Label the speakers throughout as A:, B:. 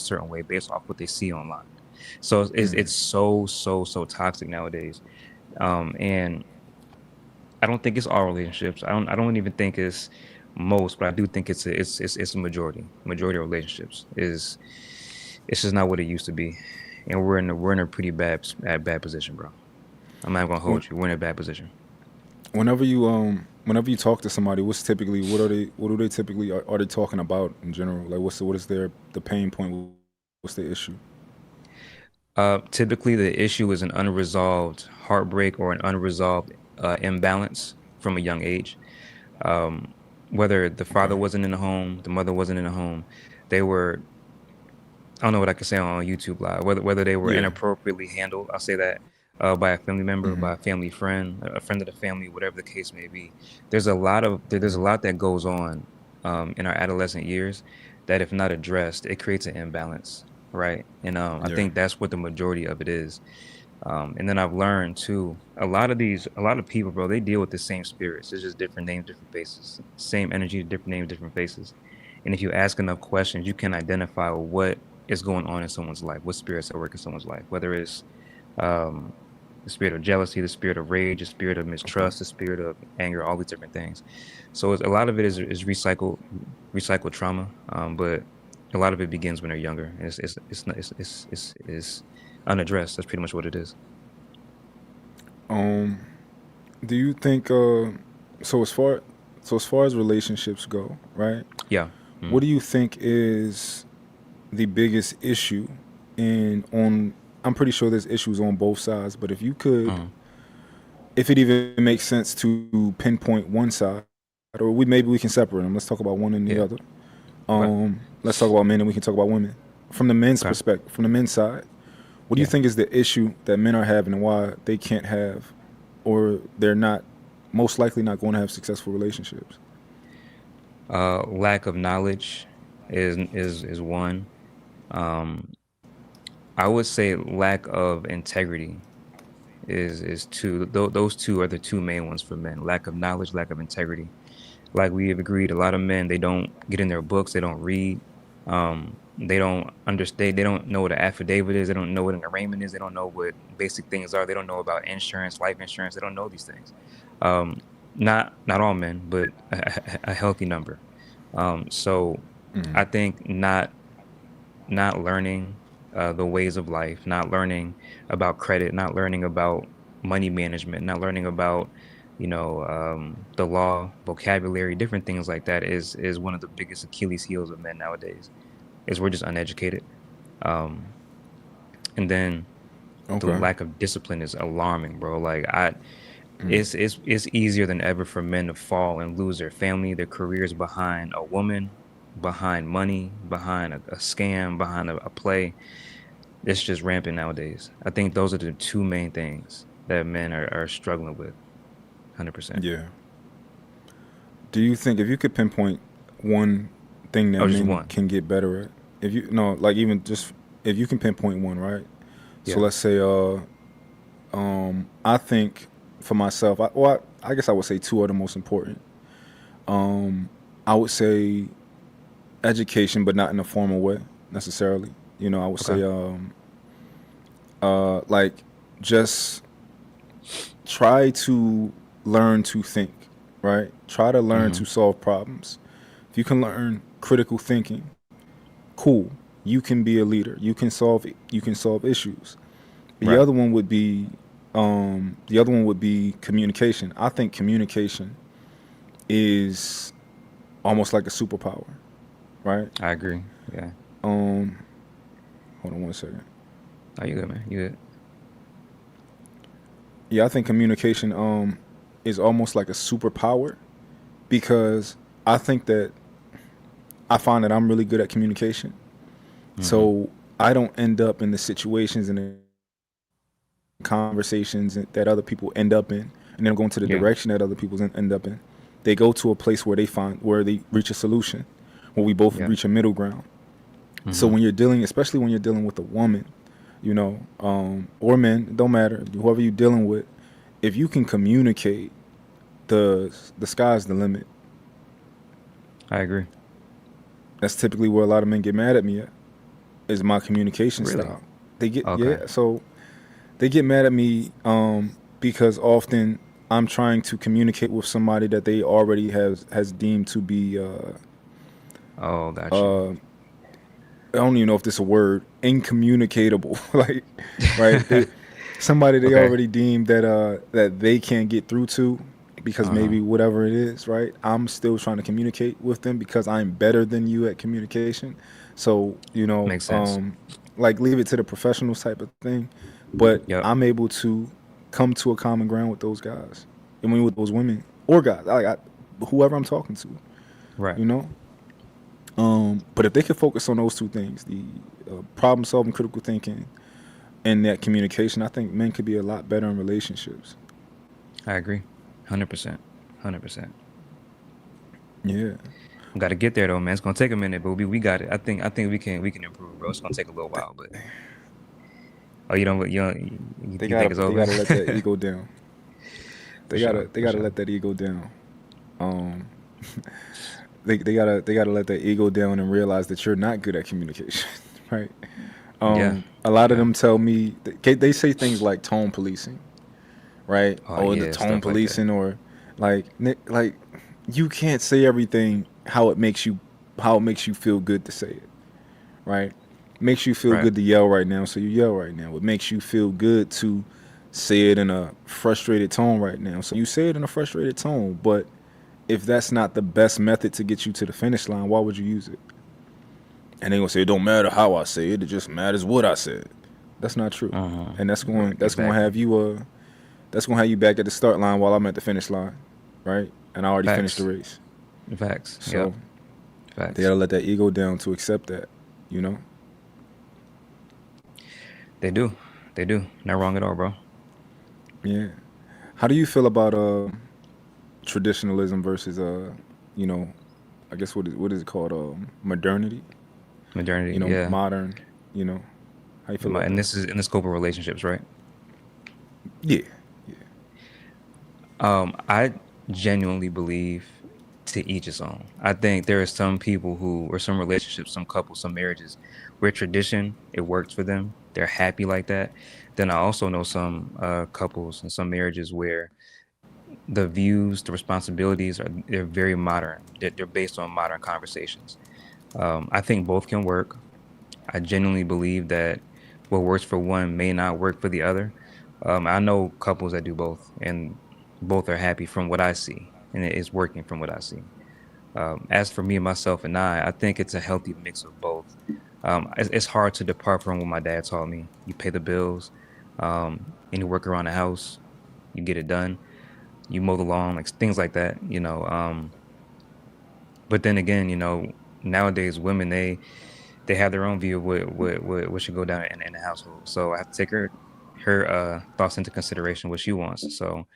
A: certain way based off what they see online. So it's so toxic nowadays. And I don't think it's all relationships. I don't even think it's most, but I do think it's a majority of relationships is it's just not what it used to be, and we're in a pretty bad position, bro. I'm not gonna
B: When,
A: hold you. We're in a bad position.
B: whenever you talk to somebody, what do they typically are they talking about in general? Like what is the pain point? What's the issue?
A: Typically, the issue is an unresolved heartbreak or an unresolved imbalance from a young age. Um, whether the
B: Okay.
A: father wasn't in the home, the mother wasn't in the home, they were, I don't know what I can say on YouTube Live, whether they were
B: Yeah.
A: inappropriately handled, I'll say that, by a family member,
B: Hmm.
A: by a family friend, a friend of the family, whatever the case may be. There's a lot that goes on in our adolescent years that, if not addressed, it creates an imbalance, right? And I
B: Yeah.
A: think that's what the majority of it is. And then I've learned too, a lot of people, bro, they deal with the same spirits. It's just different names, different faces. Same energy, different names, different faces. And if you ask enough questions, you can identify what is going on in someone's life, what spirits are working in someone's life, whether it's um, the spirit of jealousy, the spirit of rage, the spirit of
B: Okay.
A: mistrust, the spirit of anger, all these different things. So a lot of it is recycled trauma, but a lot of it begins when they're younger, and it's unaddressed. That's pretty much what it is.
B: Um, do you think so as far as relationships go, right?
A: Yeah.
B: What
A: Mm,
B: do you think is the biggest issue in on I'm pretty sure there's issues on both sides, but
A: mm,
B: if it even makes sense to pinpoint one side, or maybe we can separate them. Let's talk about one and the
A: yeah.
B: other.
A: Okay.
B: Let's talk about men and we can talk about women. From the men's
A: Okay.
B: perspective, from the men's side, what do you
A: Yeah.
B: think is the issue that men are having and why they can't have, or they're not most likely not going to have successful relationships?
A: Lack of knowledge is one. Um, I would say lack of integrity is two. Those two are the two main ones for men. Lack of knowledge, lack of integrity. Like we have agreed, a lot of men, they don't get in their books, they don't read, they don't understand, they don't know what an affidavit is, they don't know what an arraignment is, they don't know what basic things are, they don't know about insurance, life insurance, they don't know these things. Um, not all men, but a healthy number. So I think not learning the ways of life, not learning about credit, not learning about money management, not learning about the law, vocabulary, different things like that is one of the biggest Achilles heels of men nowadays. Is we're just uneducated, um, and then the
B: Okay.
A: lack of discipline is alarming, bro. Like it's easier than ever for men to fall and lose their family, their careers behind a woman, behind money, behind a scam, behind a play. It's just rampant nowadays. I think those are the two main things that men are struggling with, 100%.
B: Yeah. Do you think if you could pinpoint one thing that
A: Oh, just
B: men
A: one.
B: can get better at, if you no, like even just if you can pinpoint one, right? So
A: Yeah.
B: let's say, I think for myself, I guess I would say two are the most important. I would say education, but not in a formal way necessarily. I would
A: Okay.
B: say, like just try to learn to think, right? Try to learn
A: Hmm.
B: to solve problems. If you can learn critical thinking, cool. You can be a leader. You can solve issues. The
A: Right.
B: other one would be communication. I think communication is almost like a superpower, right?
A: I agree. Yeah.
B: Um, Hold on one second.
A: Oh, you good, man. You good.
B: Yeah, I think communication is almost like a superpower because I think that I find that I'm really good at communication.
A: Hmm.
B: So I don't end up in the situations and the conversations that other people end up in, and then go into the
A: Yeah.
B: direction that other people end up in. They go to a place where they reach a solution, where we both
A: Yeah.
B: reach a middle ground. So
A: Hmm.
B: when you're dealing, especially when you're dealing with a woman, or men, it don't matter, whoever you're dealing with, if you can communicate, the sky's the limit.
A: I agree.
B: That's typically where a lot of men get mad at me at. is my communication
A: Really?
B: style. They get
A: Okay.
B: yeah, so they get mad at me because often I'm trying to communicate with somebody that they already has deemed to be
A: Oh, got you.
B: uh I don't even know if this is a word, incommunicatable. Like, right? Somebody they
A: Okay.
B: already deemed that they can't get through to because
A: Uh-huh.
B: maybe whatever it is, right? I'm still trying to communicate with them because I'm better than you at communication. So,
A: Makes sense.
B: like leave it to the professionals type of thing. But
A: Yep.
B: I'm able to come to a common ground with those guys. I mean with those women or guys. Whoever I'm talking to,
A: Right.
B: you know? But if they could focus on those two things, the problem solving, critical thinking, and that communication, I think men could be a lot better in relationships.
A: I agree. 100%. 100%.
B: Yeah.
A: Got to get there though, man. It's gonna take a minute, but we got it. I think we can improve, bro. It's gonna take a little while, but oh, you think it's
B: They
A: over?
B: gotta let that ego down.
A: For sure.
B: They
A: For
B: gotta
A: sure.
B: let that ego down. Um, they gotta let that ego down and realize that you're not good at communication, right?
A: Yeah.
B: A lot of
A: Yeah.
B: them tell me they say things like tone policing, right?
A: Oh
B: Or the
A: yeah,
B: tone
A: stuff like that.
B: policing, or like you can't say everything how it makes you feel good to say it, right? Makes you feel
A: Right.
B: good to yell right now, so you yell right now. It makes you feel good to say it in a frustrated tone right now, so you say it in a frustrated tone. But if that's not the best method to get you to the finish line, why would you use it? And they gonna say it don't matter how I say it; it just matters what I said. That's not true,
A: Uh-huh.
B: and
A: Right.
B: that's going to
A: Exactly.
B: have you that's going to have you back at the start line while I'm at the finish line, right? And I already finished the
A: Facts.
B: race.
A: Facts. Yep.
B: So they
A: Facts.
B: gotta let that ego down to accept that, you know?
A: They do. They do. Not wrong at all, bro.
B: Yeah. How do you feel about traditionalism versus you know, I guess what is it called? Modernity.
A: Modernity.
B: You know,
A: Yeah.
B: modern. You know, how you feel about
A: And
B: that?
A: this is in the scope of relationships, right?
B: Yeah. Yeah.
A: I genuinely believe to each his own. I think there are some people who, or some relationships, some couples, some marriages, where tradition it works for them. They're happy like that. Then I also know some couples and some marriages where the views, the responsibilities they're very modern. They're based on modern conversations. I think both can work. I genuinely believe that what works for one may not work for the other. I know couples that do both, and both are happy from what I see, and it is working from what I see. As for me, myself, and I think it's a healthy mix of both. It's hard to depart from what my dad taught me. You pay the bills, and you work around the house, you get it done, you mow the lawn, like things like that. But then again, nowadays women they have their own view of what should go down in the household. So I have to take her thoughts into consideration, what she wants. So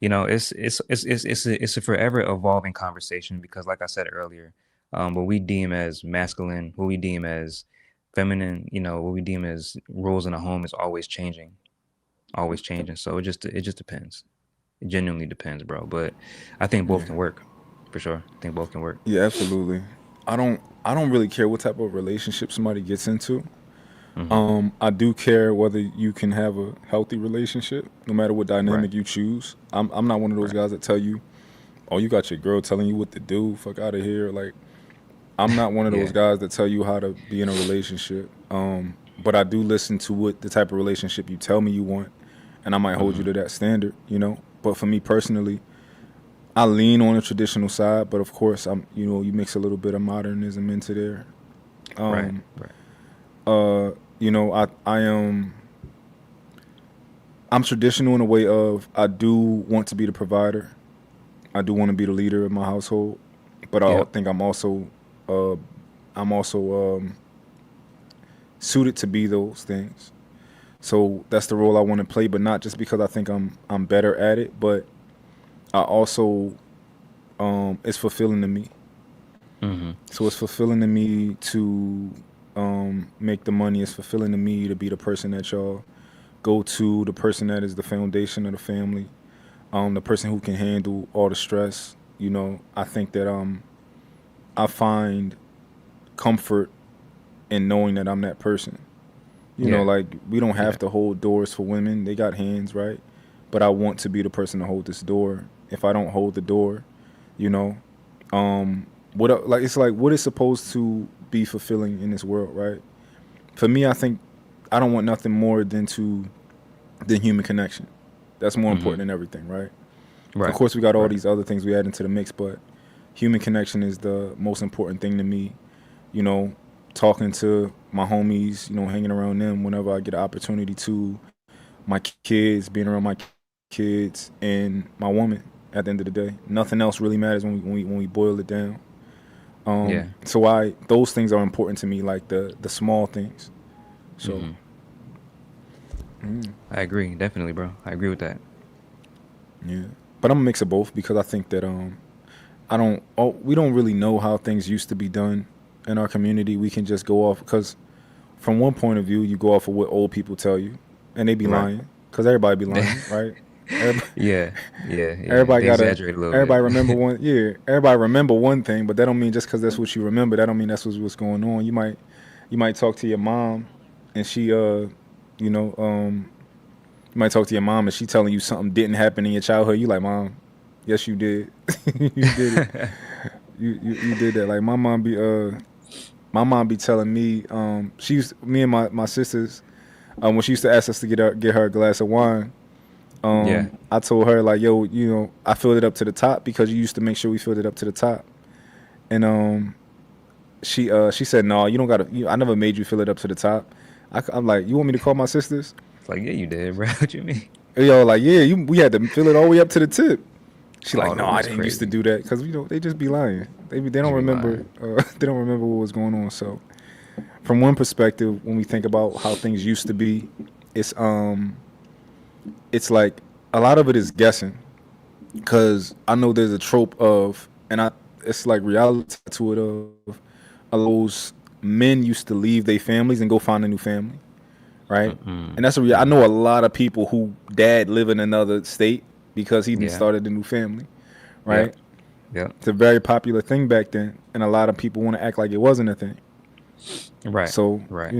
A: it's a forever evolving conversation because, like I said earlier, what we deem as masculine, what we deem as feminine, what we deem as roles in a home is always changing, always changing. So it just depends. It genuinely depends, bro. But I think both
B: Yeah.
A: can work for sure. I think both can work.
B: Yeah, absolutely. I don't really care what type of relationship somebody gets into.
A: Hmm.
B: I do care whether you can have a healthy relationship, no matter what
A: Right,
B: dynamic you choose. I'm not one of those
A: right.
B: guys that tell you, "Oh, you got your girl telling you what to do. Fuck out of here." Like, I'm not one of those
A: Yeah.
B: guys that tell you how to be in a relationship. But I do listen to what the type of relationship you tell me you want, and I might hold you
A: Hmm.
B: to that standard, you know. But for me personally, I lean on the traditional side, but of course, you mix a little bit of modernism into there.
A: Right,
B: Um,
A: right.
B: I am I'm traditional in a way of I do want to be the provider. I do want to be the leader of my household, but I
A: Yep.
B: think uh, I'm also suited to be those things. So that's the role I want to play, but not just because I think I'm better at it, but I also it's fulfilling to me.
A: Hmm.
B: So it's fulfilling to me to make the money. It's fulfilling to me to be the person that y'all go to, the person that is the foundation of the family, the person who can handle all the stress. I think that I find comfort and knowing that I'm that person. You know,
A: Yeah.
B: like we don't
A: Yeah.
B: have to hold doors for women. They got hands, right? But I want to be the person to hold this door. If I don't hold the door, you know, like it's like what is supposed to be fulfilling in this world, right? For me, I think I don't want nothing more than human connection. That's more
A: Hmm.
B: important than everything, right? Of
A: Right.
B: course, we got all
A: Right.
B: these other things we add into the mix, but human connection is the most important thing to me. You know, talking to my homies, hanging around them whenever I get an opportunity to, my kids, being around my kids, and my woman. At the end of the day, nothing else really matters when we boil it down.
A: Yeah.
B: So those things are important to me, like the small things. So
A: Hmm. I agree. Definitely, bro. I agree with that.
B: yeah, but I'm a mix of both because I think that I don't. Oh, we don't really know how things used to be done in our community. We can just go off because, from one point of view, you go off of what old people tell you, and they be
A: Right.
B: lying because everybody be lying, right? Everybody,
A: Yeah. Yeah. Yeah.
B: everybody
A: They
B: gotta.
A: exaggerate a little bit.
B: Everybody remember one. Yeah, everybody remember one thing, but that don't mean just because that's what you remember. That don't mean that's what's going on. You might talk to your mom, and she you know you might talk to your mom and she telling you something didn't happen in your childhood. You like, mom, yes you did, you did it. You did that. Like my mom be telling me, she used me and my sisters, when she used to ask us to get her a glass of wine,
A: Yeah.
B: I told her like, yo, I filled it up to the top because you used to make sure we filled it up to the top. And she said, no, you don't gotta. I never made you fill it up to the top. I'm like, you want me to call my sisters?
A: It's like, yeah, you did, bro. What you mean?
B: Yo, like, yeah, we had to fill it all the way up to the tip. She like,
A: Oh,
B: no,
A: no,
B: I
A: that's
B: didn't used to
A: crazy.
B: do that because they just be lying. They don't
A: Just be
B: remember.
A: lying.
B: They don't remember what was going on. So from one perspective, when we think about how things used to be, it's um it's like a lot of it is guessing because I know there's a trope of, and I it's like reality to it of a lot of those men used to leave their families and go find a new family, right? And
A: Mm-mm.
B: that's I know a lot of people who dad live in another state because he done
A: Yeah.
B: started a new family, right?
A: Yep. Yep.
B: It's a very popular thing back then, and a lot of people want to act like it wasn't a thing.
A: Right.
B: So
A: Right.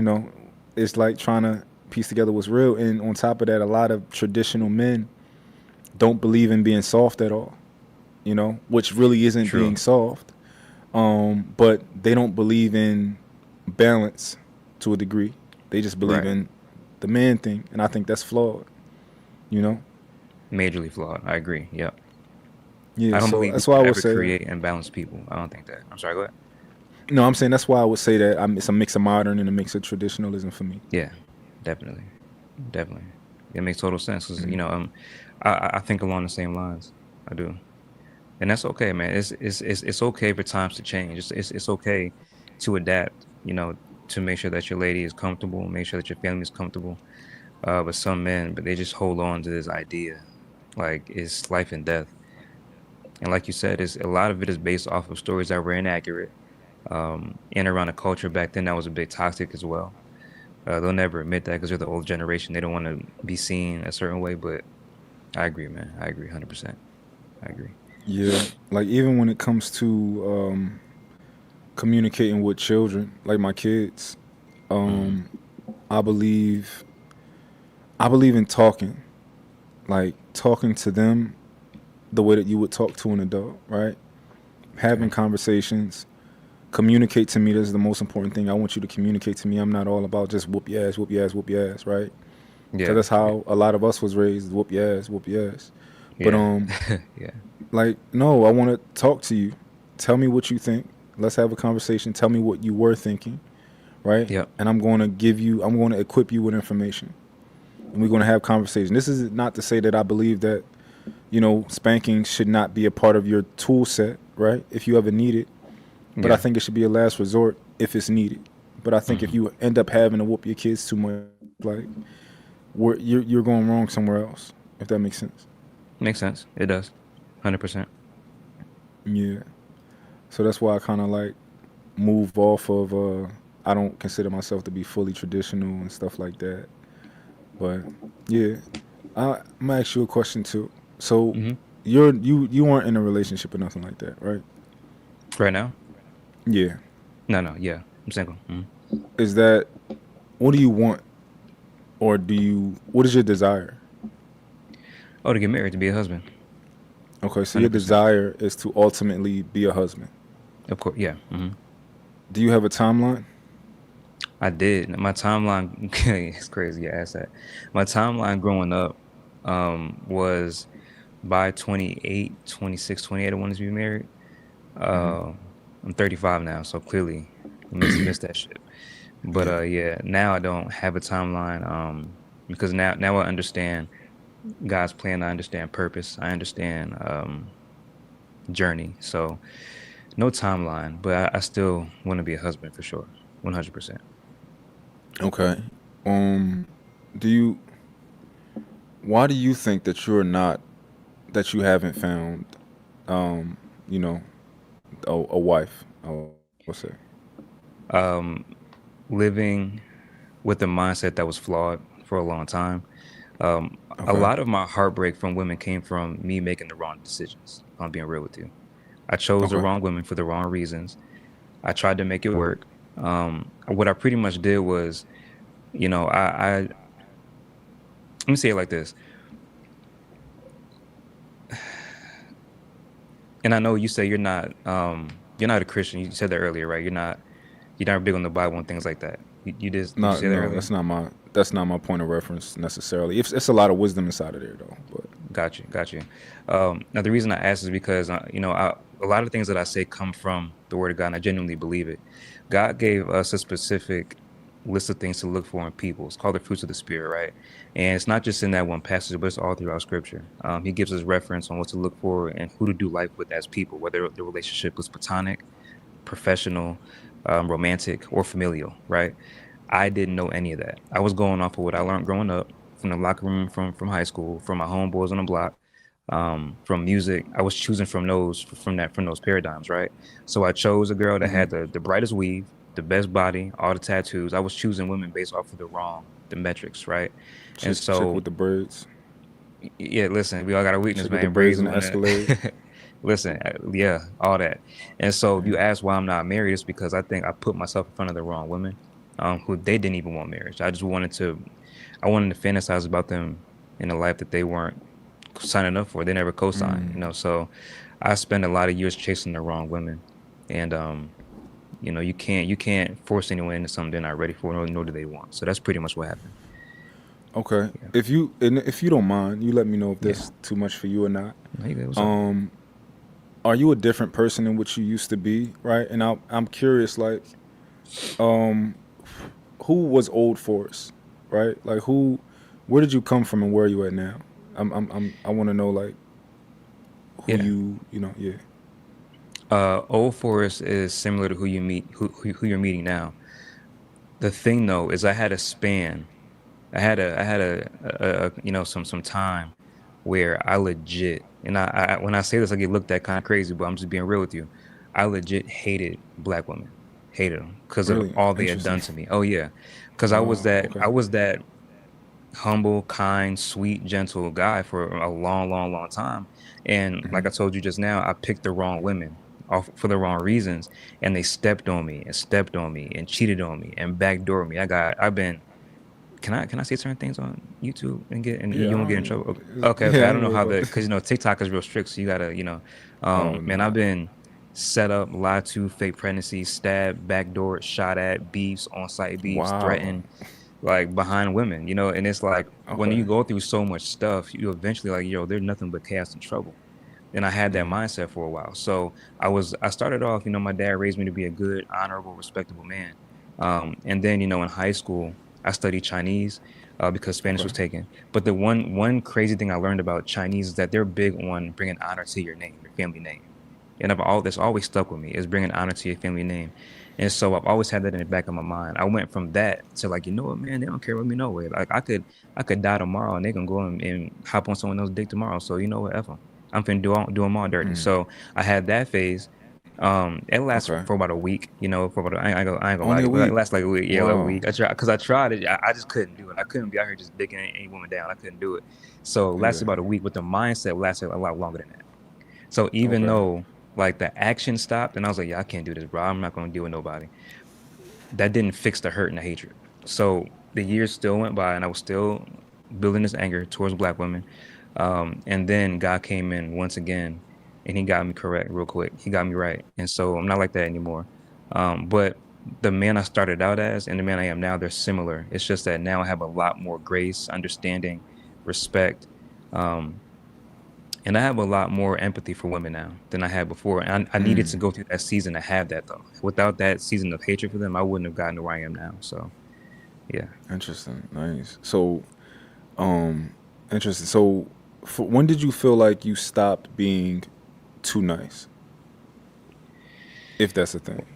B: it's like trying to piece together what's real. And on top of that, a lot of traditional men don't believe in being soft at all. Which really isn't being
A: True.
B: soft. But they don't believe in balance to a degree. They just believe
A: Right.
B: in the man thing, and I think that's flawed. You know?
A: Majorly flawed. I agree. Yep.
B: Yeah.
A: I don't
B: So
A: believe we
B: that's why
A: can
B: I would
A: ever
B: say that.
A: create and balance people. I don't think that. I'm sorry. Go ahead.
B: No, I'm saying that's why I would say that it's a mix of modern and a mix of traditionalism for me.
A: Yeah. Definitely. Definitely. It makes total sense because I think along the same lines. I do, and that's okay, man. It's okay for times to change. It's okay to adapt. To make sure that your lady is comfortable, make sure that your family is comfortable. But some men, but they just hold on to this idea, like it's life and death. And like you said, is a lot of it is based off of stories that were inaccurate. And around the culture back then, that was a bit toxic as well. They'll never admit that because they're the old generation. They don't want to be seen a certain way. But I agree, man. I agree, 100%. I agree.
B: Yeah. Like even when it comes to communicating with children, like my kids,
A: Hmm.
B: um, I believe I believe in talking, like talking to them the way that you would talk to an adult, right? Having
A: Okay.
B: conversations, communicate to me. This is the most important thing. I want you to communicate to me. I'm not all about just whoop your ass, whoop your ass, whoop your ass, right? Because
A: Yeah.
B: that's
A: Yeah.
B: how a lot of us was raised. Whoop your ass, whoop your ass. But
A: Yeah. Yeah.
B: like, no, I want to talk to you. Tell me what you think. Let's have a conversation. Tell me what you were thinking, right?
A: Yep.
B: And I'm going to equip you with information. And we're going to have conversation. This is not to say that I believe that, spanking should not be a part of your tool set, right? If you ever need it. But I
A: Yeah.
B: think it should be a last resort if it's needed. But I think if
A: Hmm.
B: you end up having to whoop your kids too much, like, you're going wrong somewhere else, if that makes sense.
A: Makes sense. It does. 100%.
B: Yeah. So that's why I kind of like move off of, I don't consider myself to be fully traditional and stuff like that. But yeah, I'm gonna ask you a question too. So
A: Hmm.
B: you weren't in a relationship or nothing like that, right?
A: Right now?
B: Yeah.
A: No, no. Yeah. I'm single. Mhm.
B: Is that what do you want, or do you? What is your desire?
A: Oh, to get married, to be a husband,
B: Okay, so your
A: 100%.
B: desire is to ultimately be a husband.
A: Of course, yeah.
B: Do you have a timeline?
A: I did. My timeline, it's crazy you asked that. My timeline growing up was by 28, 26, 28. I wanted to be married. Uh, I'm 35 now, so clearly missed that shit. But
B: Yeah.
A: yeah, now I don't have a timeline because now I understand God's plan. I understand purpose. I understand journey. So no timeline, but I still want to be a husband for sure, 100%.
B: Okay. Um, do you? Why do you think that you're not that you haven't found, you know, a wife? I would say.
A: Um, Living with a mindset that was flawed for a long time. A
B: Okay.
A: lot of my heartbreak from women came from me making the wrong decisions. If I'm being real with you. I chose the
B: Okay.
A: wrong women for the wrong reasons. I tried to make it work. What I pretty much did was, I let me say it like this. And I know you say you're not a Christian. You said that earlier, right? You're not big on the Bible and things like that. Did you
B: No,
A: say that
B: no,
A: earlier?
B: that's not my point of reference necessarily. It's a lot of wisdom inside of there though. But
A: Got you, got you. Now the reason I ask is because a lot of things that I say come from the Word of God, and I genuinely believe it. God gave us a specific list of things to look for in people. It's called the fruits of the Spirit, right? And it's not just in that one passage, but it's all throughout Scripture. He gives us reference on what to look for and who to do life with as people, whether the relationship was platonic, professional, romantic, or familial, right? I didn't know any of that. I was going off of what I learned growing up from the locker room, from high school, from my homeboys on the block, from music. I was choosing from those paradigms, right? So I chose a girl that had the brightest weave, the best body, all the tattoos. I was choosing women based off of the metrics, right? And
B: chick with
A: so
B: the braids,
A: yeah, listen, we all got a weakness,
B: chick with the
A: man.
B: braids
A: Braids
B: and the
A: one.
B: Escalade.
A: Listen, yeah, all that. And so if
B: Yeah.
A: you ask why I'm not married, it's because I think I put myself in front of the wrong women, who they didn't even want marriage. I wanted to fantasize about them in a life that they weren't signing up for. They never co-signed, So I spent a lot of years chasing the wrong women, and you can't force anyone into something they're not ready for, nor do they want. So that's pretty much what happened.
B: Okay.
A: Yeah,
B: If you don't mind, you let me know if
A: yeah.
B: this too much for you or not.
A: No, you good? What's up?
B: Um, are you a different person than what you used to be, right? And I'm curious, like, um, who was Old Forest, right? Like, where did you come from and where are you at now? I want to know, like, who
A: Yeah.
B: yeah.
A: Old Forest is similar to who you're meeting now. The thing though is I had a span. I had some time where I legit and I when I say this I get looked at kind of crazy, but I'm just being real with you. I legit hated black women, hated them because of
B: Really
A: all they had
B: interesting.
A: done to me. Oh yeah, because
B: Wow. Okay.
A: I was that humble, kind, sweet, gentle guy for a long, long, long time. And like I told you just now, I picked the wrong women off for the wrong reasons, and they stepped on me and cheated on me and backdoored me. I've been can I say certain things on YouTube and
B: Yeah.
A: you won't
B: I
A: get in
B: ain't,
A: trouble? Okay, okay.
B: yeah. I
A: I don't
B: ain't
A: know
B: worried
A: how
B: about
A: because
B: that.
A: TikTok is real strict, so you gotta
B: Oh
A: man,
B: nah.
A: I've been set up, lied to, fake pregnancies, stabbed, backdoored, shot at, beefs, on site beefs,
B: Wow.
A: threatened, like behind women, and it's like when
B: Okay.
A: you go through so much stuff, you eventually like, yo, there's nothing but chaos and trouble. And I had that mindset for a while. So I started off, my dad raised me to be a good, honorable, respectable man. And then, in high school, I studied Chinese because Spanish
B: Okay.
A: was taken. But the one crazy thing I learned about Chinese is that they're big on bringing honor to your name, your family name. And that's always stuck with me is bringing honor to your family name. And so I've always had that in the back of my mind. I went from that to like, you know what, man, they don't care about me no way. Like I could die tomorrow and they can go and hop on someone else's dick tomorrow. So you know what, F 'em. I'm finna do them all dirty. So I had that phase. It lasts
B: Okay.
A: for about a week, for about I ain't gonna lie
B: Only
A: to
B: a
A: you. It
B: week.
A: lasts like a week, yeah, like a
B: Wow.
A: week. I tried it. I just couldn't do it. I couldn't be out here just digging any woman down. I couldn't do it. So it lasted
B: Yeah.
A: about a week, but the mindset lasted a lot longer than that. So even
B: Okay.
A: though like the action stopped and I was like, yeah, I can't do this, bro. I'm not gonna deal with nobody. that didn't fix the hurt and the hatred. So the years still went by, and I was still building this anger towards black women. And then God came in once again, and He got me correct real quick. He got me right, and so I'm not like that anymore. But the man I started out as and the man I am now, they're similar. It's just that now I have a lot more grace, understanding, respect. Um, and I have a lot more empathy for women now than I had before. And I needed to go through that season to have that though. Without that season of hatred for them, I wouldn't have gotten to where I am now. So yeah.
B: Interesting. Nice. So, um, interesting. So, when did you feel like you stopped being too nice, if that's a thing?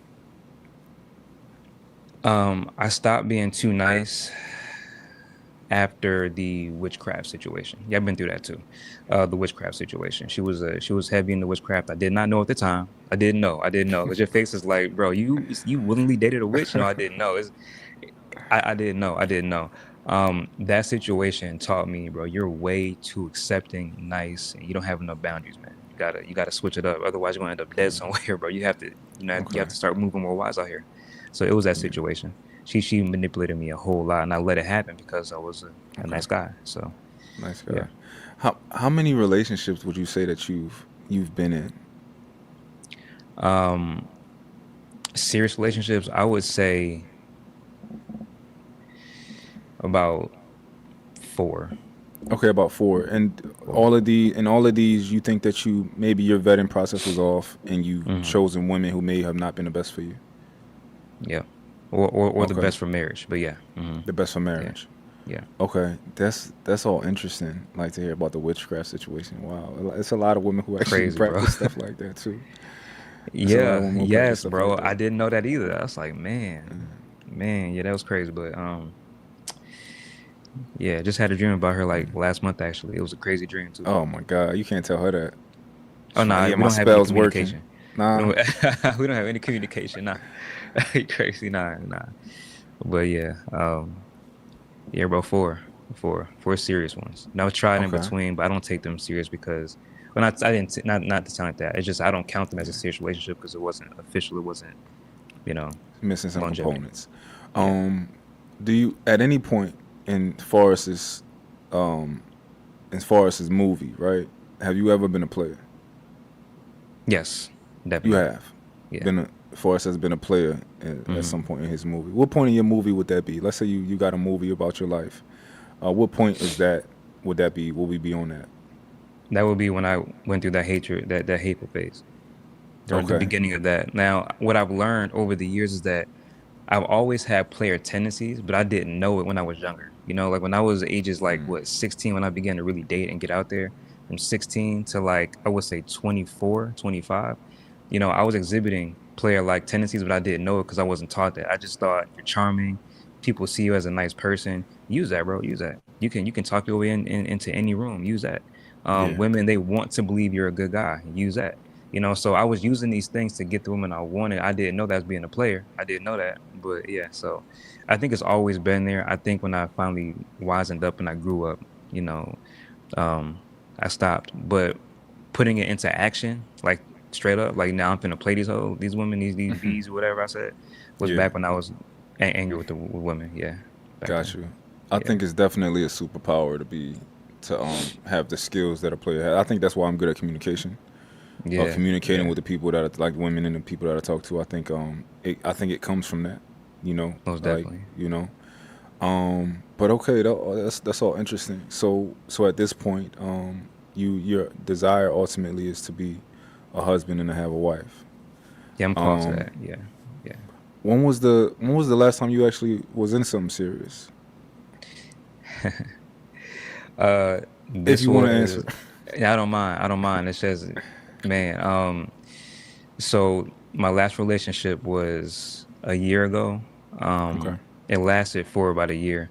A: I stopped being too nice after the witchcraft situation. Yeah, I've been through that too. The witchcraft situation. She was heavy in the witchcraft. I did not know at the time. I didn't know. I didn't know. Cause your face is like, bro, you willingly dated a witch? No, I didn't know. I didn't know. I didn't know. That situation taught me, bro, you're way too accepting, nice, and you don't have enough boundaries, man. You gotta switch it up. Otherwise, you're gonna end up dead somewhere, bro. You have to, you
B: Okay.
A: have to start moving more wise out here. So it was that
B: Yeah.
A: situation. She manipulated me a whole lot, and I let it happen because I was a
B: Okay.
A: nice guy. So
B: Nice
A: yeah.
B: guy. How many relationships would you say that you've been in?
A: Um, Serious relationships, I would say about four.
B: Okay, about four. And
A: Four.
B: all of these, you think that maybe your vetting process was off, and you
A: Hmm.
B: chosen women who may have not been the best for you.
A: Yeah. Or the
B: Okay,
A: best for marriage. But yeah. Hmm.
B: the best for
A: Yeah.
B: marriage.
A: Yeah.
B: Okay, that's all interesting. Like to hear about the witchcraft situation. Wow, it's a lot of women who actually
A: Crazy, bro.
B: practice stuff like that too. It's a lot of
A: Yeah,
B: women who practice
A: yes,
B: stuff like
A: bro. I
B: that.
A: didn't know that either. I was like, man, yeah, that was crazy. But yeah, just had a dream about her like last month actually. It was a crazy dream too.
B: Oh my God, you can't tell her that.
A: Oh
B: She's like,
A: no,
B: yeah,
A: we
B: my
A: don't have any
B: spell's working.
A: communication. We
B: Nah.
A: don't we don't have any communication, nah. Crazy, nah. But yeah, yeah, bro, four serious ones. And I've tried in
B: Okay.
A: between, but I don't take them serious because well not I didn't not to sound like that. It's just I don't count them as a
B: Yeah.
A: serious relationship because it wasn't official, it wasn't, you know,
B: Missing some
A: longevity.
B: components.
A: Yeah.
B: Um, do you at any point in Forrest's um movie, right? Have you ever been a player?
A: Yes,
B: You
A: definitely.
B: have
A: Yeah.
B: been a Forrest has been a player at
A: Hmm.
B: some point in his movie. What point in your movie would that be? Let's say you got a movie about your life. What point is that? Would that be? Will we be on that?
A: That would be when I went through that hatred, that hateful phase during the
B: Okay.
A: beginning of that. Now, what I've learned over the years is that I've always had player tendencies, but I didn't know it when I was younger. Like when I was ages like what 16 when I began to really date and get out there, from 16 to like I would say 24, 25. I was exhibiting player like tendencies, but I didn't know it because I wasn't taught that. I just thought you're charming. People see you as a nice person. Use that, bro. Use that. You can talk your way into any room. Use that.
B: Yeah.
A: Women, they want to believe you're a good guy. Use that. So I was using these things to get the women I wanted. I didn't know that as being a player. I didn't know that. But yeah, so I think it's always been there. I think when I finally wisened up and I grew up, you know, um, I stopped. But putting it into action, like straight up, like now I'm finna play these women, these bees, whatever I said, was
B: Yeah.
A: back when I was angry with women. Yeah, back
B: Got
A: then.
B: you. I
A: Yeah,
B: think it's definitely a superpower to have the skills that a player has. I think that's why I'm good at communication.
A: yeah,
B: Communicating
A: yeah,
B: with the people that are like women and the people that I talk to. I think it comes from that. You know,
A: most
B: like
A: definitely.
B: you know. But okay, that's all interesting. So at this point, your desire ultimately is to be a husband and to have a wife.
A: Yeah, I'm called to
B: Um,
A: that. Yeah, yeah.
B: when was the last time you actually was in something serious? If
A: This
B: you want to answer.
A: was. Yeah, I don't mind. I don't mind. It's just, man. So my last relationship was a year ago.
B: Okay.
A: It lasted for about a year.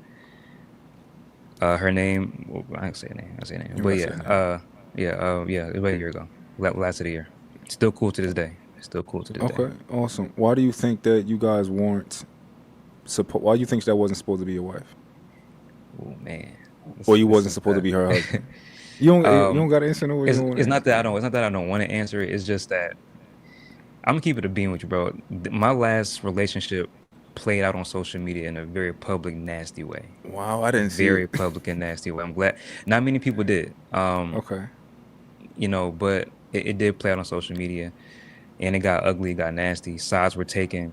A: Her name, well, I can say her name. I say her name,
B: You
A: but
B: gotta say
A: yeah,
B: it now.
A: yeah, it was about a year ago. Lasted a year. Still cool to this day. Still cool to this day.
B: Okay, awesome. Why do you think that you guys weren't why do you think that wasn't supposed to be your wife?
A: Oh man,
B: Or
A: this
B: you
A: this
B: wasn't
A: is
B: supposed to
A: the.
B: be her husband? You don't gotta answer no way you
A: It's
B: don't want to
A: it's not
B: answer.
A: that I don't. It's not that I don't want to answer it. It's just that I'm gonna keep it a beam with you, bro. My last relationship. played out on social media in a very public, nasty way.
B: Wow, I didn't see it.
A: Very public and nasty way. I'm glad not many people did.
B: Okay.
A: But it did play out on social media, and it got ugly, it got nasty. Sides were taken.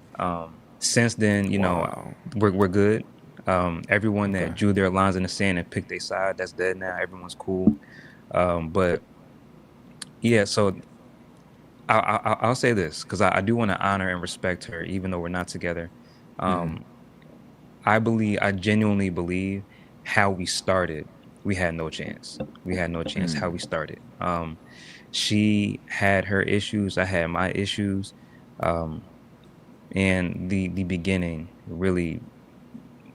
A: Since then,
B: Wow.
A: we're good. Everyone
B: Okay.
A: that drew their lines in the sand and picked a side, that's dead now. Everyone's cool. But yeah, so I'll say this because I do want to honor and respect her, even though we're not together. Um, I genuinely believe how we started, we had no chance. We had no chance how we started. She had her issues, I had my issues. Um, and the beginning really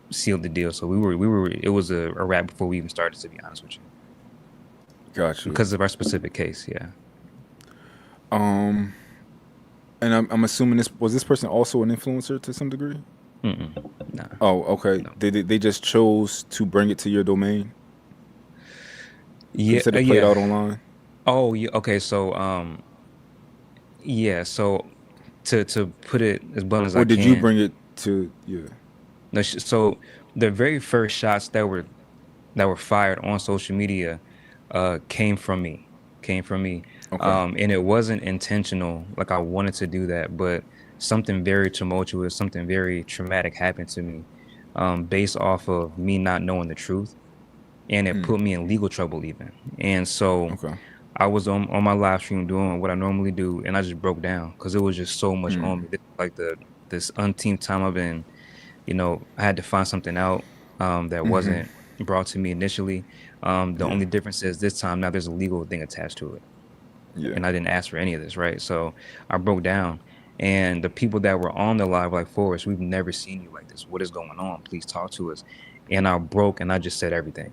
A: sealed the deal. So it was a wrap before we even started, to be honest with you,
B: Got you.
A: because of our specific case. Yeah.
B: Um, and I'm assuming this person also an influencer to some degree.
A: Mm-mm. Nah.
B: Oh, okay.
A: No.
B: They just chose to bring it to your domain. You
A: Yeah.
B: said it played
A: Yeah.
B: out online.
A: Oh, yeah. Okay. So, yeah. So to put it as blunt as I
B: Or did you
A: can,
B: bring it to yeah?
A: no. So the very first shots that were fired on social media came from me. Came from me.
B: Okay.
A: And it wasn't intentional, like I wanted to do that, but something very tumultuous, something very traumatic happened to me, based off of me not knowing the truth. And it put me in legal trouble even. And so
B: Okay.
A: I was on my live stream doing what I normally do, and I just broke down because it was just so much on me. This, like this umpteenth time I've been, I had to find something out that wasn't brought to me initially. The
B: Yeah.
A: only difference is this time now there's a legal thing attached to it,
B: Yeah.
A: and I didn't ask for any of this, right? So I broke down, and the people that were on the live, like, Forrest, we've never seen you like this. What is going on? Please talk to us. And I broke, and I just said everything.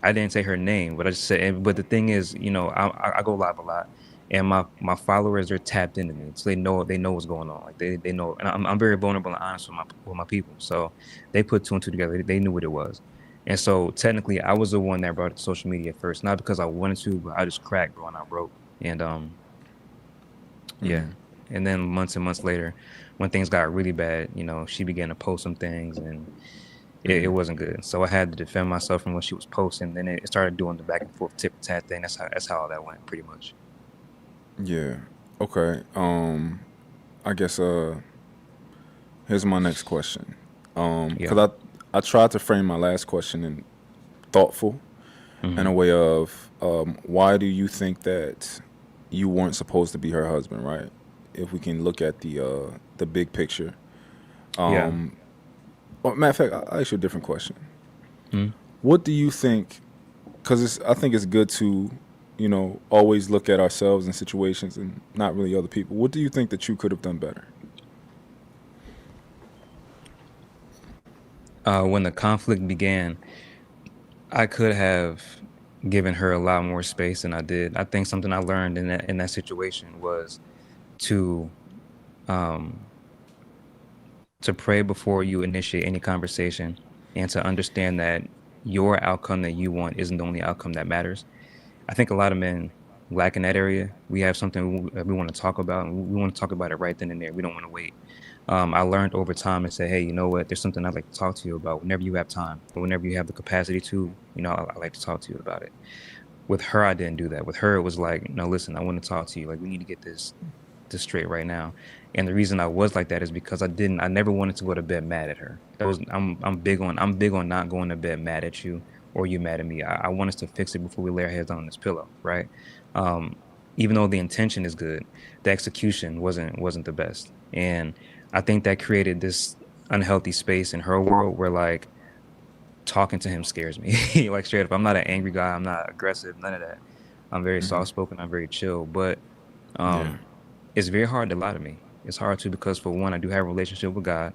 A: I didn't say her name, but I just said. But the thing is, I go live a lot, and my followers are tapped into me, so they know what's going on. Like they know, and I'm very vulnerable and honest with my people. So they put two and two together. They knew what it was, and so technically, I was the one that brought it to social media first, not because I wanted to, but I just cracked, bro, and I broke. And yeah, and then months and months later, when things got really bad, she began to post some things, and it wasn't good. So I had to defend myself from what she was posting. Then it started doing the back and forth tip for tat thing. That's how all that went, pretty much.
B: Yeah. Okay. I guess here's my next question.
A: Yeah.
B: Because I tried to frame my last question in thoughtful in
A: Hmm.
B: a way of why do you think that you weren't supposed to be her husband, right? If we can look at the big picture.
A: Yeah.
B: Well, matter of fact, I'll ask you a different question.
A: Mhm.
B: What do you think? Because I think it's good to, always look at ourselves in situations and not really other people. What do you think that you could have done better?
A: When the conflict began, I could have given her a lot more space than I did. I think something I learned in that situation was to um to pray before you initiate any conversation, and to understand that your outcome that you want isn't the only outcome that matters. I think a lot of men lack in that area. We have something we want to talk about, and we want to talk about it right then and there. We don't want to wait. I learned over time and say, hey, you know what? There's something I'd like to talk to you about whenever you have time, or whenever you have the capacity to. I like to talk to you about it. With her, I didn't do that. With her, it was like, no, listen, I want to talk to you. Like, we need to get this straight right now. And the reason I was like that is because I never wanted to go to bed mad at her. I'm big on not going to bed mad at you or you mad at me. I want us to fix it before we lay our heads on this pillow, right? Um, Even though the intention is good, the execution wasn't the best. And I think that created this unhealthy space in her world where, like, talking to him scares me. Like, straight up. I'm not an angry guy, I'm not aggressive, none of that. I'm very soft spoken, I'm very chill. But
B: Yeah.
A: um it's very hard to lie to me. It's hard to, because for one, I do have a relationship with God.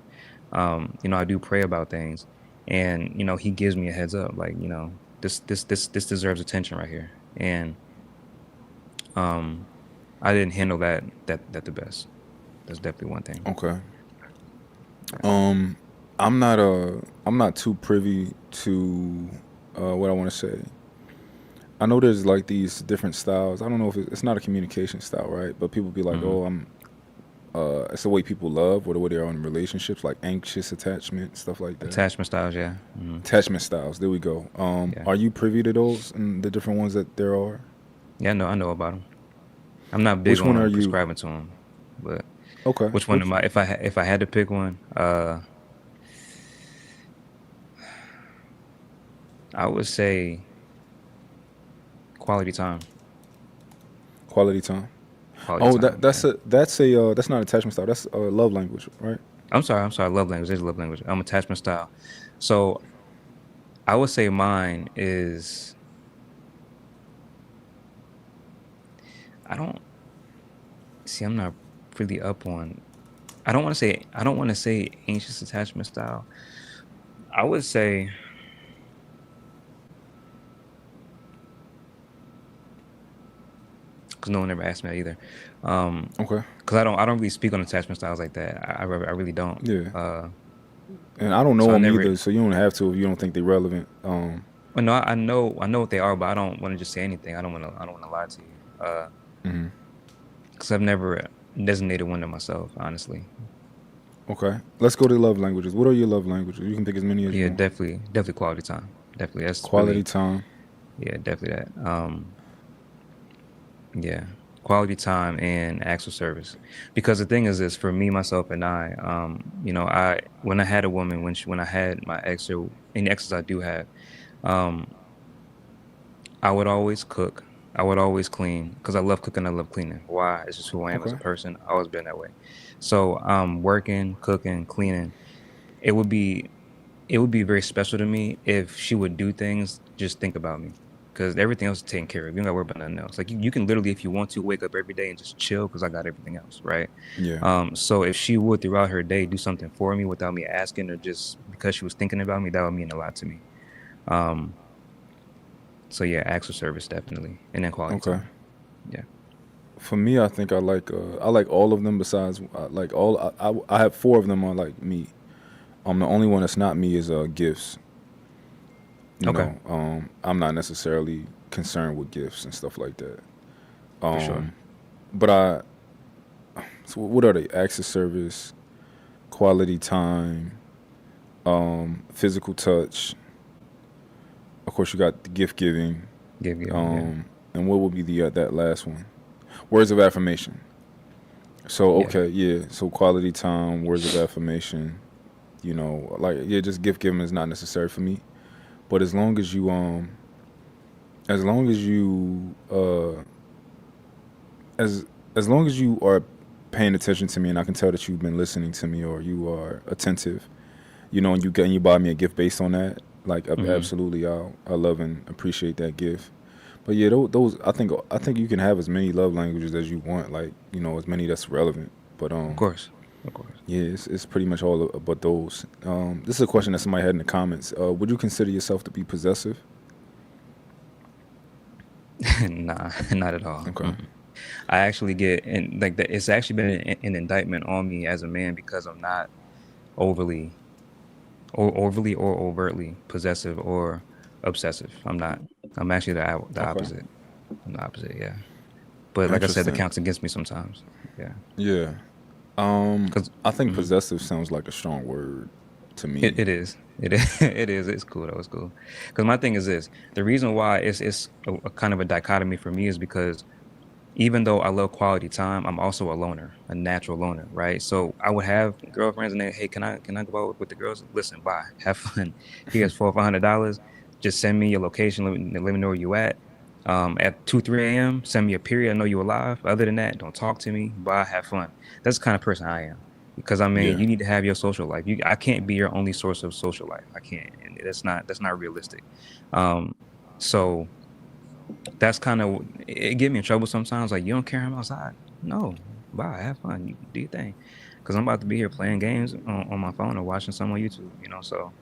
A: I do pray about things, and He gives me a heads up, like, this deserves attention right here. And um, I didn't handle that the best. That's definitely one thing.
B: Okay. Um, I'm not too privy to what I want to say. I know there's like these different styles. I don't know if it's not a communication style, right? But people be like,
A: Hmm.
B: "Oh, It's the way people love or the way they are in relationships, like anxious attachment, stuff like that.
A: Attachment styles, yeah.
B: Attachment styles. There we go.
A: Yeah.
B: Are you privy to those and the different ones that there are?
A: Yeah, I know about them. I'm not big
B: Which one are
A: on
B: you?
A: prescribing to them, but
B: Okay.
A: which one
B: Which?
A: am I? If I had to pick one, I would say quality time.
B: Quality time.
A: Quality
B: Oh,
A: time. Yeah.
B: that's not attachment style. That's a love language, right?
A: I'm sorry. Love language. There's love language. I'm attachment style. So I would say mine is. I don't see. I'm not really up on. I don't want to say. I don't want to say anxious attachment style. I would say because no one ever asked me that either.
B: Okay.
A: Because I don't really speak on attachment styles like that. I really don't.
B: Yeah.
A: Uh,
B: And I don't know
A: so I
B: them
A: never.
B: either, so you don't have to if you don't think they're relevant.
A: Well, no, I know what they are, but I don't want to just say anything. I don't want to lie to you. Because I've never designated one to myself, honestly.
B: Okay. Let's go to love languages. What are your love languages? You can pick as many as you
A: Yeah,
B: want.
A: definitely quality time. Definitely, that's
B: Quality
A: really,
B: time.
A: yeah, definitely that. Yeah, quality time and acts of service. Because the thing is this, for me, myself, and I, I when I had a woman, when I had my ex or any exes I do have, um, I would always cook. I would always clean because I love cooking. I love cleaning. Why? It's just who I am as
B: Okay.
A: a person. I always been that way. So, working, cooking, cleaning. It would be it would be very special to me if she would do things, just think about me. Because everything else is taken care of. You don't gotta worry about nothing else. Like you can literally, if you want to, wake up every day and just chill because I got everything else, right?
B: Yeah.
A: So if she would throughout her day do something for me without me asking or just because she was thinking about me, that would mean a lot to me. Um, so yeah, acts of service definitely, and then quality
B: Okay.
A: time. Yeah.
B: For me, I like all of them. Besides, like all I have four of them are like me. The only one that's not me is gifts. You
A: Okay,
B: know, I'm not necessarily concerned with gifts and stuff like that.
A: for sure.
B: But so what are they? Acts of service, quality time, physical touch. Of course, you got the gift giving,
A: Giving, yeah,
B: and what would be the that last one? Words of affirmation. So
A: yeah,
B: okay, yeah. So quality time, words of affirmation. You know, like yeah, just gift giving is not necessary for me. But as long as you as long as you are paying attention to me, and I can tell that you've been listening to me or you are attentive, you know, and you buy me a gift based on that, like
A: hmm
B: absolutely, I love and appreciate that gift. But yeah, those I think you can have as many love languages as you want, like you know, as many that's relevant. But
A: of course, of course.
B: yeah, it's pretty much all about those. This is a question that somebody had in the comments. Would you consider yourself to be possessive?
A: Nah, not at all.
B: Okay.
A: Mm-mm. I actually get and like that. It's actually been an indictment on me as a man because I'm not overly overly or overtly possessive or obsessive. I'm not. I'm actually the
B: Okay.
A: opposite. I'm the opposite. Yeah. But like I said, that
B: Interesting.
A: counts against me sometimes. Yeah.
B: Yeah.
A: Because
B: I think possessive sounds like a strong word to me.
A: it is. It is. It is. It's cool though. It's cool. Because my thing is this: the reason why it's a kind of a dichotomy for me is because even though I love quality time, I'm also a loner, a natural loner, right? So I would have girlfriends and they, hey, can I go out with the girls? Listen, bye, have fun. Here's $400. Just send me your location. Let me know where you at 2, 3 a.m., send me a period. I know you're alive. Other than that, don't talk to me. Bye, have fun. That's the kind of person I am. Because I mean,
B: Yeah.
A: you need to have your social life. I can't be your only source of social life. I can't, and that's not realistic. Um, so that's kind of it get me in trouble sometimes. Like you don't care I'm outside. No, bye. Have fun. You do your thing. Because I'm about to be here playing games on my phone or watching some on YouTube. So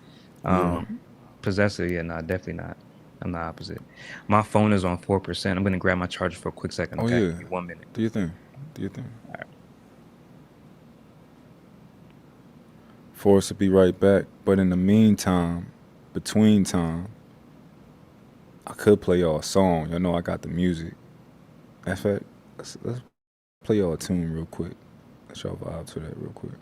B: Yeah.
A: um, possessive. Yeah, no, definitely not. I'm the opposite. My phone is on 4%. I'm gonna grab my charger for a quick second.
B: Oh
A: Okay,
B: yeah.
A: give me 1 minute.
B: Do your thing. Do your thing.
A: All right.
B: Force to be right back. But in the meantime, between time, I could play y'all a song. You know I got the music. In fact, let's play y'all a tune real quick. Let's see. y'all vibe to that real quick.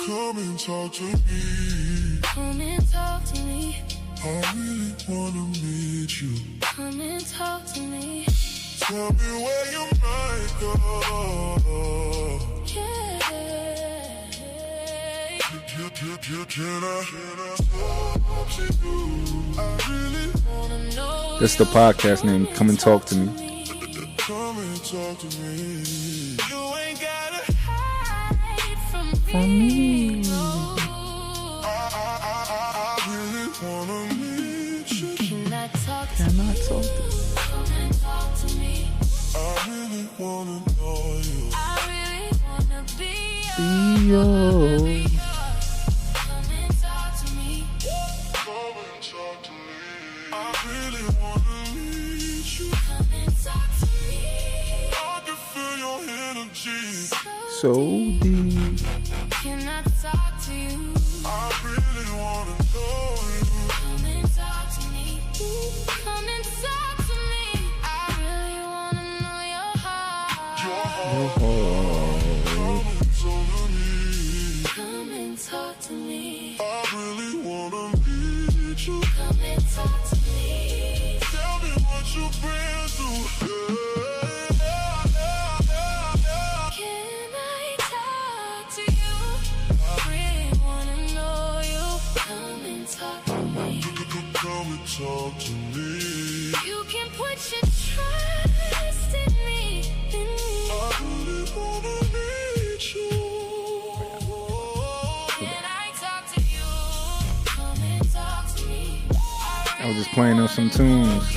C: Come and talk to me. Come and talk to me. I really wanna meet you. Come and talk to me. Tell me where you might go. Yeah. Can I talk to you? I really wanna know.
B: That's the podcast name. Come and talk to me.
C: Come and talk to me. You ain't gotta hide from me. I really wanna meet you. Can I talk to you? Come and talk to me. I really wanna know you. I really wanna be yours. Come and talk to me. Come and talk to me. I really wanna meet you. Come and talk to me. I can feel your energy.
B: So deep.
C: Can I talk to you? I really wanna know you. Come and talk to me. Come and talk to me. I really wanna know your heart. Your heart. Come and talk to me. I really wanna meet you. Come and talk to me. Tell me what you've been through. Can I talk to you? I really wanna know you. Come and talk to me. Come and talk to me. You can put your trust in me. I really wanna meet you. Can I talk to you? Come and talk to me.
B: I was just playing on some tunes.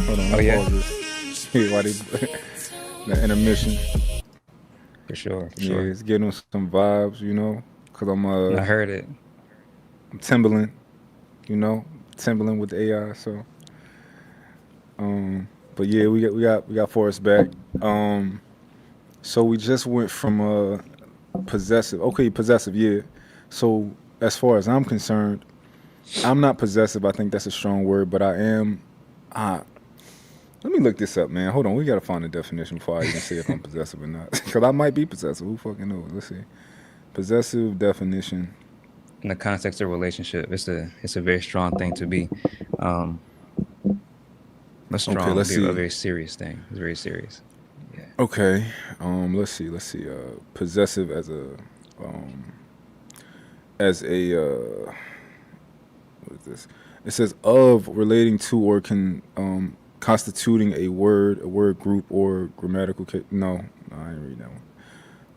B: Hold on,
A: Oh, yeah.
B: pause this. Yeah, why they the intermission.
A: For sure. For
B: Yeah,
A: sure.
B: it's getting them some vibes, you know, cause I'm
A: I heard it.
B: I'm Timberland, you know, Timberland with the AI. So, but yeah, we got Forrest back. So we just went from possessive. Okay, possessive, yeah. So as far as I'm concerned, I'm not possessive. I think that's a strong word, but I am. Let me look this up, man. Hold on, we gotta find a definition before I even say if I'm possessive or not, because I might be possessive. Who fucking knows? Let's see. Possessive definition.
A: In the context of relationship, it's a very strong thing to be. Um,
B: Okay, let's
A: a
B: see.
A: very serious thing. It's very serious. Yeah.
B: Okay, let's see. Possessive as a what is this? It says of relating to or can constituting a word group or grammatical. No, I didn't read that one.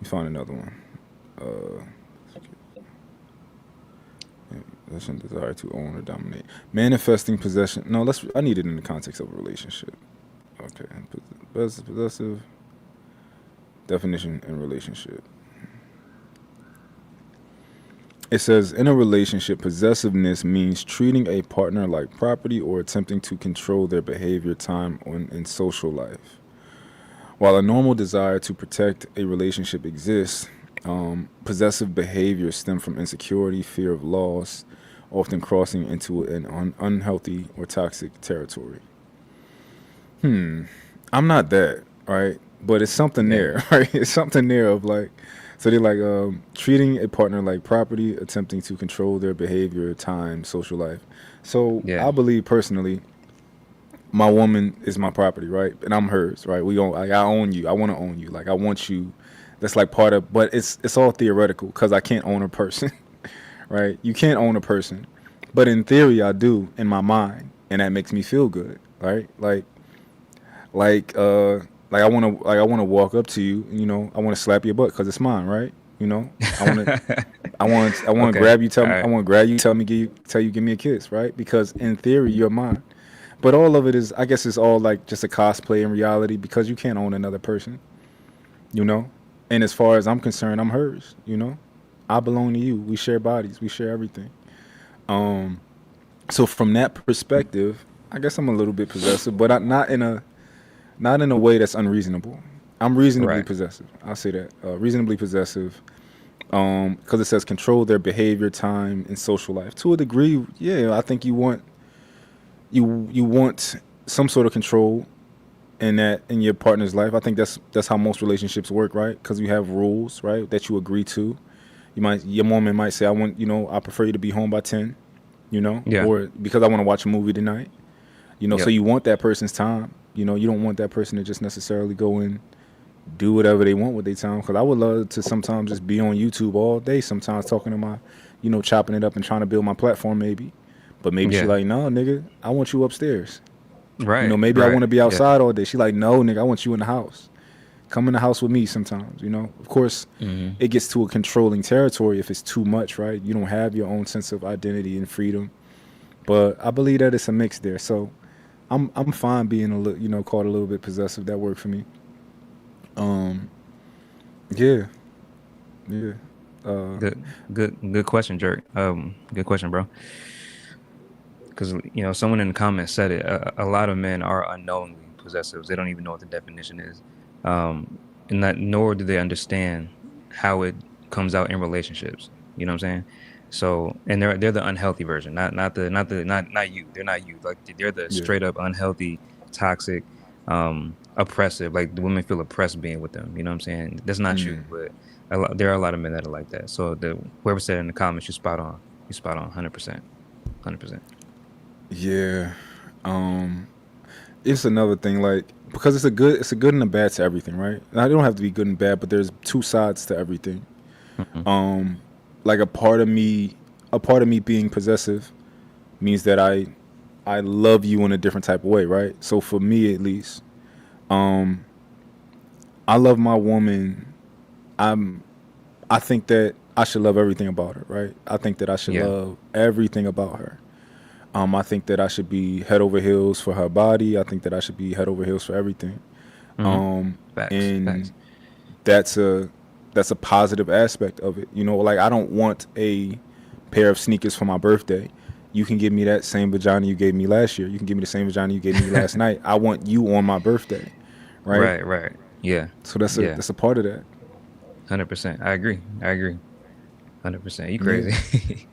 B: We found another one. Possession, desire to own or dominate, manifesting possession. No, I need it in the context of a relationship. Okay, possessive definition in relationship. It says in a relationship, possessiveness means treating a partner like property or attempting to control their behavior, time, in social life. While a normal desire to protect a relationship exists, possessive behavior stems from insecurity, fear of loss, often crossing into an unhealthy or toxic territory. I'm not that, right? But it's something
A: Yeah.
B: there, right? It's something there of like, so they're like treating a partner like property, attempting to control their behavior, time, social life. So
A: Yeah.
B: I believe personally, my woman is my property, right? And I'm hers, right? We own, like, I own you. I want to own you. Like I want you. That's like part of, but it's all theoretical because I can't own a person, right? You can't own a person, but in theory I do in my mind, and that makes me feel good, right? Like I want to walk up to you, you know, I want to slap your butt because it's mine, right? You know, I want to
A: Okay.
B: grab you,
A: All right.
B: I want to grab you, tell you, give me a kiss, right? Because in theory you're mine, but all of it is, I guess, it's all like just a cosplay in reality because you can't own another person, you know. And as far as I'm concerned, I'm hers, you know. I belong to you. We share bodies, we share everything. So from that perspective, I guess I'm a little bit possessive, but not in a way that's unreasonable. I'm reasonably
A: Right.
B: possessive. I'll say that. Reasonably possessive. Because it says control their behavior, time, and social life. To a degree, yeah, I think you want some sort of control in that in your partner's life. I think that's how most relationships work, right? Because you have rules, right, that you agree to. Your woman might say, I want, I prefer you to be home by 10,
A: Yeah.
B: or because I want to watch a movie tonight, so
A: Yep.
B: you want that person's time. You don't want that person to just necessarily go and do whatever they want with their time. Because I would love to sometimes just be on YouTube all day, sometimes talking to my, chopping it up and trying to build my platform maybe. But maybe she
A: Yeah.
B: like, no, nigga, I want you upstairs.
A: Right.
B: Maybe I want
A: Right.
B: to be
A: Yeah.
B: outside all day. She like, no, nigga, I want you in the house. Come in the house with me sometimes. Of course,
A: Hmm.
B: it gets to a controlling territory if it's too much, right? You don't have your own sense of identity and freedom. But I believe that it's a mix there. So I'm fine being a little, called a little bit possessive. That worked for me. Um, yeah, yeah. Uh,
A: Good question, Jerk. Good question, bro. Because someone in the comments said it. A lot of men are unknowingly possessive. They don't even know what the definition is, and that nor do they understand how it comes out in relationships. You know what I'm saying? So, and they're the unhealthy version, not you. They're not you. Like they're the
B: yeah.
A: straight up unhealthy, toxic, oppressive. Like the women feel oppressed being with them. You know what I'm saying? That's not you,
B: Mm,
A: but there are a lot of men that are like that. So whoever said it in the comments, you spot on. You spot on, 100%, 100%.
B: yeah. Um, it's another thing, like because it's a good and a bad to everything, right? Now, it don't have to be good and bad, but there's two sides to everything.
A: Mhm.
B: Um, like a part of me being possessive means that I love you in a different type of way, right? So for me at least, um, I love my woman. I'm I think that I should love everything about her, right? I think that I should
A: Yeah.
B: love everything about her. I think that I should be head over heels for her body. I think that I should be head over heels for everything.
A: Hmm.
B: Um,
A: Facts.
B: and
A: Facts.
B: that's a positive aspect of it. Like I don't want a pair of sneakers for my birthday. You can give me that same vagina you gave me last year. You can give me the same vagina you gave me last night. I want you on my birthday, right?
A: Right. Right. Yeah.
B: So that's a
A: Yeah.
B: that's a part of that.
A: 100%. I agree. I agree. 100%. You
B: Yeah.
A: crazy?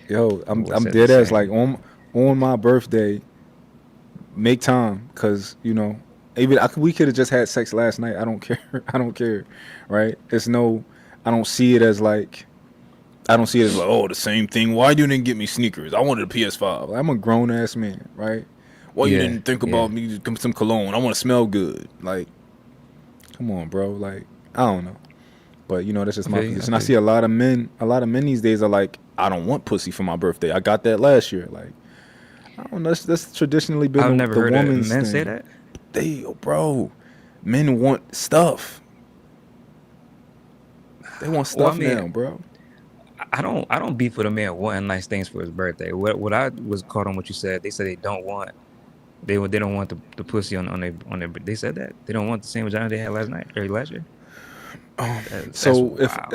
B: Yo,
A: My
B: I'm
A: boy
B: I'm
A: said the
B: dead ass like
A: same.
B: on my birthday. Make time, cause even we could have just had sex last night. I don't care. I don't care, right? It's no. I don't see it as like. I don't see it as like, oh, the same thing. Why you didn't get me sneakers? I wanted a PS5. I'm a grown ass man, right? Why you
A: Yeah.
B: didn't think
A: Yeah.
B: about me? Some cologne. I want to smell good. Like, come on, bro. Like, I don't know, but that's just
A: I
B: my
A: feel you. I
B: position. I
A: feel
B: see
A: you.
B: a lot of men. A lot of men these days are like, I don't want pussy for my birthday. I got that last year. Like, I don't know. That's traditionally been
A: I've
B: the,
A: never
B: the
A: heard a
B: woman's
A: men say
B: thing.
A: that.
B: Bro, men want stuff. They want
A: Well, I
B: stuff
A: mean,
B: now, bro.
A: I don't beef with a man wanting nice things for his birthday. What I was caught on what you said. They said they don't want the pussy on their. They said that they don't want the same vagina they had last night or last year. That's
B: So if
A: wild.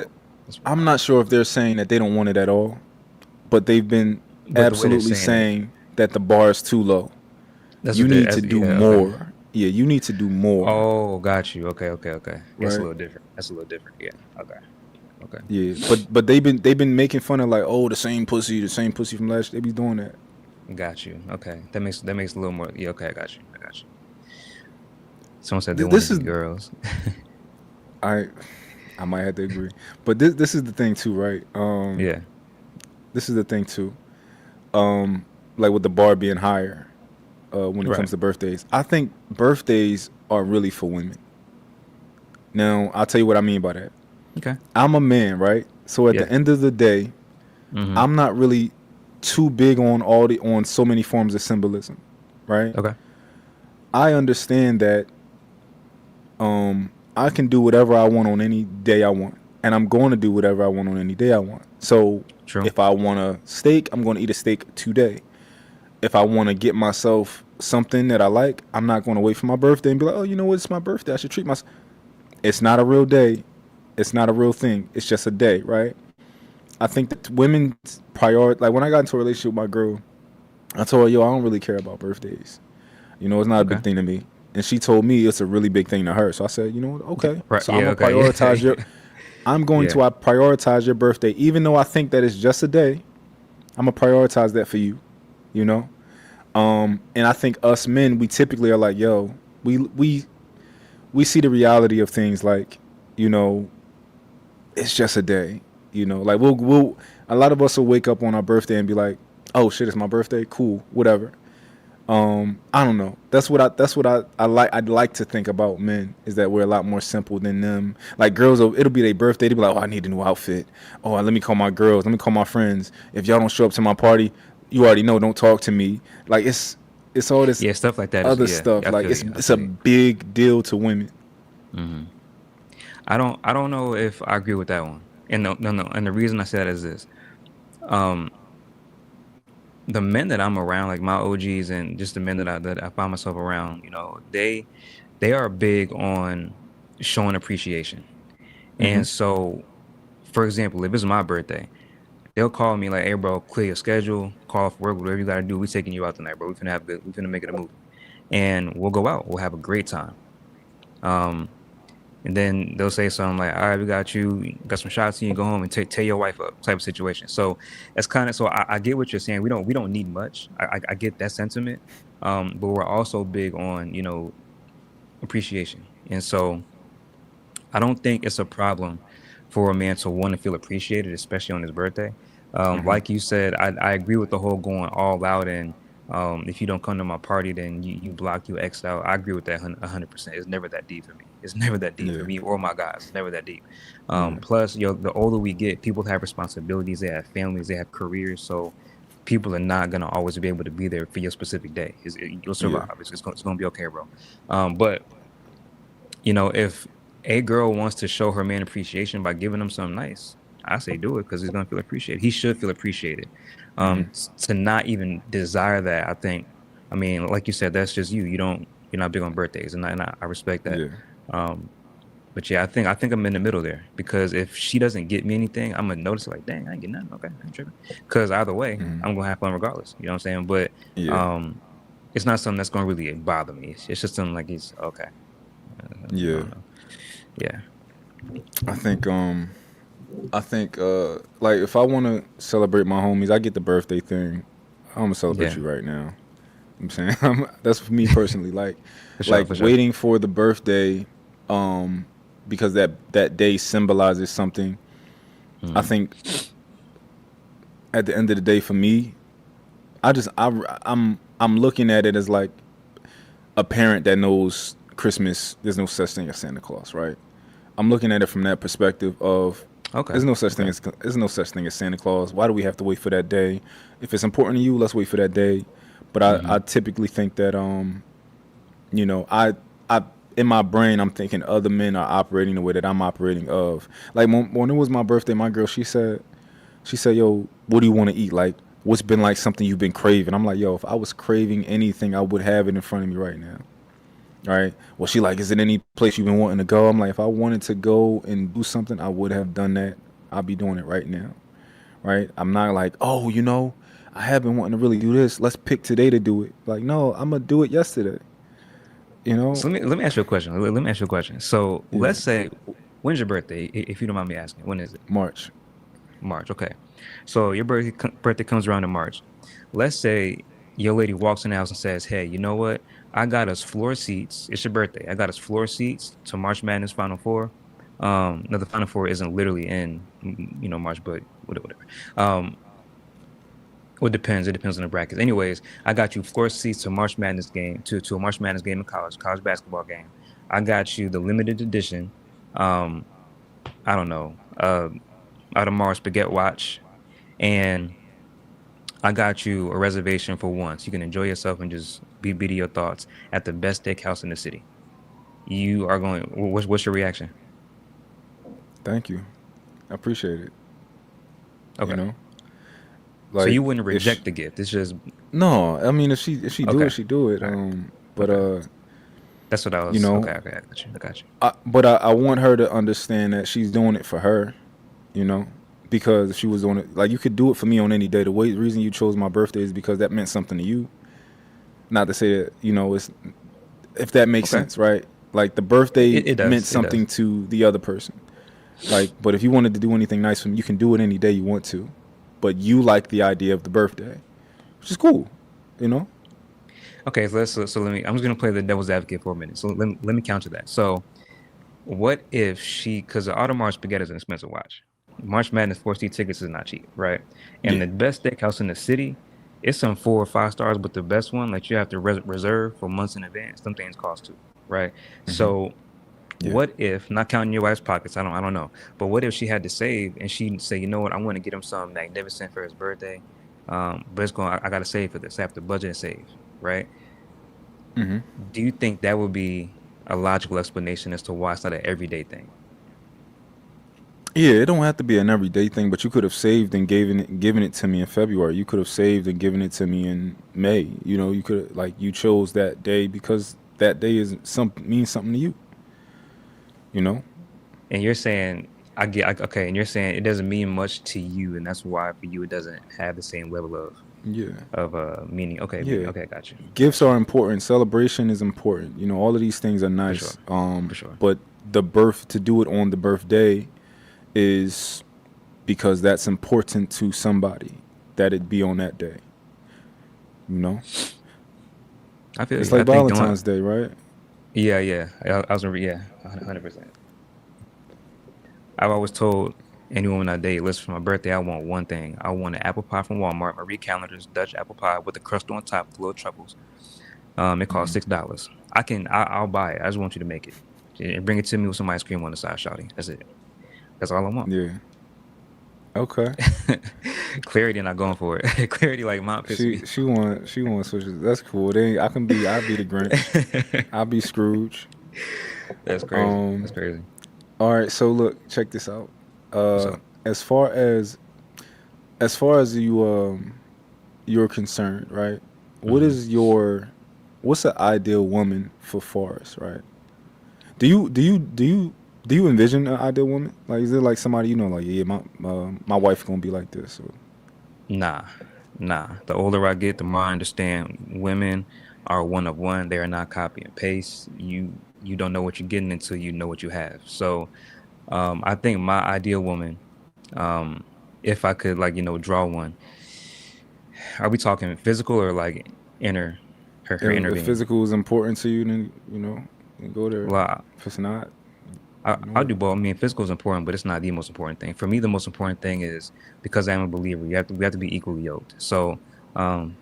A: That's
B: I'm
A: wild.
B: not sure if they're saying that they don't want it at all, but they've been
A: But the way they're
B: absolutely
A: saying it,
B: saying that the bar is too low.
A: that's
B: You
A: what they.
B: need to do
A: Yeah. Okay.
B: more. Yeah, you need to do more,
A: Oh, got you. Okay. Okay. Okay. That's a
B: right?
A: little different. That's a little different. Yeah. Okay. Okay.
B: Yeah, but they've been making fun of like, oh, the same pussy from last year. They be doing that.
A: Got you. Okay. That makes a little more. Yeah. Okay. I got you. I got you. Someone said they want to
B: This
A: be
B: is
A: girls.
B: I I might have to agree, but this is the thing too, right?
A: Yeah.
B: This is the thing too. Um, like with the bar being higher, when it
A: Right.
B: comes to birthdays, I think birthdays are really for women. Now, I'll tell you what I mean by that.
A: Okay.
B: I'm a man, right? So at
A: Yeah.
B: the end of the day,
A: Mm-hmm.
B: I'm not really too big on so many forms of symbolism, right?
A: Okay.
B: I understand that I can do whatever I want on any day I want, and I'm going to do whatever I want on any day I want. So
A: True.
B: if I want a steak, I'm going to eat a steak today. If I want to get myself something that I like, I'm not going to wait for my birthday and be like, oh, you know what? It's my birthday. I should treat myself. It's not a real day. It's not a real thing. It's just a day, right? I think that women's priority, like when I got into a relationship with my girl, I told her, yo, I don't really care about birthdays. It's not a
A: Okay.
B: big thing to me. and she told me it's a really big thing to her. So I said, you know what, okay. So I'm
A: Yeah,
B: gonna
A: okay,
B: prioritize your.
A: yeah.
B: I'm going
A: Yeah.
B: to prioritize your birthday, even though I think that it's just a day. I'm gonna prioritize that for you, you know. And I think us men, we typically are like, yo, we see the reality of things like, you know, it's just a day, you know. Like we'll a lot of us will wake up on our birthday and be like, oh shit, it's my birthday, cool, whatever. I don't know. That's what I like. I'd like to think about men is that we're a lot more simple than them. Like girls, it'll be their birthday. They'll be like, "Oh, I need a new outfit. Oh, let me call my girls. Let me call my friends. If y'all don't show up to my party, you already know. Don't talk to me." Like it's all this
A: Yeah, stuff like that is,
B: other
A: yeah,
B: stuff.
A: I
B: Like
A: feel you. I
B: it's a
A: feel you.
B: big deal to women.
A: I don't know if I agree with that one. And no. And the reason I say that is this. Um, the men that I'm around, like my OGs and just the men that I find myself around, they are big on showing appreciation.
B: Hmm.
A: And so, for example, if it's my birthday, they'll call me like, "Hey, bro, clear your schedule, call off work, whatever you gotta do. We taking you out tonight, bro. We finna make it a movie, and we'll go out. We'll have a great time." Um, and then they'll say something like, "All right, we got you, got some shots, and you go home and tear your wife up," type of situation. So that's kind of so I get what you're saying. We don't need much. I get that sentiment, but we're also big on appreciation, and so I don't think it's a problem for a man to want to feel appreciated, especially on his birthday.
B: Hmm.
A: Like you said, I agree with the whole going all out and if you don't come to my party, then you block, you X out. I agree with that 100%. It's never that deep for me. It's never that deep for
B: Yeah.
A: me or my guys. It's never that deep.
B: Yeah.
A: Plus, the older we get, people have responsibilities, they have families, they have careers. So people are not gonna always be able to be there for your specific day. You'll
B: Yeah.
A: survive. It's gonna be okay, bro. But if a girl wants to show her man appreciation by giving him something nice, I say do it because he's gonna feel appreciated. He should feel appreciated.
B: Hmm.
A: To not even desire that, I think. I mean, like you said, that's just you. You're not big on birthdays, and I respect that.
B: Yeah.
A: Um, but yeah, I think I'm in the middle there because if she doesn't get me anything, I'm gonna notice like, dang, I ain't getting nothing. Okay, I ain't tripping. Because either way,
B: Hmm.
A: I'm gonna have fun regardless. You know what I'm saying? But
B: Yeah.
A: um, it's not something that's gonna really bother me. It's just something like it's okay. I
B: Yeah.
A: don't know. Yeah.
B: I think like if I want to celebrate my homies, I get the birthday thing. I'm gonna celebrate
A: Yeah,
B: you right now. I'm saying that's for me personally. Like
A: for sure,
B: like
A: for sure.
B: waiting for the birthday, um, because that day symbolizes something. I
A: Mhm.
B: think at the end of the day, for me, I just I'm looking at it as like a parent that knows Christmas. There's no such thing as Santa Claus, right? I'm looking at it from that perspective of
A: Okay, okay.
B: there's no such thing as Santa Claus. Why do we have to wait for that day? If it's important to you, let's wait for that day. But I
A: Mhm.
B: typically think that you know, I in my brain I'm thinking other men are operating the way that I'm operating of. Like when it was my birthday, my girl she said, "Yo, what do you want to eat? Like what's been like something you've been craving?" I'm like, "Yo, if I was craving anything, I would have it in front of me right now." Right. Well, she like, is it any place you've been wanting to go? I'm like, if I wanted to go and do something, I would have done that. I'll be doing it right now. Right. I'm not like, oh, I have been wanting to really do this. Let's pick today to do it. Like, no, I'm gonna do it yesterday. You know?
A: So let me ask you a question. Let me ask you a question. So
B: Yeah.
A: let's say, when's your birthday? If you don't mind me asking, when is it?
B: March.
A: March. Okay. So your birthday comes around in March. Let's say your lady walks in the house and says, "Hey, you know what? I got us floor seats. It's your birthday. I got us floor seats to March Madness Final Four." No, the Final Four isn't literally in March, but whatever. Um, Well, it depends. It depends on the brackets. Anyways, I got you floor seats to March Madness game to a March Madness game in college basketball game. I got you the limited edition. Um, I don't know, out of Mars Spaghetti Watch, and I got you a reservation for once. You can enjoy yourself and just be to your thoughts at the best steakhouse in the city. You are going. What's your reaction?
B: Thank you. I appreciate it. You
A: Okay,
B: know?
A: so
B: Like
A: you wouldn't
B: if she,
A: reject the gift. It's just
B: no, I mean if she do it,
A: okay.
B: she do it.
A: All right.
B: But
A: Okay, that's what I
B: you
A: was.
B: know,
A: Okay, okay. I got you. I got you.
B: but I want her to understand that she's doing it for her, you know, because if she was doing it, like you could do it for me on any day. Reason you chose my birthday is because that meant something to you. Not to say that, if that makes
A: Okay.
B: sense, right? Like the birthday
A: It
B: meant
A: does. It does.
B: something to the other person. Like, but if you wanted to do anything nice for them, you can do it any day you want to. But you like the idea of the birthday, which is cool, you know?
A: Okay, so let me. I'm just gonna play the devil's advocate for a minute. So let me counter that. So what if she? Because the Audemars Spaghetti is an expensive watch. March Madness 4C tickets is not cheap, right? And
B: Yeah.
A: the best steakhouse in the city, it's some 4 or 5 stars, but the best one, like you have to reserve for months in advance. Some things cost too, right? So
B: Yeah.
A: what if, not counting your wife's pockets, I don't know, but what if she had to save and she'd say, you know what, I want to get him something magnificent for his birthday, but I got to save for this. I have to budget and save, right? Do you think that would be a logical explanation as to why it's not an everyday thing?
B: Yeah, it don't have to be an everyday thing, but you could have saved and given it to me in February. You could have saved and given it to me in May. You know, you could like you chose that day because that day is some means something to you. You know?
A: And you're saying, okay, and you're saying it doesn't mean much to you, and that's why for you it doesn't have the same level
B: Yeah.
A: of meaning. Okay, meaning.
B: Yeah.
A: Okay, got you,
B: Gifts are important. Celebration is important. You know, all of these things are
A: for
B: nice.
A: sure, for sure.
B: But the birth to do it on the birthday is because that's important to somebody that it be on that day. You know?
A: I feel
B: It's
A: you. I
B: like
A: think the one,
B: Valentine's Day, right?
A: yeah. I was gonna, yeah, 100%. I've always told anyone when I date, listen, for my birthday, I want one thing. I want an apple pie from Walmart, Marie Callender's Dutch apple pie with the crust on top with little truffles. It costs $6. I'll buy it. I just want you to make it and bring it to me with some ice cream on the side, shawty. That's it. That's all I want.
B: Yeah. Okay.
A: Clarity not going for it. Clarity like Mount pissed me.
B: She want switches. That's cool. I'll be the Grinch. I'll be Scrooge.
A: That's crazy.
B: Um
A: That's crazy.
B: all right, so look, check this out.
A: What's
B: Uh
A: up?
B: as far as you're concerned, right? What
A: Hmm.
B: is your what's the ideal woman for Forrest, right? Do you envision an ideal woman? Like, is it like somebody you know, like, yeah, my wife gonna be like this? Or,
A: Nah, nah. The older I get, the more I understand women are one of one. They are not copy and paste. You don't know what you're getting until you know what you have. So I think my ideal woman, um, if I could like, draw one, are we talking physical or like inner her inner
B: if
A: being?
B: physical is important to you, then you go there.
A: Well,
B: If it's not,
A: I'll
B: ignore
A: do
B: it.
A: both. I mean, physical is important, but it's not the most important thing. For me, the most important thing is because I'm a believer. We have to be equally yoked. So um,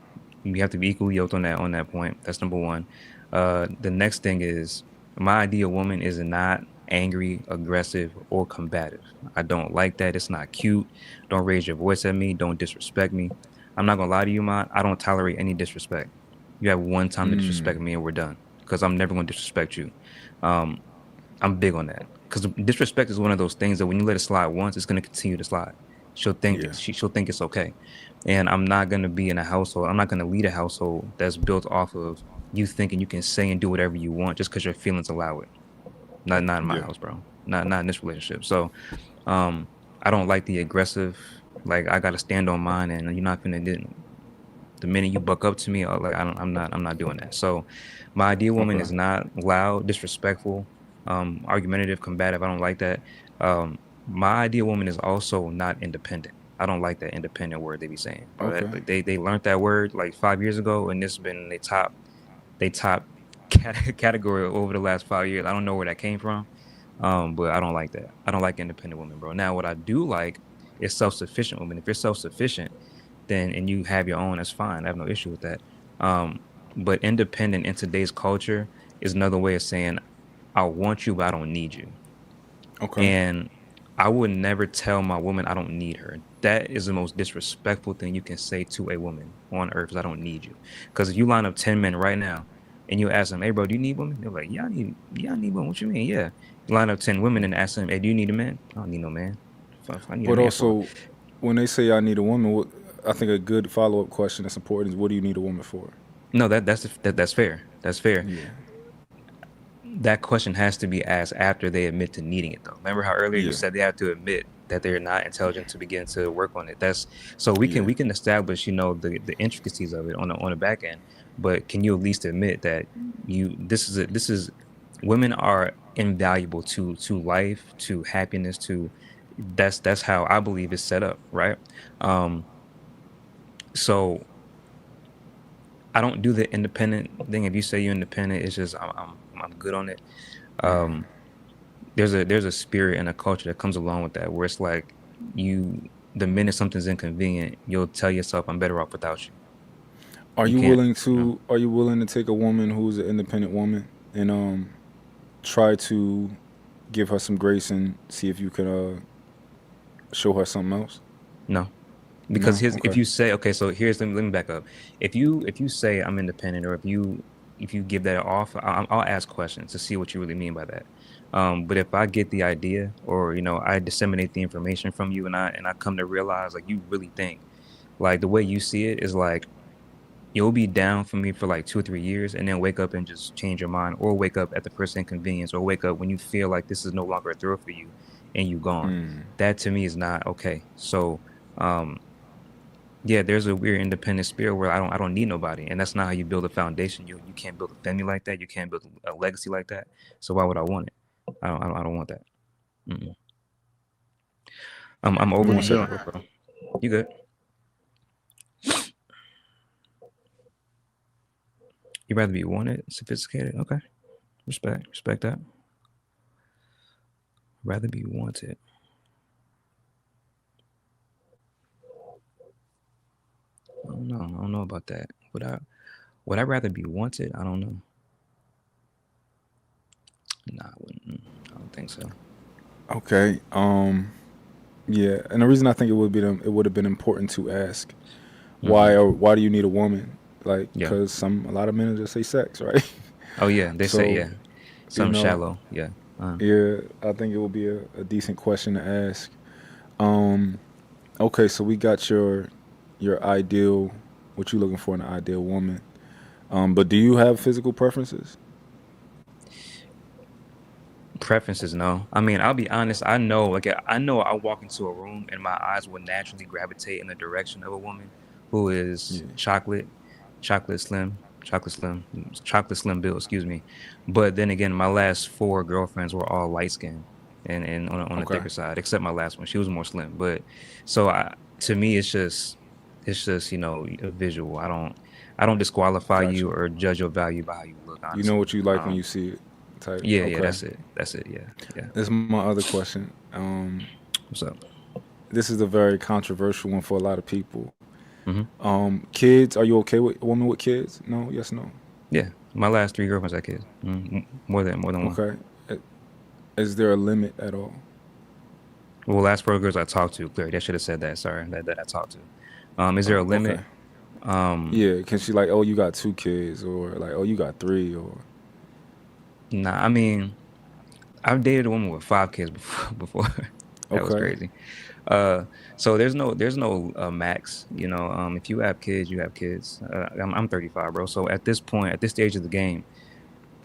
A: we have to be equally yoked on that point. That's number one. The next thing is my ideal woman is not angry, aggressive, or combative. I don't like that. It's not cute. Don't raise your voice at me. Don't disrespect me. I'm not gonna lie to you, man. I don't tolerate any disrespect. You have one time to disrespect me, and we're done. Because I'm never gonna disrespect you. Um, I'm big on that because disrespect is one of those things that when you let it slide once, it's going to continue to slide.
B: Yeah.
A: She'll think it's okay, and I'm not going to be in a household. I'm not going to lead a household that's built off of you thinking you can say and do whatever you want just because your feelings allow it. Not in my
B: Yeah.
A: house, bro. Not in this relationship. So, um, I don't like the aggressive. Like I got to stand on mine, and you're not gonna. The minute you buck up to me, like I'm not doing that. So my ideal woman
B: Okay.
A: is not loud, disrespectful, argumentative, combative. I don't like that. My ideal woman is also not independent. I don't like that independent word they be saying, bro.
B: Okay.
A: Like, they learned that word like 5 years ago, and this has been they top category over the last 5 years. I don't know where that came from, but I don't like that. I don't like independent women, bro. Now, what I do like is self-sufficient women. If you're self-sufficient, then and you have your own, that's fine. I have no issue with that. Um, but independent in today's culture is another way of saying I want you, but I don't need you.
B: Okay.
A: And I would never tell my woman I don't need her. That is the most disrespectful thing you can say to a woman on earth is I don't need you. Because if you line up 10 men right now and you ask them, hey bro, do you need women? They're like, yeah, I need women. What you mean? Yeah. You line up 10 women and ask them, hey, do you need a man? I don't need no man. Fuck, I need a
B: But
A: man for.
B: also, when they say I need a woman, I think a good follow up question that's important is what do you need a woman for?
A: No, that's fair. That's fair.
B: Yeah.
A: That question has to be asked after they admit to needing it though. Remember how earlier you
B: Yeah.
A: said they have to admit that they're not intelligent to begin to work on it. That's so
B: Yeah.
A: we can establish, the intricacies of it on the back end, but can you at least admit that this is women are invaluable to life, to happiness, to that's how I believe it's set up, right? Um, so I don't do the independent thing. If you say you're independent, it's just I'm good on it. Um, there's a spirit and a culture that comes along with that, where it's like you the minute something's inconvenient, you'll tell yourself I'm better off without you.
B: Are
A: You
B: you
A: can't,
B: willing
A: you know.
B: to are you willing to take a woman who's an independent woman and try to give her some grace and see if you can show her something else?
A: No. Because
B: No?
A: here's if
B: Okay.
A: you say, okay, so here's let me back up. If you say I'm independent, or if you give that off, I'll ask questions to see what you really mean by that. But if I get the idea, or I disseminate the information from you, and I come to realize, like, you really think, like, the way you see it is like you'll be down for me for like 2 or 3 years, and then wake up and just change your mind, or wake up at the first inconvenience, or wake up when you feel like this is no longer a thrill for you, and you gone. That to me is not okay. So, um, yeah, there's a weird independent spirit where I don't need nobody, and that's not how you build a foundation. You can't build a family like that. You can't build a legacy like that. So why would I want it? I don't want that. Mm-mm. I'm
B: One
A: overly
B: second,
A: young,
B: bro.
A: bro. You good? You rather be wanted, sophisticated? Okay, respect that. Rather be wanted. I don't know about that. Would I rather be wanted? I don't know. Nah, I wouldn't. I don't think so.
B: Okay. Yeah, and the reason I think it would have been important to ask
A: Hmm.
B: why do you need a woman? Like,
A: Yeah.
B: because a lot of men just say sex, right?
A: Oh yeah, they say,
B: So,
A: yeah.
B: you
A: Something
B: know,
A: shallow. Yeah.
B: yeah, I think it would be a decent question to ask. Um, okay, so we got your ideal, what you looking for in an ideal woman. But do you have physical preferences?
A: Preferences, no. I mean, I'll be honest. I know, like, I know, I walk into a room and my eyes will naturally gravitate in the direction of a woman who is
B: Yeah.
A: chocolate slim build, excuse me. But then again, my last four girlfriends were all light skinned, and on the
B: Okay.
A: thicker side, except my last one. She was more slim. But so to me, it's just a visual. I don't disqualify
B: Gotcha.
A: you or judge your value by how you look,
B: You know
A: honestly.
B: what you like when you see it. Type.
A: Yeah, yeah,
B: Okay.
A: that's it. Yeah, yeah.
B: This is my other question.
A: What's up?
B: This is a very controversial one for a lot of people.
A: Hmm.
B: Kids, are you okay with a woman with kids? No, yes, no.
A: Yeah, my last three girlfriends had kids. More than one.
B: Okay. Uh, Is there a limit at all?
A: Well, last four girls I talked to, clearly, I should have said that. Sorry, that I talked to. Is there a
B: Okay.
A: limit? Um,
B: Yeah, can she like, oh, you got two kids, or like, oh, you got three, or
A: nah. I mean, I've dated a woman with five kids before. Before. That was
B: okay,
A: crazy. Uh, so there's no max. If you have kids, you have kids. I'm 35, bro. So at this point, at this stage of the game,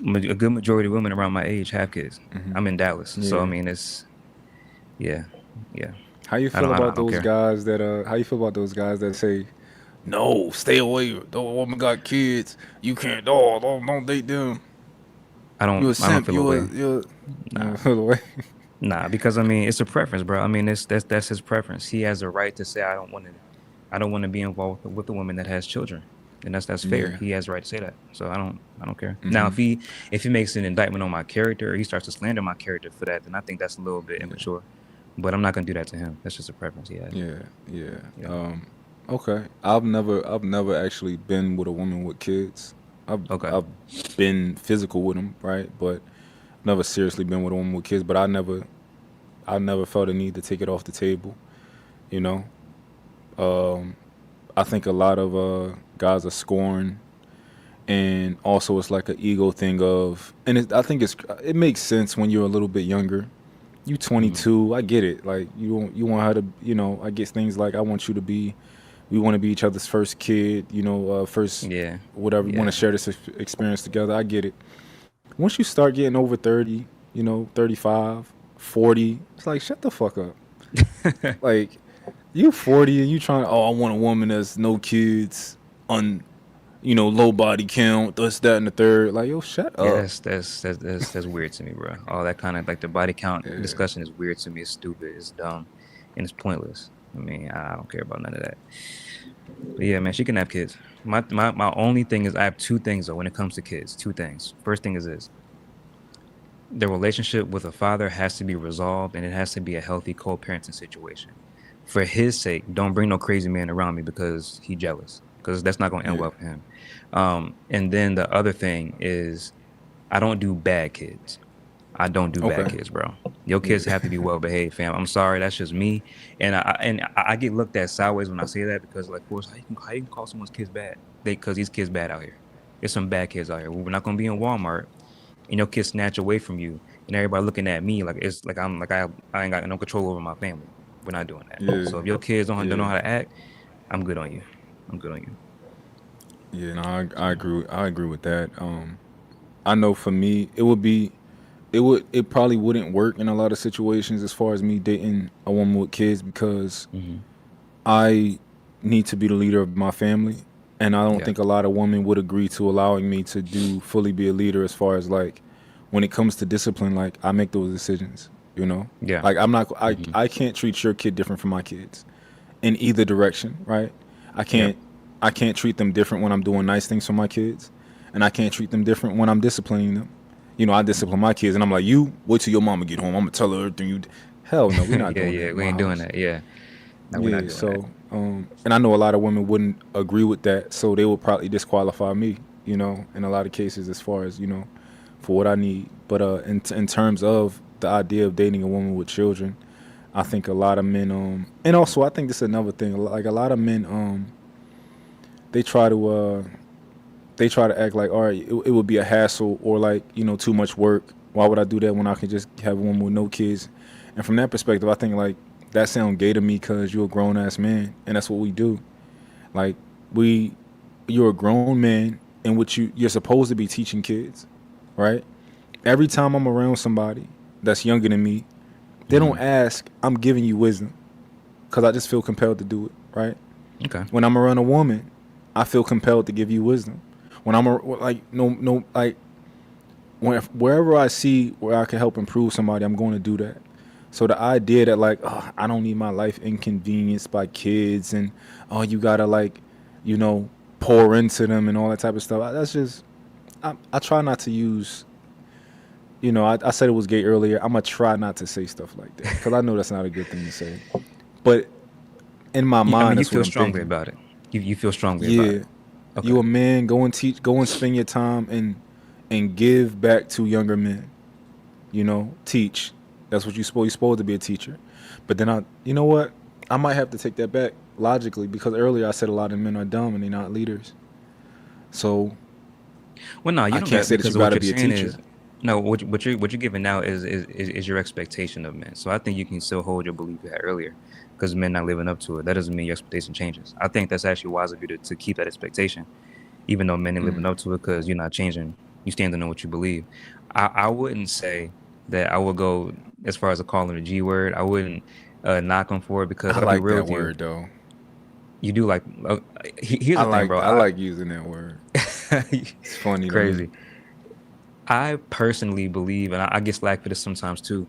A: a good majority of women around my age have kids. I'm in Dallas, so I
B: yeah.
A: mean, yeah, yeah.
B: How you
A: I
B: feel
A: don't, I don't, I
B: about
A: don't
B: those
A: care.
B: guys that How you feel about those guys that say, no, stay away. The woman got kids. You can't. Oh, don't date them. You a
A: I don't
B: simp.
A: feel away.
B: You
A: Nah,
B: know, feel away.
A: nah, because I mean, it's a preference, bro. I mean, that's his preference. He has a right to say, I don't want to be involved with a woman that has children, and that's fair.
B: Yeah.
A: He has a right to say that. So I don't care. Now, if he makes an indictment on my character, or he starts to slander my character for that, then I think that's a little bit immature. But I'm not gonna do that to him. That's just a preference he has.
B: Yeah. Yeah.
A: Yeah.
B: Okay. I've never actually been with a woman with kids.
A: Okay.
B: I've been physical with them, right? But never seriously been with a woman with kids. But I never felt a need to take it off the table. You know. Um, I think a lot of guys are scorned, and also it's like an ego thing of, and I think it makes sense when you're a little bit younger. You
A: Hmm.
B: 22, I get it. Like you want her to, I get things like I want you to be, we want to be each other's first kid, first
A: Yeah.
B: whatever. We want to
A: Yeah.
B: share this experience together. I get it. Once you start getting over 30, 35, 40, it's like shut the fuck up. Like, you 40 and you trying, oh, I want a woman that's no kids, on, low body count, this, that, and the third. Like, yo, shut
A: Yeah,
B: up.
A: that's weird to me, bro. All that kind of like the body count
B: Yeah.
A: discussion is weird to me. It's stupid, it's dumb, and it's pointless. I mean, I don't care about none of that. But yeah, man, she can have kids. My only thing is I have two things though when it comes to kids. Two things. First thing is this: the relationship with a father has to be resolved, and it has to be a healthy co-parenting situation. For his sake, don't bring no crazy man around me because he jealous. Because that's not gonna end
B: Yeah.
A: well for him. And then the other thing is I don't do bad kids. I don't do bad
B: Okay.
A: kids, bro. Your kids
B: Yeah.
A: have to be well behaved, fam. I'm sorry, that's just me. And I get looked at sideways when I say that because like, course, how you can call someone's kids bad? Because these kids bad out here. There's some bad kids out here. We're not gonna be in Walmart and your kids snatch away from you and everybody looking at me like it's like I'm like I ain't got no control over my family. We're not doing that.
B: Yeah.
A: So if your kids don't know
B: Yeah.
A: how to act, I'm good on you. I'm good on you.
B: Yeah. No, I agree. I agree with that. I know for me, it probably wouldn't work in a lot of situations as far as me dating a woman with kids because
A: Hmm.
B: I need to be the leader of my family, and I don't
A: Yeah.
B: think a lot of women would agree to allowing me to do fully be a leader as far as like when it comes to discipline. Like I make those decisions, you know.
A: Yeah.
B: Like I'm not,
A: Hmm.
B: I can't treat your kid different from my kids in either direction, right? I
A: Yep.
B: can't I can't treat them different when I'm doing nice things for my kids, and I can't treat them different when I'm disciplining them. I discipline my kids, and I'm like, you wait till your mama get home. I'm gonna tell her everything you. Hell no, we're not
A: Yeah,
B: doing that
A: yeah.
B: in
A: We
B: my
A: ain't doing
B: house.
A: that. Yeah. No, we're not
B: Yeah,
A: doing that.
B: so and I know a lot of women wouldn't agree with that, so they would probably disqualify me, in a lot of cases as far as, for what I need. But in terms of the idea of dating a woman with children, I think a lot of men and also I think this is another thing, like a lot of men they try to act like, all right, it would be a hassle or like, too much work. Why would I do that when I can just have a woman with no kids? And from that perspective, I think like that sound gay to me because you're a grown ass man, and that's what we do. Like we, you're a grown man, in which you're supposed to be teaching kids, right? Every time I'm around somebody that's younger than me, they don't
A: Hmm.
B: ask, I'm giving you wisdom, because I just feel compelled to do it, right?
A: Okay.
B: When I'm around a woman, I feel compelled to give you wisdom. When like no like wherever I see where I can help improve somebody, I'm going to do that. So the idea that like, oh, I don't need my life inconvenienced by kids, and oh, you gotta like, you know, pour into them and all that type of stuff. That's just I try not to use. I said it was gay earlier. I'm gonna try not to say stuff like that because I know that's not a good thing to say. But in my
A: I mean,
B: mind,
A: you
B: that's what
A: feel
B: I'm
A: strongly
B: thinking.
A: about it. You feel strongly about it.
B: Yeah,
A: Okay.
B: you a man, go and teach, go and spend your time and give back to younger men. Teach. That's what you're supposed to be a teacher. But then you know what? I might have to take that back logically because earlier I said a lot of men are dumb and they're not leaders. So
A: Well, no, you
B: I
A: don't
B: can't
A: got
B: say that
A: because
B: you
A: of
B: got
A: what
B: to
A: you're
B: be a
A: saying
B: teacher.
A: is no. What you're giving now is your expectation of men. So I think you can still hold your belief you had earlier because men not living up to it. That doesn't mean your expectation changes. I think that's actually wise of you to keep that expectation, even though men ain't living up to it because you're not changing. You standing on what you believe. I wouldn't say that I would go as far as calling the G word. I wouldn't knock him for it because
B: I
A: I'll be
B: like
A: real
B: that
A: with you.
B: word though.
A: You do like. Here's
B: I
A: the thing,
B: like
A: bro.
B: I like using that word.
A: I
B: It's funny to me.
A: crazy. I personally believe, and I get slack for this sometimes too.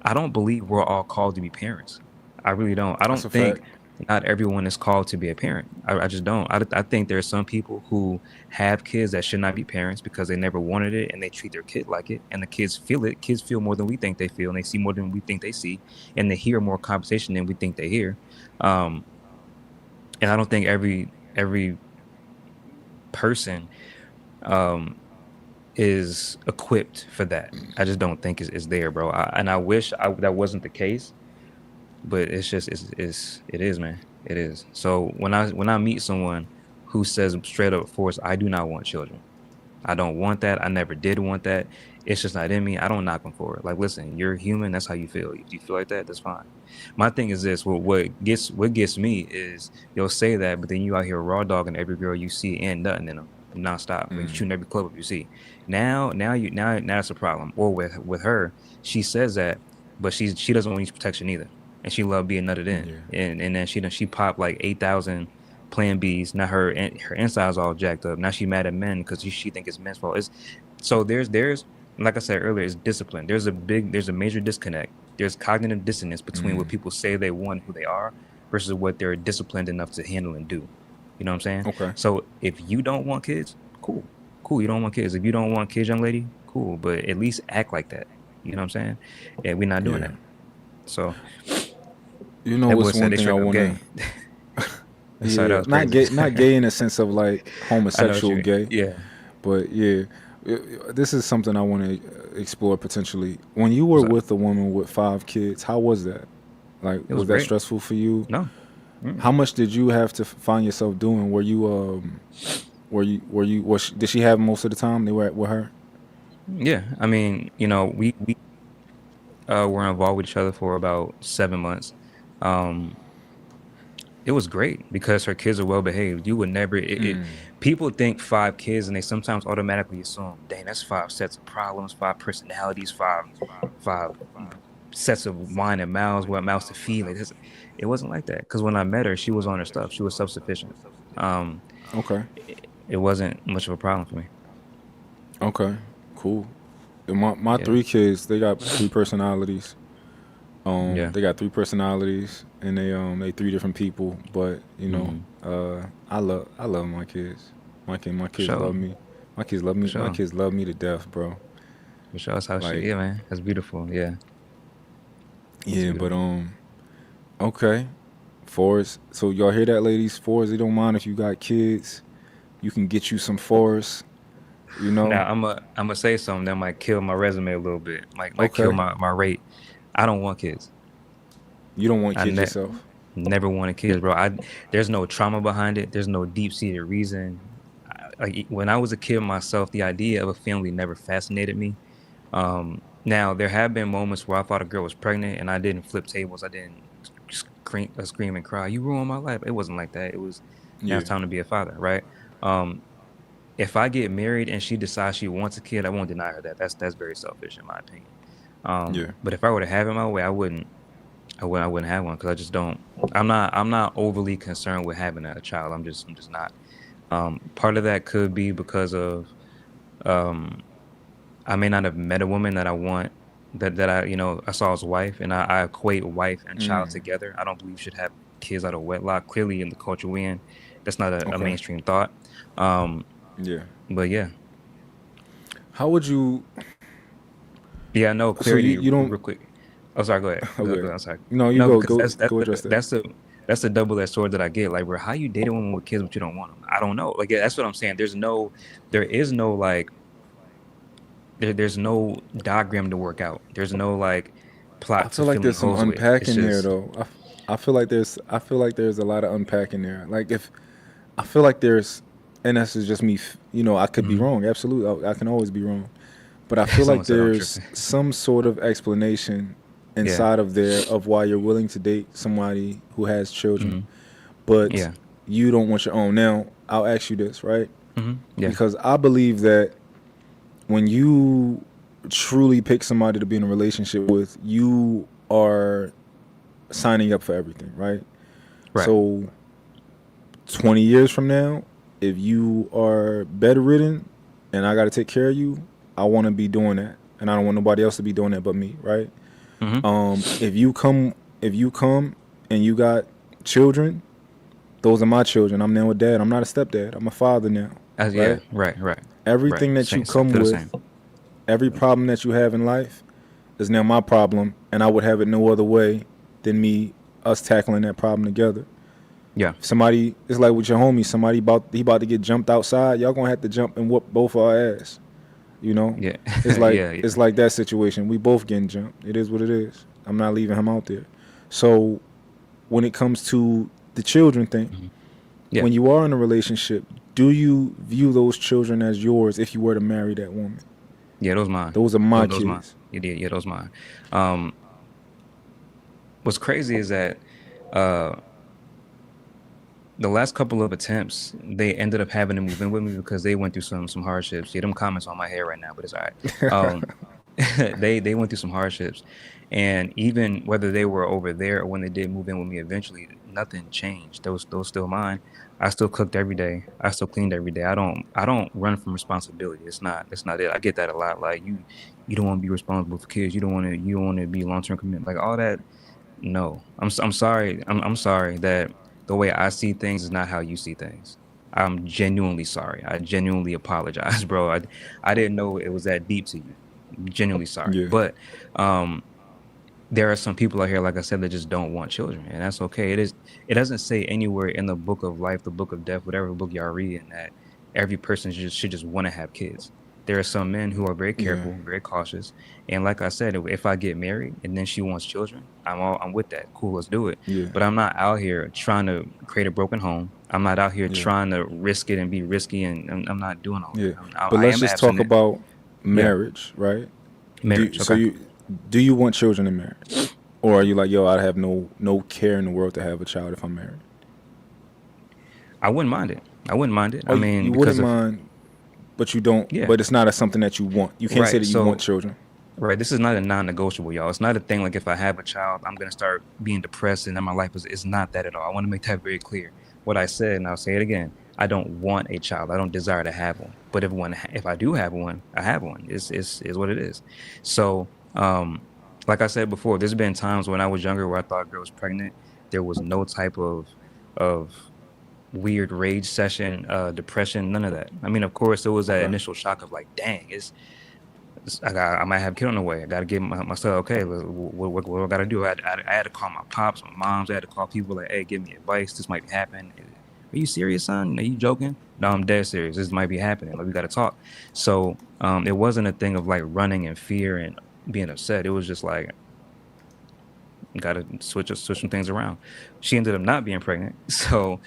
A: I don't believe we're all called to be parents. I really don't. I
B: That's
A: don't
B: a
A: think
B: fact.
A: not everyone is called to be a parent. I just don't. I think there are some people who have kids that should not be parents because they never wanted it and they treat their kid like it. And the kids feel it. Kids feel more than we think they feel, and they see more than we think they see, and they hear more conversation than we think they hear. Um, and I don't think every person um is equipped for that. I just don't think is there, bro. And I wish that wasn't the case, but it's just it is, man. It is. So when I meet someone who says straight up, force, I do not want children. I don't want that. I never did want that. It's just not in me. I don't knock them for it. Like, listen, you're human. That's how you feel. If you feel like that, that's fine. My thing is this: what gets me is you'll say that, but then you out here raw dogging every girl you see and nothing in them nonstop. Like you shooting every club up you see. Now that's a problem. Or with her, she says that, but she doesn't want to use protection either. and she loved being nutted in,
B: Yeah.
A: and then she popped like 8,000 Plan Bs. Now her inside's all jacked up. Now she mad at men because she think it's men's fault. It's so there's like I said earlier, it's discipline. There's a major disconnect. There's cognitive dissonance between what people say they want, who they are, versus what they're disciplined enough to handle and do. You know what I'm saying?
B: Okay.
A: So if you don't want kids, cool. Cool. You don't want kids. If you don't want kids, young lady, cool. But at least act like that. You know what I'm saying? And we're not doing
B: Yeah.
A: that. So
B: You know
A: that boy
B: what's
A: said
B: one
A: they
B: thing I
A: straight up
B: want
A: gay.
B: to.
A: So that
B: Yeah,
A: was
B: not
A: crazy.
B: gay, not gay in the sense of like
A: I know what
B: homosexual
A: you
B: gay,
A: yeah.
B: but yeah, this is something I want to explore potentially. When you were
A: What's up?
B: with a woman with 5 kids, how was that? Like,
A: It was
B: was that
A: great.
B: stressful for you?
A: No. Mm.
B: How much did you have to find yourself doing? Did she have most of the time they were with her?
A: Yeah. I mean, we were involved with each other for about 7 months. Um, it was great because her kids are well behaved. You would never people think 5 kids and they sometimes automatically assume, dang, that's 5 sets of problems, 5 personalities, five sets of wine and mouths, what mouths to feed. Like this, it wasn't like that. Because when I met her, she was on her stuff. She was self-sufficient. Um,
B: Okay,
A: it wasn't much of a problem for me.
B: okay, cool. And my
A: Yeah.
B: 3 kids, they got 3 personalities.
A: Yeah.
B: They got 3 personalities, and they 3 different people. But
A: Hmm.
B: I love my kids. My
A: For
B: kids
A: sure.
B: love me. My kids love
A: For
B: me. My
A: sure.
B: kids love me to death, bro.
A: For sure. That's how she.
B: Like,
A: Yeah, man. That's beautiful. Yeah. That's
B: yeah, but
A: beautiful.
B: okay, Forrest. So y'all hear that, ladies? Forrest, it don't mind if you got kids. You can get you some Forrest. You know.
A: Now I'm gonna say something that might kill my resume a little bit. Might kill
B: Okay.
A: my rate. I don't want kids.
B: You don't want
A: I
B: kids yourself.
A: never wanted kids, bro. There's no trauma behind it. There's no deep seated reason. Like when I was a kid myself, the idea of a family never fascinated me. Now there have been moments where I thought a girl was pregnant and I didn't flip tables. I didn't scream and cry. You ruined my life. It wasn't like that. It was now
B: Yeah.
A: it's time to be a father, right? Um, if I get married and she decides she wants a kid, I won't deny her that. That's very selfish in my opinion.
B: Yeah.
A: But if I were to have it my way, I wouldn't have one because I just don't. I'm not overly concerned with having a child. I'm just not. Part of that could be because of um, I may not have met a woman that I want that I saw as wife, and I equate wife and child together. I don't believe you should have kids out of wedlock. Clearly, in the culture we in, that's not a
B: Okay.
A: mainstream thought. Um,
B: Yeah.
A: but yeah,
B: How would you?
A: yeah, no
B: So
A: clarity
B: you don't.
A: real quick. Oh, sorry. Go ahead. Go.
B: Okay.
A: I'm sorry.
B: No, you
A: No,
B: go.
A: because
B: Go.
A: that's that's
B: Go
A: the
B: address that.
A: that's the that's the double-edged sword that I get. Like, bro, how you dating a woman with kids but you don't want them? I don't know. Like, yeah, that's what I'm saying. There is no like, there's no diagram to work out. There's no like
B: I
A: plot to
B: feel like
A: fill in
B: there's some
A: holes with. It's
B: unpacking there,
A: just
B: though. I feel like there's a lot of unpacking there. Like, if I feel like there's, and this is just me. I could be
A: mhm.
B: wrong. Absolutely, I can always be wrong. But I feel
A: Someone
B: like
A: said I'm
B: there's
A: tripping.
B: some sort of explanation
A: Yeah.
B: inside of there of why you're willing to date somebody who has children,
A: Hmm.
B: but
A: Yeah.
B: you don't want your own. Now, I'll ask you this, right?
A: Yeah.
B: Because I believe that when you truly pick somebody to be in a relationship with, you are signing up for everything, right?
A: Right.
B: So 20 years from now, if you are bedridden and I got to take care of you, I want to be doing that. And I don't want nobody else to be doing that but me, right?
A: Hmm.
B: If you come and you got children, those are my children. I'm now a dad. I'm not a stepdad. I'm a father now,
A: Yeah.
B: right?
A: Right. Right. Right.
B: Everything that you
A: Same.
B: come
A: Feel the
B: with,
A: same.
B: every problem that you have in life is now my problem, and I would have it no other way than us tackling that problem together.
A: Yeah.
B: Somebody, it's like with your homie, he about to get jumped outside. Y'all gonna have to jump and whoop both our ass. You know,
A: Yeah.
B: it's like
A: Yeah.
B: it's like that situation. We both getting jumped. It is what it is. I'm not leaving him out there. So when it comes to the children thing,
A: Mhm. Yeah.
B: when you are in a relationship, do you view those children as yours if you were to marry that woman?
A: Yeah. Those mine.
B: Those are my
A: Those mine.
B: kids.
A: Yeah. Yeah. Those mine. Um, what's crazy is that uh the last couple of attempts, they ended up having to move in with me because they went through some hardships. Yeah, them comments on my hair right now, but it's all right. They went through some hardships, and even whether they were over there or when they did move in with me eventually, nothing changed. Those still mine. I still cooked every day. I still cleaned every day. I don't run from responsibility. It's not it. I get that a lot. Like you don't want to be responsible for kids. You don't want to be long term commitment. Like all that. No, I'm sorry. I'm sorry that the way I see things is not how you see things. I'm genuinely sorry. I genuinely apologize, bro. I didn't know it was that deep to you. Genuinely sorry.
B: Yeah,
A: But um there are some people out here, like I said, that just don't want children, and that's okay. It doesn't say anywhere in the book of life, the book of death, whatever book y'all read, in that every person should just want to have kids. There are some men who are very
B: yeah,
A: careful, very cautious, and like I said, if I get married and then she wants children, I'm with that. Cool, let's do it.
B: yeah,
A: But I'm not out here trying to create a broken home. I'm not out here
B: yeah,
A: trying to risk it and be risky, and I'm not doing all
B: yeah.
A: that.
B: But
A: I
B: let's
A: am
B: just talk
A: abstinent.
B: about
A: Yeah,
B: marriage, right?
A: marriage.
B: So
A: Okay.
B: do you want children in marriage, or are you like, yo, I have no care in the world to have a child if I'm married?
A: I wouldn't mind it. I wouldn't mind it.
B: Oh,
A: I
B: you
A: mean,
B: wouldn't
A: because of
B: mind, but you don't.
A: yeah.
B: But it's not a something that you want. You can't say
A: Right.
B: that you want
A: So,
B: children.
A: right, this is not a non-negotiable, y'all. It's not a thing like if I have a child, I'm gonna start being depressed and then my life is. It's not that at all. I want to make that very clear. What I said, and I'll say it again. I don't want a child. I don't desire to have one. But if I do have one, I have one. It's what it is. So, like I said before, there's been times when I was younger where I thought a girl was pregnant. There was no type of weird rage session, depression, none of that. I mean, of course, there was that
B: Okay,
A: initial shock of like, dang, I might have a kid on the way. I got to get myself okay. What I got to do? I had to call my pops, my moms. I had to call people like, hey, give me advice. This might happen. Are you serious, son? Are you joking? No, I'm dead serious. This might be happening. Like we got to talk. So it wasn't a thing of like running in fear and being upset. It was just like got to switch some things around. She ended up not being pregnant. So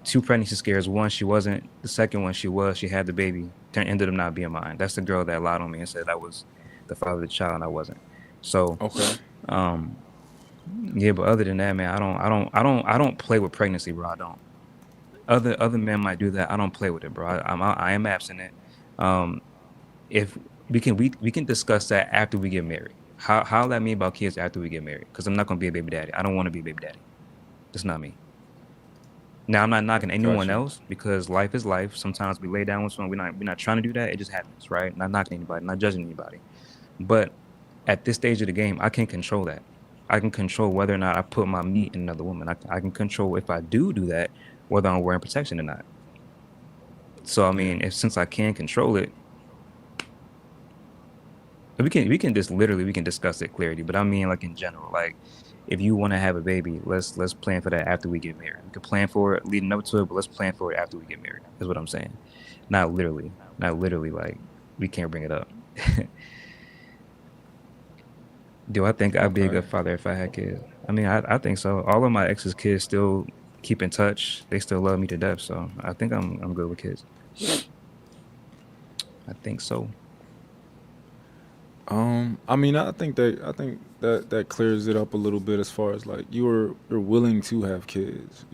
A: two pregnancy scares. One, she wasn't. The second one, she was. She had the baby. Ended up not being mine. That's the girl that lied on me and said I was the father of the child, and I wasn't. So
B: okay,
A: um, yeah, but other than that, man, I don't play with pregnancy, bro. I don't. Other men might do that. I don't play with it, bro. I am abstinent. Um, if we can discuss that after we get married. How that mean about kids after we get married? Because I'm not gonna be a baby daddy. I don't want to be a baby daddy. That's not me. Now I'm not knocking anyone
B: gotcha.
A: else because life is life. Sometimes we lay down with someone. We're not trying to do that. It just happens, right? Not knocking anybody, not judging anybody. But at this stage of the game, I can't control that. I can control whether or not I put my meat in another woman. I can control if I do that, whether I'm wearing protection or not. So I
B: Yeah,
A: mean, if since I can control it, we can just literally we can discuss it clearly. But I mean, like in general, like if you want to have a baby, let's plan for that after we get married. We can plan for it leading up to it, but let's plan for it after we get married. Is what I'm saying. Not literally like we can't bring it up. Do I think I'd be a
B: okay.
A: good father if I had kids? I mean, I think so. All of my ex's kids still keep in touch. They still love me to death. So I think I'm good with kids. I think so.
B: I mean, I think that clears it up a little bit as far as like you're willing to have kids,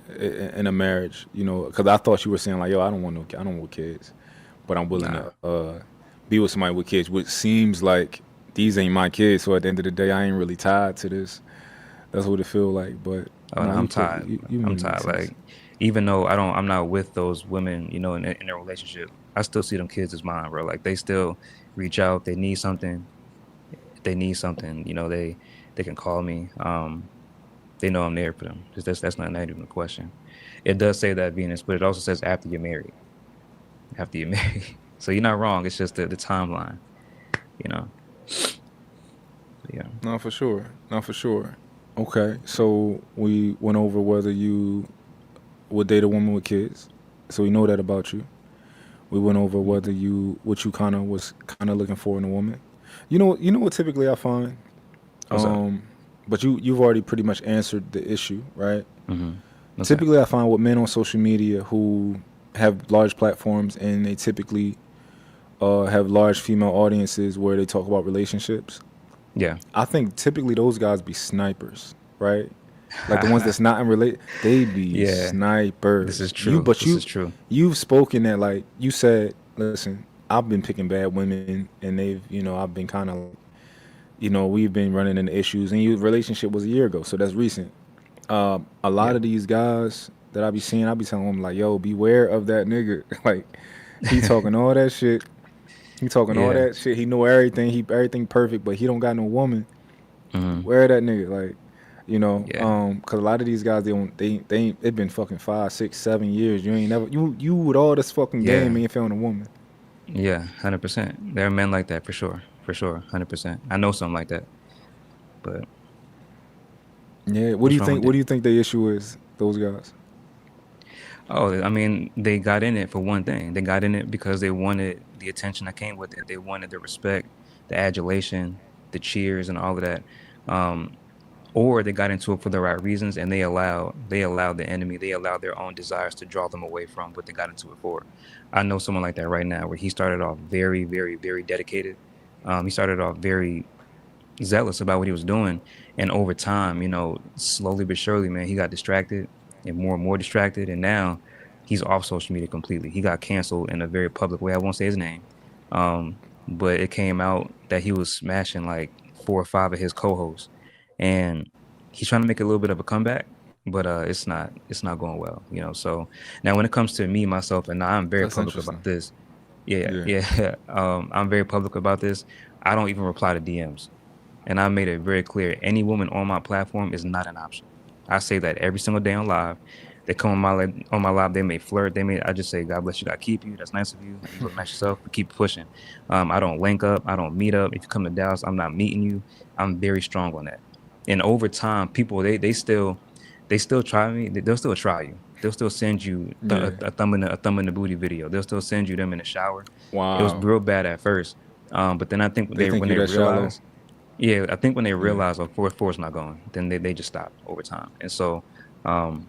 B: in a marriage, because I thought you were saying like, yo, I don't want kids, but I'm willing
A: Nah.
B: to be with somebody with kids, which seems like these ain't my kids. So at the end of the day, I ain't really tied to this. That's what it feel like. But
A: Oh no,
B: no,
A: I'm tired.
B: you
A: I'm
B: make make
A: tired.
B: sense.
A: Like, even though I'm not with those women, in a relationship, I still see them kids as mine, bro. Like they still reach out. They need something. If they need something, they can call me. They know I'm there for them. That's not even a question. It does say that Venus, but it also says after you're married. After you're married, so you're not wrong. It's just the timeline, you know. So, yeah.
B: No, for sure. No, for sure. Okay, so we went over whether you would date a woman with kids. So we know that about you. We went over
A: Mhm.
B: whether what you kind of looking for in a woman. You know what typically I find.
A: What's up?
B: Um, but you've already pretty much answered the issue, right?
A: Mm-hmm. What's up?
B: Typically, I find with men on social media who have large platforms and they typically have large female audiences where they talk about relationships.
A: Yeah.
B: I think typically those guys be snipers, right? Like the ones that's not in relate, they be
A: Yeah. This is
B: snipers.
A: true.
B: But
A: This is true.
B: you've spoken that like you said. Listen, I've been picking bad women, and they've, I've been kind of like, we've been running into issues, and your relationship was a year ago, so that's recent. A lot
A: Yeah.
B: of these guys that I be seeing, I be telling them like, "Yo, beware of that nigga." Like, he talking all that shit. He talking all
A: Yeah.
B: that shit. He know everything. He everything perfect, but he don't got no woman.
A: Hmm.
B: Beware of that nigga. Like,
A: Yeah.
B: cause a lot of these guys they ain't. It been fucking 5, 6, 7 years. You ain't never you with all this fucking game
A: Yeah.
B: ain't found a woman.
A: Yeah. 100%. There are men like that for sure. For sure. 100%. I know something like that. But
B: Yeah. What do
A: what's
B: you
A: wrong
B: think?
A: with
B: What
A: it?
B: do you think the issue is? Those guys.
A: Oh, I mean, they got in it for one thing. They got in it because they wanted the attention that came with it. They wanted the respect, the adulation, the cheers, and all of that. Um, or they got into it for the right reasons, and they allowed the enemy, they allowed their own desires to draw them away from what they got into it for. I know someone like that right now, where he started off very, very, very dedicated. He started off very zealous about what he was doing. And over time, slowly but surely, man, he got distracted and more distracted. And now he's off social media completely. He got canceled in a very public way. I won't say his name. But it came out that he was smashing like four or five of his co-hosts. And he's trying to make a little bit of a comeback, but it's not going well, So now when it comes to me, myself, and I'm very
B: That's
A: public about
B: interesting.
A: this. Yeah,
B: Yeah.
A: yeah. I'm very public about this. I don't even reply to DMs. And I made it very clear, any woman on my platform is not an option. I say that every single day on live. They come on my live, they may flirt, I just say, God bless you, God keep you. That's nice of you. You look nice yourself, but keep pushing. I don't link up, I don't meet up. If you come to Dallas, I'm not meeting you. I'm very strong on that. And over time, people they still try me. They'll still try you. They'll still send you
B: Yeah.
A: a thumb in the booty video. They'll still send you them in the shower. It was
B: Wow.
A: real bad at first, but then I think
B: They think
A: when
B: you
A: they
B: that shallow.
A: realize, yeah, I think when they
B: Yeah.
A: realize, oh, Forrest not going, then they just stop over time. And so, um,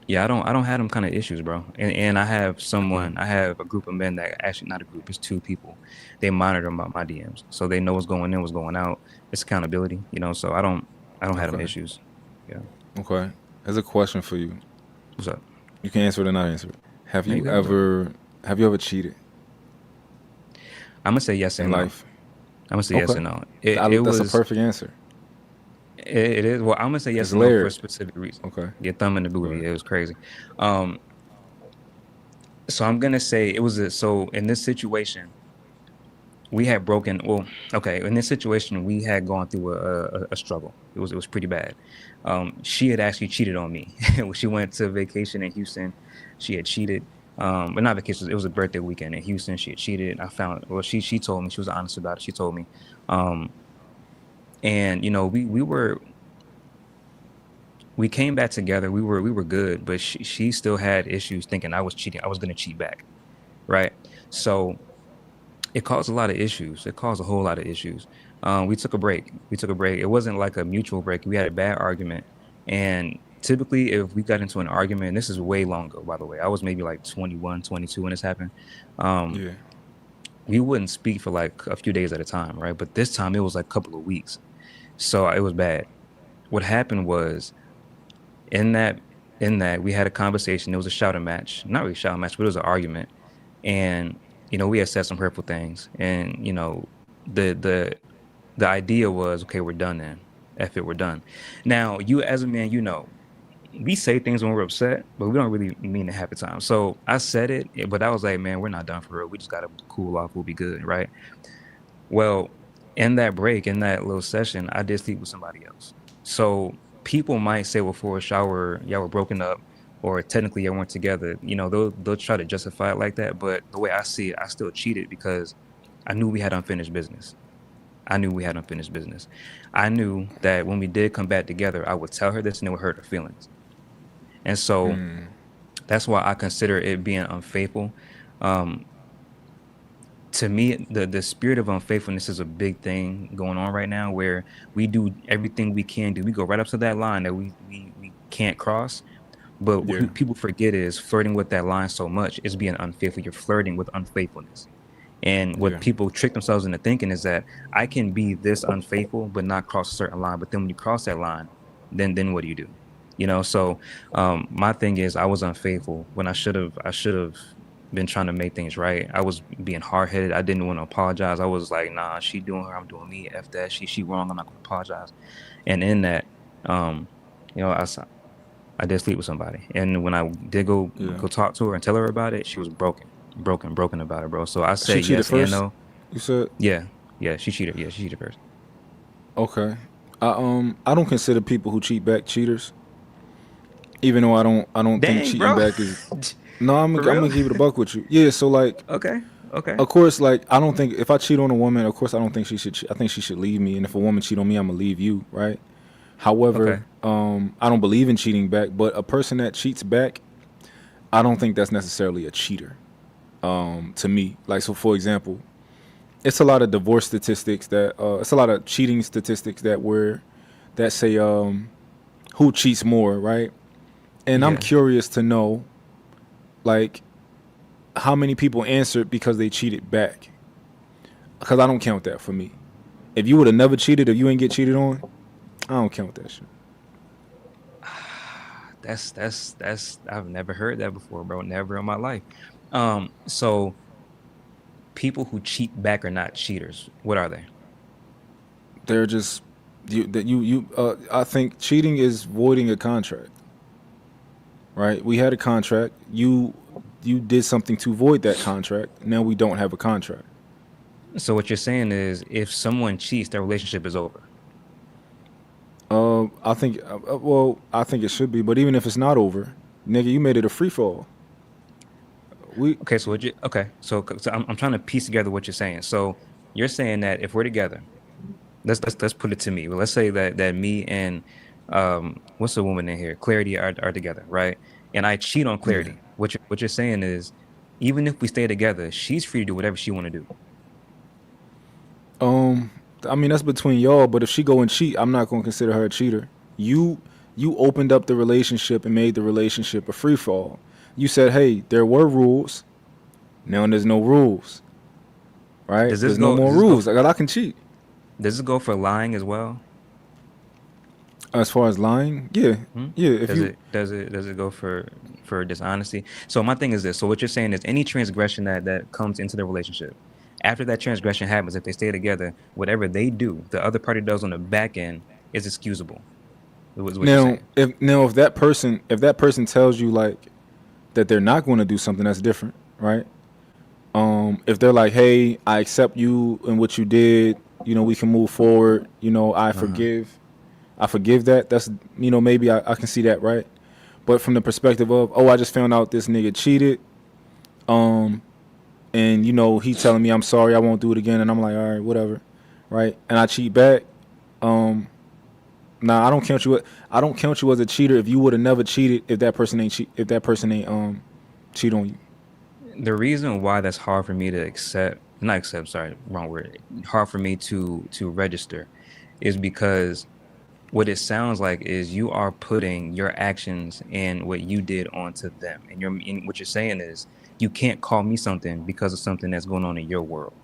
A: yeah, I don't have them kind of issues, bro. And
B: Okay.
A: I have a group of men that actually, not a group, it's two people. They monitor my DMs, so they know what's going in, what's going out. It's accountability, So I don't have them
B: Okay.
A: issues. Yeah.
B: Okay. There's a question for you.
A: What's up?
B: You can answer it or not answer it. Have
A: No, you
B: you
A: good, bro.
B: ever have you ever cheated
A: I'm gonna say yes
B: in
A: and no.
B: life?
A: I'm gonna say yes
B: Okay.
A: and no. It
B: That's a
A: was
B: perfect answer.
A: it is well. I'm gonna say
B: It's
A: yes and no for a
B: layered.
A: specific reason.
B: Okay.
A: Your thumb in the
B: Go
A: booty.
B: ahead.
A: It was crazy. Um, so I'm gonna say so in this situation we had broken. Well, okay, in this situation we had gone through a struggle. It was pretty bad. She had actually cheated on me. When she went to vacation in Houston, she had cheated. But not vacation. It was a birthday weekend in Houston. She had cheated. I found. Well, she told me, she was honest about it. She told me. Um, and we came back together. We were good, but she still had issues thinking I was cheating. I was gonna cheat back, right? So it caused a lot of issues. It caused a whole lot of issues. We took a break. We took a break. It wasn't like a mutual break. We had a bad argument, and typically, if we got into an argument, and this is way long ago, by the way. I was maybe like 21, 22 when this happened. Um,
B: Yeah.
A: we wouldn't speak for like a few days at a time, right? But this time it was like a couple of weeks. So it was bad. What happened was in that we had a conversation. It was a shouting match, not really a shouting match, but it was an argument. And we had said some hurtful things, and the the the idea was, okay, we're done then. F it, we're done. Now, you as a man, we say things when we're upset, but we don't really mean it half the time. So I said it, but I was like, man, we're not done for real. We just gotta cool off. We'll be good, right? Well, in that break, in that little session, I did sleep with somebody else. So people might say, well, for a shower, y'all were broken up, or technically y'all weren't together. They'll try to justify it like that. But the way I see it, I still cheated because I knew we had unfinished business. I knew we had unfinished business. I knew that when we did come back together, I would tell her this and it would hurt her feelings. And so that's why I consider it being unfaithful. Um, to me, the spirit of unfaithfulness is a big thing going on right now, where we do everything we can do. We go right up to that line that we can't cross. But what
B: Yeah.
A: people forget is flirting with that line so much is being unfaithful. You're flirting with unfaithfulness. And what
B: Yeah.
A: people trick themselves into thinking is that I can be this unfaithful but not cross a certain line. But then when you cross that line, then what do you do? So my thing is, I was unfaithful when I should have been trying to make things right. I was being hard headed. I didn't want to apologize. I was like, nah, she doing her, I'm doing me. F that. She wrong. I'm not gonna apologize. And in that, um, you know, I did sleep with somebody, and when I did
B: Yeah.
A: go talk to her and tell her about it, she was broken about it, bro. So I
B: She
A: said
B: cheated
A: yes and
B: first.
A: no.
B: You said
A: Yeah, yeah, she cheated. Yeah, she cheated first.
B: okay. I don't consider people who cheat back cheaters, even though I don't think
A: Dang,
B: cheating
A: bro.
B: back is. No, I'm
A: For
B: gonna
A: real?
B: keep it a buck with you. Yeah. So like,
A: Okay, okay,
B: of course, like I don't think if I cheat on a woman, of course I don't think she should. I think she should leave me. And if a woman cheat on me, I'm gonna leave you, right?
A: okay.
B: However, I don't believe in cheating back. But a person that cheats back, I don't think that's necessarily a cheater. To me, like so, for example, it's a lot of divorce statistics that it's a lot of cheating statistics that say who cheats more, right? And I'm
A: Yeah.
B: curious to know like how many people answered because they cheated back. Because I don't count that for me. If you would have never cheated, if you ain't get cheated on, I don't count that shit.
A: That's I've never heard that before, bro. Never in my life. So people who cheat back are not cheaters. What are they?
B: They're just you. I think cheating is voiding a contract, right? We had a contract. You did something to void that contract. Now we don't have a contract.
A: So what you're saying is if someone cheats, their relationship is over.
B: I think well, I think it should be. But even if it's not over, nigga, you made it a free fall. We
A: Okay, so so I'm trying to piece together what you're saying. So you're saying that if we're together, let's put it to me. Well, let's say that me and what's the woman in here? Clarity are together, right? And I cheat on
B: yeah.
A: Clarity. What you're saying is even if we stay together, she's free to do whatever she want to do.
B: Um, I mean that's between y'all. But if she go and cheat, I'm not gonna consider her a cheater. You you opened up the relationship and made the relationship a free fall. You said, hey, there were rules. Now there's no rules, right? There's no more
A: Does this go
B: rules. I can cheat.
A: does this go for lying as well?
B: As far as lying, yeah,
A: Hmm?
B: yeah. If you
A: Does it go for dishonesty? So my thing is this. So what you're saying is any transgression that comes into the relationship, after that transgression happens, if they stay together, whatever they do, the other party does on the back end is excusable. Is what you're
B: now,
A: saying.
B: if that person tells you like that they're not going to do something, that's different, right? If they're like, hey, I accept you and what you did, we can move forward.
A: Uh-huh.
B: I forgive that. That's maybe I can see that, right? But from the perspective of, oh, I just found out this nigga cheated, um, and he telling me I'm sorry, I won't do it again, and I'm like, all right, whatever, right? And I cheat back. Um, nah, I don't count you. I don't count you as a cheater if you would have never cheated if that person ain't if that person ain't cheat on you.
A: The reason why that's hard for me to accept, not accept, sorry, wrong word, hard for me to register is because what it sounds like is you are putting your actions and what you did onto them. And what you're saying is you can't call me something because of something that's going on in your world.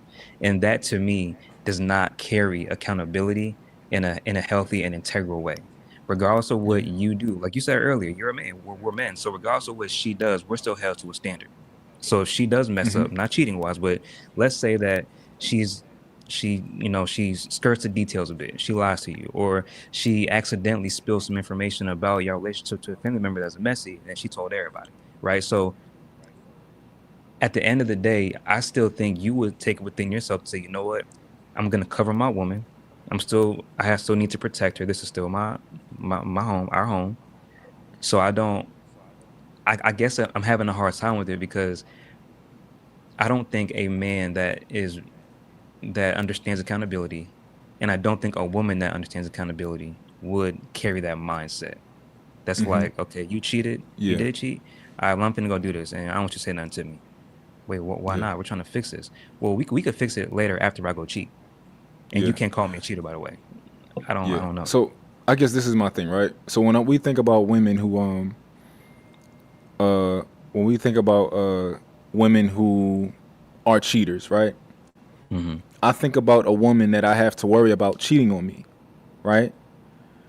A: And that to me does not carry accountability in a healthy and integral way. Regardless of
B: Yeah.
A: what you do, like you said earlier, you're a man, we're men. So regardless of what she does, we're still held to a standard. So if she does mess
B: Hmm.
A: up, not cheating wise, but let's say that she's she skirts the details a bit. She lies to you, or she accidentally spills some information about your relationship to a family member that's messy, and she told everybody, right? So at the end of the day, I still think you would take it within yourself to say, you know what, I'm gonna cover my woman. Still need to protect her. This is still my home, our home. So I don't. I guess I'm having a hard time with it because I don't think a man that understands accountability, and I don't think a woman that understands accountability would carry that mindset. That's
B: Hmm.
A: like, okay, you cheated, you
B: Yeah.
A: did cheat. All right, well, I'm finna go do this, and I don't want you to say nothing to me. Wait, why
B: Yeah.
A: not? We're trying to fix this. Well, we could fix it later after I go cheat, and you
B: Yeah.
A: can't call me a cheater, by the way. I
B: Yeah.
A: don't know.
B: So I guess this is my thing, right? So we think about women who uh when we think about women who are cheaters, right?
A: Hmm.
B: I think about a woman that I have to worry about cheating on me, right?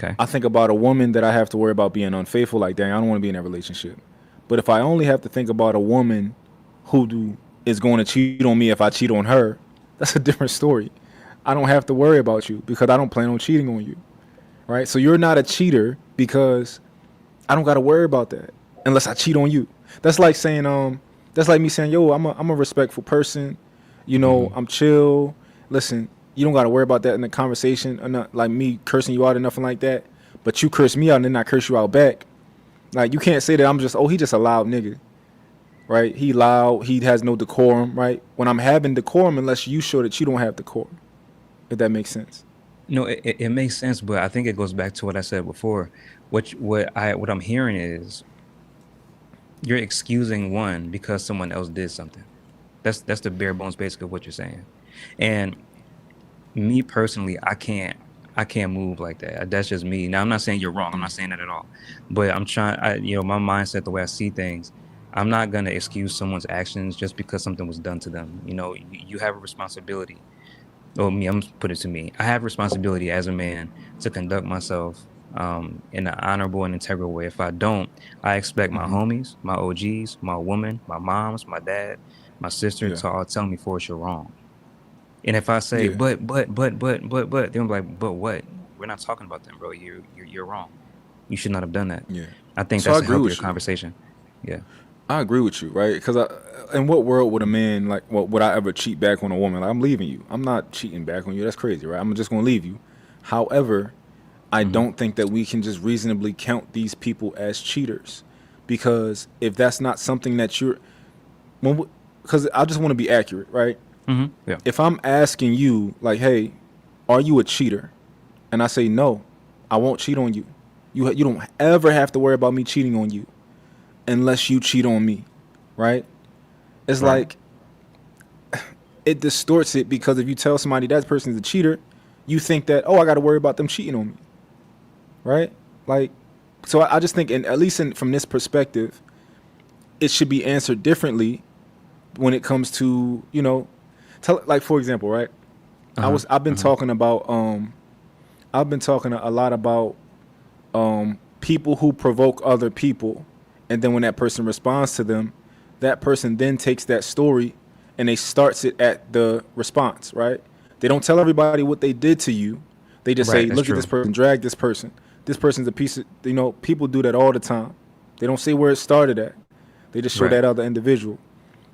A: Okay.
B: I think about a woman that I have to worry about being unfaithful. Like, dang, I don't want to be in that relationship. But if I only have to think about a woman is going to cheat on me if I cheat on her, that's a different story. I don't have to worry about you because I don't plan on cheating on you, right? So you're not a cheater because I don't got to worry about that unless I cheat on you. That's like saying that's like me saying, yo, I'm a respectful person, you know,
A: Mm-hmm.
B: I'm chill. Listen, you don't got to worry about that in the conversation, or not like me cursing you out or nothing like that. But you curse me out and then I curse you out back. Like you can't say that I'm just, oh, he just a loud nigga, right? He loud, he has no decorum, right? When I'm having decorum, unless you show that you don't have decorum, if that makes sense.
A: No, it makes sense, but I think it goes back to what I said before. What I'm hearing is you're excusing one because someone else did something. That's the bare bones basic of what you're saying. And me personally, I can't move like that. That's just me. Now I'm not saying you're wrong. I'm not saying that at all. But I'm trying my mindset, the way I see things, I'm not gonna excuse someone's actions just because something was done to them. You have a responsibility. Well, I'm gonna put it to me. I have responsibility as a man to conduct myself in an honorable and integral way. If I don't, I expect my homies, my OGs, my woman, my moms, my dad, my sister
B: Yeah.
A: to all tell me, Forrest, you're wrong. And if I say,
B: Yeah.
A: but, they're like, but what? We're not talking about them, bro. You're wrong. You should not have done that.
B: Yeah.
A: I think
B: So I
A: that's a
B: agree
A: healthier
B: with you.
A: conversation. Yeah.
B: I agree with you, right? Because in what world would a man like? What would I ever cheat back on a woman? Like, I'm leaving you. I'm not cheating back on you. That's crazy, right? I'm just gonna leave you. However, I
A: Hmm.
B: don't think that we can just reasonably count these people as cheaters, because if that's not something that you're, because I just want to be accurate, right?
A: Hmm. Yeah.
B: If I'm asking you, like, hey, are you a cheater? And I say no, I won't cheat on you. You don't ever have to worry about me cheating on you unless you cheat on me, right? It's
A: Right.
B: like it distorts it, because if you tell somebody that person's a cheater, you think that, oh, I got to worry about them cheating on me, right? Like, so I just think, and at least from this perspective, it should be answered differently when it comes to, like, for example, right?
A: Uh-huh.
B: I've been
A: Uh-huh.
B: talking about I've been talking a lot about people who provoke other people, and then when that person responds to them, that person then takes that story and they starts it at the response, right? They don't tell everybody what they did to you. They just
A: Right.
B: say,
A: That's
B: look at this
A: true.
B: person, drag this person. This person's a piece of, people do that all the time. They don't say where it started at. They just show
A: Right.
B: that other individual.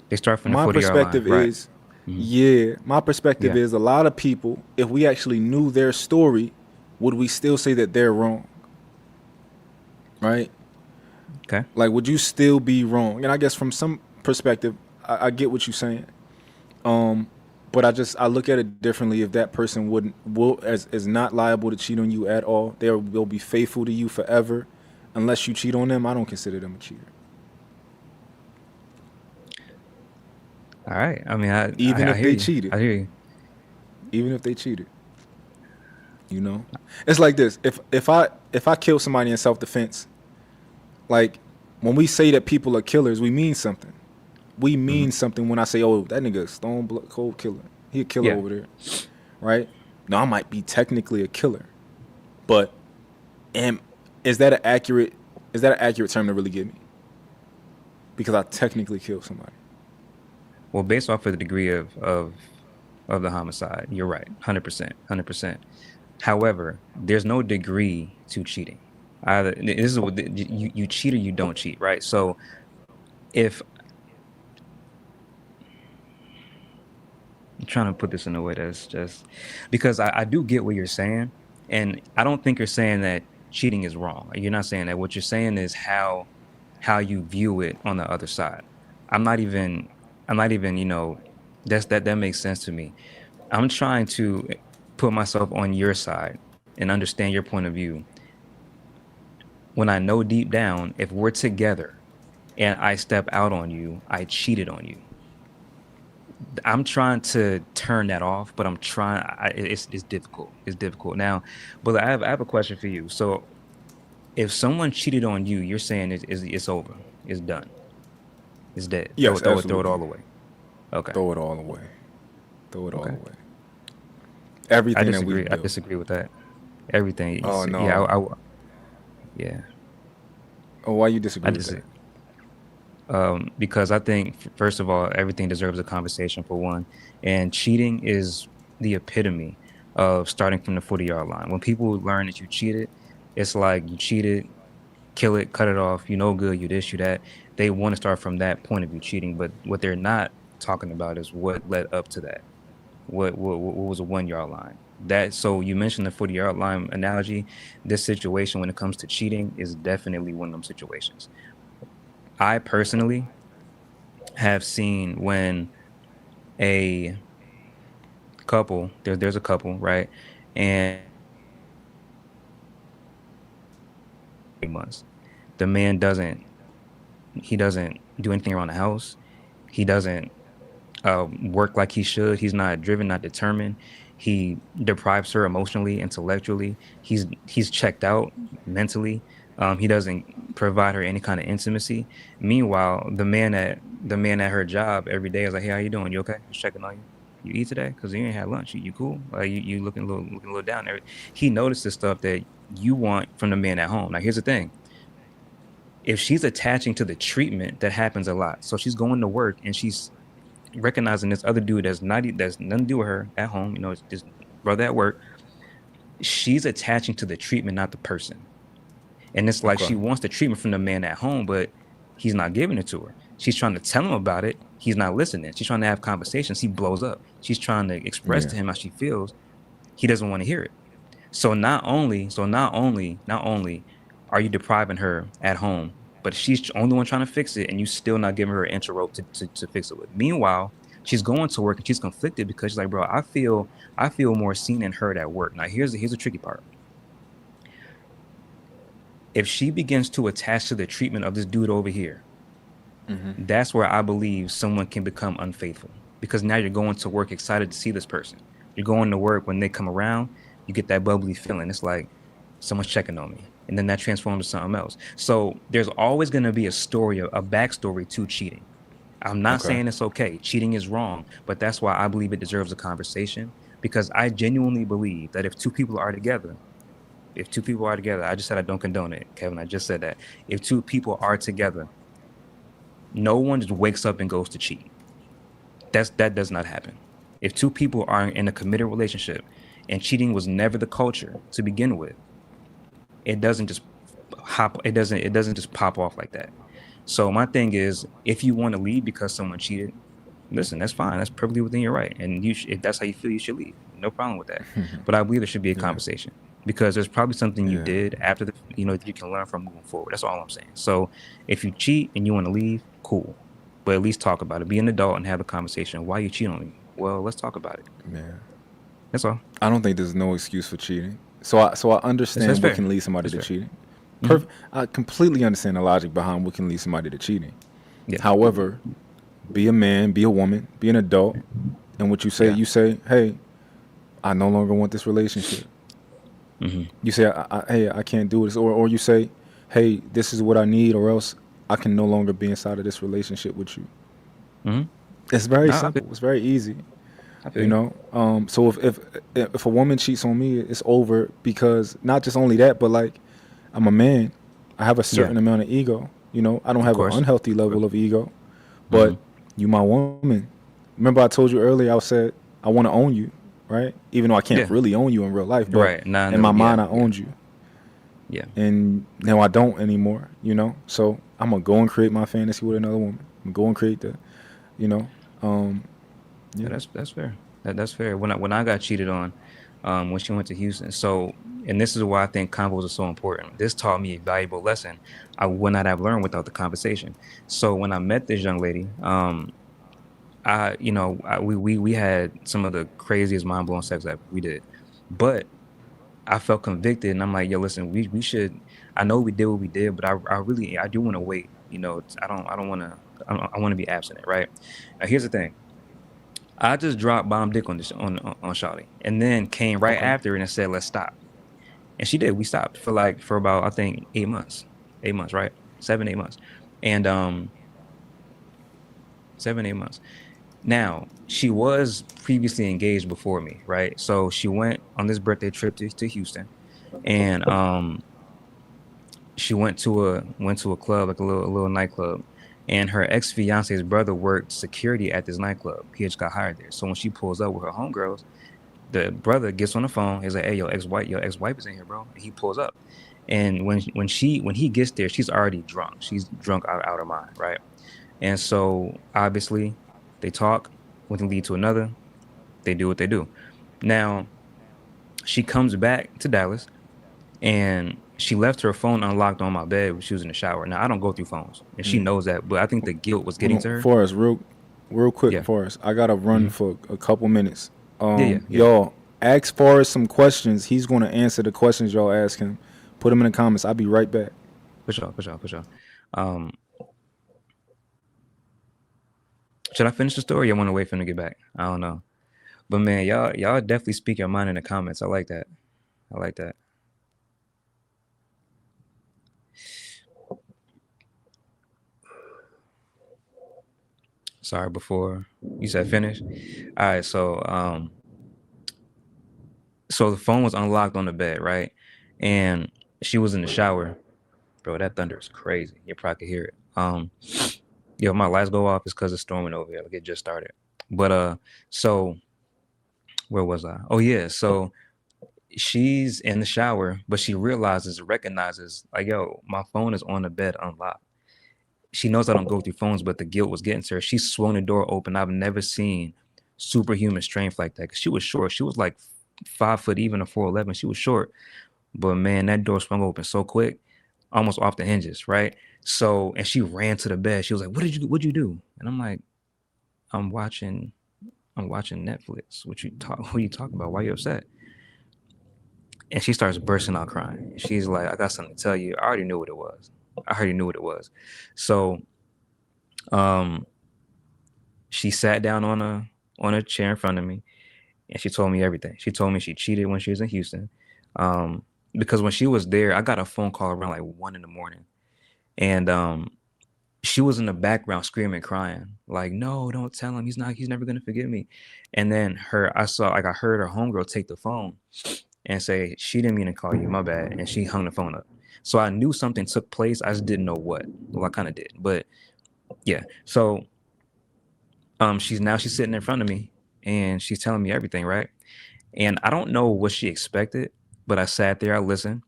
A: They start from the
B: My
A: 40-yard line.
B: perspective
A: Right.
B: is,
A: Hmm.
B: yeah, my perspective
A: Yeah.
B: is a lot of people, if we actually knew their story, would we still say that they're wrong? Right?
A: Okay.
B: Like, would you still be wrong? And I guess from some perspective, I get what you're saying. Um, but I look at it differently. If that person wouldn't will as is not liable to cheat on you at all, they'll be faithful to you forever, unless you cheat on them. I don't consider them a cheater,
A: All right. I mean, I,
B: even
A: I I
B: if
A: hear
B: they
A: you.
B: cheated.
A: I hear you.
B: Even if they cheated, you know, it's like this. If I kill somebody in self defense, like when we say that people are killers, we mean something. We
A: Hmm.
B: mean something when I say, "Oh, that nigga a stone blood cold killer. He a killer
A: Yeah.
B: over there," right? Now I might be technically a killer, but am is that an accurate term to really give me? Because I technically killed somebody.
A: Well, based off of the degree of the homicide, you're right. 100%. 100%. However, there's no degree to cheating. Either this is what you cheat or you don't cheat, right? So if I'm trying to put this in a way that's just because I do get what you're saying, and I don't think you're saying that cheating is wrong. You're not saying that. What you're saying is how you view it on the other side. I'm not even I'm not even, that makes sense to me. I'm trying to put myself on your side and understand your point of view. When I know deep down, if we're together and I step out on you, I cheated on you. I'm trying to turn that off, but it's difficult. It's difficult now. But I have a question for you. So if someone cheated on you, you're saying it's over, it's done, it's dead. Throw
B: Yes,
A: it, throw it, throw it
B: absolutely.
A: all away. Okay,
B: Throw it all away. Throw it all
A: okay.
B: away.
A: I
B: Everything that
A: disagree.
B: we've
A: I
B: built.
A: disagree with that. Everything.
B: Oh
A: Yeah,
B: no.
A: yeah.
B: Oh, why you
A: I
B: disagree with
A: just
B: that?
A: Because I think first of all, everything deserves a conversation for one, and cheating is the epitome of starting from the 40-yard line. When people learn that you cheated, it's like you cheated, kill it, cut it off. You know good, you this, you that. They want to start from that point of view cheating, but what they're not talking about is what led up to that. What was a 1-yard line? That so you mentioned the 40-yard line analogy. This situation when it comes to cheating is definitely one of them situations. I personally have seen when a couple there's a couple, right? And months. The man doesn't do anything around the house. He doesn't work like he should. He's not driven, not determined. He deprives her emotionally, intellectually. He's checked out mentally. He doesn't provide her any kind of intimacy. Meanwhile, the man at her job every day is like, "Hey, how you doing? You okay? Just checking on you. You eat today? Cause you ain't had lunch. You cool? You looking a little down there." He notices stuff that you want from the man at home. Now, here's the thing: if she's attaching to the treatment, that happens a lot. So she's going to work and she's recognizing this other dude that's nothing to do with her at home, it's this brother at work. She's attaching to the treatment, not the person. And it's like
B: Okay.
A: she wants the treatment from the man at home, but he's not giving it to her. She's trying to tell him about it. He's not listening. She's trying to have conversations. He blows up. She's trying to express
B: Yeah.
A: to him how she feels. He doesn't want to hear it. So not only are you depriving her at home, but she's the only one trying to fix it, and you still not giving her an inch of rope to fix it with. Meanwhile, she's going to work and she's conflicted because she's like, bro, I feel more seen and heard at work. Now here's the tricky part. If she begins to attach to the treatment of this dude over here, that's where I believe someone can become unfaithful, because now you're going to work excited to see this person. You're going to work, when they come around, you get that bubbly feeling. It's like someone's checking on me. And then that transforms to something else. So there's always going to be a story, a backstory to cheating. I'm not
B: Okay.
A: saying it's okay. Cheating is wrong, but that's why I believe it deserves a conversation, because I genuinely believe that if two people are together, I just said I don't condone it, Kevin. I just said that. If two people are together, no one just wakes up and goes to cheat. That does not happen. If two people are in a committed relationship and cheating was never the culture to begin with, it doesn't just it doesn't just pop off like that. So my thing is, if you want to leave because someone cheated, listen, that's fine. That's perfectly within your right. And if that's how you feel, you should leave. No problem with that. But I believe there should be a
B: Yeah.
A: conversation, because there's probably something you
B: Yeah.
A: did after that you can learn from moving forward. That's all I'm saying. So if you cheat and you want to leave, cool. But at least talk about it. Be an adult and have a conversation. Why you cheat on me? Well, let's talk about it.
B: Yeah.
A: That's all.
B: I don't think there's no excuse for cheating. So I understand
A: That's
B: what
A: fair.
B: can lead somebody
A: That's
B: to
A: fair.
B: cheating.
A: Hmm.
B: I completely understand the logic behind what can lead somebody to cheating.
A: Yeah.
B: However, be a man, be a woman, be an adult, and what
A: Yeah.
B: you say, hey, I no longer want this relationship.
A: Hmm.
B: You say, hey, I can't do this, or you say, hey, this is what I need, or else I can no longer be inside of this relationship with you.
A: Hmm.
B: It's very
A: No, I feel,
B: simple. It's very easy.
A: I feel
B: You
A: you.
B: know. So if a woman cheats on me, it's over, because not just only that, but like, I'm a man. I have a
A: Yeah.
B: certain amount of ego. I don't
A: Of
B: have an
A: course.
B: unhealthy
A: Of course.
B: level of ego, but
A: Hmm.
B: you my woman. Remember I told you earlier, I said I want to own you, right? Even though I can't
A: Yeah.
B: really own you in real life, but
A: Right. Nah.
B: in
A: No.
B: my mind
A: Yeah.
B: I
A: Yeah.
B: owned you,
A: Yeah.
B: and now I don't anymore. So I'm gonna go and create my fantasy with another woman. I'm gonna go and create you know, um,
A: Yeah,
B: yeah.
A: that's fair. That's fair. When I got cheated on, when she went to Houston. So, and this is why I think convos are so important. This taught me a valuable lesson I would not have learned without the conversation. So when I met this young lady, we had some of the craziest mind blowing sex ever. We did, but I felt convicted, and I'm like, yo, listen, we should. I know we did what we did, but I do want to wait. I don't want to. I want to be abstinent, right? Now, here's the thing. I just dropped bomb dick on this on Shawty, and then came right
B: Okay.
A: after and said, let's stop. And she did. We stopped for about, I think, 8 months. 8 months, right? 7, 8 months. And 7, 8 months. Now, she was previously engaged before me, right? So she went on this birthday trip to Houston, and she went to a club, like a little nightclub, And her ex fiance's brother worked security at this nightclub. He just got hired there. So when she pulls up with her homegirls, the brother gets on the phone. He's like, "Hey, your ex wife is in here, bro." And he pulls up, and when he gets there, she's already drunk. She's drunk out of mind, right? And so obviously, they talk. One thing lead to another. They do what they do. Now she comes back to Dallas, and she left her phone unlocked on my bed when she was in the shower. Now I don't go through phones, and she knows that. But I think the guilt was
B: Hold
A: getting
B: on,
A: to her.
B: Forrest, real quick,
A: Yeah.
B: Forrest. I gotta run
A: Hmm.
B: for a couple minutes.
A: Yeah. Yeah. Yeah.
B: Y'all ask Forrest some questions. He's gonna answer the questions y'all ask him. Put them in the comments. I'll be right back.
A: For sure. For sure. For sure. Um, should I finish the story? Or you want to wait for him to get back? I don't know. But man, y'all definitely speak your mind in the comments. I like that. I like that. Sorry, before you said finish. All right, so the phone was unlocked on the bed, right? And she was in the shower. Bro, that thunder is crazy. You probably could hear it. Yo, my lights go off is because it's storming over here. Like it just started. But so where was I? Oh yeah, so she's in the shower, but she recognizes, like, yo, my phone is on the bed unlocked. She knows I don't go through phones, but the guilt was getting to her. She swung the door open. I've never seen superhuman strength like that. 'Cause she was short. She was like 5 foot, even a 4'11". She was short, but man, that door swung open so quick, almost off the hinges, right? So, and she ran to the bed. She was like, What'd you do?" And I'm like, "I'm watching, I'm watching Netflix. What are you talking about? Why are you upset?" And she starts bursting out crying. She's like, "I got something to tell you. I already knew what it was. I already knew what it was." So, um, she sat down on a chair in front of me, and she told me everything. She told me she cheated when she was in Houston, because when she was there, I got a phone call around like 1 in the morning, and she was in the background screaming, crying, like, "No, don't tell him. He's never gonna forgive me." And then I heard her homegirl take the phone and say, "She didn't mean to call you, my bad," and she hung the phone up. So I knew something took place. I just didn't know what. Well, I kind of did, but yeah. So she's sitting in front of me, and she's telling me everything, right? And I don't know what she expected, but I sat there, I listened,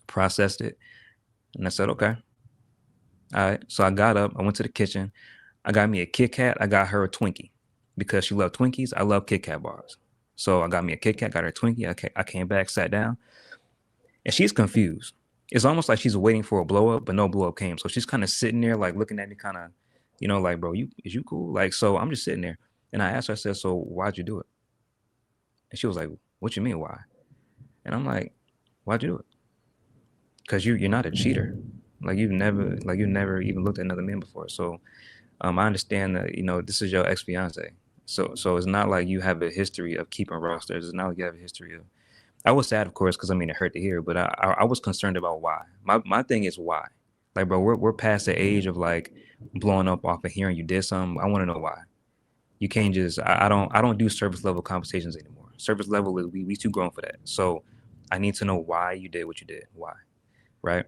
A: processed it, and I said, "Okay." All right. So I got up, I went to the kitchen, I got me a Kit Kat, I got her a Twinkie because she loved Twinkies. I love Kit Kat bars. So I got me a Kit Kat, got her a Twinkie. I came back, sat down, and she's confused. It's almost like she's waiting for a blow up, but no blow up came. So she's kind of sitting there, like looking at me, kind of, like, "Bro, is you cool?" Like, so I'm just sitting there, and I asked her, I said, "So why'd you do it?" And she was like, "What you mean why?" And I'm like, "Why'd you do it?" Because you're not a cheater. Like you've never even looked at another man before. So I understand that this is your ex fiance. So it's not like you have a history of keeping rosters. It's not like you have a history of. I was sad, of course, because I mean it hurt to hear, but I was concerned about why. My thing is why. Like, bro, we're past the age of like blowing up off of hearing you did something. I want to know why. You can't just. I don't do surface level conversations anymore. Surface level is we too grown for that. So I need to know why you did what you did. Why, right?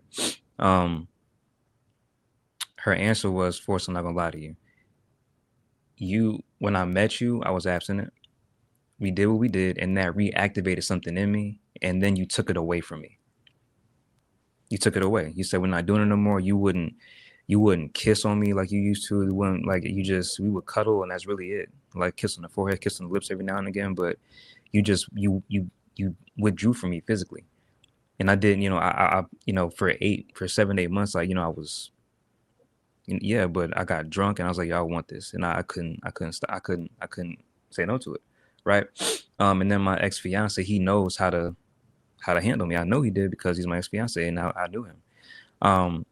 A: Um, her answer was, "Force, I'm not gonna lie to you. When I met you, I was abstinent. We did what we did, and that reactivated something in me, and then you took it away from me. You took it away. You said we're not doing it no more. You wouldn't kiss on me like you used to. You wouldn't, like, we would cuddle, and that's really it. Like kiss on the forehead, kiss on the lips every now and again, but you withdrew from me physically. And I didn't, for 7 8 months, like, I was, yeah, but I got drunk and I was like, "Y'all want this," and I couldn't stop. I couldn't say no to it, right? And then my ex fiance, he knows how to handle me. I know he did because he's my ex fiance, and I knew him. Um,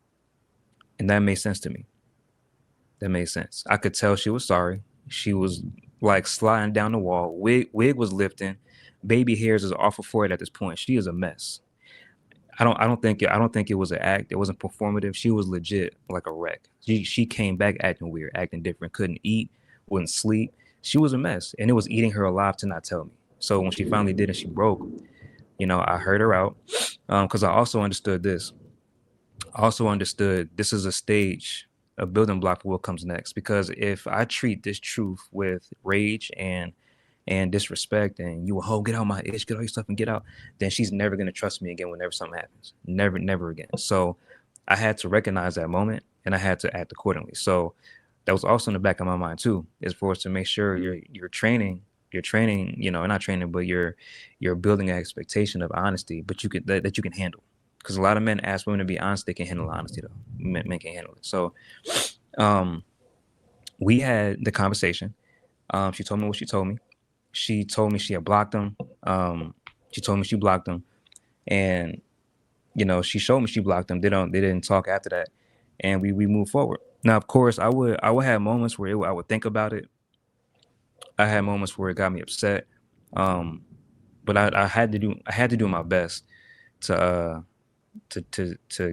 A: and that made sense to me. That made sense. I could tell she was sorry. She was like sliding down the wall. Wig was lifting. Baby hairs is off her forehead at this point. She is a mess. I don't think it was an act. It wasn't performative. She was legit like a wreck. She came back acting weird, acting different, couldn't eat, wouldn't sleep. She was a mess, and it was eating her alive to not tell me. So when she finally did and she broke, I heard her out, because I also understood this. I also understood this is a stage a building block for what comes next. Because if I treat this truth with rage and disrespect and you will get out my itch, get all your stuff and get out, then she's never gonna trust me again whenever something happens. Never again. So I had to recognize that moment and I had to act accordingly. So that was also in the back of my mind too, is for us to make sure you're training, not training, but you're building an expectation of honesty, but you can that you can handle. Because a lot of men ask women to be honest, they can handle honesty though. Men can handle it. So we had the conversation. She told me what she told me. She told me she had blocked him. She told me she blocked him, and she showed me she blocked him. They didn't talk after that, and we moved forward. Now, of course, I would have moments where I would think about it. I had moments where it got me upset, but I had to do my best to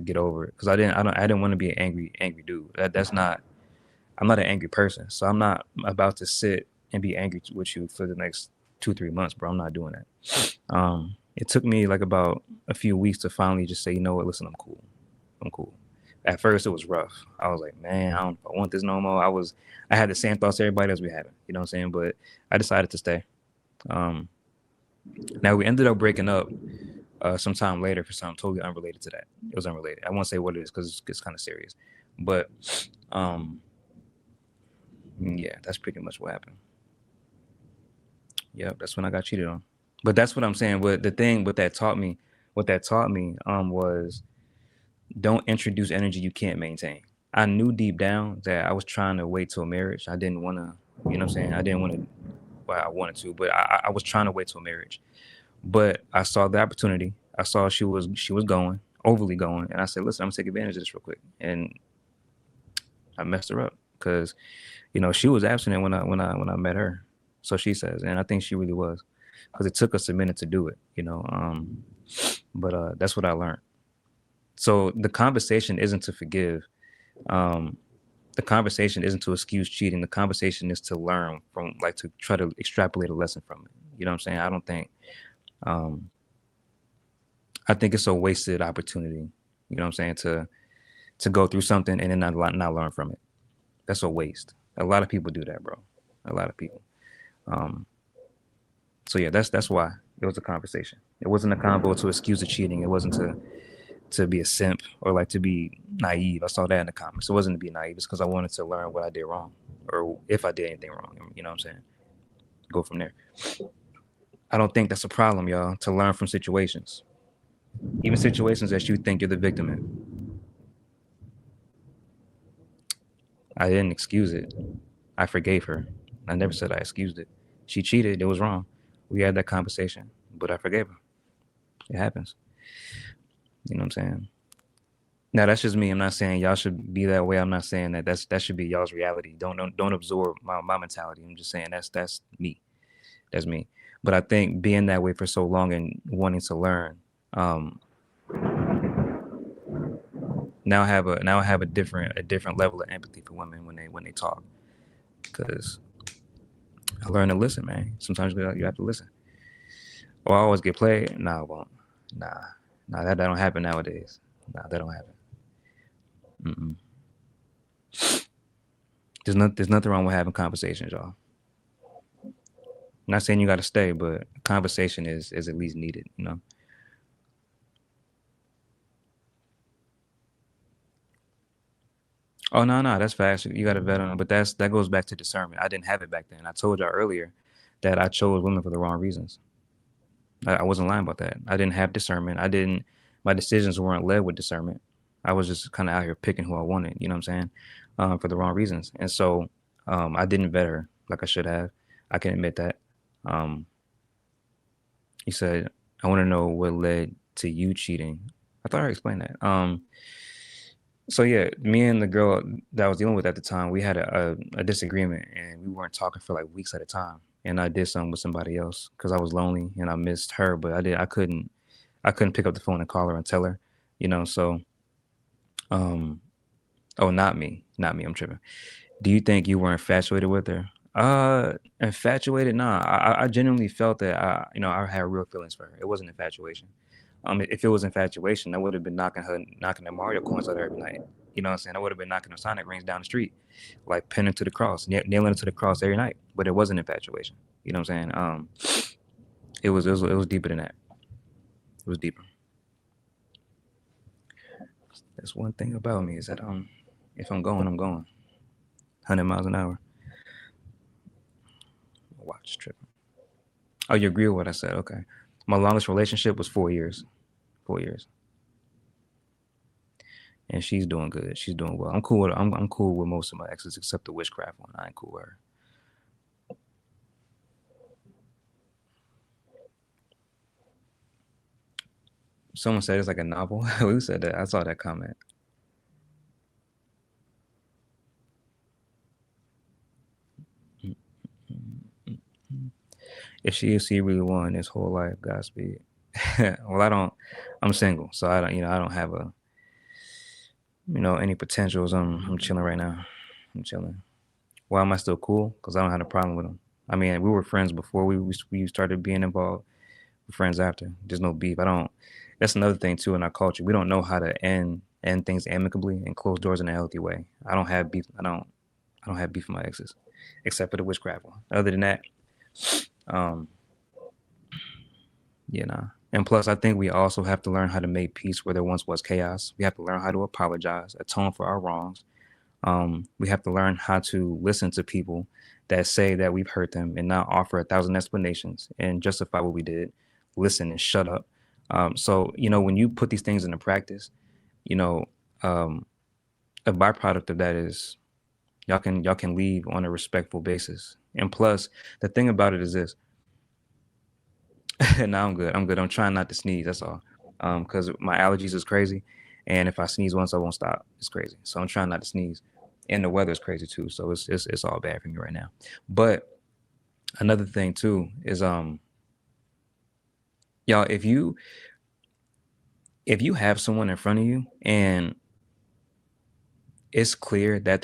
A: get over it, because I didn't want to be an angry dude. That's not. I'm not an angry person, so I'm not about to sit and be angry with you for the next 2-3 months, bro. I'm not doing that. It took me like about a few weeks to finally just say, you know what, listen, I'm cool. At first it was rough. I was like, man, I don't want this no more. I had the same thoughts everybody else we had, you know what I'm saying? But I decided to stay. Now we ended up breaking up sometime later for something totally unrelated to that. It was unrelated. I won't say what it is because it's kind of serious. But yeah, that's pretty much what happened. Yep, that's when I got cheated on. But that's what I'm saying. But the thing what that taught me was don't introduce energy you can't maintain. I knew deep down that I was trying to wait till marriage. I didn't want to, you know what I'm saying? I didn't want to, well, I wanted to, but I was trying to wait till marriage. But I saw the opportunity. I saw she was going, overly going. And I said, listen, I'm gonna take advantage of this real quick. And I messed her up because, she was abstinent when I met her. So she says, and I think she really was, because it took us a minute to do it, but that's what I learned. So the conversation isn't to forgive. The conversation isn't to excuse cheating. The conversation is to learn from, like, to try to extrapolate a lesson from it. You know what I'm saying? I think it's a wasted opportunity, you know what I'm saying, to go through something and then not learn from it. That's a waste. A lot of people do that, bro. A lot of people. So yeah, that's why it was a conversation. It wasn't a convo to excuse the cheating. It wasn't to be a simp or like to be naive. I saw that in the comments. It wasn't to be naive. It's because I wanted to learn what I did wrong, or if I did anything wrong. You know what I'm saying? Go from there. I don't think that's a problem, y'all, to learn from situations. Even situations that you think you're the victim in. I didn't excuse it. I forgave her. I never said I excused it. She cheated. It was wrong. We had that conversation, but I forgave her. It happens. You know what I'm saying? Now that's just me. I'm not saying y'all should be that way. I'm not saying that should be y'all's reality. Don't absorb my mentality. I'm just saying that's me. That's me. But I think being that way for so long and wanting to learn, now I have a different level of empathy for women when they talk, because I learned to listen, man. Sometimes you have to listen. Or I always get played. Nah, I won't. Nah, that don't happen nowadays. Nah, that don't happen. There's nothing wrong with having conversations, y'all. I'm not saying you got to stay, but conversation is at least needed, Oh, no, that's fast. You got to vet on it, but that goes back to discernment. I didn't have it back then. I told y'all earlier that I chose women for the wrong reasons. I wasn't lying about that. I didn't have discernment. My decisions weren't led with discernment. I was just kind of out here picking who I wanted, you know what I'm saying, for the wrong reasons. And so I didn't vet her like I should have. I can admit that. He said, I want to know what led to you cheating. I thought I explained that. So yeah, me and the girl that I was dealing with at the time, we had a disagreement, and we weren't talking for like weeks at a time. And I did something with somebody else because I was lonely and I missed her, but I couldn't pick up the phone and call her and tell her, So, oh, not me, I'm tripping. Do you think you were infatuated with her? Infatuated? Nah, I genuinely felt that I had real feelings for her. It wasn't infatuation. If it was infatuation, I would have been knocking the Mario coins out every night. You know what I'm saying? I would have been knocking the Sonic rings down the street, like pinning to the cross, nailing it to the cross every night. But it wasn't infatuation. You know what I'm saying? It was deeper than that. It was deeper. That's one thing about me is that if I'm going, I'm going. 100 miles an hour. Watch tripping. Oh, you agree with what I said? Okay. My longest relationship was 4 years. 4 years. And she's doing good. She's doing well. I'm cool with I'm cool with most of my exes except the witchcraft one. I ain't cool with her. Someone said it's like a novel. Who said that? I saw that comment. If she really won this whole life, Godspeed. Well, I don't. I'm single, so I don't. I don't have a. Any potentials. I'm chilling right now. I'm chilling. Why am I still cool? Because I don't have a problem with them. I mean, we were friends before we started being involved. We're friends after. There's no beef. I don't. That's another thing too in our culture. We don't know how to end things amicably and close doors in a healthy way. I don't have beef. I don't have beef with my exes, except for the witchcraft one. Other than that, nah. And plus, I think we also have to learn how to make peace where there once was chaos. We have to learn how to apologize, atone for our wrongs. We have to learn how to listen to people that say that we've hurt them and not offer 1,000 explanations and justify what we did. Listen and shut up. So, when you put these things into practice, a byproduct of that is y'all can leave on a respectful basis. And plus, the thing about it is this. No, I'm good. I'm trying not to sneeze. That's all. Because my allergies is crazy, and if I sneeze once, I won't stop. It's crazy. So I'm trying not to sneeze, and the weather is crazy too. So it's all bad for me right now. But another thing too is y'all, if you have someone in front of you and it's clear that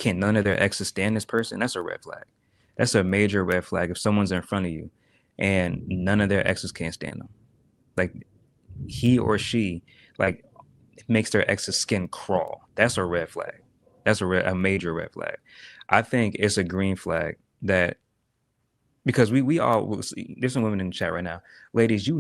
A: none of their exes stand this person, that's a red flag. That's a major red flag if someone's in front of you and none of their exes can't stand them. Like he or she like makes their ex's skin crawl. That's a red flag. That's a major red flag. I think it's a green flag that because we all there's some women in the chat right now. Ladies, a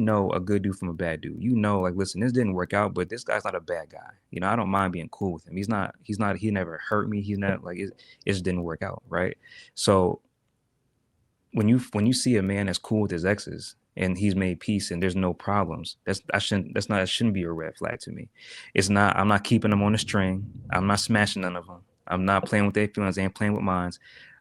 A: good dude from a bad dude. Like, listen, this didn't work out, but this guy's not a bad guy. I don't mind being cool with him. He never hurt me. He's not like it just didn't work out, right? So when you see a man that's cool with his exes and he's made peace and there's no problems, that shouldn't be a red flag to me. It's not. I'm not keeping them on a string. I'm not smashing none of them. I'm not playing with their feelings. They ain't playing with mine.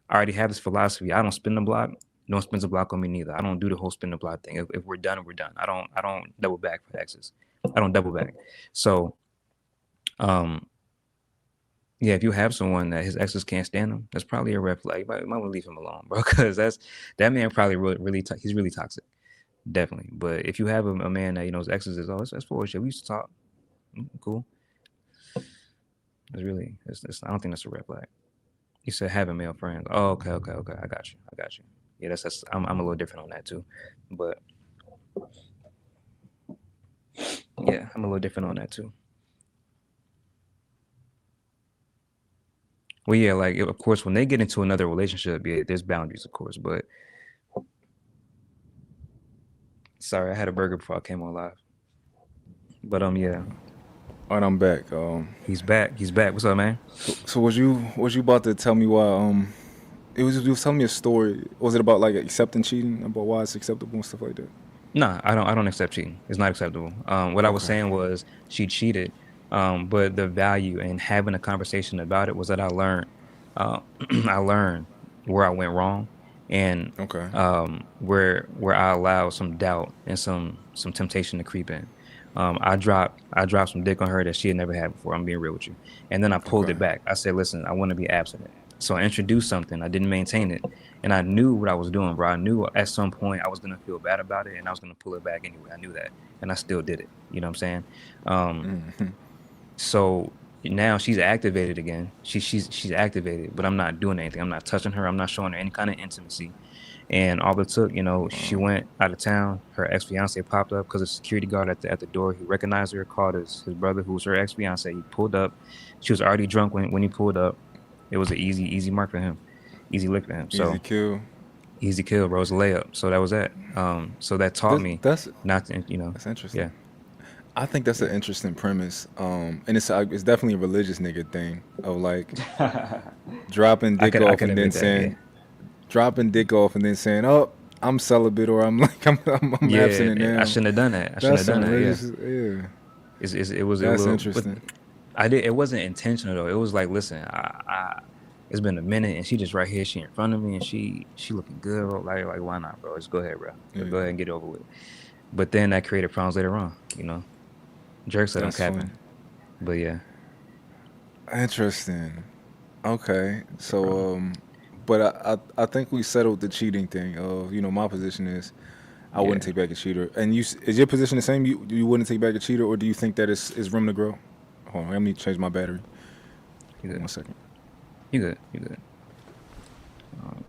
A: I already have this philosophy. I don't spin the block. No one spins a block on me neither. I don't do the whole spin the block thing. If we're done, we're done. I don't double back for exes. I don't double back. So, yeah, if you have someone that his exes can't stand him, that's probably a red flag. You might want to leave him alone, bro, because that man probably he's really toxic, definitely. But if you have a man that his exes is that's bullshit. We used to talk, cool. I don't think that's a red flag. You said having male friends. Oh, okay. I got you. Yeah, that's I'm a little different on that too, but yeah, I'm a little different on that too. Well, yeah, like of course, when they get into another relationship, yeah, there's boundaries, of course. But sorry, I had a burger before I came on live. But yeah.
B: All right, I'm back.
A: He's back. What's up, man?
B: So was you about to tell me why? You was telling me a story. Was it about like accepting cheating? About why it's acceptable and stuff like that?
A: Nah, I don't accept cheating. It's not acceptable. What I was saying was she cheated, but the value in having a conversation about it was that I learned where I went wrong, and where I allowed some doubt and some temptation to creep in. I dropped some dick on her that she had never had before. I'm being real with you, and then I pulled it back. I said, "Listen, I want to be abstinent." So I introduced something. I didn't maintain it, and I knew what I was doing, bro. I knew at some point I was gonna feel bad about it, and I was gonna pull it back anyway. I knew that, and I still did it. You know what I'm saying? So now she's activated again. She's activated, but I'm not doing anything. I'm not touching her. I'm not showing her any kind of intimacy. And all it took, she went out of town. Her ex fiance popped up because a security guard at the door. He recognized her, called his brother, who was her ex fiance. He pulled up. She was already drunk when he pulled up. It was an easy mark for him, easy lick for him.
B: Easy
A: So
B: kill.
A: easy kill, bro. It was a layup. So that was that. So that taught
B: That's
A: me
B: that's
A: not to,
B: that's interesting.
A: yeah,
B: I think that's an
A: yeah,
B: interesting premise. And it's definitely a religious nigga thing of like dropping
A: I
B: dick
A: could I
B: off
A: could
B: and then
A: admit that. Yeah,
B: saying dropping dick off and then saying, "Oh, I'm celibate," or "I'm like I'm
A: yeah.
B: abstinent
A: I
B: now."
A: shouldn't have done that. I shouldn't
B: That's
A: have done
B: some
A: that. Yeah,
B: religious. Yeah,
A: it was a
B: that's
A: little, but
B: interesting.
A: I did. It wasn't intentional though. It was like, listen, it's been a minute, and she just right here. She in front of me, and she looking good, bro. Like why not, bro? Just go ahead, bro. Go
B: Yeah,
A: ahead and get it over with. But then that created problems later on. Jerk said I'm
B: that's funny.
A: capping, but yeah,
B: Interesting. Okay,
A: it's a problem.
B: but I think we settled the cheating thing. Of my position is I wouldn't
A: Yeah,
B: take back a cheater. And is your position the same? You wouldn't take back a cheater, or do you think that is room to grow? Hold on, let me change my battery.
A: you good.
B: 1 second.
A: You good. You good. Um,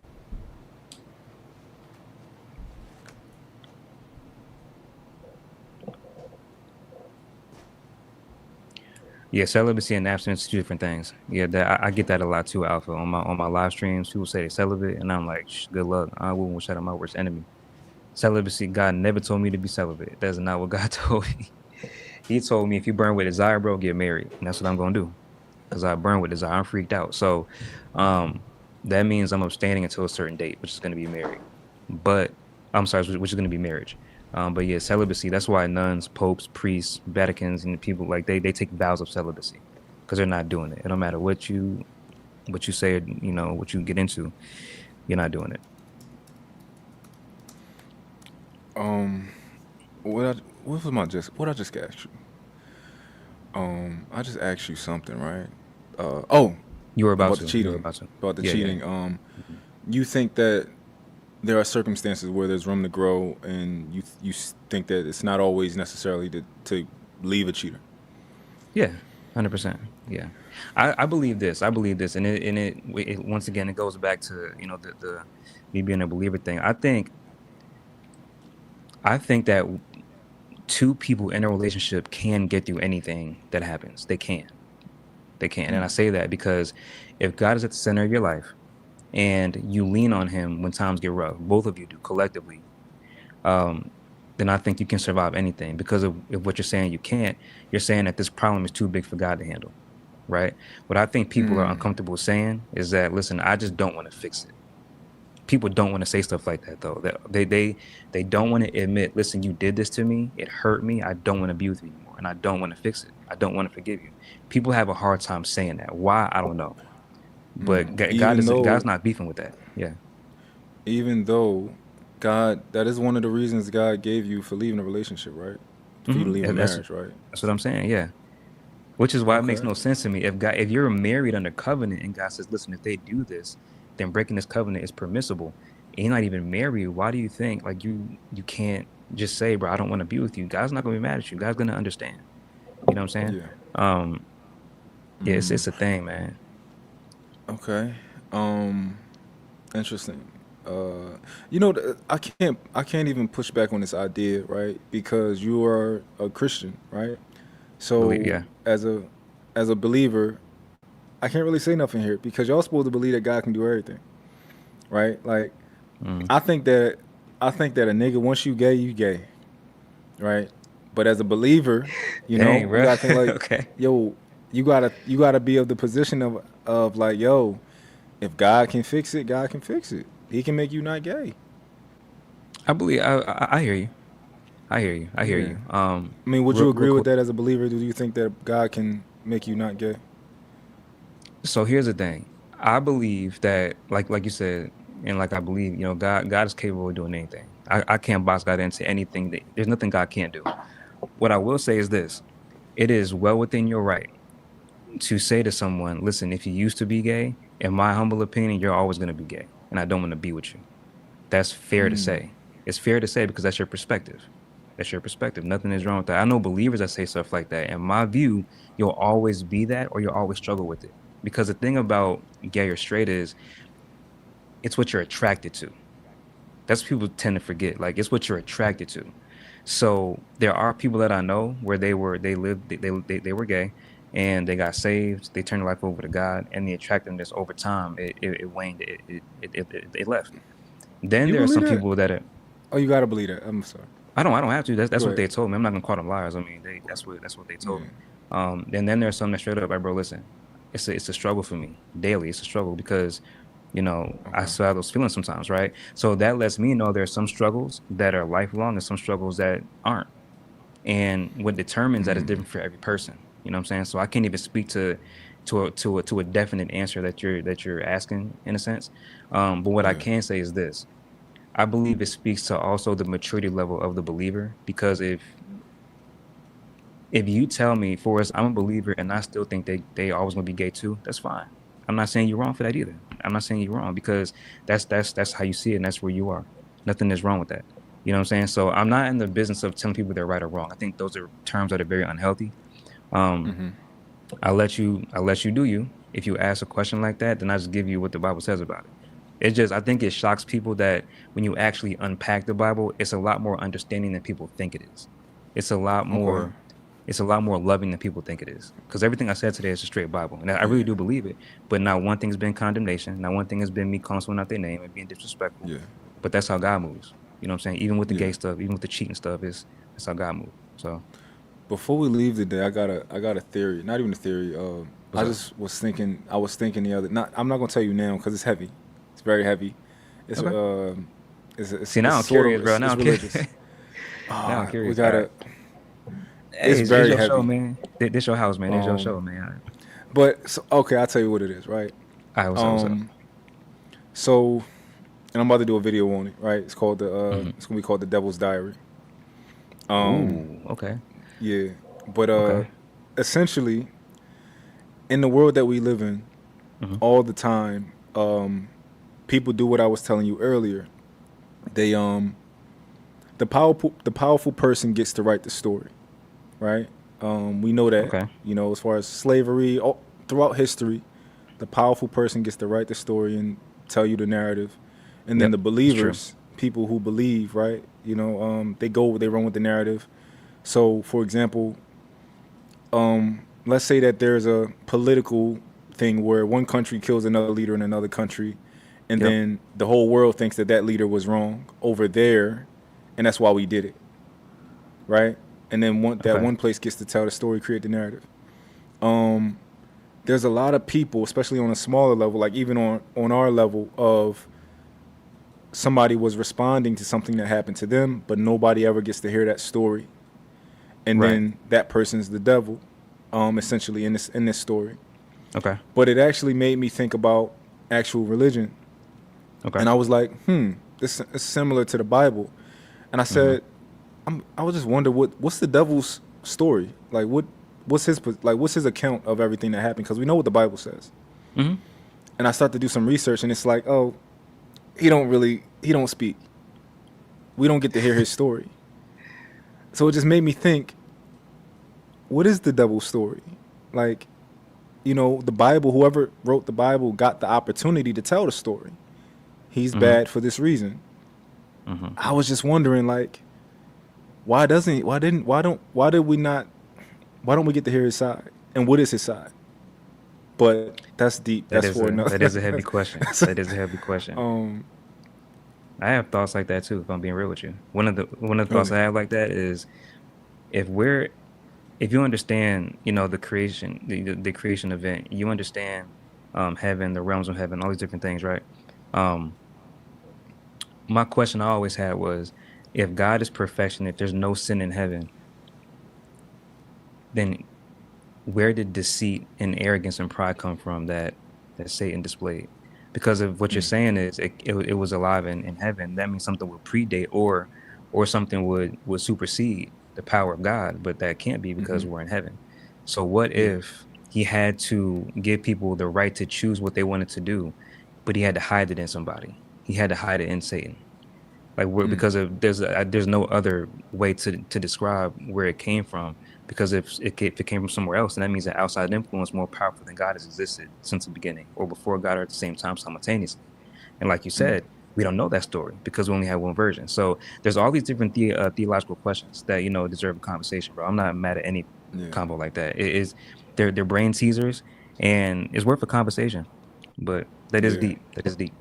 A: yeah, celibacy and abstinence are two different things. Yeah, I get that a lot too, Alpha. On my live streams, people say they're celibate, and I'm like, good luck. I wouldn't wish that on my worst enemy. Celibacy, God never told me to be celibate. That's not what God told me. He told me if you burn with desire, bro, get married. And that's what I'm gonna do. Because I burn with desire. I'm freaked out. So um that means I'm abstaining until a certain date, which is gonna be married. But I'm sorry, which is gonna be marriage. But yeah, celibacy, that's why nuns, popes, priests, Vaticans, and people like they take vows of celibacy because they're not doing it. It don't matter what you say, or, what you get into, you're not doing it.
B: Um, what was my what I just asked you? I just asked you something, right? Oh,
A: You were about
B: about the
A: to. You were
B: cheating,
A: about to.
B: about the
A: Yeah, yeah.
B: cheating.
A: Mhm.
B: You think that there are circumstances where there's room to grow, and think that it's not always necessarily to leave a cheater.
A: Yeah, 100%. Yeah, I believe this. I believe this, and once again it goes back to the me being a believer thing. I think that two people in a relationship can get through anything that happens. They can, and I say that because if God is at the center of your life and you lean on Him when times get rough, both of you do collectively, um, then I think you can survive anything because of if what you're saying you can't. You're saying that this problem is too big for God to handle, right? What I think people are uncomfortable saying is that, listen, I just don't want to fix it. People don't want to say stuff like that though. They don't want to admit, listen, you did this to me. It hurt me. I don't want to be with you anymore, and I don't want to fix it. I don't want to forgive you. People have a hard time saying that. Why? I don't know. But God
B: Even
A: isn't.
B: though,
A: God's not beefing with that. Yeah.
B: even though God, that is one of the reasons God gave you for leaving a relationship, right? For you to leave a
A: That's
B: marriage, right?
A: what I'm saying. Yeah. Which is why it makes
B: Okay.
A: no sense to me. If you're married under covenant and God says, listen, if they do this, then breaking this covenant is permissible. And you're not even married. Why do you think like you can't just say, bro, I don't want to be with you? God's not gonna be mad at you. God's gonna understand. You know what I'm saying?
B: Yeah.
A: Um, yeah, it's a thing, man.
B: Okay. Um, Interesting. I can't even push back on this idea, right? Because you are a Christian, right?
A: Believe,
B: So
A: yeah.
B: as a believer, I can't really say nothing here because y'all supposed to believe that God can do everything, right? Like
A: Mm.
B: I think that I think that a nigga once you gay, right? But as a believer,
A: Dang,
B: you
A: bro.
B: gotta think like,
A: Okay.
B: yo, you gotta be of the position of like, yo, if God can fix it, God can fix it. He can make you not gay.
A: I believe. I hear you. I hear you. I hear
B: Yeah.
A: you.
B: I mean, would
A: Real,
B: you
A: real
B: agree with
A: quick.
B: that as a believer? Do you think that God can make you not gay?
A: So here's the thing. I believe that, like you said, and like I believe, God is capable of doing anything. I can't box God into anything. There's nothing God can't do. What I will say is this: it is well within your right to say to someone, "Listen, if you used to be gay, in my humble opinion, you're always going to be gay, and I don't want to be with you." That's fair to say. It's fair to say because that's your perspective. That's your perspective. Nothing is wrong with that. I know believers that say stuff like that. In my view, you'll always be that or you'll always struggle with it. Because the thing about gay or straight is it's what you're attracted to. That's what people tend to forget. Like it's what you're attracted to. So there are people that I know where they were gay and they got saved, they turned their life over to God, and the attractiveness over time it waned, it left. Then
B: You
A: there are
B: believe
A: some
B: that?
A: people that are,
B: Oh, you gotta believe that. I'm sorry.
A: I don't have to. That's
B: Go
A: what
B: ahead.
A: they told me. I'm not gonna call them liars. I mean, that's what they
B: Yeah.
A: told me. And then there's some that straight up like, bro, listen, it's a struggle for me daily. It's a struggle because, I
B: Okay.
A: still have those feelings sometimes, right? So that lets me know there are some struggles that are lifelong and some struggles that aren't. And what determines that is different for every person. You know what I'm saying? So I can't even speak to a definite answer that you're asking in a sense. But what I
B: Yeah.
A: can say is this: I believe it speaks to also the maturity level of the believer. Because if you tell me, Forrest, I'm a believer and I still think they always gonna be gay too, that's fine. I'm not saying you're wrong for that either. I'm not saying you're wrong because that's how you see it and that's where you are. Nothing is wrong with that. You know what I'm saying? So I'm not in the business of telling people they're right or wrong. I think those are terms that are very unhealthy. Um, I let you do you. If you ask a question like that, then I just give you what the Bible says about it. I think it shocks people that when you actually unpack the Bible, it's a lot more understanding than people think it is. It's a lot
B: Okay.
A: more it's a lot more loving than people think it is. Because everything I said today is a straight Bible. And I really
B: Yeah.
A: do believe it. But not one thing's been condemnation. Not one thing has been me calling someone out their name and being disrespectful.
B: Yeah.
A: But that's how God moves. You know what I'm saying? Even with the
B: Yeah.
A: gay stuff, even with the cheating stuff, that's how God moves. So
B: Before we leave today, I got a theory. Not even a theory.
A: what's
B: I
A: up?
B: just was thinking. I was thinking the other. Not. I'm not gonna tell you now because it's heavy. It's very heavy. It's
A: Okay.
B: it's
A: See, now I'm
B: sort of
A: curious, bro. Now
B: it's
A: I'm curious.
B: religious.
A: Now I'm
B: We
A: curious. All right.
B: gotta.
A: Hey,
B: It's
A: it's
B: very
A: your show,
B: heavy.
A: man. This your house, man. It's your
B: Um,
A: show, man. All right.
B: but so, okay, I'll tell you what it is. Right.
A: All right, what's up? What's up?
B: Um. So, and I'm about to do a video on it. Right. It's called the.
A: Hmm.
B: It's gonna be called the Devil's Diary. Um.
A: Ooh, okay.
B: Yeah. But
A: Okay.
B: essentially, in the world that we live in,
A: Hmm.
B: all the time, people do what I was telling you earlier. They the powerful person gets to write the story, right? We know that,
A: Okay.
B: as far as slavery, throughout history, the powerful person gets to write the story and tell you the narrative, and then
A: Yep.
B: the
A: It's true.
B: believers, people who believe, right? They run with the narrative. So, for example, let's say that there's a political thing where one country kills another leader in another country, and
A: Yep.
B: then the whole world thinks that that leader was wrong over there, and that's why we did it, right? And then that
A: Okay.
B: one place gets to tell the story, create the narrative. Um, there's a lot of people, especially on a smaller level, like even on our level, of somebody was responding to something that happened to them, but nobody ever gets to hear that story, and
A: Right.
B: then that person's the devil, essentially in this story.
A: Okay.
B: But it actually made me think about actual religion,
A: Okay.
B: and I was like, this is similar to the Bible, and I
A: Hmm.
B: said, I would just wonder what's the devil's story, like what's his account of everything that happened, because we know what the Bible says,
A: Hmm.
B: and I start to do some research, and it's like, oh, he don't speak, we don't get to hear his story, so it just made me think, what is the devil's story, like. The Bible, whoever wrote the Bible got the opportunity to tell the story. He's
A: Hmm.
B: bad for this reason.
A: Hmm.
B: I was just wondering, like, why don't we get to hear his side? And what is his side? But that's deep.
A: That
B: That's
A: is
B: for
A: a that is a
B: another.
A: heavy question. That is a heavy question.
B: um,
A: I have thoughts like that too, if I'm being real with you. One of the thoughts
B: really?
A: I have like that is if we're if you understand, the creation, the creation event, you understand heaven, the realms of heaven, all these different things, right? Um, my question I always had was, if God is perfection, if there's no sin in heaven, then where did deceit and arrogance and pride come from that Satan displayed? Because of what you're
B: Mm,
A: saying is it was alive in heaven. That means something would predate or something would supersede the power of God, but that can't be because
B: mm-hmm.
A: we're in heaven. So what
B: Yeah.
A: if he had to give people the right to choose what they wanted to do, but he had to hide it in somebody? He had to hide it in Satan. Like
B: Mm,
A: because of there's no other way to describe where it came from, because if it came from somewhere else, then that means that outside influence more powerful than God has existed since the beginning or before God or at the same time simultaneously. And like you
B: mm,
A: said, We don't know that story because we only have one version. So there's all these different theological questions that deserve a conversation, bro. I'm not mad at any
B: Yeah.
A: combo like that. It is they're brain teasers, and it's worth a conversation. But that is
B: Yeah.
A: deep. That is deep.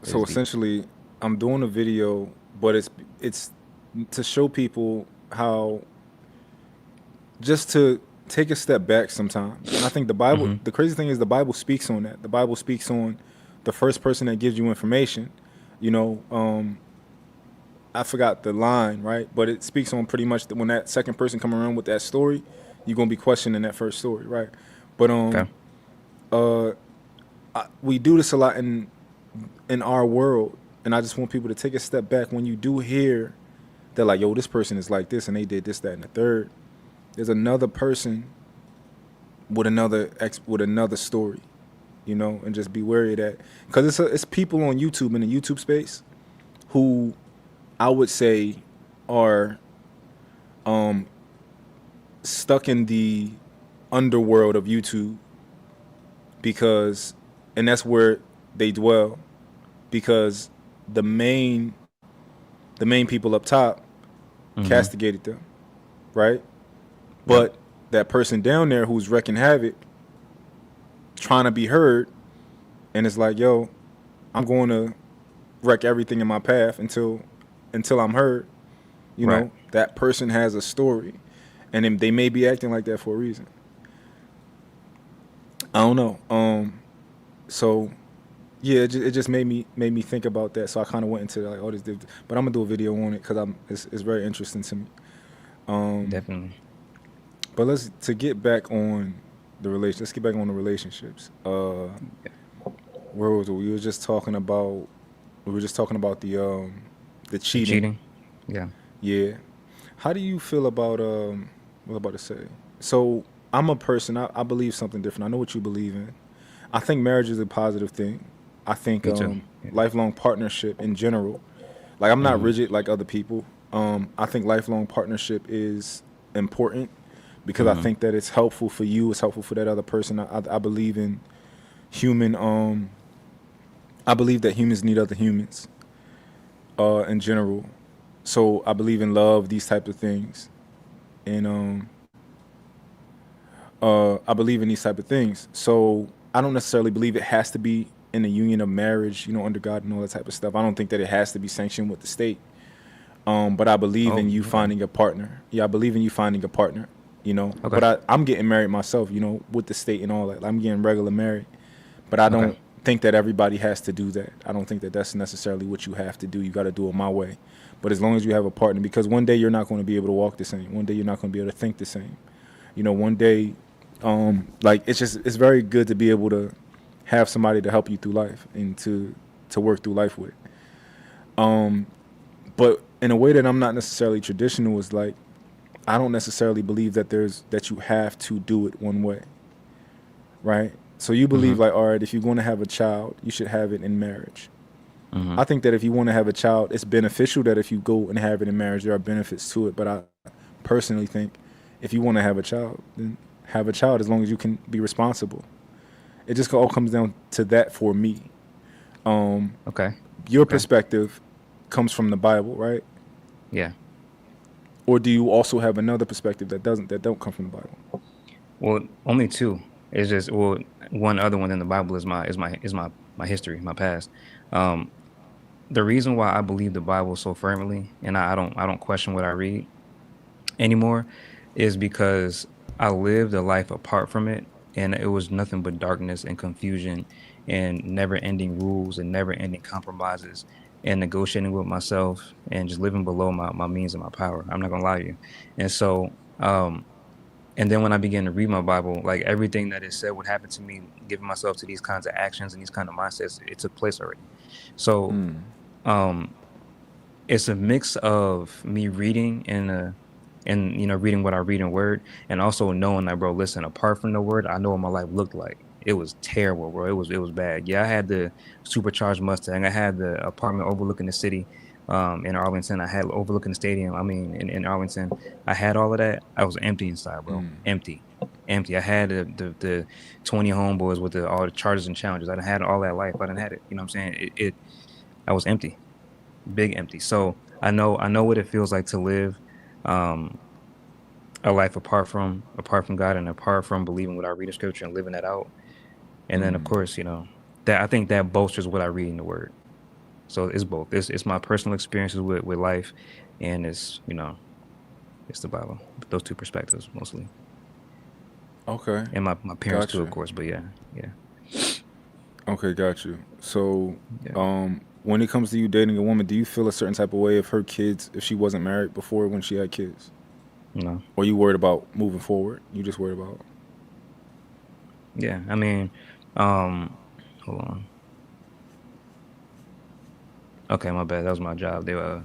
A: That
B: So
A: is deep.
B: essentially, I'm doing a video, but it's to show people how just to take a step back sometimes. And I think the Bible,
A: Hmm.
B: the crazy thing is the Bible speaks on that. The Bible speaks on the first person that gives you information. You know, I forgot the line, right? But it speaks on pretty much that when that second person come around with that story, you're gonna be questioning that first story, right? But
A: Okay.
B: uh, we do this a lot in our world, and I just want people to take a step back when you do hear that, like, yo, this person is like this, and they did this, that, and the third. There's another person with another story, and just be wary of that, because it's people on YouTube in the YouTube space who I would say are stuck in the underworld of YouTube because, and that's where they dwell because the main the main people up top
A: Hmm.
B: castigated them, right?
A: Yep.
B: But that person down there who's wrecking havoc, trying to be heard, and it's like, yo, I'm going to wreck everything in my path until I'm heard.
A: Right.
B: That person has a story, and then they may be acting like that for a reason. I don't know. So yeah, it just made me think about that. So I kind of went into like all this, but I'm gonna do a video on it because it's very interesting to me. Um,
A: Definitely.
B: but to get back on let's get back on the relationships. Where was it? We were just talking about the
A: The
B: cheating.
A: cheating. Yeah.
B: Yeah. How do you feel about what was I about to say? So I'm a person. I believe something different. I know what you believe in. I think marriage is a positive thing. I think
A: Me too. Yeah.
B: lifelong partnership in general. Like, I'm not
A: Hmm.
B: rigid like other people. I think lifelong partnership is important because I
A: Hmm.
B: think that it's helpful for you. It's helpful for that other person. I believe in human. I believe that humans need other humans. In general. So I believe in love, these types of things, and I believe in these type of things. So I don't necessarily believe it has to be in the union of marriage, under God and all that type of stuff. I don't think that it has to be sanctioned with the state. But I believe in
A: Oh,
B: you
A: okay.
B: finding a partner. Yeah, I believe in you finding a partner.
A: Okay.
B: But I'm getting married myself. with the state and all that. I'm getting regular married. But I
A: Okay.
B: don't think that everybody has to do that. I don't think that that's necessarily what you have to do. You got to do it my way. But as long as you have a partner, because one day you're not going to be able to walk the same. One day you're not going to be able to think the same. One day, like, it's very good to be able to have somebody to help you through life and to work through life with. But in a way that I'm not necessarily traditional is like, I don't necessarily believe that you have to do it one way, right? So you
A: Hmm.
B: believe, like, all right, if you're going to have a child, you should have it in marriage.
A: Hmm.
B: I think that if you want to have a child, it's beneficial that if you go and have it in marriage, there are benefits to it. But I personally think if you want to have a child, then have a child as long as you can be responsible. It just all comes down to that for me. Um,
A: Okay.
B: your
A: Okay.
B: perspective comes from the Bible, right?
A: Yeah.
B: Or do you also have another perspective that don't come from the Bible?
A: Well, only two. It's just one other one in the Bible is my history, my past. Um, the reason why I believe the Bible so firmly, and I don't question what I read anymore, is because I lived a life apart from it, and it was nothing but darkness and confusion, and never-ending rules and never-ending compromises, and negotiating with myself, and just living below my means and my power. I'm not gonna lie to you, and so. And then when I began to read my Bible, like everything that it said would happen to me, giving myself to these kinds of actions and these kind of mindsets, it took place already. So um it's a mix of me reading and reading what I read in word, and also knowing that, bro, listen, apart from the word, I know what my life looked like. It was terrible, bro. It was bad. Yeah, I had the supercharged Mustang. I had the apartment overlooking the city in Arlington. I had overlooking the stadium. I mean, in Arlington, I had all of that. I was empty inside, bro. Empty. Empty. I had the 20 homeboys with all the charges and challenges. I done had all that life. I done had it. You know what I'm saying? I was empty, big empty. So I know what it feels like to live um, a life apart from God and apart from believing what I read in Scripture and living that out. And then of course, that I think that bolsters what I read in the Word. So it's both. It's my personal experiences with life, and it's the Bible. Those two perspectives mostly,
B: Okay,
A: and my parents too, of
B: gotcha.
A: course. But yeah, yeah,
B: Okay, got you. So,
A: yeah.
B: when it comes to you dating a woman, do you feel a certain type of way if her kids, if she wasn't married before when she had kids?
A: No,
B: Or you worried about moving forward? You just worried about.
A: yeah. I mean, um, hold on. Okay, my bad. That was my job. They were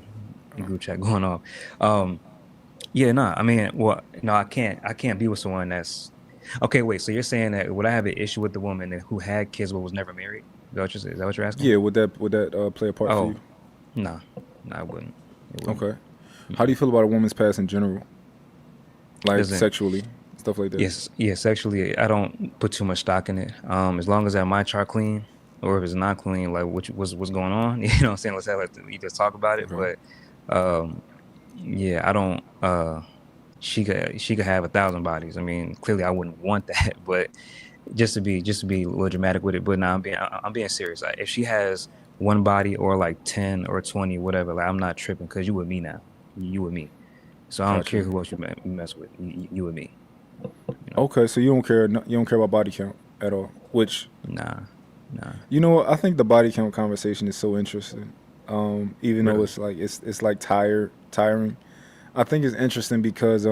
A: the group chat going off. Um, yeah, no. I mean, well, no, I can't be with someone that's okay. Wait, so you're saying that would I have an issue with the woman who had kids but was never married? Is that what you're asking?
B: Yeah, would that play a part for you?
A: Oh, no, no, I wouldn't. It wouldn't.
B: Okay. How do you feel about a woman's past in general, like
A: Doesn't
B: sexually, stuff like that?
A: Yes, yeah, sexually, I don't put too much stock in it. As long as that my chart clean, or if it's not clean, like what's going on, you know what I'm saying? We just talk about it.
B: Okay.
A: But um, yeah, I don't. She could have 1,000 bodies. I mean, clearly, I wouldn't want that. But just to be a little dramatic with it. But now I'm being serious. Like, if she has one body or like 10 or 20, whatever, like I'm not tripping because you with me now. You with me. So I don't
B: Got
A: care
B: you.
A: who else you mess with. You with me. You know.
B: Okay, so you don't care. You don't care about body count at all. Which,
A: Nah, nah.
B: you know what? I think the body count conversation is so interesting. Even though
A: Really?
B: it's like it's like tiring. I think it's interesting because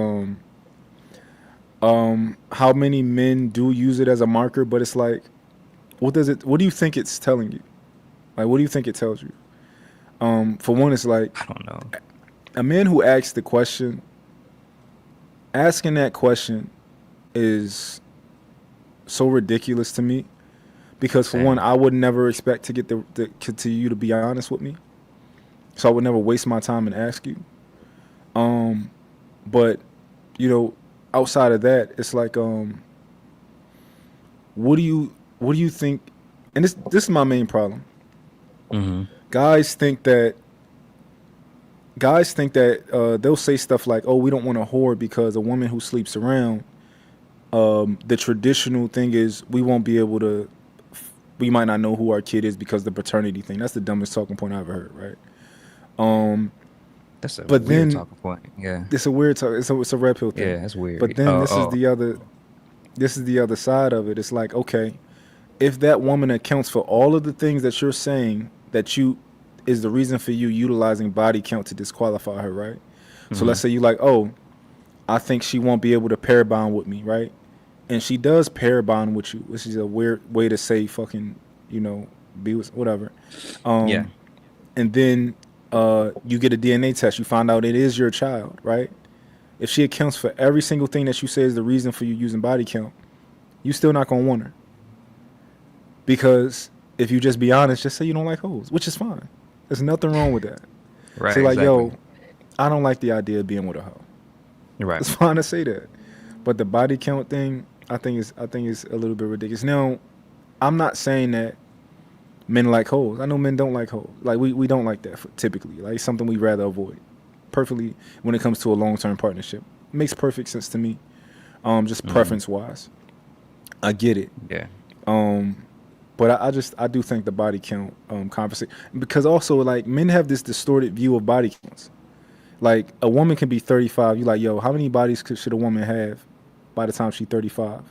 B: how many men do use it as a marker, but it's like, what do you think it's telling you? Like, what do you think it tells you? For one, it's like
A: I don't know.
B: a man who asks the question, asking that question is so ridiculous to me because for one,
A: Same.
B: I would never expect to get to you to be honest with me, so I would never waste my time and ask you. Um, but you know, outside of that, it's like, what do you think? And this is my main problem.
A: Mm-hmm.
B: Guys think that they'll say stuff like, "Oh, we don't want a whore because a woman who sleeps around." The traditional thing is we won't be able to. We might not know who our kid is because the paternity thing. That's the dumbest talking point I've ever heard, right? Um,
A: That's a
B: but
A: weird
B: then
A: talking point. Yeah.
B: it's a weird talk. It's a red pill thing.
A: Yeah, that's
B: But
A: weird.
B: then
A: Oh, oh,
B: this is the other side of it. It's like, okay, if that woman accounts for all of the things that you're saying that you is the reason for you utilizing body count to disqualify her, right? So
A: mm-hmm.
B: let's say you like, oh, I think she won't be able to pair bond with me, right? And she does pair bond with you, which is a weird way to say fucking, be with whatever.
A: Yeah.
B: Um, and then you get a DNA test, you find out it is your child, right? If she accounts for every single thing that you say is the reason for you using body count, you still not gonna want her. Because if you just be honest, just say you don't like hoes, which is fine. There's nothing wrong with that.
A: Right.
B: Say like, yo,
A: Exactly.
B: I don't like the idea of being with a hoe.
A: Right.
B: It's fine to say that. But the body count thing, I think is a little bit ridiculous. Now, I'm not saying that men like hoes. I know men don't like hoes. Like we don't like that typically. Like it's something we rather avoid. Perfectly when it comes to a long term partnership. Makes perfect sense to me. Just
A: Mm-hmm.
B: preference wise. I get it.
A: Yeah.
B: Um, but I do think the body count conversation, because also like men have this distorted view of body counts. Like a woman can be 35. You like, yo, how many bodies should a woman have by the time she's 35?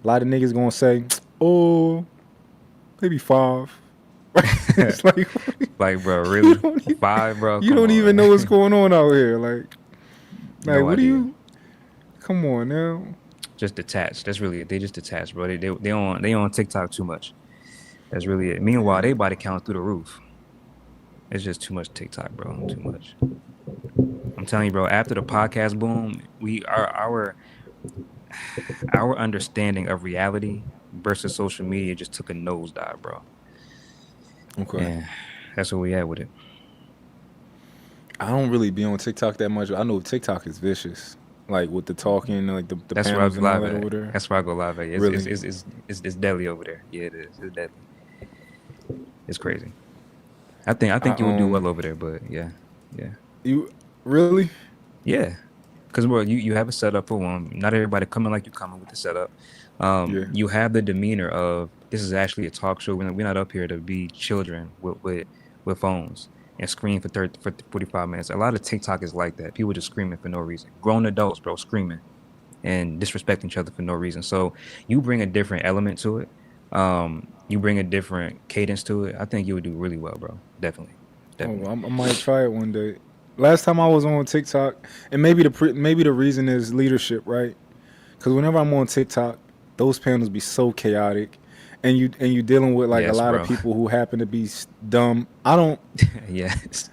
B: A lot of niggas gonna say, oh, maybe five. It's like
A: Like, bro,
B: you
A: really?
B: don't even,
A: Five, bro?
B: you
A: Come
B: don't even
A: on.
B: know what's going on out here. Like
A: No
B: what do
A: idea.
B: you? Come on now.
A: Just detached. That's really it. They just detached, bro. They on TikTok too much. That's really it. Meanwhile,
B: Yeah.
A: they body count through the roof. It's just too much TikTok, bro. Too much. I'm telling you, bro. After the podcast boom, our understanding of reality versus social media just took a nosedive, bro.
B: Okay.
A: Yeah, that's where we at with it.
B: I don't really be on TikTok that much. I know TikTok is vicious. Like with the talking, like the
A: That's where I
B: panels
A: go
B: and all
A: live
B: that
A: at.
B: over there.
A: That's where I go live at. It's it's
B: Really.
A: it's it's, it's, it's deadly over there. Yeah, it is. It's deadly. It's crazy. I think
B: I
A: you would do well over there, but yeah, yeah,
B: you really?
A: yeah. Because bro, you have a setup for one. Not everybody coming like you coming with the setup.
B: Yeah.
A: You have the demeanor of this is actually a talk show. We're not up here to be children with phones and scream for 45 minutes. A lot of TikTok is like that. People just screaming for no reason. Grown adults, bro, screaming and disrespecting each other for no reason. So you bring a different element to it. You bring a different cadence to it. I think you would do really well, bro. Definitely,
B: Oh,
A: definitely.
B: I might try it one day. Last time I was on TikTok, and maybe the reason is leadership, right? Because whenever I'm on TikTok, those panels be so chaotic, and you dealing with like a
A: Yes,
B: lot of
A: bro.
B: people who happen to be dumb. I don't
A: Yes,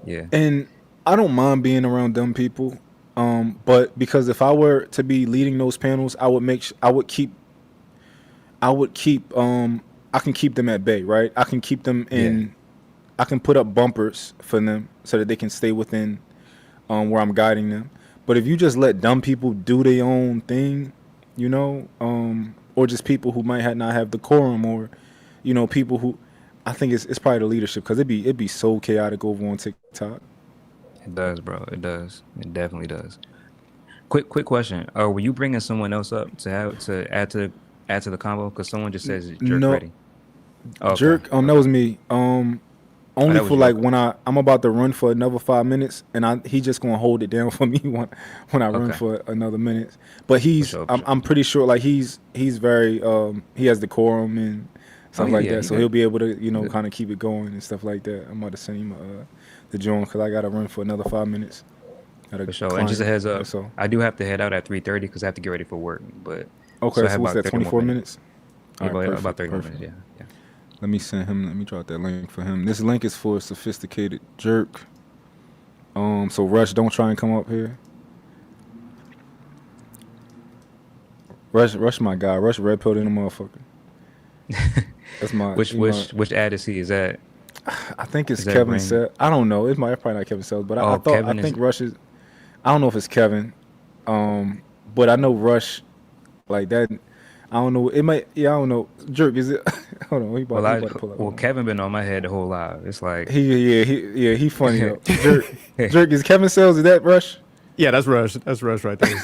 A: yeah,
B: and I don't mind being around dumb people, but because if I were to be leading those panels, I can keep them at bay, right? I can keep them
A: yeah.
B: in. I can put up bumpers for them so that they can stay within where I'm guiding them. But if you just let dumb people do their own thing, or just people who might not have decorum, or people who, I think it's probably the leadership because it'd be so chaotic over on TikTok.
A: It does, bro. It does. It definitely does. Quick question. Were you bringing someone else up to have to add to the combo? Because someone just says jerk
B: No,
A: ready. Oh, okay,
B: jerk. That
A: okay.
B: was me.
A: Oh,
B: Only
A: that
B: for
A: was you.
B: like
A: Okay,
B: when I'm about to run for another 5 minutes, and he just gonna hold it down for me when I run
A: okay.
B: for another minute. But
A: For sure, for
B: I'm
A: sure.
B: I'm pretty sure like he's very he has decorum and
A: Oh
B: stuff
A: yeah,
B: like
A: yeah.
B: that,
A: He
B: so he'll
A: good.
B: be able to
A: He good.
B: kind of keep it going and stuff like that. I'm about to send him the joint because I gotta run for another 5 minutes at a
A: For sure. And just a
B: client.
A: heads up,
B: That's all.
A: I do have to head out at 3:30 because I have to get ready for work. But so
B: Okay,
A: I have
B: so what's
A: about
B: that?
A: 30 more
B: 24
A: minutes.
B: minutes.
A: Yeah,
B: All right,
A: about
B: perfect,
A: 30 more
B: perfect.
A: minutes. Yeah, yeah.
B: Let me send him. Let me drop that link for him. This link is for a sophisticated jerk. So Rush, don't try and come up here. Rush, my guy. Rush red pilled in the motherfucker. That's my,
A: Which ad is he?
B: I think it's
A: Is that
B: Kevin
A: Rain?
B: said. I don't know. It's probably not Kevin Sells, but
A: Oh,
B: I
A: Kevin is.
B: think Rush is. I don't know if it's Kevin. But I know Rush like that. I don't know. It might. Yeah, I don't know. Jerk is it? Hold on.
A: Well,
B: He about to pull up.
A: well,
B: Hold on.
A: Kevin been on my head the whole live. It's like
B: He funny though. Jerk is Kevin Sells. Is that Rush?
D: Yeah, that's Rush. That's Rush right there.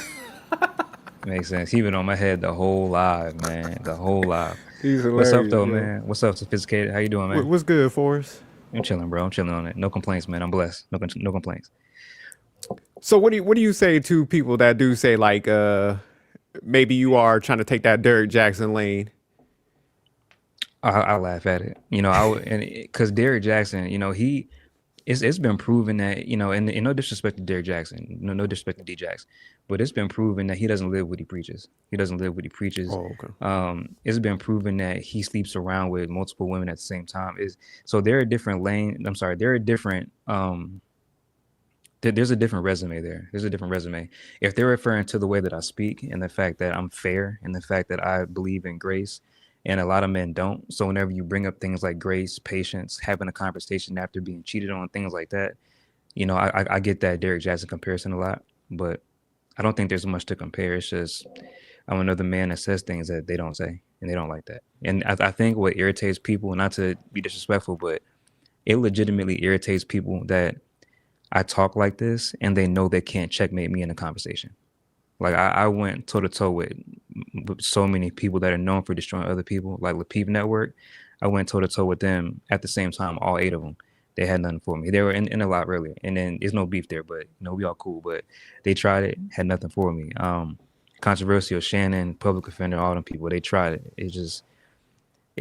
A: makes sense. He been on my head the whole live, man. The whole live.
B: He's
A: What's up
B: hilarious,
A: though,
B: yo.
A: man? What's up, sophisticated? How you doing, man?
D: What's good, Forrest?
A: I'm chilling, bro. I'm chilling on it. No complaints, man. I'm blessed. No complaints.
D: So what do you say to people that do say like maybe you are trying to take that Derrick Jackson lane?
A: I laugh at it. I would, and because Derrick Jackson, it's been proven that and no disrespect to Derrick Jackson, no disrespect to D Jax, but it's been proven that he doesn't live what he preaches. He doesn't live what he preaches.
D: Oh, okay.
A: It's been proven that he sleeps around with multiple women at the same time. Is so there are different lane. I'm sorry, there are different. There's a different resume there. There's a different resume. If they're referring to the way that I speak and the fact that I'm fair and the fact that I believe in grace, and a lot of men don't. So whenever you bring up things like grace, patience, having a conversation after being cheated on, things like that, I get that Derrick Jackson comparison a lot, but I don't think there's much to compare. It's just I'm another man that says things that they don't say, and they don't like that. And I think what irritates people, not to be disrespectful, but it legitimately irritates people that I talk like this and they know they can't checkmate me in a conversation. Like I went toe to toe with so many people that are known for destroying other people, like Lapeep Network. I went toe to toe with them at the same time, all eight of them. They had nothing for me. They were in a lot earlier, and then there's no beef there, but we all cool. But they tried it, had nothing for me. Controversial Shannon, public offender, all them people, they tried it. It's just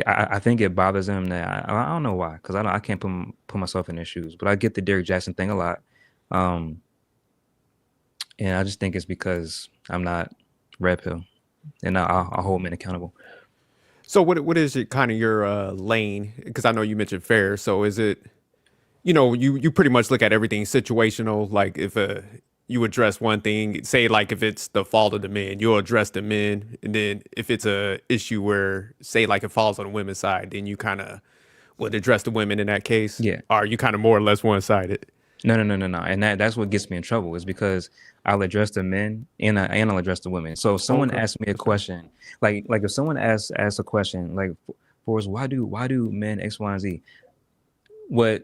A: I think it bothers them that I don't know why, because I can't put myself in their shoes. But I get the Derrick Jackson thing a lot. Um, and I just think it's because I'm not red pill, and I'll hold men accountable.
D: So what is it kind of your lane? Because I know you mentioned fair. So is it you pretty much look at everything situational. Like if you address one thing, say like if it's the fault of the men, you'll address the men, and then if it's a issue where say like it falls on the women's side, then you kind of would address the women in that case.
A: Yeah.
D: Or are you kind of more or less one sided?
A: No. And that's what gets me in trouble is because I'll address the men and I'll address the women. So if someone
D: Okay,
A: asks me a
D: that's fair.
A: question, like if someone asks a question like, Forrest, why do men X, Y, and Z? what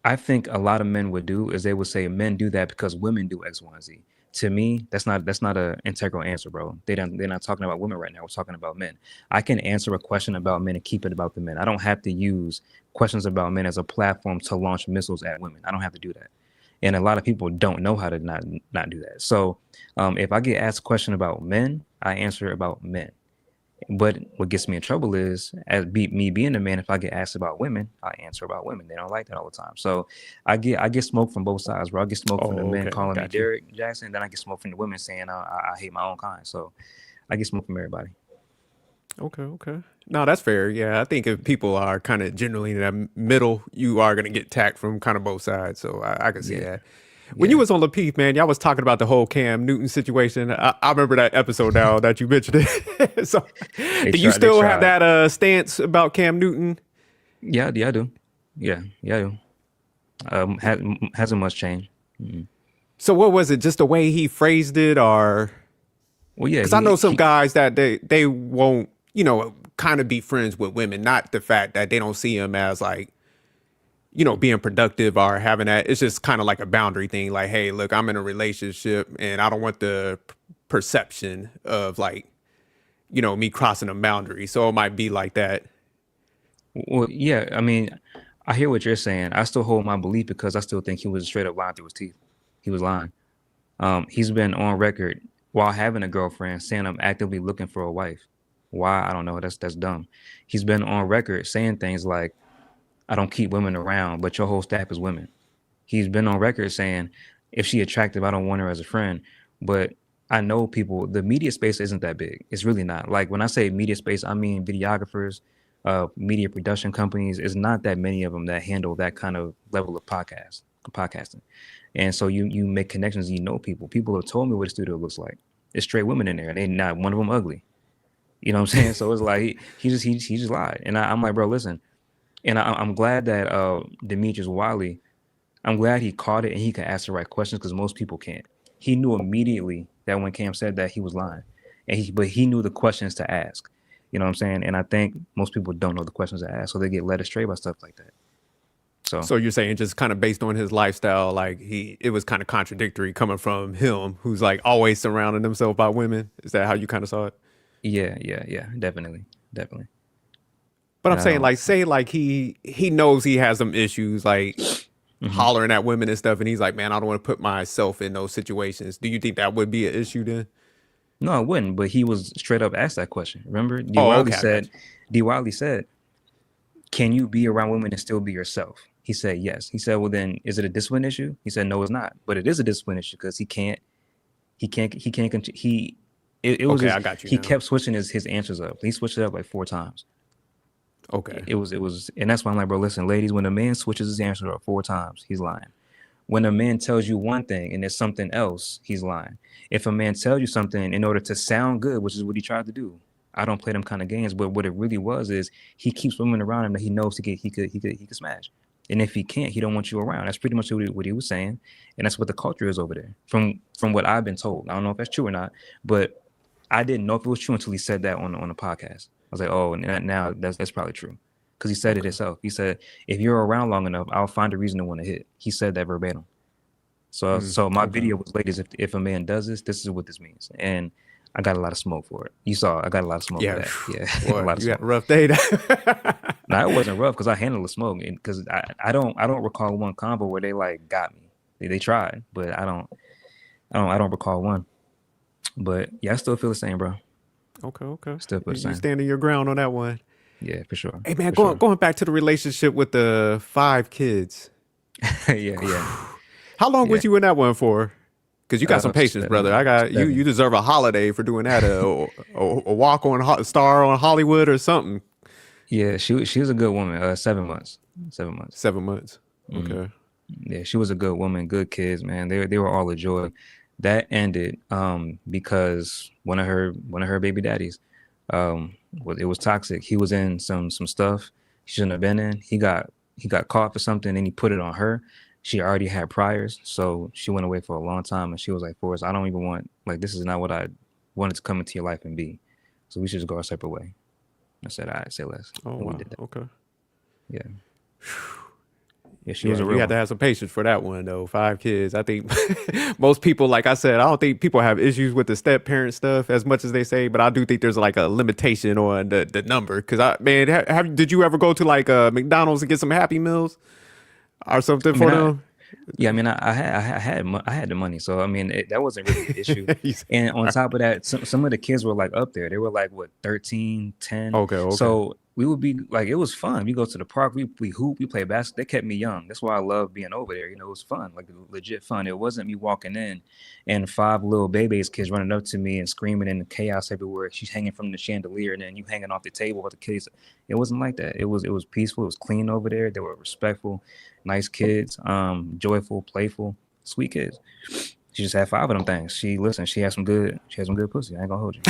A: I think a lot of men would do is they would say men do that because women do X, Y, and Z. To me, that's not a integral answer, bro. They're not talking about women right now. We're talking about men. I can answer a question about men and keep it about the men. I don't have to use questions about men as a platform to launch missiles at women. I don't have to do that. And a lot of people don't know how to not do that. So if I get asked a question about men, I answer about men. But what gets me in trouble is, me being a man, if I get asked about women, I answer about women. They don't like that all the time. So I get smoke from both sides, bro. I get smoke from the
D: Oh,
A: men
D: okay,
A: calling me
D: got you.
A: Derek Jackson, then I get smoke from the women saying I hate my own kind. So I get smoke from everybody.
D: Okay, okay. No, that's fair. Yeah, I think if people are kind of generally in that middle, you are gonna get tacked from kind of both sides. So I can see
A: Yeah,
D: that. When you
A: yeah.
D: was on Lapeef, man, y'all was talking about the whole Cam Newton situation. I remember that episode now that you mentioned it. So,
A: They
D: do you
A: tried. They
D: still have
A: tried.
D: that stance about Cam Newton?
A: Yeah, yeah, I do. Yeah, yeah, I do. Hasn't much changed. Mhm.
D: So, what was it? Just the way he phrased it, or
A: Well, yeah,
D: because I know some
A: he
D: guys that they won't, kind of be friends with women, not the fact that they don't see him as like being productive or having that. It's just kind of like a boundary thing. Like, hey, look, I'm in a relationship and I don't want the perception of like, me crossing a boundary. So it might be like that.
A: Well, yeah. I mean, I hear what you're saying. I still hold my belief because I still think he was straight up lying through his teeth. He was lying. He's been on record while having a girlfriend saying I'm actively looking for a wife. Why? I don't know. That's dumb. He's been on record saying things like I don't keep women around, but your whole staff is women. He's been on record saying if she attractive, I don't want her as a friend. But I know people, the media space isn't that big. It's really not. Like when I say media space, I mean videographers, media production companies. It's not that many of them that handle that kind of level of podcasting. And so you make connections, you know people. People have told me what the studio looks like. It's straight women in there. They not one of them ugly. You know what I'm saying? So it's like he just lied. And I'm like, bro, listen. And I'm glad that Demetrius Wiley, I'm glad he caught it and he could ask the right questions because most people can't. He knew immediately that when Cam said that he was lying, but he knew the questions to ask. You know what I'm saying? And I think most people don't know the questions to ask, so they get led astray by stuff like that. So
D: So you're saying just kind of based on his lifestyle, like it was kind of contradictory coming from him, who's like always surrounding himself by women. Is that how you kind of saw it?
A: yeah, yeah, yeah, definitely, definitely.
D: But I'm
A: And I
D: saying
A: don't.
D: like, say like he knows he has some issues, like
A: Mhm.
D: hollering at women and stuff, and he's like, man, I don't want to put myself in those situations. Do you think that would be an issue then?
A: No, I wouldn't. But he was straight up asked that question. Remember,
D: Oh, okay, I got you.
A: D. Wiley said, "Can you be around women and still be yourself?" He said, "Yes." He said, "Well, then is it a discipline issue?" He said, "No, it's not. But it is a discipline issue because it was
D: Okay,
A: just
D: I got you
A: he
D: now.
A: kept switching his answers up. He switched it up like four times.
D: Okay.
A: And that's why I'm like, bro, listen, ladies, when a man switches his answer up four times, he's lying. When a man tells you one thing and it's something else, he's lying. If a man tells you something in order to sound good, which is what he tried to do, I don't play them kind of games. But what it really was is he keeps women around him that he knows he could smash. And if he can't, he don't want you around. That's pretty much what he was saying, and that's what the culture is over there. From what I've been told, I don't know if that's true or not, but I didn't know if it was true until he said that on the podcast. I was like, oh, and now that's probably true because he said it
D: Okay.
A: himself. He said, if you're around long enough, I'll find a reason to want to hit. He said that verbatim. So my
D: Okay.
A: video was, ladies, if a man does this, this is what this means, and I got a lot of smoke for it. You saw, I got a lot of smoke for
D: Yeah.
A: that. Yeah, a
D: Boy,
A: lot of
D: you had a
A: smoke.
D: rough day.
A: Now it wasn't rough because I handled the smoke, because I don't recall one combo where they like got me. They tried, but I don't recall one. But yeah, I still feel the same, bro.
D: Okay. Okay.
A: Still feel the
D: You
A: same.
D: standing your ground on that one.
A: Yeah, for sure,
D: Hey man,
A: for
D: going
A: sure.
D: going back to the relationship with the 5 kids.
A: Yeah, yeah,
D: How long
A: yeah.
D: was you in that one for? Because you got some patience, brother. I got you. You
A: Seven.
D: deserve a holiday for doing that. A walk on star on Hollywood or something.
A: Yeah, she was a good woman. 7 months. 7 months.
D: 7 months.
A: Mhm.
D: Okay.
A: Yeah, she was a good woman, good kids, man. They were all a joy. That ended because one of her baby daddies, it was toxic. He was in some stuff he shouldn't have been in. He got caught for something and he put it on her. She already had priors, so she went away for a long time and she was like, Forrest, I don't even want, like, this is not what I wanted to come into your life and be. So we should just go our separate way. I said, all right, say less.
D: Oh
A: And we
D: wow.
A: did that.
D: Okay.
A: Yeah. Yeah, she
D: Yeah,
A: was a
D: you
A: real
D: had to
A: one.
D: have some patience for that one though. 5 kids. I think most people, like I said, I don't think people have issues with the step parent stuff as much as they say, but I do think there's like a limitation on the number. Cause man, did you ever go to like McDonald's and get some Happy Meals or something
A: I mean,
D: for them?
A: yeah, I mean, I had the money, so I mean, that wasn't really an issue. And on top of that, some of the kids were like up there. They were like what 13, 10.
D: Okay, okay.
A: So we would be like, it was fun. We go to the park, we hoop, we play basketball. They kept me young. That's why I love being over there. You know, it was fun, like legit fun. It wasn't me walking in and five little babies kids running up to me and screaming and chaos everywhere. She's hanging from the chandelier and then you hanging off the table with the kids. It wasn't like that. It was peaceful. It was clean over there. They were respectful, nice kids, joyful, playful, sweet kids. She just had five of them things. She had some good pussy. I ain't gonna hold you.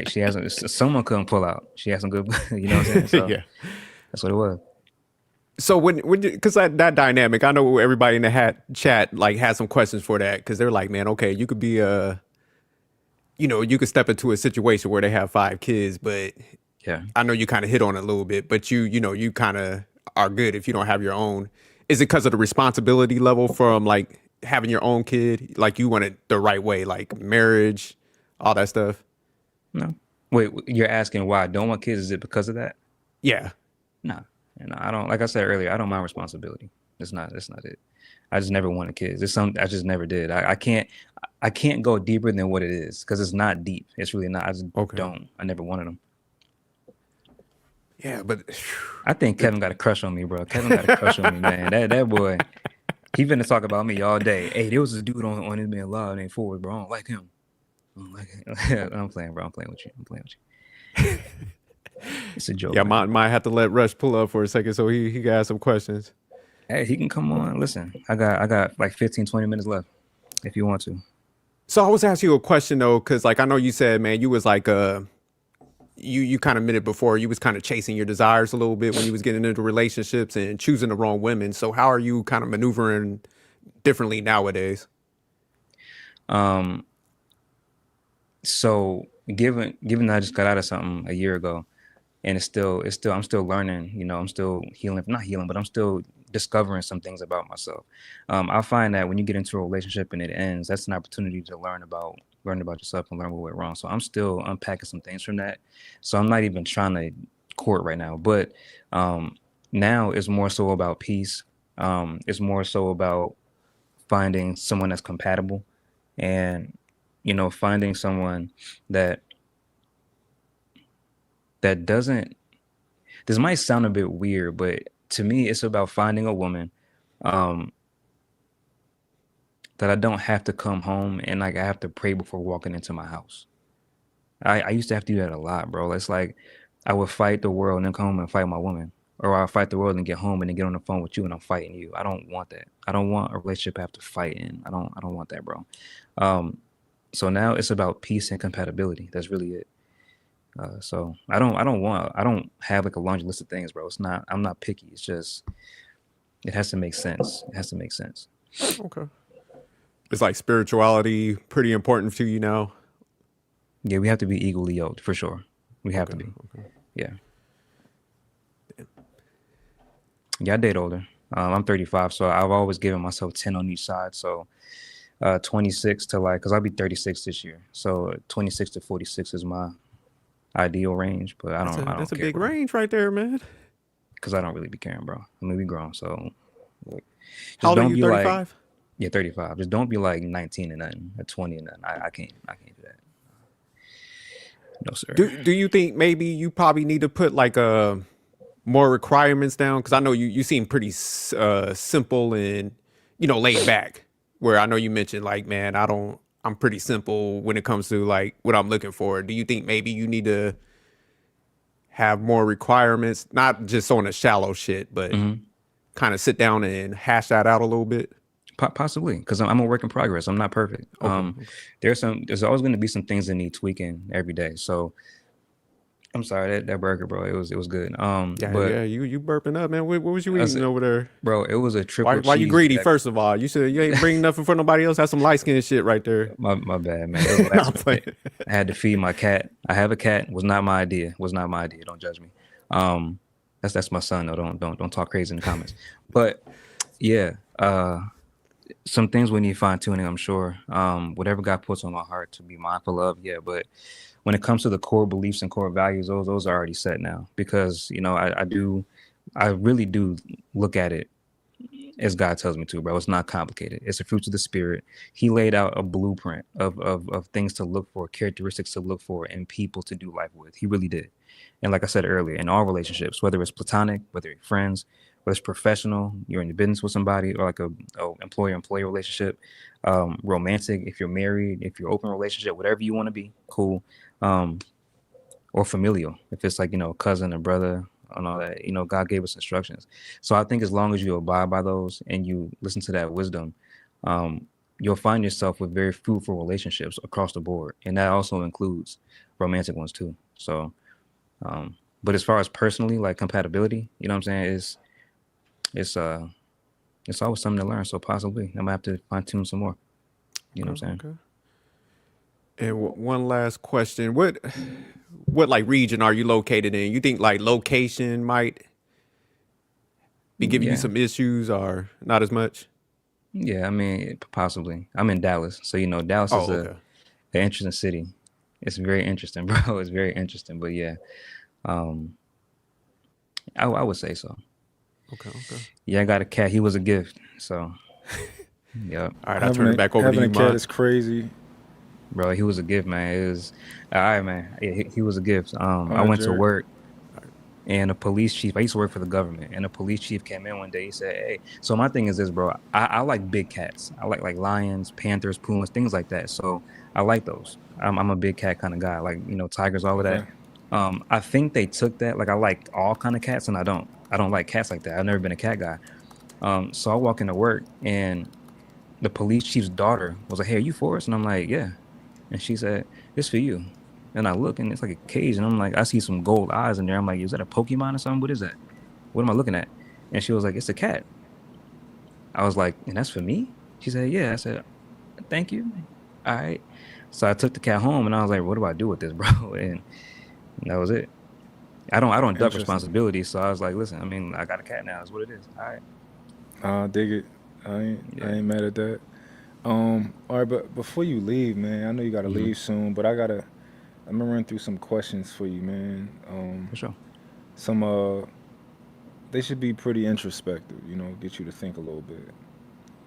A: She has someone couldn't pull out. She had some good, you know what I'm saying? So
D: Yeah.
A: that's what it was.
D: So when because that dynamic, I know everybody in the chat like had some questions for that because they're like, man, okay, you could be you could step into a situation where they have 5 kids, but
A: Yeah.
D: I know you kind of hit on it a little bit, but you kind of are good if you don't have your own. Is it because of the responsibility level from like having your own kid? Like you want it the right way, like marriage, all that stuff?
A: No. Wait, you're asking why I don't want kids? Is it because of that?
D: Yeah.
A: No. And I don't, like I said earlier, I don't mind responsibility. That's not it. I just never wanted kids. It's something I just never did. I can't go deeper than what it is because it's not deep. It's really not. I just don't. I never wanted them.
D: Yeah, but
A: I think Kevin got a crush on me, bro. Kevin got a crush on me, man. That boy, he finna talk about me all day. Hey, there was a dude on his man live named Forrest, bro. I don't like him. I don't like him. I'm playing, bro. I'm playing with you. It's a joke.
D: Yeah,
A: man.
D: might have to let Rush pull up for a second so he got some questions.
A: Hey, he can come on. Listen, I got like 15, 20 minutes left if you want to.
D: So I was asking you a question though, because like I know you said, man, you was like you kind of admitted before you was kind of chasing your desires a little bit when you was getting into relationships and choosing the wrong women. So how are you kind of maneuvering differently nowadays?
A: So given that I just got out of something a year ago, and it's still I'm still learning. You know, I'm still healing, not healing, but I'm still discovering some things about myself. I find that when you get into a relationship and it ends, that's an opportunity to learn about yourself and learn what went wrong. So I'm still unpacking some things from that. So I'm not even trying to court right now, but now it's more so about peace. It's more so about finding someone that's compatible and finding someone that doesn't, this might sound a bit weird, but to me it's about finding a woman that I don't have to come home and like I have to pray before walking into my house. I used to have to do that a lot, bro. It's like I would fight the world and then come home and fight my woman. Or I fight the world and get home and then get on the phone with you and I'm fighting you. I don't want that. I don't want a relationship I have to fight in. I don't want that, bro. So now it's about peace and compatibility. That's really it. So I don't have like a laundry list of things, bro. It's not, I'm not picky. It's just, it has to make sense. It has to make sense.
D: Okay. It's like spirituality pretty important to you now.
A: Yeah, we have to be equally yoked for sure. We have to be.
D: Okay.
A: Yeah. Yeah, I date older. I'm 35, so I've always given myself 10 on each side. So 26 to like, because I'll be 36 this year. So 26 to 46 is my ideal range, but I don't
D: That's a
A: care,
D: big
A: bro.
D: range right there, man.
A: Because I don't really be caring, bro. I mean, we grown, so.
D: How old are
A: don't
D: you,
A: be
D: 35?
A: like, yeah, 35. Just don't be like 19 and nothing, or 20 and nothing. I can't do that. No, sir.
D: Do you think maybe you probably need to put like more requirements down? Because I know you seem pretty simple and laid back. Where I know you mentioned like, man, I'm pretty simple when it comes to like what I'm looking for. Do you think maybe you need to have more requirements, not just on a shallow shit, but kind of sit down and hash that out a little bit?
A: Possibly, because I'm a work in progress. I'm not perfect.
D: Okay.
A: There's always going to be some things that need tweaking every day. So I'm sorry, that burger, bro. It was good.
D: Yeah, you burping up, man. What was you eating over there?
A: Bro, it was a triple.
D: Why you greedy?
A: cheese.
D: First of all, you said you ain't bring nothing for nobody else. That's some light skinned shit right there.
A: My bad, man. It was
D: No, I'm playing.
A: I had to feed my cat. I have a cat. Was not my idea. Don't judge me. That's my son though. Don't talk crazy in the comments. But yeah, some things we need fine tuning, I'm sure. Whatever God puts on our heart to be mindful of, yeah. But when it comes to the core beliefs and core values, those are already set now. Because I really do look at it as God tells me to, bro. It's not complicated. It's the fruits of the spirit. He laid out a blueprint of things to look for, characteristics to look for, and people to do life with. He really did. And like I said earlier, in all relationships, whether it's platonic, whether you're friends, whether it's professional, you're in the business with somebody, or like a employer-employee relationship, romantic, if you're married, if you're open relationship, whatever you want to be, cool. Um, or familial, if it's like, a cousin, a brother, and all that, God gave us instructions. So I think as long as you abide by those and you listen to that wisdom, you'll find yourself with very fruitful relationships across the board. And that also includes romantic ones too. So, but as far as personally, like compatibility, you know what I'm saying, it's it's always something to learn. So possibly I might have to fine tune some more. You know what I'm saying?
D: Okay. And one last question: what like region are you located in? You think like location might be giving you
A: Yeah.
D: some issues or not as much?
A: Yeah, I mean, possibly. I'm in Dallas, so Dallas is
D: Oh,
A: a
D: okay.
A: an interesting city. It's very interesting, bro. It's very interesting. But yeah, um, I would say so.
D: Okay. Okay.
A: Yeah, I got a cat. He was a gift. So, yep,
D: All right. I
B: Having
D: turn it
B: a
D: back over to
B: having
D: you,
B: a cat
D: Mont.
B: is crazy.
A: bro. He was a gift, man. It was all right, man. Yeah, he was a gift.
B: All
A: I
B: right,
A: went to
B: Jared.
A: work. And a police chief, I used to work for the government, and a police chief came in one day. He said, "Hey, so my thing is this, bro. I like big cats. I like lions, panthers, pumas, things like that. So I like those. I'm a big cat kind of guy. Like tigers, all of that.
B: Okay.
A: I think they took that. Like I like all kind of cats, and I don't. I don't like cats like that. I've never been a cat guy. So I walk into work, and the police chief's daughter was like, "Hey, are you Forrest?" And I'm like, "Yeah." And she said, "It's for you." And I look, and it's like a cage, and I'm like, I see some gold eyes in there. I'm like, "Is that a Pokemon or something? What is that? What am I looking at?" And she was like, "It's a cat." I was like, "And that's for me?" She said, "Yeah." I said, "Thank you." All right. So I took the cat home, and I was like, "What do I do with this, bro?" And that was it. I don't duck
B: Interesting.
A: responsibility. So I was like, "Listen, I mean, I got a cat now. That's what it is." All right.
B: Dig it. I ain't
A: Yeah.
B: mad at that. All right, but before you leave, man, I know you gotta
A: Hmm.
B: leave soon, but I'm gonna run through some questions for you, man.
A: For sure.
B: Some they should be pretty introspective, get you to think a little bit.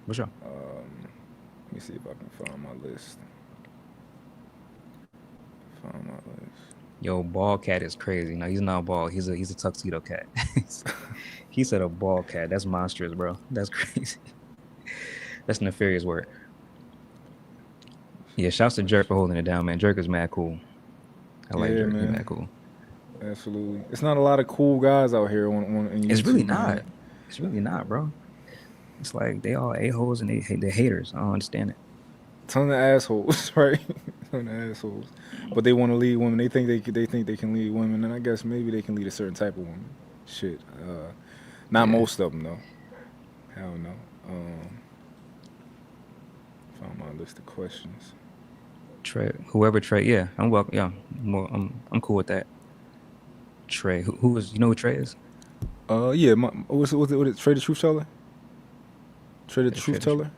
A: For sure.
B: Let me see if I can find my list. Find my list.
A: Yo, bald cat is crazy. No, he's not bald. He's a tuxedo cat. He said a bald cat. That's monstrous, bro. That's crazy. That's nefarious work. Yeah, shouts to Jerk for holding it down, man. Jerk is mad cool. I like
B: Yeah,
A: Jerk. He
B: man.
A: mad cool.
B: Absolutely. It's not a lot of cool guys out here on
A: It's really
B: YouTube, man.
A: not. It's really not, bro. It's like they all a-holes and they haters. I don't understand it.
B: Ton of assholes, right? Ton of assholes. But they want to lead women. They think they can lead women, and I guess maybe they can lead a certain type of woman. Shit. Not
A: Yeah.
B: most of them though. Hell no. Um, Found my list of questions.
A: Trey, whoever Trey, yeah, I'm welcome. Yeah, I'm cool with that. Trey, who is, who Trey is?
B: Yeah. What is Trey the Truth Teller? Trey the
A: Yeah,
B: Truth
A: Trey the Trey.
B: Teller.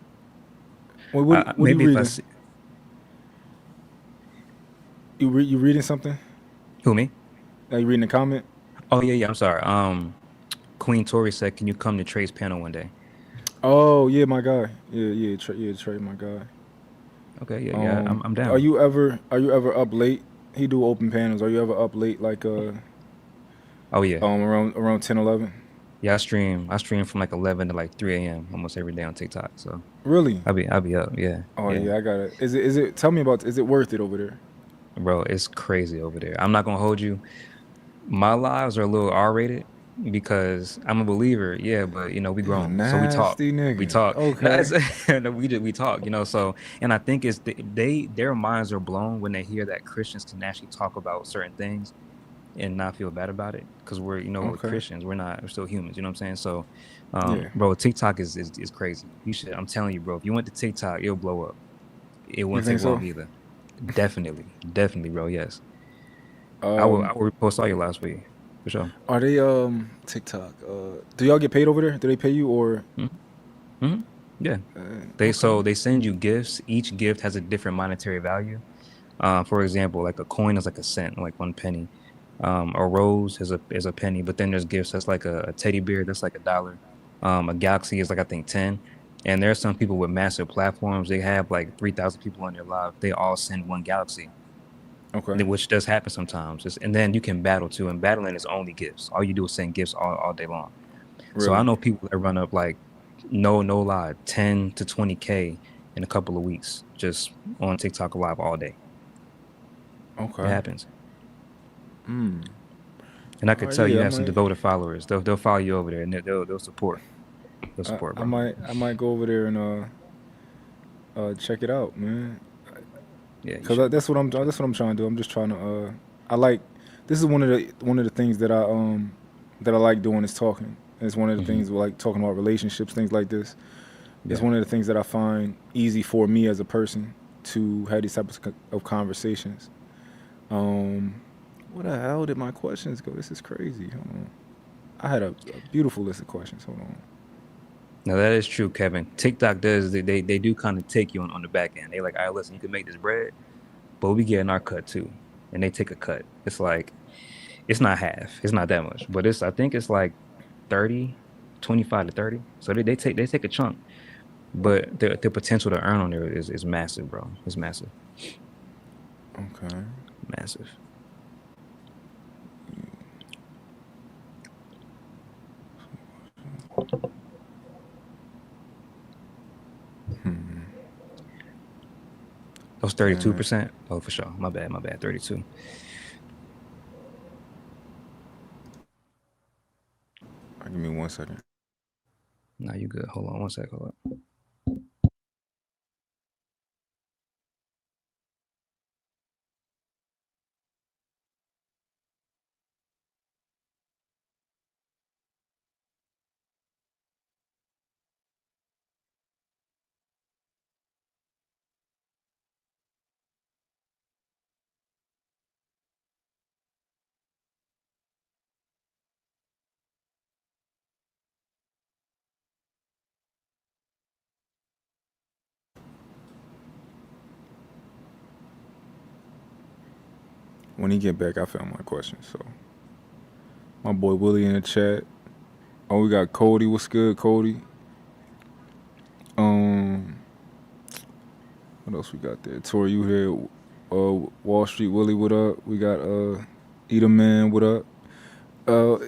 B: What are you
A: Maybe if I
B: reading?
A: see
B: You reading something?
A: who me?
B: Are you reading a comment?
A: Oh yeah, yeah. I'm sorry. Queen Tori said, "Can you come to Trey's panel one day?"
B: Oh yeah, my guy. Yeah, Trey, my guy.
A: Okay, yeah, yeah. I'm
B: Are
A: down.
B: you ever up late? He do open panels. Are you ever up late like
A: Oh yeah,
B: around 10, 11?
A: yeah. I stream from like 11 to like 3 a.m. almost every day on TikTok. So
B: Really?
A: I'll be up. Yeah,
B: Oh
A: yeah.
B: yeah, I got it. Is it tell me about is it worth it over there?
A: Bro, it's crazy over there. I'm not gonna hold you. My lives are a little R-rated because I'm a believer. Yeah, but we
B: You a
A: grown, so we talk.
B: nasty
A: We
B: nigga.
A: talk. No,
B: Okay.
A: no, we talk. So, and I think it's their minds are blown when they hear that Christians can actually talk about certain things and not feel bad about it because we're
B: Okay.
A: Christians. We're still humans. You know what I'm saying? So,
B: Yeah.
A: bro, TikTok is crazy. You should. I'm telling you, bro. If you went to TikTok, it'll blow up. It
B: You
A: won't
B: think
A: take
B: so?
A: long either. Definitely, definitely, bro. Yes, I will.
B: Um,
A: I will repost all your last week. for sure.
B: Are they TikTok? Do y'all get paid over there? Do they pay you or
A: Mm-hmm. Yeah.
B: okay?
A: They send you gifts. Each gift has a different monetary value. For example, like a coin is like a cent, like 1 penny. A rose is a penny, but then there's gifts that's like a teddy bear that's like $1. A galaxy is like I think 10. And there are some people with massive platforms. They have like 3,000 people on their live. They all send one galaxy,
B: Okay.
A: which does happen sometimes. And then you can battle too. And battling is only gifts. All you do is send gifts all day long. So I
B: Really?
A: know people that run up like no lie, 10 to 20K in a couple of weeks just on TikTok live all day. It
B: Okay.
A: happens. And I
B: All
A: could
B: right.
A: tell you
B: Yeah, I
A: have some
B: might.
A: devoted followers. They'll follow you over there and they'll support. They'll support,
B: I
A: bro.
B: might. I might go over there and check it out, man.
A: Yeah, you
B: Cause
A: should.
B: that's what I'm. That's what I'm trying to do. I'm just trying to. I like. This is one of the things that I like doing is talking. It's one of the
A: Hmm.
B: things we like talking about relationships, things like this. It's
A: Yeah.
B: one of the things that I find easy for me as a person to have these types of conversations. Um, Where the hell did my questions go? This is crazy. Hold on. I had a beautiful list of questions. Hold on.
A: Now that is true, Kevin. TikTok does they do kind of take you on the back end. They like, all right, listen, you can make this bread, but we getting our cut too. And they take a cut. It's like it's not half. It's not that much. But I think it's like 30, 25 to 30. So they take a chunk. But the potential to earn on there is massive, bro. It's massive.
B: Okay.
A: Massive. That was
B: Damn it.
A: 32%. Oh, for sure. My bad. 32.
B: Give me 1 second.
A: Now you good. Hold on one sec. Hold on.
B: When he get back, I found my question. So my boy Willie in the chat. Oh, we got Cody. What's good, Cody? Um, what else we got there? Tori, you here? Wall Street Willie, what up? We got Eater Man, what up?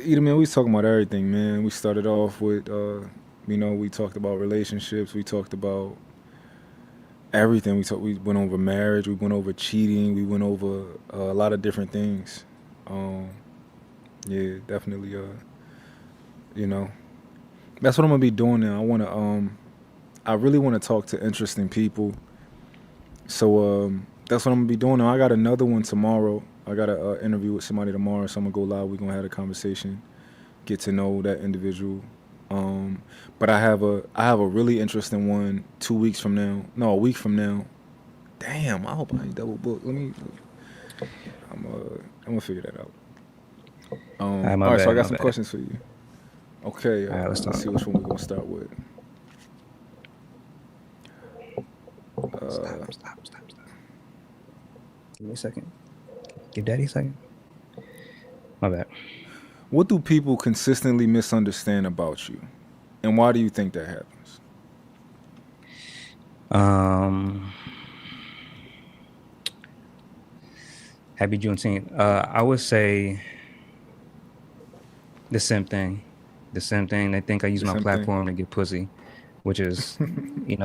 B: Eater Man, we was talking about everything, man. We started off with we talked about relationships. We talked about everything. We went over marriage. We went over cheating. We went over a lot of different things. Um, yeah, definitely. You know, that's what I'm gonna be doing now. I really want to talk to interesting people. So that's what I'm gonna be doing now. I got another one tomorrow. I got an interview with somebody tomorrow, so I'm gonna go live. We're gonna have a conversation, get to know that individual. Um, but I have a really interesting one 2 weeks from now. No, a week from now. Damn, I hope I ain't double booked. I'm gonna figure that out.
A: All right, my
B: All right, so I
A: bad.
B: got
A: My
B: some
A: bad.
B: questions for you. Okay,
A: All right, let's
B: let's
A: talk.
B: see which one we're gonna start with.
A: Stop. Give me a second. Give daddy a second. My bad.
B: What do people consistently misunderstand about you, and why do you think that happens?
A: Um, Happy Juneteenth. I would say the same thing. The same thing. They think I use
B: The
A: my
B: same thing.
A: platform to get pussy, which is,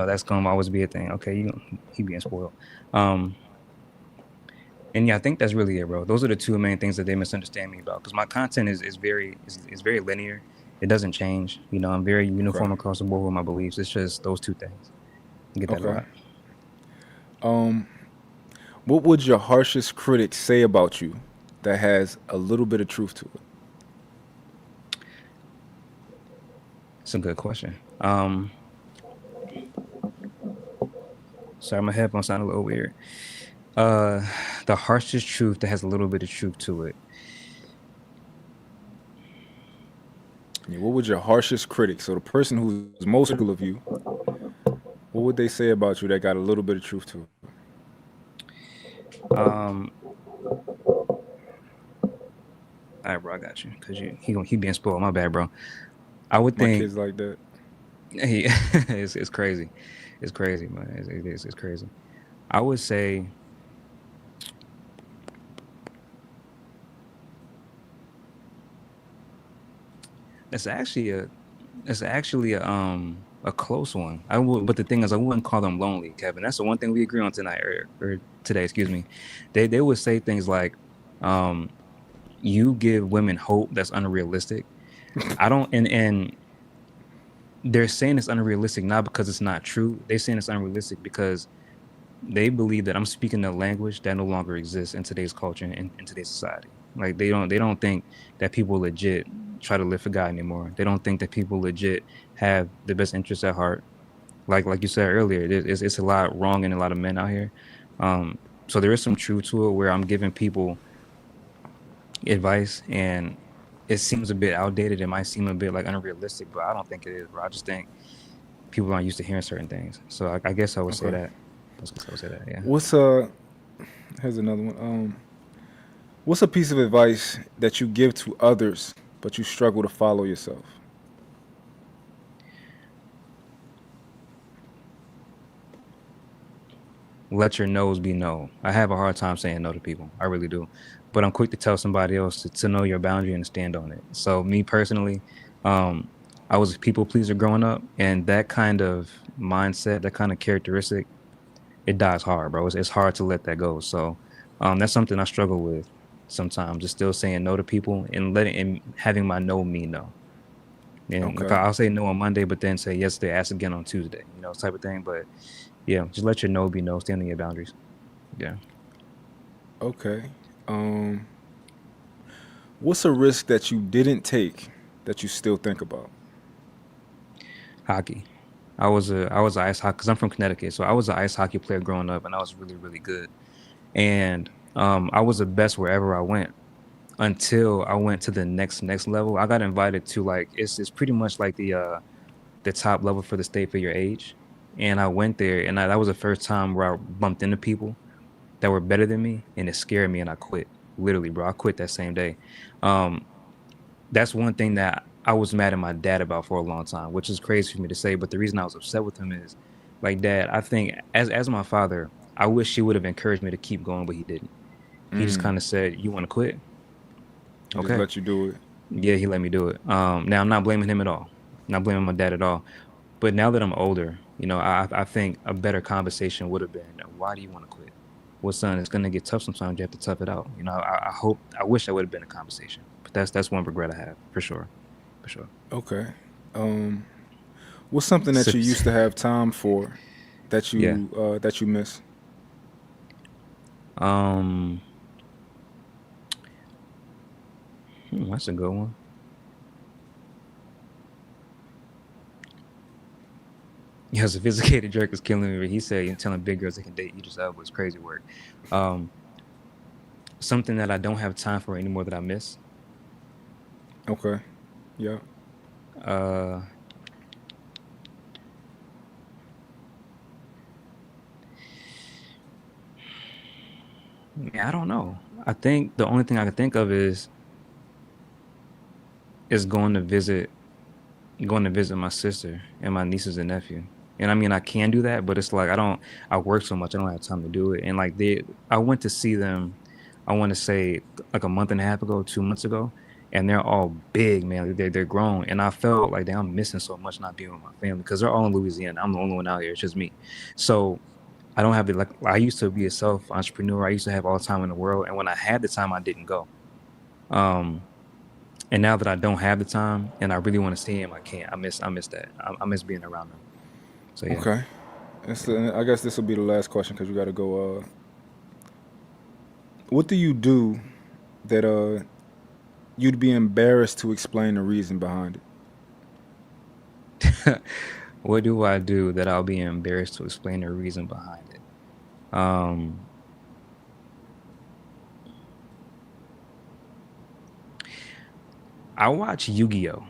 A: that's gonna always be a thing. Okay, he being spoiled. Um, and yeah, I think that's really it, bro. Those are the two main things that they misunderstand me about. Because my content is very linear. It doesn't change. I'm very
B: Okay.
A: uniform across the board with my beliefs. It's just those two things. I get that a
B: Okay.
A: lot.
B: What would your harshest critic say about you that has a little bit of truth to it?
A: It's a good question. Sorry, my headphones sound a little weird. Uh, the harshest truth that has a little bit of truth to it.
B: Yeah, what would your harshest critic, so the person who's most critical of you, what would they say about you that got a little bit of truth to it?
A: Um, all right, bro, I got you. Cause he being spoiled. My bad, bro. I would
B: My
A: think
B: kids like that.
A: he it's crazy. It's crazy, man. It's crazy. I would say it's actually a it's actually a close one. I would, but the thing is, I wouldn't call them lonely, Kevin. That's the one thing we agree on tonight or today. Excuse me. They would say things like, um, "You give women hope that's unrealistic." I don't, and they're saying it's unrealistic not because it's not true. They're saying it's unrealistic because they believe that I'm speaking a language that no longer exists in today's culture and in today's society. Like they don't think that people legit try to live for God anymore. They don't think that people legit have the best interests at heart. Like you said earlier, it's a lot wrong in a lot of men out here. Um, so there is some truth to it where I'm giving people advice and it seems a bit outdated. It might seem a bit like unrealistic, but I don't think it is, bro. I just think people aren't used to hearing certain things. So I guess I would say
B: Okay.
A: that. I would say that, yeah.
B: What's here's another one. What's a piece of advice that you give to others but you struggle to follow yourself?
A: Let your no's be no. I have a hard time saying no to people. I really do. But I'm quick to tell somebody else to know your boundary and stand on it. So me personally, um, I was a people pleaser growing up, and that kind of mindset, that kind of characteristic, it dies hard, bro. It's hard to let that go. So that's something I struggle with sometimes, just still saying no to people and letting and having my no mean no. And like
B: Okay.
A: I'll say no on Monday, but then say yes to ask again on Tuesday, type of thing. But yeah, just let your no be no, stand on your boundaries. Yeah.
B: Okay. Um, what's a risk that you didn't take that you still think about?
A: Hockey. I was an ice hockey because I'm from Connecticut, so I was an ice hockey player growing up, and I was really really good. And I was the best wherever I went until I went to the next level. I got invited to like it's pretty much like the top level for the state for your age, and I went there, and that was the first time where I bumped into people that were better than me, and it scared me, and I quit. Literally, bro, I quit that same day. Um, that's one thing that I was mad at my dad about for a long time, which is crazy for me to say. But the reason I was upset with him is, like, Dad, I think as my father, I wish he would have encouraged me to keep going, but he didn't. He just kind of said, "You want to quit?
B: He just
A: Okay."
B: let you do it.
A: Yeah, he let me do it. Now I'm not blaming him at all. Not blaming my dad at all. But now that I'm older, I think a better conversation would have been, why do you want to quit? Well, son, it's gonna get tough sometimes. You have to tough it out. I wish that would have been a conversation. But that's one regret I have for sure, for sure.
B: Okay. Um, what's something that
A: So,
B: you used to have time for
A: yeah.
B: that you miss?
A: Um, that's a good one. Yeah, sophisticated jerk is killing me. He said, "You're telling big girls they can date you yourself was crazy work." Um, something that I don't have time for anymore that I miss.
B: Okay. Yeah.
A: Uh, I don't know. I think the only thing I can think of is going to visit my sister and my nieces and nephew. And I mean, I can do that, but it's like I work so much, I don't have time to do it. And like I went to see them, I want to say like a month and a half ago, 2 months ago, and they're all big, man. They're grown, and I felt like I'm missing so much not being with my family because they're all in Louisiana. I'm the only one out here. It's just me. So I don't have the like. I used to be a self entrepreneur. I used to have all the time in the world, and when I had the time, I didn't go. Um, and now that I don't have the time and I really want to see him, I can't. I miss that. I miss being around them. So yeah.
B: Okay. I guess this will be the last question because we got to go. What do you do that you'd be embarrassed to explain the reason behind it?
A: What do I do that I'll be embarrassed to explain the reason behind it? Um, I watch Yu-Gi-Oh.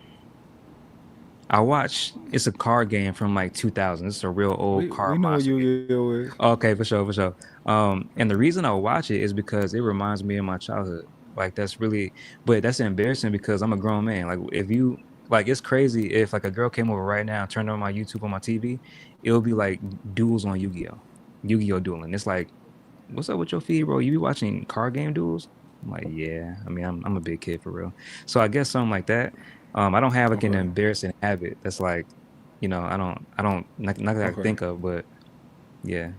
A: I watched. It's a card game from like 2000. It's a real old
B: We
A: card
B: know what
A: monster game.
B: Yu-Gi-Oh is.
A: Okay, for sure, for sure. And the reason I watch it is because it reminds me of my childhood. Like that's really, but that's embarrassing because I'm a grown man. Like if you like, it's crazy if like a girl came over right now and turned on my YouTube on my TV, it'll be like duels on Yu-Gi-Oh, Yu-Gi-Oh dueling. It's like, what's up with your feed, bro? You be watching card game duels? I'm like, yeah. I mean, I'm a big kid for real. So I guess something like that. I don't have like an
B: Okay.
A: embarrassing habit that's like, I don't not that I can
B: Okay.
A: think of, but yeah,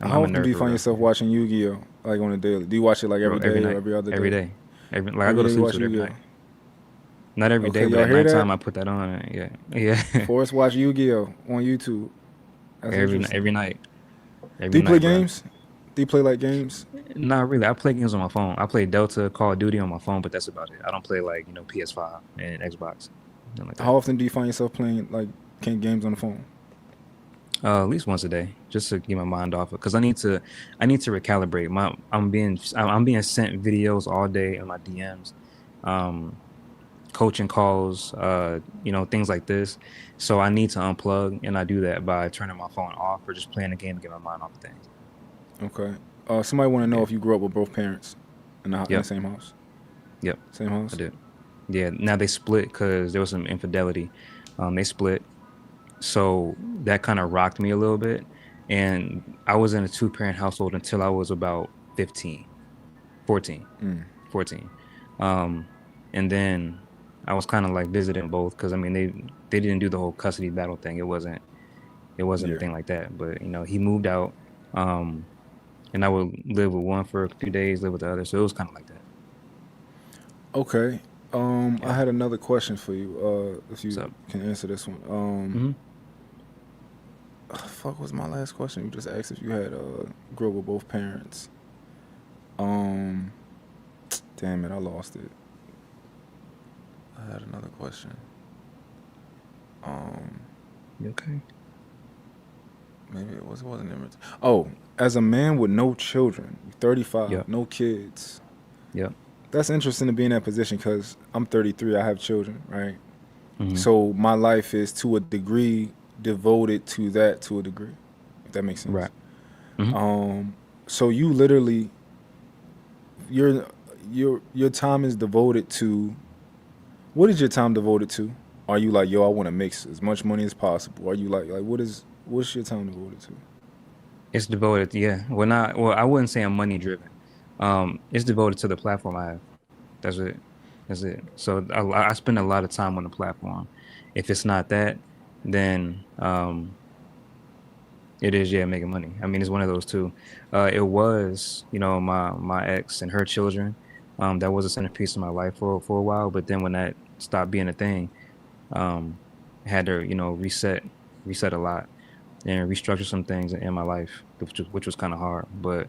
B: How
A: I'm a
B: often do
A: nerd
B: you
A: for
B: find
A: real.
B: yourself watching Yu-Gi-Oh? Like on a daily? Do you watch it like
A: Bro,
B: every
A: every
B: day or
A: night,
B: every other
A: every
B: day?
A: day, every like I
B: Every
A: go to
B: day you
A: sleep
B: watch
A: to it every
B: Yu-Gi-Oh.
A: night. Not every day,
B: Okay,
A: but
B: y'all
A: at
B: hear
A: nighttime
B: that?
A: I put that on. Yeah, yeah.
B: Forrest watch Yu-Gi-Oh on YouTube. That's interesting.
A: Every night,
B: Do you play
A: bro.
B: games? Do you play like games?
A: Not really. I play games on my phone. I play Delta, Call of Duty on my phone, but that's about it. I don't play like PS5 and Xbox, nothing like that.
B: How often do you find yourself playing like games on the phone?
A: At least once a day, just to get my mind off it, because I need to recalibrate. I'm being sent videos all day in my DMs, um, coaching calls, things like this. So I need to unplug, and I do that by turning my phone off or just playing a game to get my mind off of things.
B: Okay. Somebody want to know
A: Yeah.
B: if you grew up with both parents in the
A: Yep.
B: same house.
A: Yep.
B: Same
A: I
B: house.
A: did. Yeah. Now they split because there was some infidelity. They split, so that kind of rocked me a little bit. And I was in a two-parent household until I was about 15, 14,
B: Mm.
A: 14. Um, and then I was kind of like visiting both because I mean they didn't do the whole custody battle thing. It wasn't a
B: Yeah.
A: thing like that. But he moved out, um, and I would live with one for a few days, live with the other. So it was kind of like that.
B: Okay. I
A: Yeah.
B: had another question for you. If
A: What's
B: you
A: up?
B: can answer this one.
A: Hmm.
B: Fuck was my last question? You just asked if you had grew up with both parents. Um, damn it, I lost it. I had another question. Um,
A: You okay?
B: maybe it wasn't in. Oh, as a man with no children, 35,
A: Yep.
B: no kids.
A: Yep.
B: That's interesting to be in that position because I'm 33. I have children, right?
A: Hmm.
B: So my life is to a degree devoted to that to a degree, if that makes sense.
A: Right. Hmm.
B: So you literally your your time is devoted to what is your time devoted to? Are you like, yo, I want to make as much money as possible? Are you like what's your time devoted to?
A: It's devoted. Yeah. Well, I wouldn't say I'm money driven. It's devoted to the platform I have. That's it. That's it. So I spend a lot of time on the platform. If it's not that, then it is, yeah, making money. I mean, it's one of those two. It was, my ex and her children. That was a centerpiece of my life for a while. But then when that stopped being a thing, um, I had to, reset a lot and restructure some things in my life, which was kind of hard. But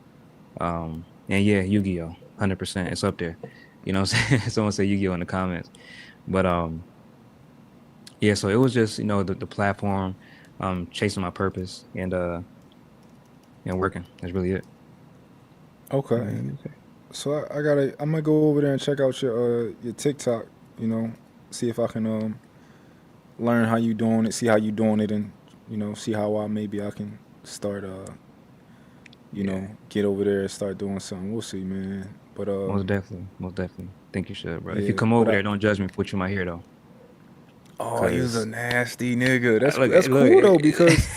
A: and yeah, Yu-Gi-Oh, 100%, it's up there. You know what I'm saying? Someone say Yu-Gi-Oh in the comments. But yeah, so it was just, the platform, chasing my purpose and working. That's really it.
B: Okay.
A: Man, okay.
B: So I'm gonna go over there and check out your TikTok, see if I can learn how you doing it, see how you doing it, and see how maybe I can start
A: Yeah,
B: get over there and start doing something. We'll see, man. But
A: most definitely, most definitely. Think you should, bro. If you
B: yeah,
A: come
B: but
A: over there, don't judge me for what you might hear though,
B: oh, you's a
A: cause
B: nasty nigga.
A: look,
B: That's
A: look.
B: cool though because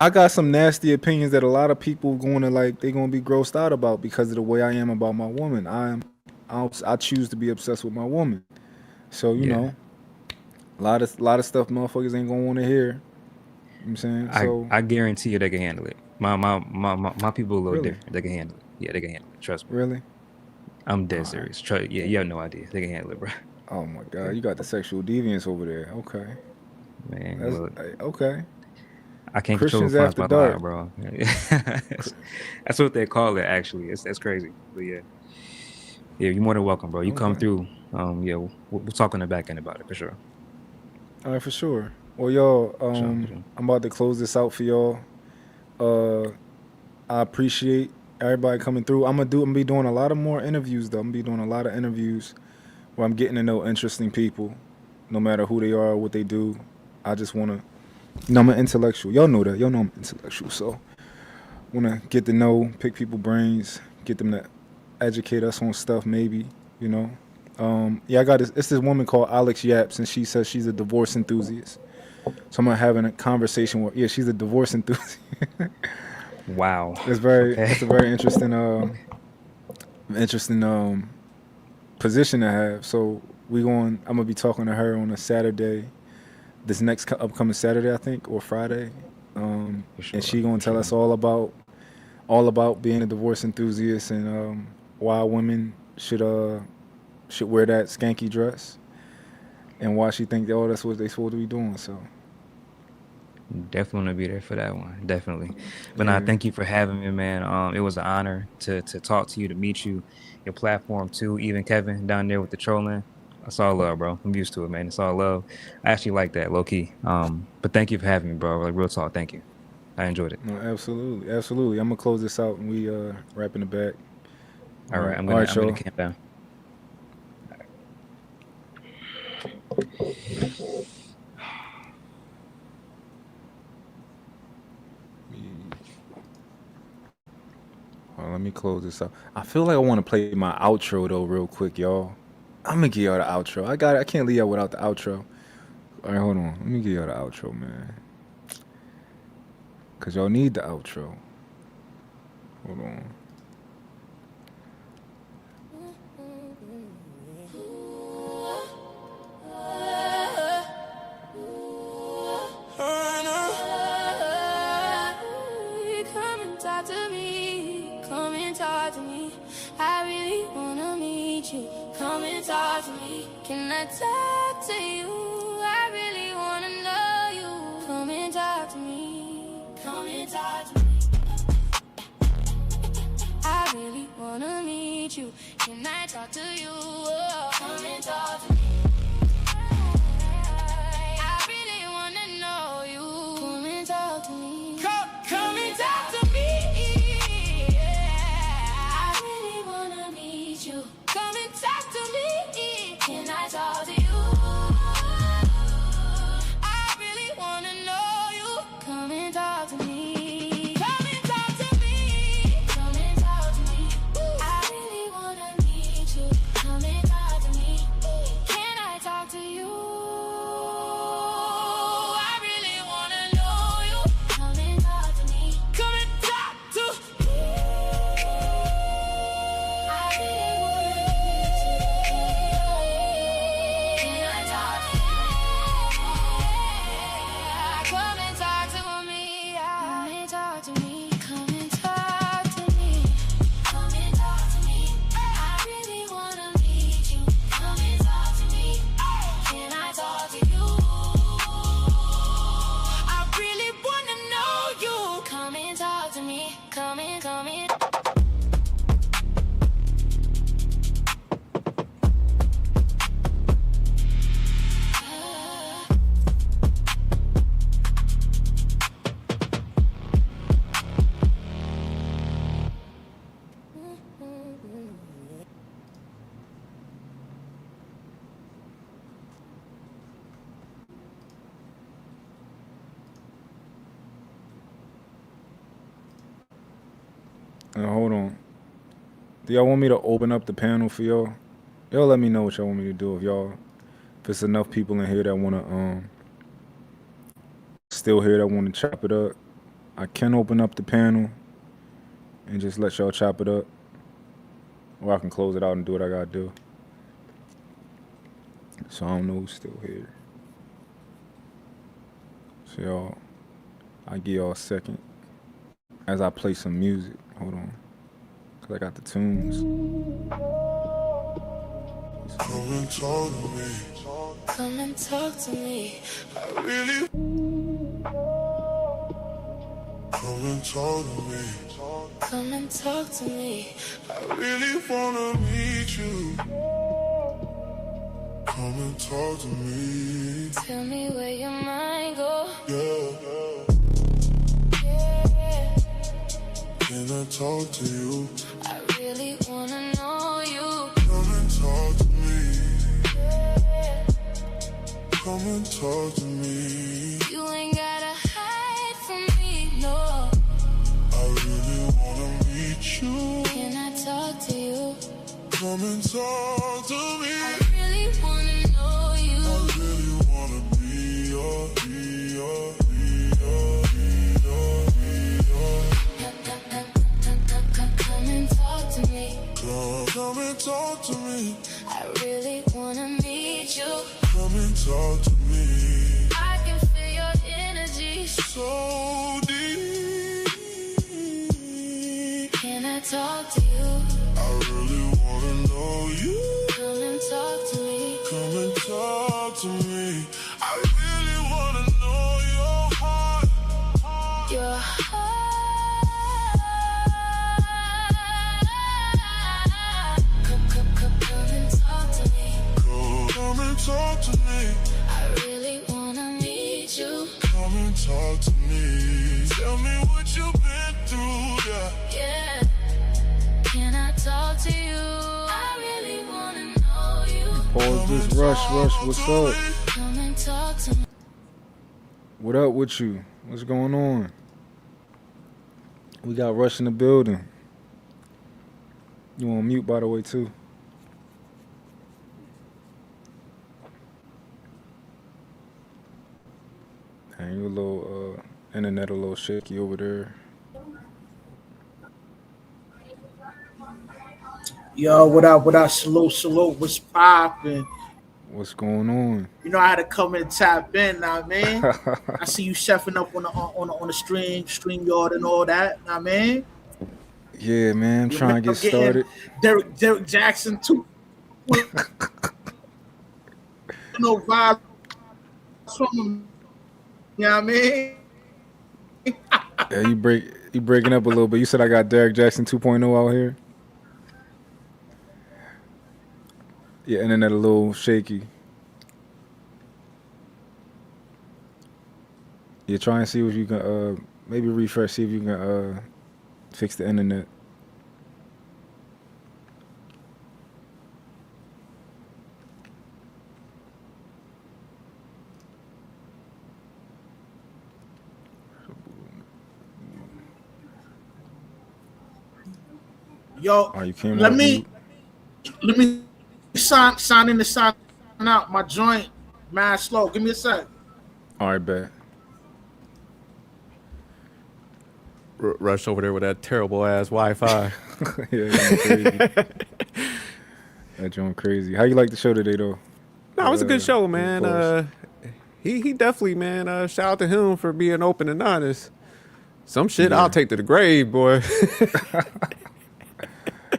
B: I got some nasty opinions that a lot of people going to like they gonna be grossed out about because of the way I am about my woman. I choose to be obsessed with my woman. So
A: Yeah,
B: a lot of stuff motherfuckers ain't gonna want to hear. You know what I'm saying? So
A: I guarantee you they can handle it. My people are a little
B: really,
A: different. They can handle it. Yeah, they can handle it. Trust me.
B: really,
A: I'm dead
B: all right.
A: serious. Yeah, you have no idea. They can handle it, bro.
B: Oh my God, you got the sexual deviance over there. Okay,
A: Man,
B: that's
A: look,
B: okay.
A: I can't control who
B: Christians
A: finds
B: after
A: my lie,
B: dark.
A: bro.
B: Cr-
A: That's what they call it, actually. That's crazy. But yeah, yeah, you're more than welcome, bro. You come
B: Okay,
A: through. Yeah, we'll talk on the back end about it for sure.
B: all right for sure. Well, y'all,
A: For sure, for sure.
B: I'm about to close this out for y'all. Uh, I appreciate everybody coming through. I'm gonna be doing a lot of more interviews though. I'm gonna be doing a lot of interviews where I'm getting to know interesting people. no matter who they are or what they do. I just want to, I'm an intellectual. Y'all know that. Y'all know I'm intellectual. So, want to get to know, pick people brains, get them to educate us on stuff, maybe, you know. Yeah, I got this. It's this woman called Alex Yaps, and she says she's a divorce enthusiast. So I'm having a conversation with, yeah, she's a divorce enthusiast.
A: Wow.
B: It's a very interesting position to have. So I'm gonna be talking to her on a Saturday, this next upcoming Saturday, I think, or Friday,
A: Sure,
B: and she gonna tell us all about being a divorce enthusiast and why women should wear that skanky dress and why she think that that's what they supposed to be doing. So
A: definitely want to be there for that one. Definitely. But
B: yeah,
A: thank you for having me, man. It was an honor to talk to you, to meet you, your platform too. Even Kevin down there with the trolling. It's all love, bro. I'm used to it, man. It's all love. I actually like that, low key. But thank you for having me, bro. Like real talk. Thank you. I enjoyed it.
B: no, absolutely, absolutely. I'm gonna close this out and we wrapping it back.
A: All right. I'm
B: All right,
A: gonna
B: y'all.
A: camp down.
B: Let me close this out. I feel like I want to play my outro though, real quick, y'all. I'm gonna give y'all the outro. I can't leave y'all without the outro. All right, hold on. Let me give y'all the outro, man. Cause y'all need the outro. Hold on.
C: Come and talk to me. Come and talk to me. I really wanna meet you. Come and talk to me. Can I talk to you? I really wanna know you. Come and talk to me. Come and talk to me. I really wanna meet you. Can I talk to you? Oh, come and talk to me. I really wanna know you. Come and talk to me. Come and talk to me. Yeah. I really wanna meet you. Come and talk to me. Can I talk to you? I really wanna know you. Come and talk to me. Come and talk to me. Come and talk to me. I really wanna meet you. Come and talk to me. Can I talk to you? I really wanna know you. Come and talk to me. Come and talk to me. I really wanna meet you. Can I talk to you? Come and talk to me. Come and talk to me. Come and talk to me. Come and talk to me. I really wanna meet you. Come and talk to me. Can I talk to you? I really wanna know you. Come and talk to me. Come in, come in.
B: Now, hold on. Do y'all want me to open up the panel for y'all? Y'all let me know what y'all want me to do. If it's enough people in here that wanna still here that wanna chop it up, I can open up the panel and just let y'all chop it up, or I can close it out and do what I gotta do. So I don't know who's still here. So y'all, I give y'all a second as I play some music. Hold on, cause I got the tunes.
C: Come and talk to me. Come and talk to me. I really. Come and talk to me. Come and talk to me. I really wanna meet you. Come and talk to me. Tell me where your mind go. Yeah. Can I talk to you? I really wanna know you. Come and talk to me. Come and talk to me. You ain't gotta hide from me, no. I really wanna meet you. Can I talk to you? Come and talk to me. I really wanna know you. I really wanna be your, be your, be your, be your, be your. Come and talk to me. Come and talk to me. I really wanna meet you. Come and talk to me. I can feel your energy so deep. Can I talk to you? I really wanna know you. Come and talk to me. Come and talk to me. I really wanna know your heart. Your heart. Come and talk to me. Come and talk to me. I really wanna meet you. Come and talk to me. Tell me what you've been through, yeah. Yeah. Can I talk to you? I really wanna know you.
B: Pause this. Rush, what's up?
C: Come and talk to me.
B: What up with you? What's going on? We got Rush in the building. You on mute, by the way, too. Dang, you a little internet a little shaky over there.
E: Yo, what up? What up? Salute. What's poppin'?
B: What's going on?
E: You know I had to come in and tap in now, man. I see you chefing up on the stream yard and all that, now, man.
B: Yeah, man, I'm trying to get started.
E: Derek Jackson too. No vibes from him. You know what I mean?
B: Yeah, you breaking up a little bit. You said I got Derek Jackson 2.0 out here. Yeah, internet a little shaky. Yeah, try and see if you can maybe refresh, see if you can fix the internet.
E: Yo,
B: Oh, you came
E: let
B: out
E: me sign in to sign out my joint. Man, slow. Give me a sec.
B: All right, bet.
D: Rush over there with that terrible ass Wi-Fi.
B: Yeah, that crazy. That joint crazy. How you like the show today, though?
D: No, it was a good show, man. He definitely, man. Shout out to him for being open and honest. Some shit
B: Yeah.
D: I'll take to the grave, boy.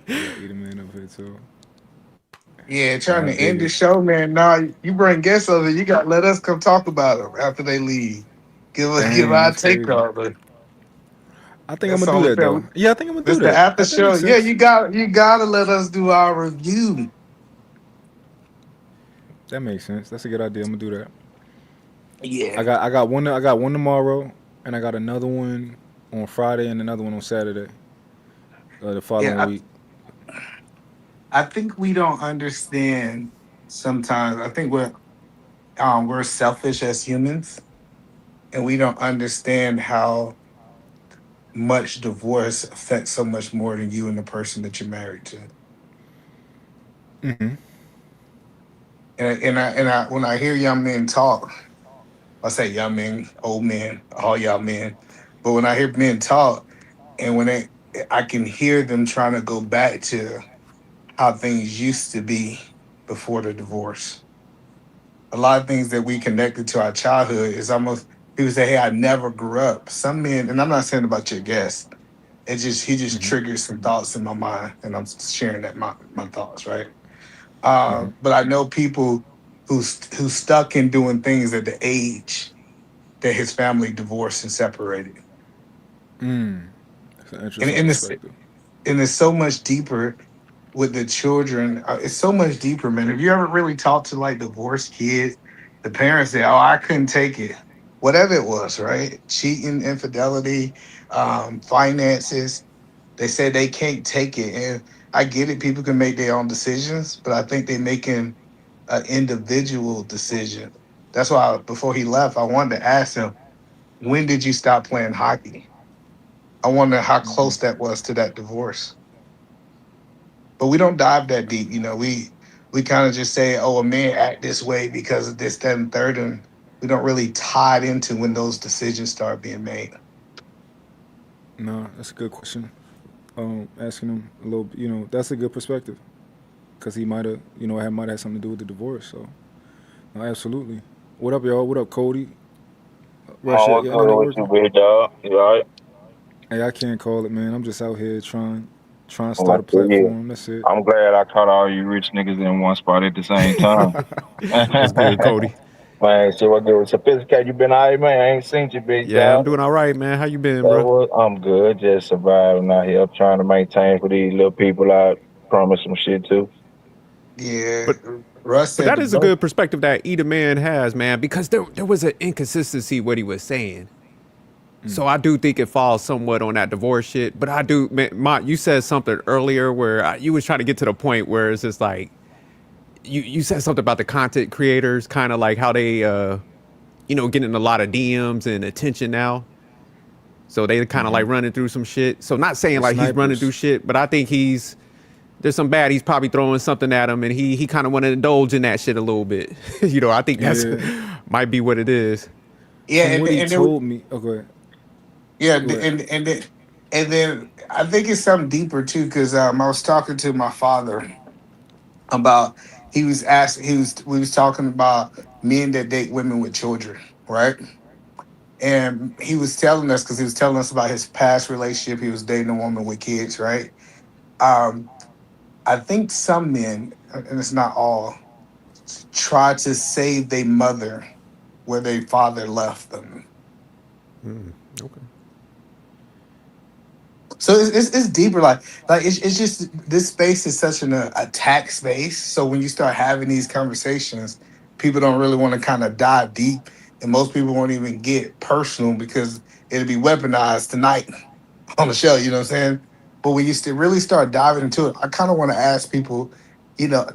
B: Yeah, eat a man up here too.
F: Yeah, trying
B: I
F: to
B: dig
F: end the
B: it.
F: show, man. Nah, you bring guests over, you got to let us come talk about them after they leave. Give
B: Dang,
F: our
B: that's
F: take
B: crazy.
F: on it.
B: I think I'm
F: That's
B: gonna
F: the
B: do
F: only
B: that though.
F: thing.
B: Yeah, I think I'm gonna do
F: This the
B: that.
F: after
B: That
F: show.
B: makes
F: Yeah,
B: sense.
F: you gotta let us do our review.
B: That makes sense. That's a good idea. I'm gonna do that.
F: Yeah,
B: I got one tomorrow, and I got another one on Friday and another one on Saturday. The following
F: yeah.
B: week.
F: I think we don't understand sometimes. I think we're selfish as humans, and we don't understand how much divorce affects so much more than you and the person that you're married to.
B: Hmm.
F: And when I hear young men talk, I say young men, old men, all y'all men. But when I hear men talk, and I can hear them trying to go back to how things used to be before the divorce. A lot of things that we connected to our childhood is almost people say, "Hey, I never grew up." Some men, and I'm not saying about your guest. He just
B: Hmm.
F: triggered some thoughts in my mind, and I'm sharing that my thoughts, right?
B: Hmm.
F: But I know people who stuck in doing things at the age that his family divorced and separated,
B: Mm. That's an
F: and
B: interesting
F: and it's
B: perspective.
F: and it's so much deeper with the children. It's so much deeper, man. If you ever really talked to like divorced kids, the parents say, "Oh, I couldn't take it." Whatever it was, right? Cheating, infidelity, finances. They said they can't take it, and I get it. People can make their own decisions, but I think they're making an individual decision That's why before he left, I wanted to ask him, when did you stop playing hockey? I wonder how close that was to that divorce. But we don't dive that deep. We kind of just say, oh, a man act this way because of this, that, and third, and we don't really tie it into when those decisions start being made.
B: No, that's a good question. Asking him a little, that's a good perspective because he might have, might have something to do with the divorce. So, no, absolutely. What up, y'all? What up, Cody? Rush,
G: Oh, what's
B: your
G: good
B: internet
G: with you,
B: working?
G: big dog? You alright?
B: Hey, I can't call it, man. I'm just out here trying to
G: Oh, I
B: start a
G: feel you.
B: platform. That's it.
G: I'm glad I caught all you rich niggas in one spot at the same time.
D: What's good, Cody?
G: Man, see what good with sophisticated. You been alright, man? I ain't seen you, big
D: Yeah, I'm
G: dog.
D: doing all right, man. How you been,
G: That
D: bro?
G: was, I'm good, just surviving out here, trying to maintain for these little people I promise some shit to.
F: Yeah,
D: But
F: Russ
D: but
F: said
D: that
F: the
D: is a
F: most.
D: good perspective that either man has, man, because there was an inconsistency what he was saying. So I do think it falls somewhat on that divorce shit. But I do, man, you said something earlier where you was trying to get to the point where it's just like you said something about the content creators, kind of like how they getting a lot of DMs and attention now. So they kind of like running through some shit. So not saying
B: The
D: like he's running through
B: snipers.
D: shit, but I think there's some bad. He's probably throwing something at him, and he kind of want to indulge in that shit a little bit. I think that's
B: Yeah.
D: might be what it is.
F: Yeah,
B: From
F: and
B: what he
F: and then
B: told me. Oh, go ahead.
F: yeah,
B: Go ahead.
F: and then I think it's something deeper too, because I was talking to my father about we was talking about men that date women with children, right? And he was telling us because he was telling us about his past relationship. He was dating a woman with kids, right? Um, I think some men, and it's not all, try to save their mother where their father left them.
D: Okay.
F: So it's deeper. Like it's just this space is such an attack space. So when you start having these conversations, people don't really want to kind of dive deep, and most people won't even get personal because it'll be weaponized tonight on the show. You know what I'm saying? But when you really start diving into it, I kind of want to ask people, you know,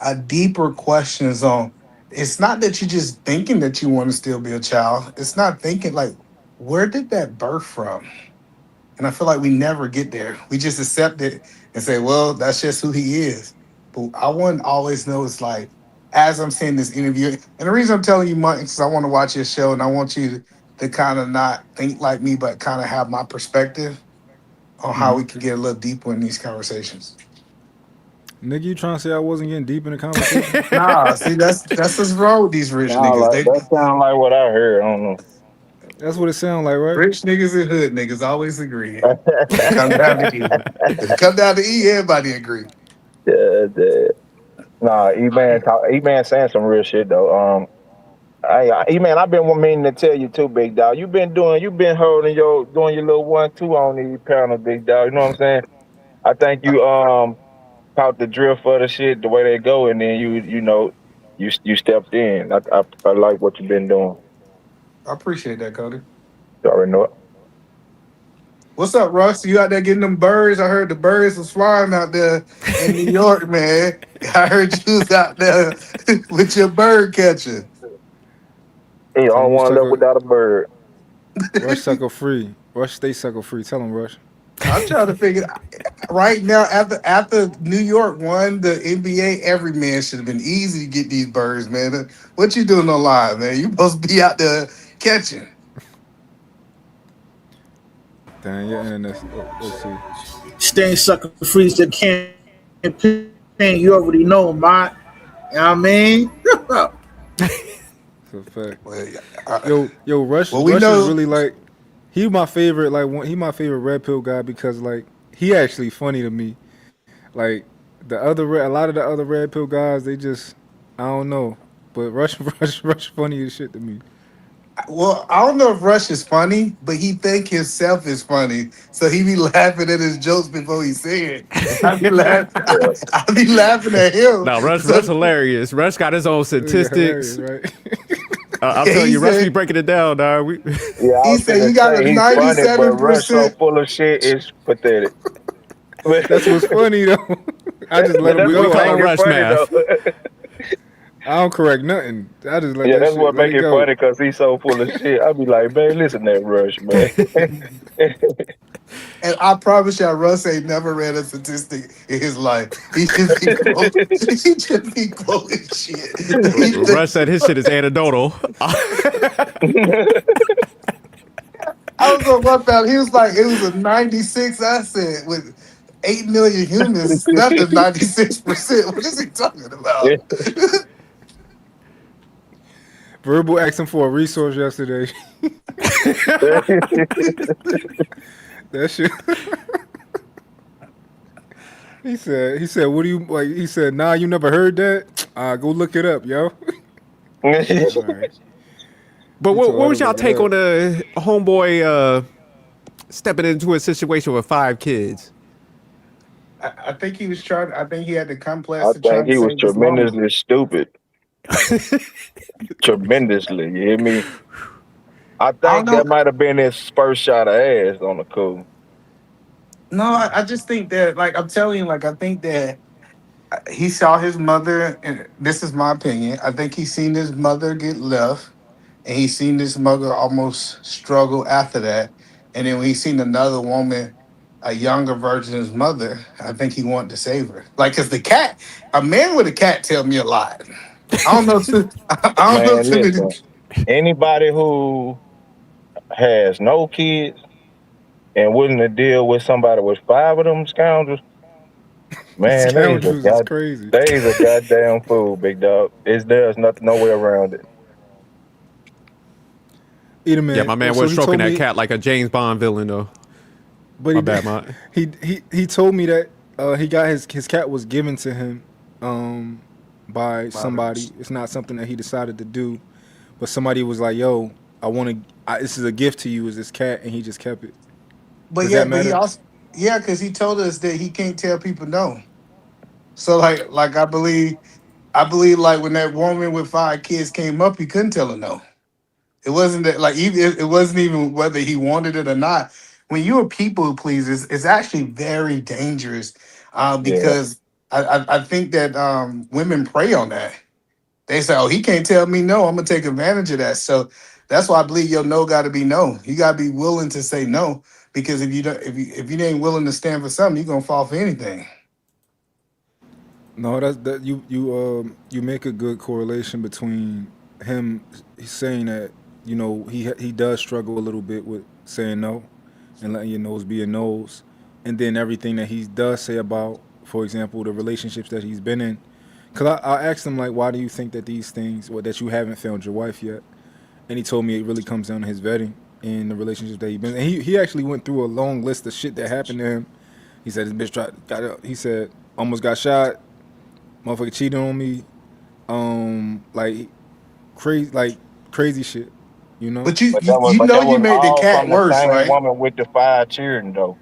F: a deeper questions on. It's not that you're just thinking that you want to still be a child. It's not thinking like, where did that birth from? And I feel like we never get there. We just accept it and say, well, that's just who he is. But I want to always know it's like, as I'm seeing this interview, and the reason I'm telling you, Mike, is I want to watch your show and I want you to kind of not think like me, but kind of have my perspective on how we can get a little deeper in these conversations.
B: Nigga, you trying to say I wasn't getting deep in the conversation?
F: Nah, see, that's what's wrong with these rich
G: Sound
F: niggas.
G: like
F: They
G: that sound like what I heard. I don't
B: That's what it sounds like, right?
F: rich niggas and hood niggas always agree.
G: know.
F: When it comes down to E. When it comes down to E, everybody agree.
G: Yeah, yeah. Nah, E-Man saying some real shit though. E-Man, I've been meaning to tell you too, big dog. You've been holding doing your little 1-2 on these panels, big dog. You know what I'm saying? I think you caught the drift of the shit, the way they go, and then you stepped in. I like what you've been doing.
F: I appreciate that, Cody.
G: You already know it.
F: What's up, Russ? You out there getting them birds? I heard the birds was flying out there in New York, man. I heard you was out there with your bird catcher.
G: Hey, I
B: Tell
G: don't
B: him you
G: want to live
B: sucker.
G: without a bird.
B: Rush sucker free. Rush stay sucker free. Tell him, Rush.
F: I'm trying to figure right now after New York won the NBA, every man should have been easy to get these birds, man. What you doing online, man? You supposed to be out there catching.
B: Dang, your internet. Oh, let's see.
E: Staying sucker free to campaign. You already know, man. You know what I mean?
B: It's a fact.
F: Well,
B: Yo, Rush.
F: well, we
B: Rush is
F: know.
B: really like he my favorite. Like he my favorite red pill guy because like he actually funny to me. Like a lot of the other red pill guys, they just I don't know. But Rush funny as shit to me.
F: Well, I don't know if Rush is funny, but he think himself is funny, so he be laughing at his jokes before he say it. And I be laughing.
G: Yeah.
F: I be laughing at him.
D: Now Rush
F: So
D: hilarious. Rush got his own
B: Nigga
D: statistics.
B: hilarious, right?
D: I'm telling
F: he
D: you, Rush be
F: said,
D: breaking it down, dog.
G: Yeah, I
F: he
G: was
F: said
G: finna
F: you got a
G: say he's funny, but
F: ninety-seven
G: Russ so
F: percent.
G: full of shit, it's pathetic. But
B: That's what's funny though. I just let him
G: that's
D: we
G: what
B: go.
D: call it
G: make it
D: Rush
G: funny though.
D: math.
B: I don't correct nothing. I just let
G: Yeah,
B: that
G: that's
B: shit
G: what
B: let
G: make
B: it
G: it
B: go.
G: funny because he's so full of shit. I be like, man, listen to that Rush, man.
F: And I promise y'all, Russ ain't never read a statistic in his life. He just be quoting, he just be quoting shit.
D: Rush said his shit is anecdotal.
F: I was on one found he was like, it was a 96 asset with 8 million humans. Not the 96%. What is he talking about?
B: Verbal asked him for a resource yesterday. That shit. He said, what do you like? He said, nah, you never heard that? Go look it up, yo. Shit, all right.
D: But
B: He
D: what
B: told her
D: was
B: to
D: y'all
B: look it
D: take
B: up.
D: on the homeboy stepping into a situation with 5 kids?
F: I think he was trying, I think he had the
G: I
F: complex of
G: think
F: trying to
G: he was
F: save his mama.
G: tremendously stupid. Tremendously, you hear me? I
F: I don't
G: think that
F: know.
G: might have been his first shot of ass on the cool.
F: No, I just think that, like, I'm telling you, like, I think that he saw his mother, and this is my opinion. I think he seen his mother get left, and he seen his mother almost struggle after that. And then when he seen another woman, a younger version of his mother, I think he wanted to save her. Like, cause the cat, a man with a cat, tell me a lot. I don't know. I don't know
G: Man,
F: too many.
G: listen, anybody who has no kids and willing to deal with somebody with five of them scoundrels, man,
B: Scoundrels is crazy.
G: they's a goddamn fool, big dog. There's nothing no way around it.
B: Either
D: Yeah,
B: man.
D: my man
B: So
D: was
B: he
D: stroking
B: told
D: that
B: me,
D: cat like a James Bond villain, though.
B: but
D: My
B: he did,
D: bad, my.
B: he told me that he got his cat was given to him um by somebody. It's not something that he decided to do, but somebody was like, "Yo, I want to. This is a gift to you. Is this cat?" And he just kept it.
F: But
B: Does
F: yeah,
B: that
F: but he
B: matter?
F: also, yeah, because he told us that he can't tell people no. So like I believe like when that woman with 5 kids came up, he couldn't tell her no. It wasn't that like even it wasn't even whether he wanted it or not. When you're a people pleaser, it's actually very dangerous
G: Yeah,
F: because I think that women prey on that. They say, "Oh, he can't tell me no. I'm gonna take advantage of that." So that's why I believe your no got to be no. You got to be willing to say no because if you don't, if you ain't willing to stand for something, you're gonna fall for anything.
B: No, that you make a good correlation between him saying that he does struggle a little bit with saying no and letting your no's be your no's, and then everything that he does say about, for example, the relationships that he's been in. Cause I asked him like, why do you think that these things, or that you haven't found your wife yet? And he told me it really comes down to his vetting and the relationships that he's been. And he actually went through a long list of shit that happened to him. He said his bitch he said almost got shot, motherfucker cheating on me, like crazy shit, you know.
F: But you
G: but
F: you, you
G: but
F: know
G: that
F: you
G: was
F: made the
G: all
F: cat
G: from the
F: worse,
G: same
F: right?
G: woman with the 5 children, though.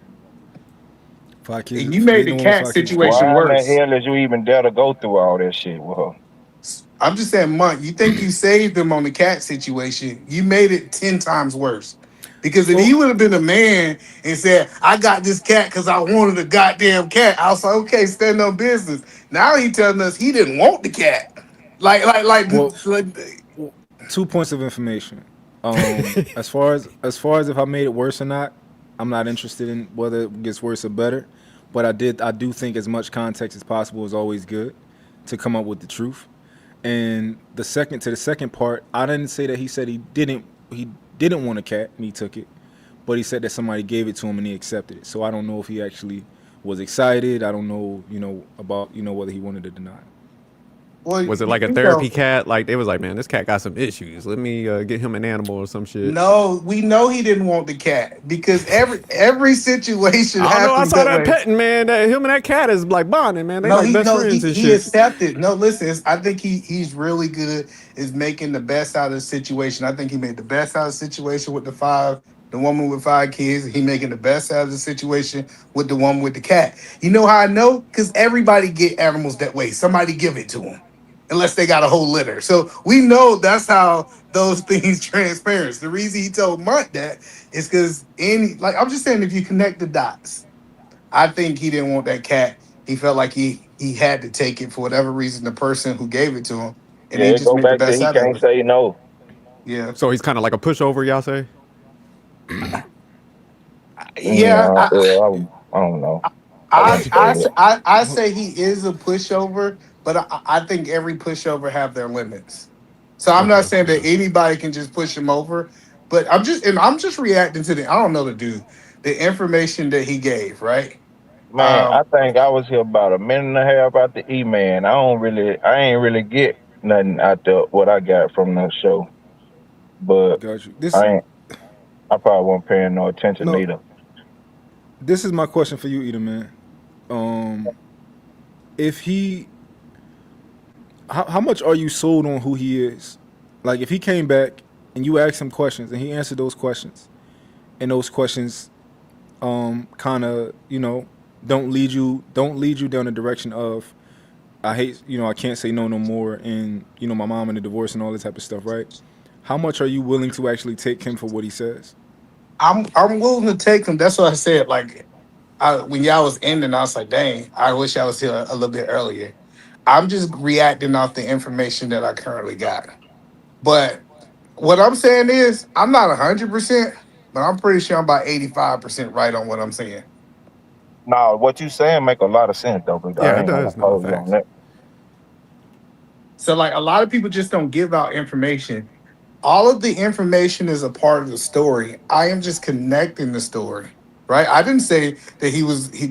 B: 5 kids,
F: And you made
B: dating
F: the
B: a woman with
F: cat
B: 5 kids is crazy.
F: situation
G: Why in the
F: worse.
G: hell did you even dare to go through all that shit with her?
F: I'm just saying, Monk, you think you saved him on the cat situation. You made it 10 times worse. Because if he
B: So
F: would have been a man and said, I got this cat because I wanted a goddamn cat, I was like, okay, stand on business. Now he telling us he didn't want the cat.
B: well,
F: Like
B: 2 points of information. As far as if I made it worse or not, I'm not interested in whether it gets worse or better. But I do think as much context as possible is always good to come up with the truth. And the second part, I didn't say that he said he didn't want a cat and he took it, but he said that somebody gave it to him and he accepted it. So I don't know if he actually was excited. I don't know, about whether he wanted it or not.
F: well,
D: Was it
F: you,
D: like a
F: you know,
D: therapy cat? Like they was like, man, this cat got some issues. Let me get him an animal or some shit.
F: no, we know he didn't want the cat because every situation
D: I don't know. I
F: happens
D: saw
F: that
D: that
F: way.
D: petting, man. That him and that cat is like bonding, man. They
F: No,
D: like
F: he
D: best
F: no he
D: friends and
F: he
D: shit.
F: accepted. No, listen, I think he's really good is making the best out of the situation. I think he made the best out of the situation with the woman with 5 kids. He making the best out of the situation with the woman with the cat. You know how I know? Because everybody get animals that way. Somebody give it to them, unless they got a whole litter. So we know that's how those things transparent. The reason he told Munt that is because like I'm just saying, if you connect the dots. I think he didn't want that cat. He felt like he had to take it for whatever reason. The person who gave it to him, and
G: Yeah,
F: he
G: it
F: just
G: go
F: made the
G: back to
F: best
G: he
F: out of
G: can't
F: it.
G: say no.
F: Yeah,
D: So he's kind of like a pushover, y'all say?
F: yeah.
G: I don't know. I
F: I
G: wouldn't say
F: I
G: that.
F: I say he is a pushover, but I think every pushover have their limits. So I'm not
D: Okay.
F: saying that anybody can just push him over, but I'm just reacting to the I don't know the dude, the information that he gave, right?
G: Man,
F: Um,
G: I think I was here about a minute and a half out the man. I ain't really get nothing out the what I got from the show. But
B: Got you.
G: I ain't I probably wasn't paying no attention
B: No,
G: neither.
B: this is my question for you, Eda, man. Um, if he, how much are you sold on who he is? Like, if he came back and you asked him questions and he answered those questions, and those questions, kind of, don't lead you down the direction of, I hate, I can't say no no more, and my mom and the divorce and all this type of stuff, right? How much are you willing to actually take him for what he says?
F: I'm willing to take him. That's what I said. Like when y'all was ending, I was like, dang, I wish I was here a little bit earlier. I'm just reacting off the information that I currently got. But what I'm saying is, I'm not 100%, but I'm pretty sure I'm about 85% right on what I'm saying.
G: Now, what you saying make a lot of sense though, but
D: Yeah,
G: I
D: it
G: ain't gonna
D: does. No
G: oppose you on
D: facts.
G: that.
F: So, like, a lot of people just don't give out information. All of the information is a part of the story. I am just connecting the story, right? I didn't say that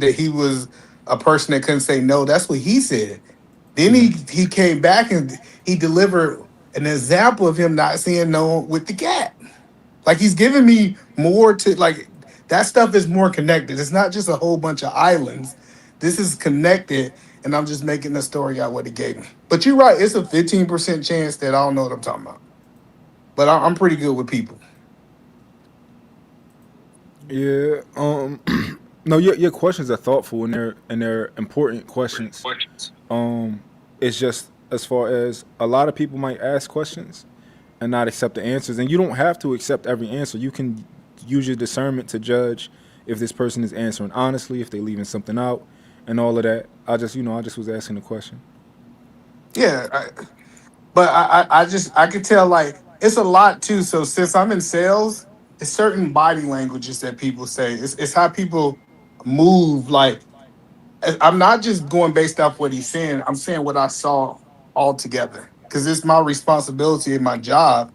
F: that he was a person that couldn't say no. That's what he said. Then he came back and he delivered an example of him not saying no with the cat. Like he's giving me more to like that stuff is more connected. It's not just a whole bunch of islands. This is connected, and I'm just making the story out what he gave me. But you're right, it's a 15% chance that I don't know what I'm talking about. But I'm pretty good with people.
B: Yeah. No, your questions are thoughtful and they're important questions. Um, it's just as far as a lot of people might ask questions and not accept the answers, and you don't have to accept every answer. You can use your discernment to judge if this person is answering honestly, if they're leaving something out, and all of that. I just was asking the question.
F: Yeah, but I could tell like it's a lot too. So since I'm in sales, it's certain body languages that people say. It's how people move. Like I'm not just going based off what he's saying. I'm saying what I saw altogether because it's my responsibility and my job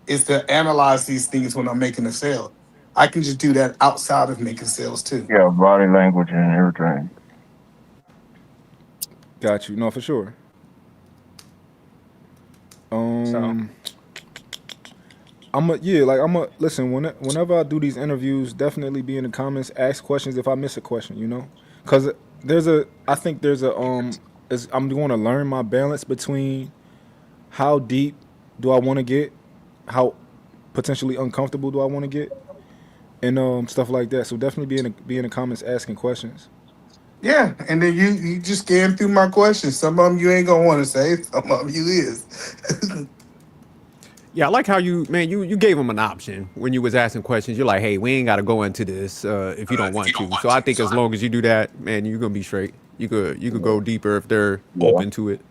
F: is to analyze these things when I'm making a sale. I can just do that outside of making sales too.
G: Yeah, body language and everything.
B: Got you. No, for sure.
F: So
B: Um, I'm a listen. Whenever I do these interviews, definitely be in the comments. Ask questions if I miss a question. Because I think there's I'm going to learn my balance between how deep do I want to get, how potentially uncomfortable do I want to get, and stuff like that. So definitely be in the comments asking questions.
F: yeah, and then you just scan through my questions. Some of them you ain't gonna want to say. Some of them you is.
D: Yeah, I like how you gave him an option when you was asking questions. You're like, hey, we ain't got to go into this if you don't want to. So I think as long as you do that, man, you're gonna be straight. You could go deeper if they're
G: Yeah.
D: open to it.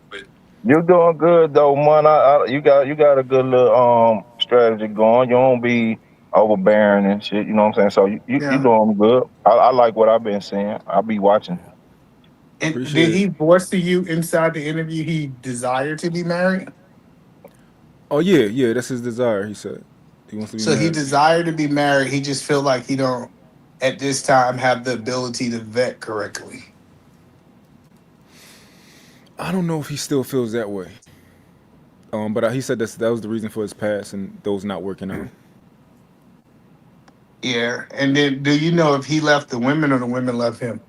G: You doing good though, man. You got a good little strategy going. You don't be overbearing and shit. You know what I'm saying? So you
F: Yeah.
G: doing good. I like what I've been seeing. I'll be watching.
F: And did
B: Appreciate it.
F: he voice to you inside the interview he desired to be married?
B: Oh yeah, that's his desire. He said he wants to be
F: So he
B: married.
F: desired to be married. He just feel like he don't at this time have the ability to vet correctly.
B: I don't know if he still feels that way. But he said that was the reason for his past and those not working out.
F: Yeah. And then do you know if he left the women or the women left him?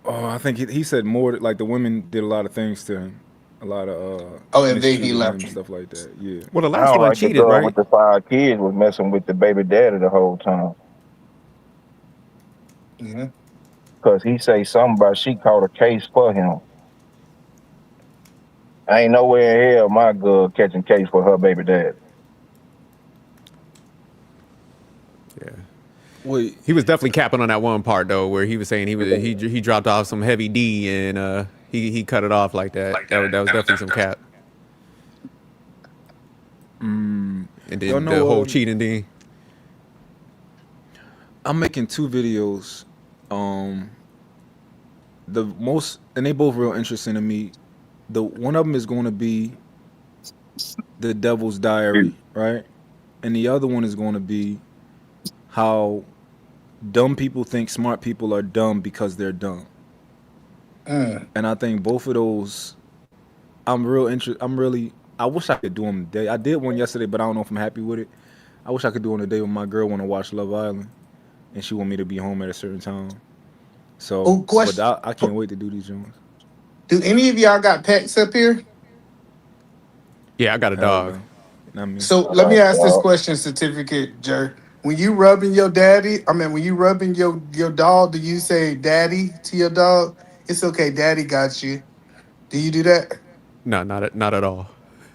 B: Oh, I think he said more like the women did a lot of things to him, a lot of
F: Oh, and then he
B: mistreated
F: left
B: him,
F: him.
B: stuff like that. Yeah.
D: Well, the last
G: Sound
D: one
G: like the
D: cheated,
G: girl with
D: right?
G: the 5 kids was messing with the baby daddy the whole time.
F: Yeah.
G: Cause he say something about she caught a case for him. Ain't nowhere in hell my girl catching case for her baby dad.
D: Yeah.
B: Wait.
D: He was definitely capping on that one part though, where he was saying he dropped off some heavy D and he cut it off like that. That was definitely some cap. And
B: Y'all
D: then the
B: know,
D: whole cheating thing.
B: I'm making two videos. Um, the most, and they both real interesting to me. The one of them is going to be the Devil's Diary, right? And the other one is going to be how dumb people think smart people are dumb because they're dumb. And I think both of those, I'm real interested. I'm really. I wish I could do them today. I did one yesterday, but I don't know if I'm happy with it. I wish I could do one today when my girl want to watch Love Island, and she want me to be home at a certain time. So,
F: Oh,
B: but
F: question.
B: I can't wait to do these ones.
F: Do any of y'all got pets up here?
D: Yeah, I got a
B: Hell
D: dog.
B: no, not me.
F: So let me ask this question, certificate, Jer. When you rubbing your daddy, I mean, when you rubbing your dog, do you say daddy to your dog? It's okay, daddy got you. Do you do that?
D: No, not at all.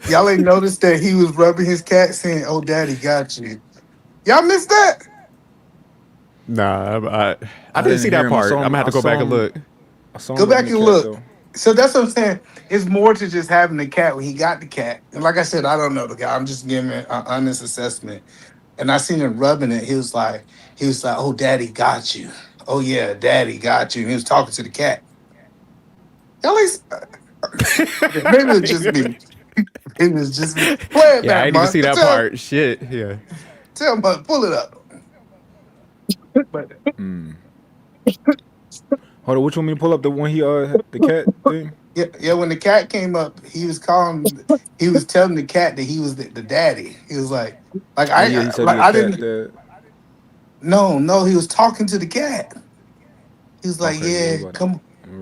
F: Y'all ain't noticed that he was rubbing his cat saying, oh, daddy got you. Y'all missed that?
D: Nah, I
B: I
D: didn't
B: didn't
D: see
B: hear
D: that
B: him.
D: part. I'm gonna have to go back and look.
B: I saw
F: Go
B: him letting
F: back
B: the
F: and
B: cat
F: look.
B: though.
F: So that's what I'm saying. It's more to just having the cat when he got the cat. And like I said, I don't know the guy. I'm just giving an honest assessment. And I seen him rubbing it. He was like, oh, daddy got you. Oh yeah, daddy got you. And he was talking to the cat. Y'all ain't, maybe it's just me. Maybe it's just me. Play it
D: Yeah, I
F: back,
D: didn't even
F: man.
D: see that part. Shit. Yeah.
F: Tell man, pull it up. But
B: Hold on, which one me to pull up? The one the cat thing.
F: yeah, when the cat came up, he was telling the cat that he was the daddy. He was like
B: Oh yeah, he said he
F: like
B: a
F: I
B: cat.
F: didn't.
B: That
F: No, he was talking to the cat. He was like,
B: okay? Yeah,
F: "Yeah,
B: we about to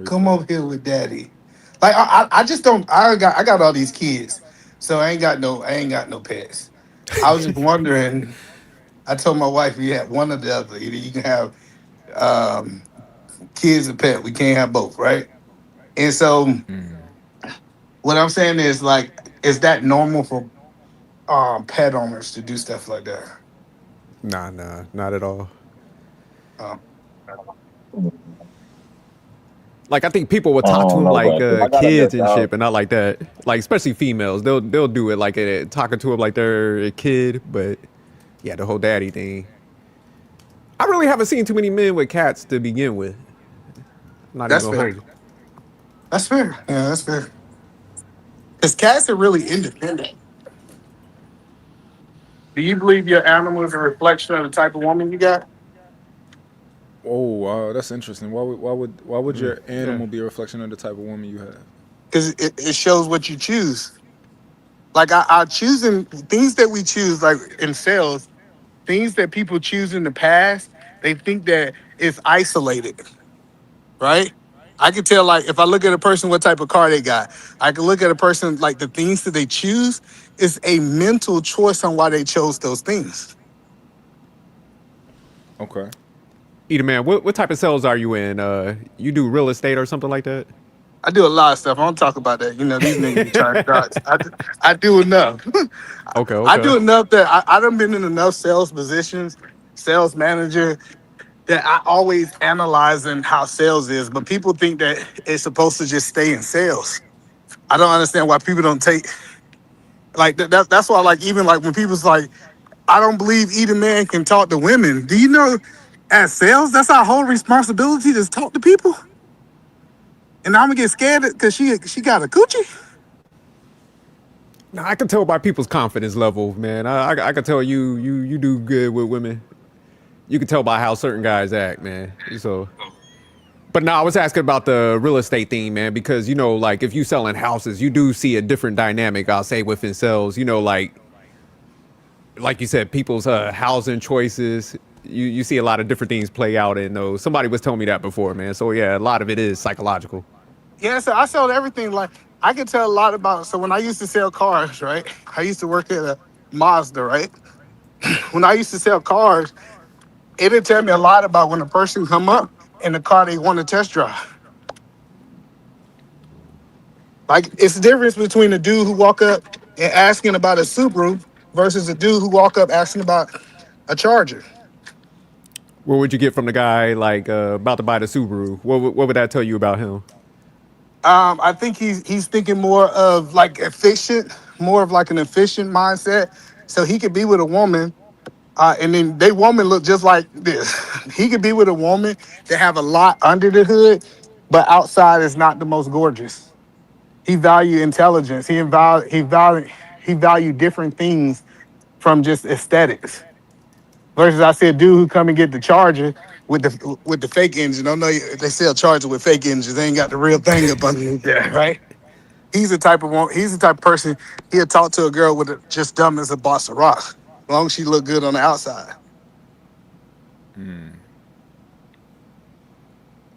F: come
B: replay.
F: over here with daddy." Like I just don't. I got all these kids, so I ain't got no pets. I was just wondering. I told my wife, you have one or the other. Either you can have um, kids or pet. We can't have both, right? And so what I'm saying is like, is that normal for pet owners to do stuff like that?
D: Nah, not at all.
F: Um,
D: Like I think people will
G: I
D: talk to
G: don't
D: him
G: know,
D: like
G: man. 'Cause I got a
D: kids
G: good
D: and
G: dog.
D: shit, but not like that. Like especially females, they'll do it like talking to him like they're a kid. But yeah, the whole daddy thing. I really haven't seen too many men with cats to begin with. Not even
F: that's
D: gonna
F: fair.
D: hold you.
F: That's fair. Yeah, that's fair. Because cats are really independent. Do you believe your animal is a reflection of the type of woman you got?
B: Oh wow, that's interesting. Why would your
D: Yeah.
B: animal be a reflection of the type of woman you have?
F: Because it shows what you choose. Like I choosing things that we choose, like in sales, things that people choose in the past, they think that it's isolated, right? I can tell, like, if I look at a person, what type of car they got. I can look at a person, like, the things that they choose is a mental choice on why they chose those things.
B: Okay.
D: Either man, what type of sales are you in? You do real estate or something like that?
F: I do a lot of stuff. I don't talk about that. These niggas be trying to. I do enough.
D: Okay,
F: I do
D: okay.
F: enough that I done been in enough sales positions, sales manager, that I always analyzing how sales is. But people think that it's supposed to just stay in sales. I don't understand why people don't take like that's why, like, even like when people's like, I don't believe either man can talk to women. Do you know, as sales, that's our whole responsibility to talk to people. And I'm gonna get scared because she got a coochie.
D: Nah, I can tell by people's confidence level, man. I can tell you do good with women. You can tell by how certain guys act, man. So, but now I was asking about the real estate thing, man, because like if you selling houses, you do see a different dynamic. I'll say within sales, like you said, people's housing choices. You see a lot of different things play out in those. Somebody was telling me that before, man. So yeah, a lot of it is psychological.
F: Yeah, so I sold everything. Like, I can tell a lot about. So when I used to sell cars, right? I used to work at a Mazda, right? When I used to sell cars, it'd tell me a lot about when a person come up in the car they want to test drive. Like, it's the difference between a dude who walk up and asking about a Subaru versus a dude who walk up asking about a Charger.
D: What would you get from the guy like about to buy the Subaru? What would that tell you about him?
F: I think he's thinking more of like efficient, more of like an efficient mindset. So he could be with a woman, and then they woman look just like this. He could be with a woman that have a lot under the hood, but outside is not the most gorgeous. He value intelligence. He value different things from just aesthetics. Versus I see a dude who come and get the charger with the fake engine. I know they sell charger with fake engines. They ain't got the real thing up underneath there, right? He's the type of person he'll talk to a girl with just dumb as a boss of rock, as long as she look good on the outside.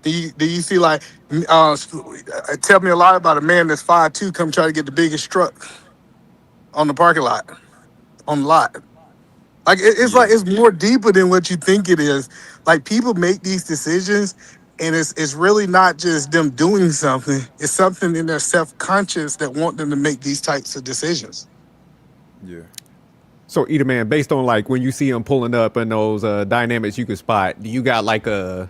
F: Do you see like tell me a lot about a man that's 5'2" come try to get the biggest truck on the parking lot on the lot. Like it's
B: Yeah.
F: like it's more deeper than what you think it is. Like people make these decisions, and it's really not just them doing something. It's something in their self conscious that want them to make these types of decisions.
B: Yeah.
D: So, Eater Man, based on like when you see him pulling up and those dynamics you could spot, do you got like a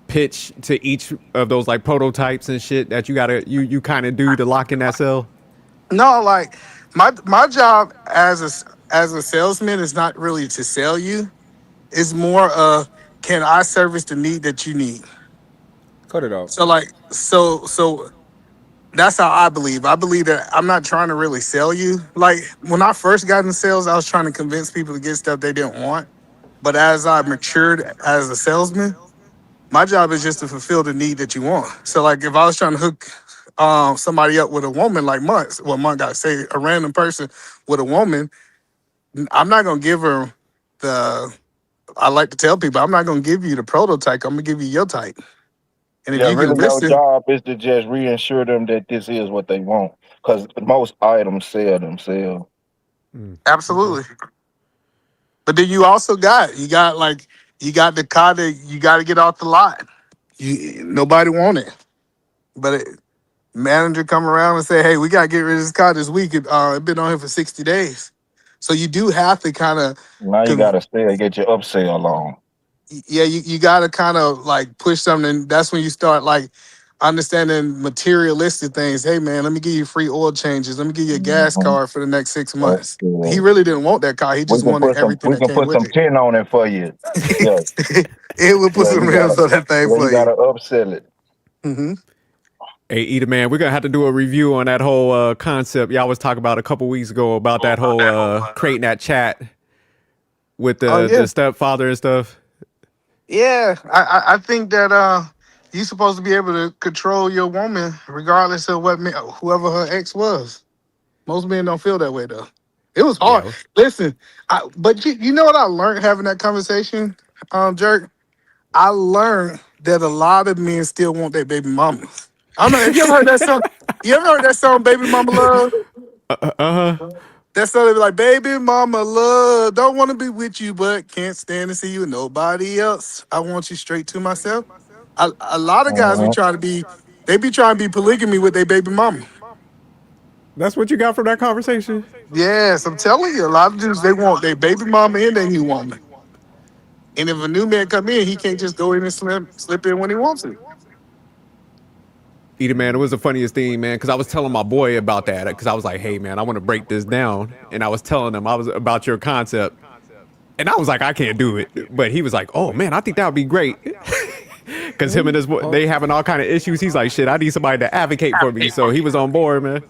D: pitch to each of those like prototypes and shit that you kind of do to lock in that cell?
F: No, like my job as a salesman is not really to sell you. It's more can I service the need that you need.
B: Cut it out.
F: So that's how I believe. I believe that I'm not trying to really sell you. Like when I first got in sales, I was trying to convince people to get stuff they didn't want. But as I matured as a salesman, my job is just to fulfill the need that you want. So like if I was trying to hook somebody up with a woman like Months, well, Month got to say a random person with a woman, I'm not gonna give her the. I like to tell people I'm not gonna give you the prototype. I'm gonna give you your type. And if
G: Yeah,
F: you can
G: really, your
F: listen,
G: job is to just reassure them that this is what they want, because most items sell themselves.
D: Okay.
F: absolutely. But then you got the car that you got to get off the lot. Nobody want it, but manager come around and say, "Hey, we got to get rid of this car this week. It been on here for 60 days." So you do have to kind of,
G: Now you got to sell, get your upsell on.
F: yeah, you got to kind of like push something. That's when you start like understanding materialistic things. Hey, man, let me give you free oil changes. Let me give you a gas
G: Mhm.
F: card for the next 6 months. He
G: Upsell.
F: really didn't want that car. He
G: We
F: just
G: can
F: wanted
G: put some
F: everything
G: we
F: that
G: can
F: came
G: put
F: with
G: some
F: it.
G: tin on it for you. Yeah,
F: It would put
G: yeah,
F: some
G: you
F: rims
G: gotta
F: on that thing
G: yeah, you
F: for you.
G: gotta upsell it.
F: Hmm.
D: Hey, Eater Man, we're gonna have to do a review on that whole concept y'all was talking about a couple weeks ago about that whole creating that chat with
F: Oh
D: the
F: yeah,
D: stepfather and stuff.
F: yeah. I think that you supposed to be able to control your woman regardless of whoever her ex was. Most men don't feel that way though. It was hard.
D: Yeah.
F: Listen, but you know what I learned having that conversation, Jerk? I learned that a lot of men still want their baby mamas. I don't know. Have you ever heard that song? You ever heard that song, "Baby Mama Love"?
D: Uh huh.
F: That song they be like, "Baby Mama Love, don't want to be with you, but can't stand to see you with nobody else. I want you straight to myself." A lot of guys be
G: Uh-huh.
F: trying to be, they be trying to be polygamy with their baby mama.
D: That's what you got from that conversation.
F: Yes, I'm telling you, a lot of dudes they want their baby mama and their new woman. And if a new man come in, he can't just go in and slip in when he wants to.
D: Eater Man, it was the funniest thing, man, because I was telling my boy about that because I was like, hey, man, I want to break this down, and I was telling him I was about your concept, and I was like, I can't do it, but he was like, oh man, I think that would be great. Because him and his they having all kind of issues. He's like, shit, I need somebody to advocate for me. So he was on board, man.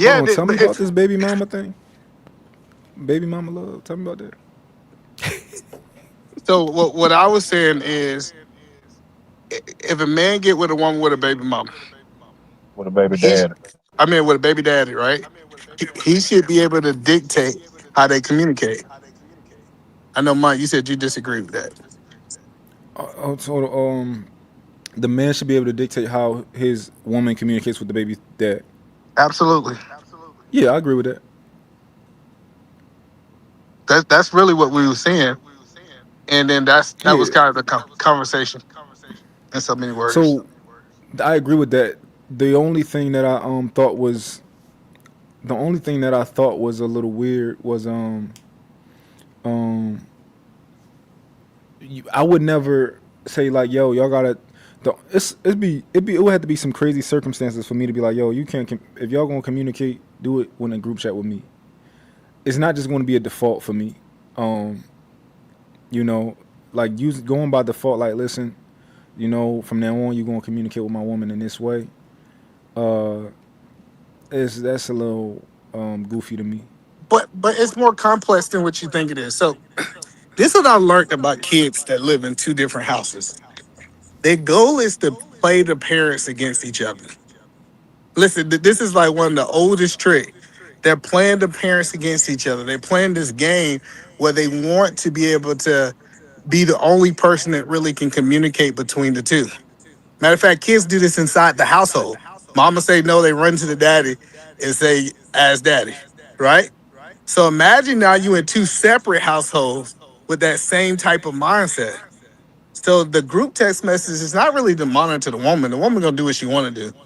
B: Hold
F: Yeah,
B: on, tell me
F: but
B: about this baby mama thing. Baby mama love. Tell me about that.
F: so what I was saying is, if a man get with a woman with a baby mama,
G: With a baby
F: he's,
G: dad.
F: I mean, with a baby daddy, right? He should be able to dictate how they communicate. I know, Mike, you said you disagree with that.
B: So the man should be able to dictate how his woman communicates with the baby dad.
F: Absolutely.
B: Yeah, I agree with that.
F: That's really what we were saying, and then that was
B: Yeah.
F: kind of the conversation in so many words.
B: So I agree with that. The only thing that I thought was the only thing that I thought was a little weird was I would never say like, yo, y'all gotta It would have to be some crazy circumstances for me to be like, yo, you can't if y'all gonna communicate, do it when a group chat with me. It's not just going to be a default for me. Um, you know, like use going by default. Like, listen, from now on, you're going to communicate with my woman in this way. Uh, is that's a little goofy to me.
F: But it's more complex than what you think it is. So this is what I learned about kids that live in two different houses. Their goal is to play the parents against each other. Listen, this is like one of the oldest tricks. They're playing the parents against each other. They're playing this game where they want to be able to be the only person that really can communicate between the two. Matter of fact, kids do this inside the household. Mama say no, they run to the daddy and say, "Ask daddy," right? So imagine now you in two separate households with that same type of mindset. So the group text message is not really to monitor the woman. The woman gonna do what she want to do.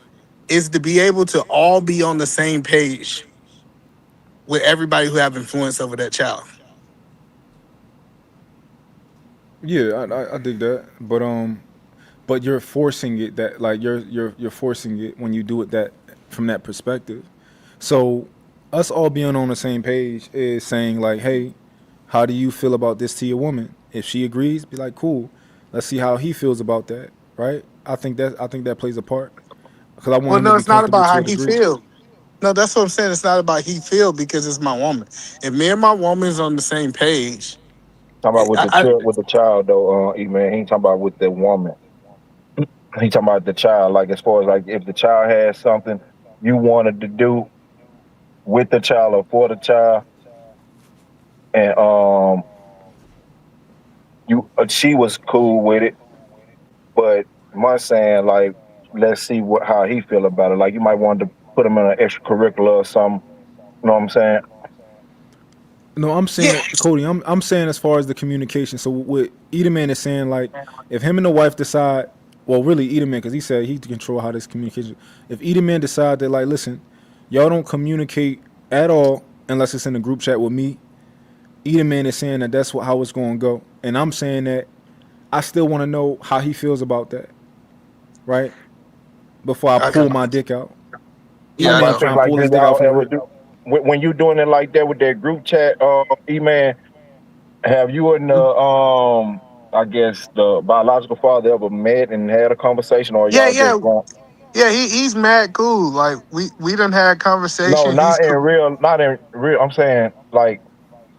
F: Is to be able to all be on the same page with everybody who have influence over that child.
B: Yeah, I dig that, but you're forcing it that like you're forcing it when you do it that from that perspective. So us all being on the same page is saying like, hey, how do you feel about this to your woman? If she agrees, be like, cool. Let's see how he feels about that, right? I think that plays a part because I want
F: Well,
B: him to
F: no,
B: be
F: it's not
B: comfortable
F: about
B: to
F: how
B: a
F: he
B: degree.
F: feel. No, that's what I'm saying. It's not about he feel because it's my woman. If me and my woman is on the same page,
G: Talking about with the
F: I
G: with the child though, man. He ain't talking about with the woman. He talking about the child. Like as far as like if the child has something you wanted to do with the child or for the child, and you she was cool with it, but my saying like let's see what how he feel about it. Like you might want to put him in an extracurricular or something. You know what I'm saying?
B: No, I'm
F: yeah,
B: saying, Cody. I'm saying as far as the communication. So what Edelman is saying, like, if him and the wife decide, well, really Edelman, because he said he control how this communication. If Edelman decide that, like, listen, y'all don't communicate at all unless it's in a group chat with me. Edelman is saying that that's how it's going to go, and I'm saying that I still want to know how he feels about that, right? Before I
F: okay,
B: pull my dick out. I
F: yeah,
G: I'm
F: I
B: mean, I'm
G: about to
F: know.
G: say
B: trying to
G: like
B: pull
G: do
B: his dick out
G: y'all
B: from the
G: ever
B: rip.
G: do when you doing it like that with that group chat, man? Have you and the I guess the biological father ever met and had a conversation, or
F: Yeah,
G: y'all
F: yeah,
G: just going?
F: yeah. He's mad cool. Like we done had
G: No,
F: conversation. He's cool.
G: not in real. I'm saying like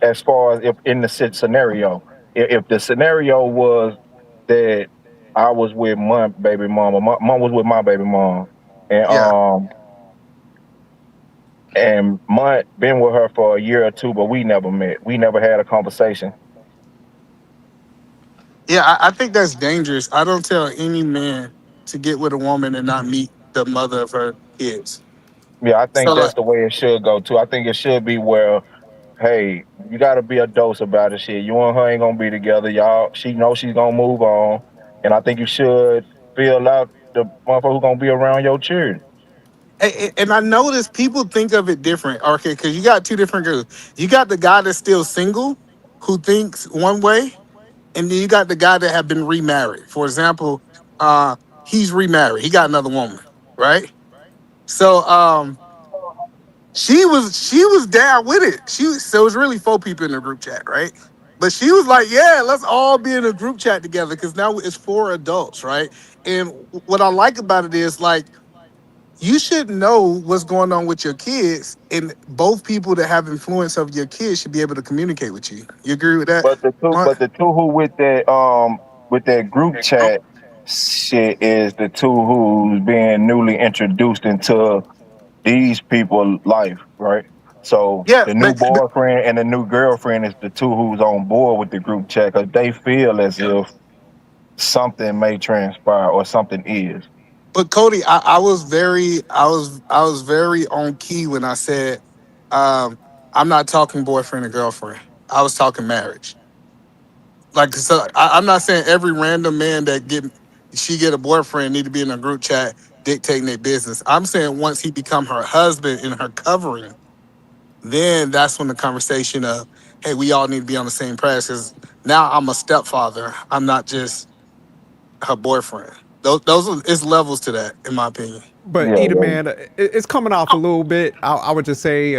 G: as far as if in the scenario, if the scenario was that I was with my baby mama, my mom was with my baby mom, and
F: Yeah,
G: um and my been with her for a year or two, but we never met. We never had a conversation.
F: yeah. I think that's dangerous. I don't tell any man to get with a woman and not meet the mother of her kids.
G: Yeah, I
F: So
G: think
F: like,
G: that's the way it should go too. I think it should be where, hey, you got to be a dose about it. Shit, you and her ain't gonna be together, y'all. She knows she's gonna move on, and I think you should feel out the motherfucker who's gonna be around your children.
F: and I notice people think of it different. Okay, because you got two different groups. You got the guy that's still single, who thinks one way, and then you got the guy that have been remarried. For example, he's remarried. He got another woman, right? So she was down with it. So it was really four people in the group chat, right? But she was like, "Yeah, let's all be in a group chat together because now it's four adults, right?" And what I like about it is like you should know what's going on with your kids, and both people that have influence of your kids should be able to communicate with you. You agree with that,
G: But
F: Mark?
G: the two who with that group chat shit is the two who's being newly introduced into these people' life, right? So
F: Yeah,
G: the new
F: but
G: boyfriend and the new girlfriend is the two who's on board with the group chat because they feel as if something may transpire or something is.
F: Cody, I was very on key when I said um, I'm not talking boyfriend and girlfriend. I was talking marriage. Like, so I'm not saying every random man that get a boyfriend need to be in a group chat dictating their business. I'm saying once he become her husband and her covering, then that's when the conversation of, hey, we all need to be on the same page. Because now I'm a stepfather. I'm not just her boyfriend. Those are, it's levels to that, in my opinion.
D: But
G: Yeah,
D: either
G: yeah.
D: man, it's coming off a little bit. I would just say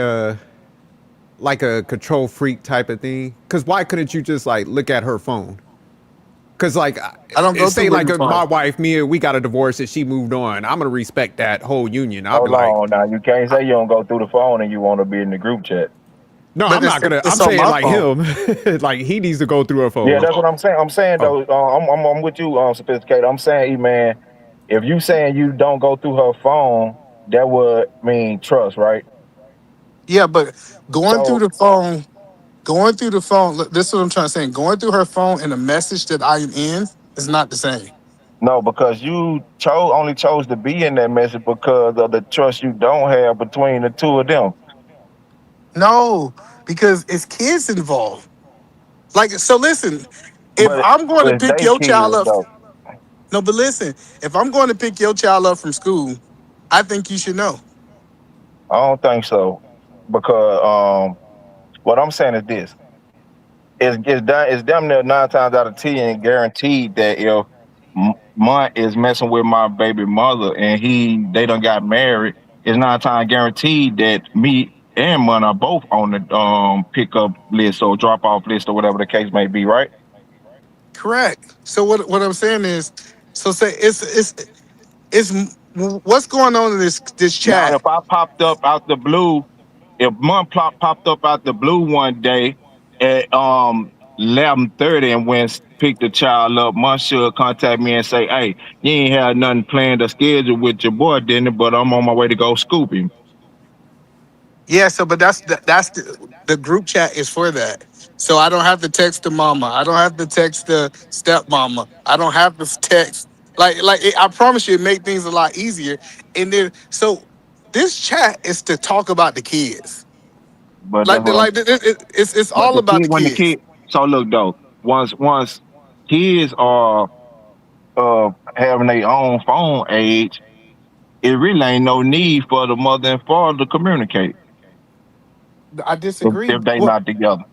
D: like a control freak type of thing. Because why couldn't you just like look at her phone? Because like,
F: I don't go through
D: say like
F: women's phone.
D: my wife, Mia, we got a divorce and she moved on. I'm gonna respect that whole union. I'll be
G: Hold
D: like,
G: on now. You can't say you don't go through the phone and you want to be in the group chat.
D: no,
F: But
D: I'm not gonna.
F: it's
D: I'm
F: on
D: saying
F: my
D: like
F: phone.
D: him, like he needs to go through her
G: Yeah,
D: phone.
G: that's what I'm saying. I'm saying
D: Oh,
G: though, I'm with you, sophisticated. I'm saying, man, if you saying you don't go through her phone, that would mean trust, right?
F: Yeah, but going through
G: So
F: the phone, going through the phone. Look, this is what I'm trying to say. Going through her phone and the message that I am in is not the same.
G: no, because you chose to be in that message because of the trust you don't have between the two of them.
F: No, because it's kids involved. Like, so listen, if
G: But
F: I'm going to
G: it's
F: pick
G: they
F: your
G: kids
F: child up,
G: though.
F: no, but listen, if I'm going to pick your child up from school, I think you should know.
G: I don't think so. Because what I'm saying is this. It's damn near 9 times out of 10 guaranteed that if Mont is messing with my baby mother and they done got married, it's 9 times guaranteed that me and Mont are both on the pickup list or drop off list or whatever the case may be, right?
F: Correct. So what I'm saying is, so say it's what's going on in this
G: Now,
F: chat.
G: if I popped up out the blue, if Mont popped up out the blue one day at 11:30 and went pick the child up, Mont should contact me and say, "Hey, you ain't had nothing planned or scheduled with your boy, didn't it? But I'm on my way to go scoop him."
F: Yeah, so but that's the group chat is for that. So I don't have to text the mama. I don't have to text the stepmama. I don't have to text I promise you, it make things a lot easier. And then so this chat is to talk about the kids.
G: But that's what I'm.
F: It's
G: But
F: all
G: the
F: about
G: kid,
F: the
G: when the
F: kids.
G: kid, so look though, once kids are having their own phone age, it really ain't no need for the mother and father to communicate
F: I disagree.
G: if they
F: Well,
G: not together.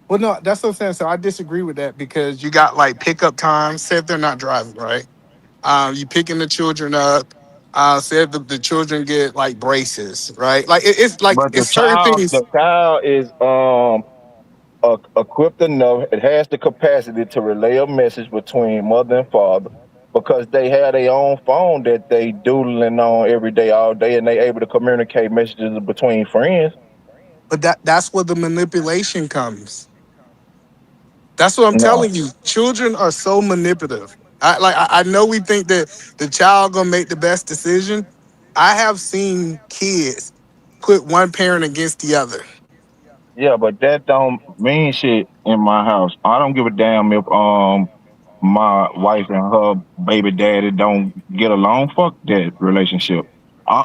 F: well, no, that's what I'm saying. So I disagree with that because you got like pickup times. Say if they're not driving, right? You picking the children up. Say if the children get like braces, right? It's like
G: But
F: it's certain things.
G: the child is equipped enough. It has the capacity to relay a message between mother and father because they have their own phone that they doodling on every day, all day, and they able to communicate messages between friends.
F: But that's where the manipulation comes. That's what I'm
G: No,
F: telling you. Children are so manipulative. I know we think that the child gonna make the best decision. I have seen kids put one parent against the other.
G: yeah, but that don't mean shit in my house. I don't give a damn if my wife and her baby daddy don't get along. Fuck that relationship.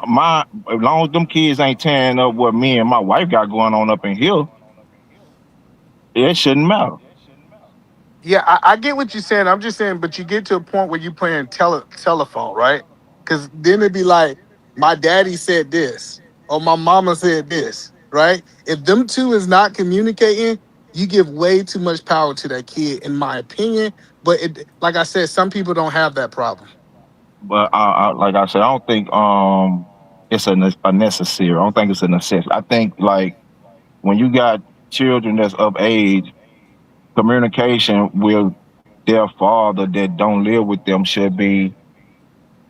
G: My As long as them kids ain't tearing up what me and my wife got going on up in here, it shouldn't matter.
F: Yeah, I get what you're saying. I'm just saying, but you get to a point where you playing telephone, right? Because then it'd be like, my daddy said this, or my mama said this, right? If them two is not communicating, you give way too much power to that kid, in my opinion. But like I said, some people don't have that problem.
G: But like I said, I don't think it's a necessary. I don't think it's a necessity. I think like when you got children that's of age, communication with their father that don't live with them should be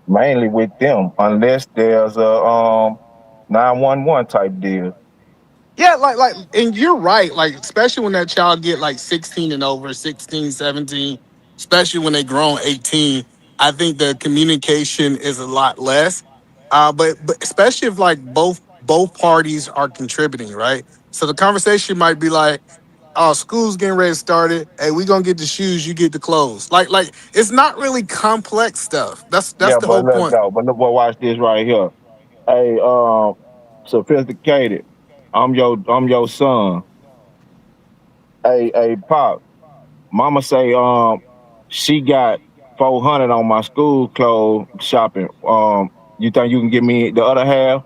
G: mainly with them, unless there's a 911 type deal.
F: Yeah, and you're right. Like, especially when that child get like 16 and over, 16, 17, especially when they grown 18, I think the communication is a lot less. But especially if like both parties are contributing, right? So the conversation might be like, "Oh, school's getting ready to start it. Hey, we gonna get the shoes, you get the clothes." Like it's not really complex stuff. That's
G: Yeah,
F: the whole point.
G: but look, well, watch this right here. Hey, sophisticated. I'm your son. Hey, pop. Mama say she got 400 on my school clothes shopping. You think you can give me the other half?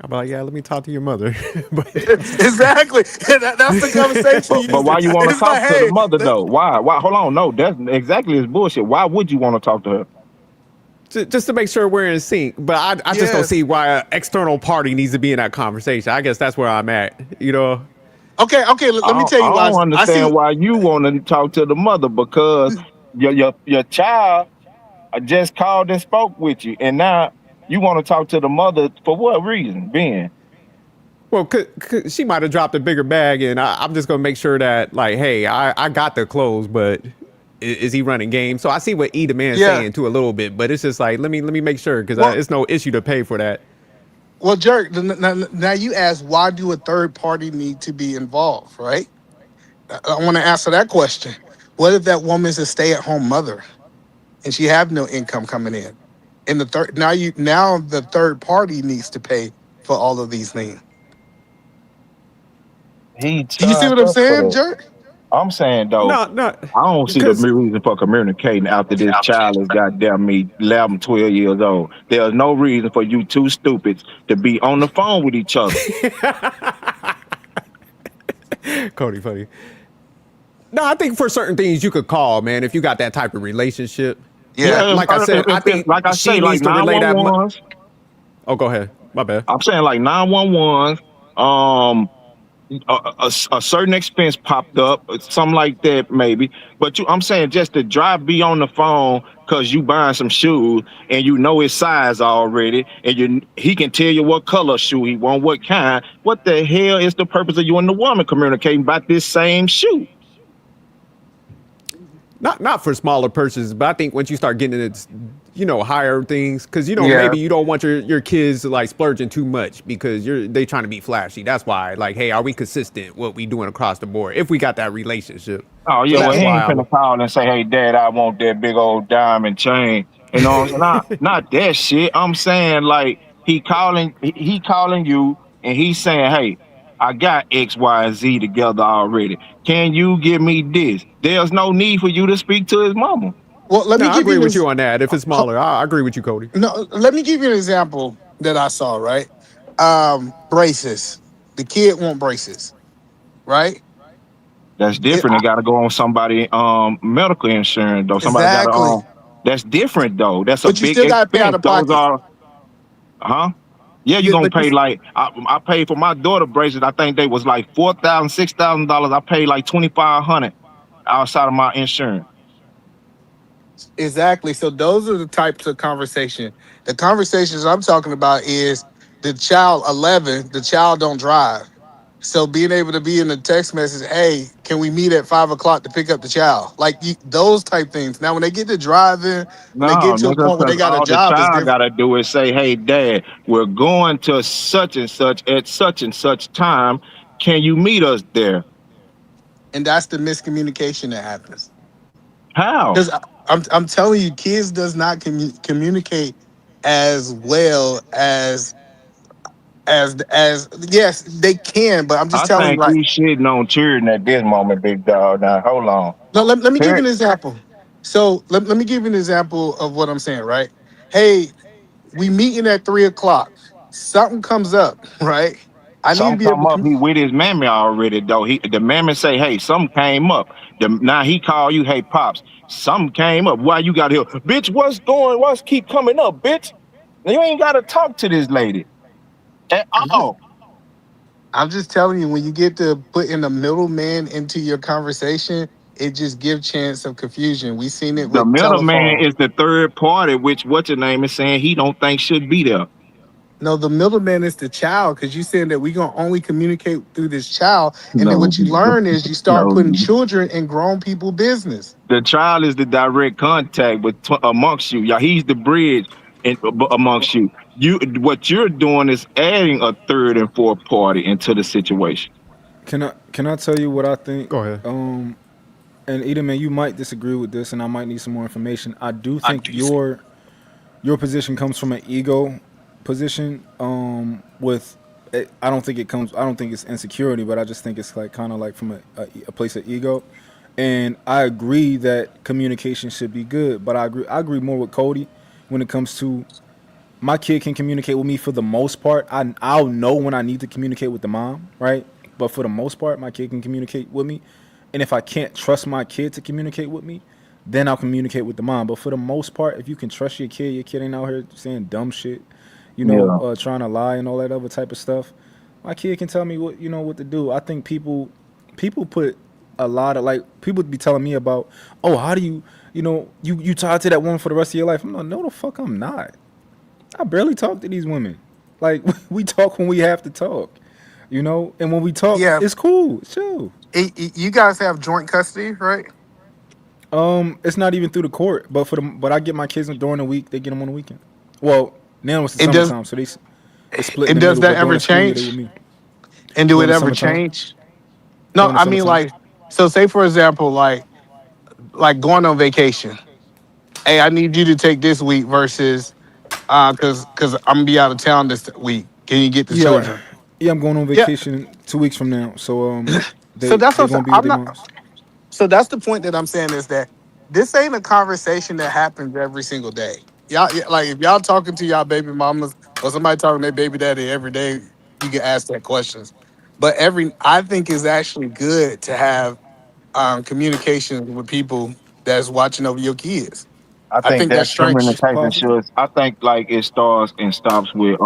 D: I'm like, yeah, let me talk to your mother. But
F: Exactly. That's the conversation
G: But why you want to
F: it's like,
G: talk to the
F: hey,
G: mother though? Why? Why? Hold on, no, that's exactly his bullshit. Why would you want to talk to her?
D: just to make sure we're in sync. But I just don't
F: yes.
D: see why an external party needs to be in that conversation. I guess that's where I'm at. You know,
F: Okay, let me tell
G: I
F: you why.
G: don't
F: I see.
G: understand why you want to talk to the mother because your child just called and spoke with you, and now you want to talk to the mother for what reason? Being
D: well, she might have dropped a bigger bag, and I'm just gonna make sure that, like, hey, I got the clothes, but is he running game? So I see what E the man's
F: Yeah.
D: saying too a little bit, but it's just like let me make sure because
F: Well,
D: it's no issue to pay for that.
F: well, Jerk. Now you ask, why do a third party need to be involved? Right. I want to answer that question. What if that woman's a stay-at-home mother and she have no income coming in? And the third now the third party needs to pay for all of these things.
G: he
F: Do you see what
G: signed
F: I'm
G: up for
F: saying,
G: that.
F: Jerk?
G: I'm saying though,
D: No, no,
G: I don't see the
D: because
G: reason for communicating after this child is goddamn me 11, 12 years old. There's no reason for you two stupids to be on the phone with each other.
D: Cody funny. No, I think for certain things you could call, man, if you got that type of relationship.
F: Yeah.
G: Yeah,
D: Like I said, I think
G: like I
D: she
G: say, like
D: needs to relay that.
G: 911s.
D: Oh, go ahead. My bad.
G: I'm saying like 911s. A certain expense popped up, something like that maybe. But I'm saying just to drive be on the phone because you buying some shoes and you know his size already, and he can tell you what color shoe he want, what kind. What the hell is the purpose of you and the woman communicating about this same shoe?
D: Not for smaller purchases, but I think once you start getting into higher things, because
F: Yeah.
D: maybe you don't want your kids to like splurging too much because they trying to be flashy. That's why, like, hey, are we consistent what we doing across the board if we got that relationship?
G: Oh yeah,
D: So
G: well
D: that's
G: he
D: why
G: ain't
D: I
G: finna
D: would.
G: call and say, "Hey, Dad, I want that big old diamond chain." You know what I'm saying? Not that shit. I'm saying like he calling you and he's saying, "Hey, I got X, Y, and Z together already. Can you give me this?" There's no need for you to speak to his mama.
F: Well, let
D: No,
F: me
D: I
F: give you
D: agree with
F: this.
D: you on that. If it's smaller, I agree with you, Cody.
F: No, let me give you an example that I saw. Right. Braces. The kid want braces. Right.
G: That's
F: It,
G: different. They got to go on somebody medical insurance though. Somebody got to
F: exactly.
G: That's different though. That's a
F: But you
G: big
F: still got to pay out
G: expense.
F: of
G: Those
F: pocket.
G: are huh? Yeah, you
F: Yeah,
G: gonna
F: but
G: pay like I paid for my daughter braces. I think they was like $4,000, $6,000. I paid like 2,500 outside of my insurance.
F: exactly. So those are the types of conversation. The conversations I'm talking about is the child 11. The child don't drive. So being able to be in the text message, hey, can we meet at 5 o'clock to pick up the child? Like those type things. Now, when they get to driving, when they
G: No,
F: get to a
G: nigga,
F: point where they
G: because
F: got a
G: all the
F: job, it's
G: child
F: different.
G: gotta do is say, "Hey, Dad, we're going to such and such time. Can you meet us there?"
F: And that's the miscommunication that happens.
G: How?
F: Because I'm telling you, kids does not communicate as well as yes they can, but I'm just
G: I
F: telling you,
G: think
F: like,
G: we shitting on cheering at this moment, big dog. Now hold on.
F: no, let me give you
G: Cheer-
F: an example. So let me give you an example of what I'm saying, right? Hey, we meeting at 3 o'clock. Something comes up, right? I need to
G: Some
F: be able
G: come
F: to
G: up, he with his mammy already though. The mammy say, "Hey, something came up." Now he call you, "Hey, pops, something came up. Why you got here, bitch? What's keep coming up, bitch? Now, you ain't got to talk to this lady at all.
F: I'm just telling you, when you get to put in a middleman into your conversation, it just gives chance of confusion. We seen it
G: The
F: with
G: middleman
F: telephone.
G: is the third party, which what's your name is saying he don't think should be there.
F: No, the middleman is the child, because you saying that we gonna only communicate through this child, and then
G: No,
F: what you learn is you start putting
G: no.
F: children in grown people business.
G: The child is the direct contact amongst you. Yeah, he's the bridge amongst you. What you're doing is adding a third and fourth party into the situation.
B: Can I tell you what I think?
D: Go ahead.
B: And Eda, man, you might disagree with this, and I might need some more information. I do think your position comes from an ego position. With I don't think it comes. I don't think it's insecurity, but I just think it's like kind of like from a place of ego. And I agree that communication should be good, but I agree more with Cody when it comes to my kid can communicate with me for the most part. I'll know when I need to communicate with the mom, right? But for the most part, my kid can communicate with me. And if I can't trust my kid to communicate with me, then I'll communicate with the mom. But for the most part, if you can trust your kid ain't out here saying dumb shit,
G: Yeah,
B: trying to lie and all that other type of stuff. My kid can tell me what to do. I think people put a lot of like people be telling me about, oh, how do you tied to that woman for the rest of your life? I'm like, no, the fuck, I'm not. I barely talk to these women. Like we talk when we have to talk, and when we talk,
F: Yeah,
B: it's cool, it's chill.
F: you guys have joint custody, right?
B: It's not even through the court, but I get my kids during the week. They get them on the weekend. Well, now it's the
F: It does.
B: summertime, so it's split in
F: And
B: the
F: does
B: middle.
F: that
B: But during
F: ever
B: the school year, they with
F: change?
B: me.
F: And do
B: During
F: it
B: the
F: ever
B: summertime,
F: change? No,
B: during the
F: I mean
B: summertime.
F: like, so say for example, like going on vacation. Hey, I need you to take this week versus because I'm gonna be out of town this week. Can you get the
B: Yeah,
F: children?
B: yeah. I'm going on
F: Yeah.
B: vacation 2 weeks from now, so
F: So that's what
B: they
F: I'm saying.
B: gonna be with
F: I'm
B: their
F: not.
B: moms.
F: So that's the point that I'm saying is that this ain't a conversation that happens every single day. Y'all yeah, like if y'all talking to y'all baby mamas or somebody talking to their baby daddy every day, you can ask that questions. But I think it's actually good to have communication with people that's watching over your kids.
G: I
F: I
G: think
F: think that's
G: that
F: strange.
B: It's
G: communication
B: possible.
G: should. I think like it starts and stops with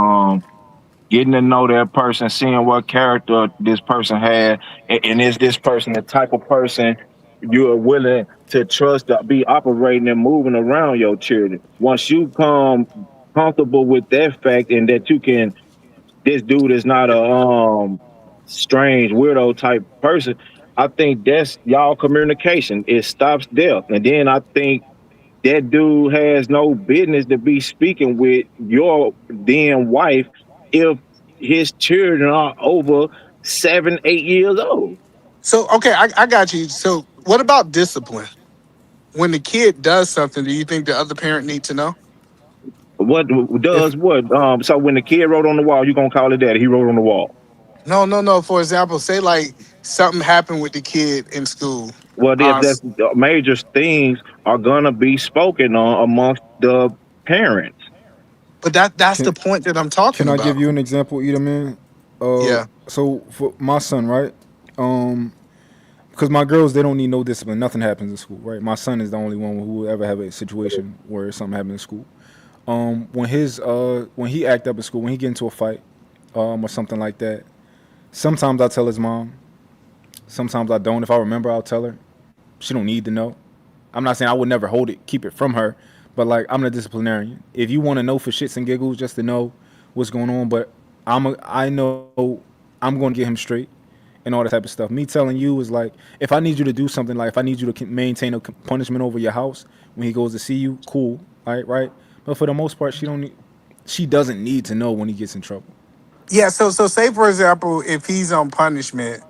G: getting to know that person, seeing what character this person had, and is this person the type of person you are willing to trust to be operating and moving around your children. Once you come comfortable with that fact and that you can, this dude is not a strange weirdo type person. I think that's y'all communication. It stops there, and then I think that dude has no business to be speaking with your then wife if his children are over 7, 8 years old.
F: So okay, I got you. So what about discipline? When the kid does something, do you think the other parent need to know?
G: What
B: If
G: does what? So when the kid wrote on the wall, you gonna call it daddy? He wrote on the wall.
F: No, no, no. For example, say like something happened with the kid in school.
G: Well, if
F: Uh,
G: that's major things are gonna be spoken on amongst the parents.
F: but that's the
B: can
F: point that I'm
B: can
F: talking
B: I give
F: about.
B: you an example, Ida man?
F: Yeah.
B: So for my son, right? Um, because my girls, they don't need no discipline. Nothing happens in school, right? My son is the only one who will ever have a situation where something happened in school. When he act up in school, when he get into a fight, or something like that, sometimes I tell his mom. Sometimes I don't. If I remember, I'll tell her. She don't need to know. I'm not saying I would never keep it from her, but like I'm the disciplinarian. If you want to know for shits and giggles, just to know what's going on, but I know I'm going to get him straight and all that type of stuff. Me telling you is like if I need you to do something, like if I need you to maintain a punishment over your house when he goes to see you, cool, all right, right. But for the most part, she doesn't need to know when he gets in trouble.
F: Yeah. So say for example, if he's on punishment,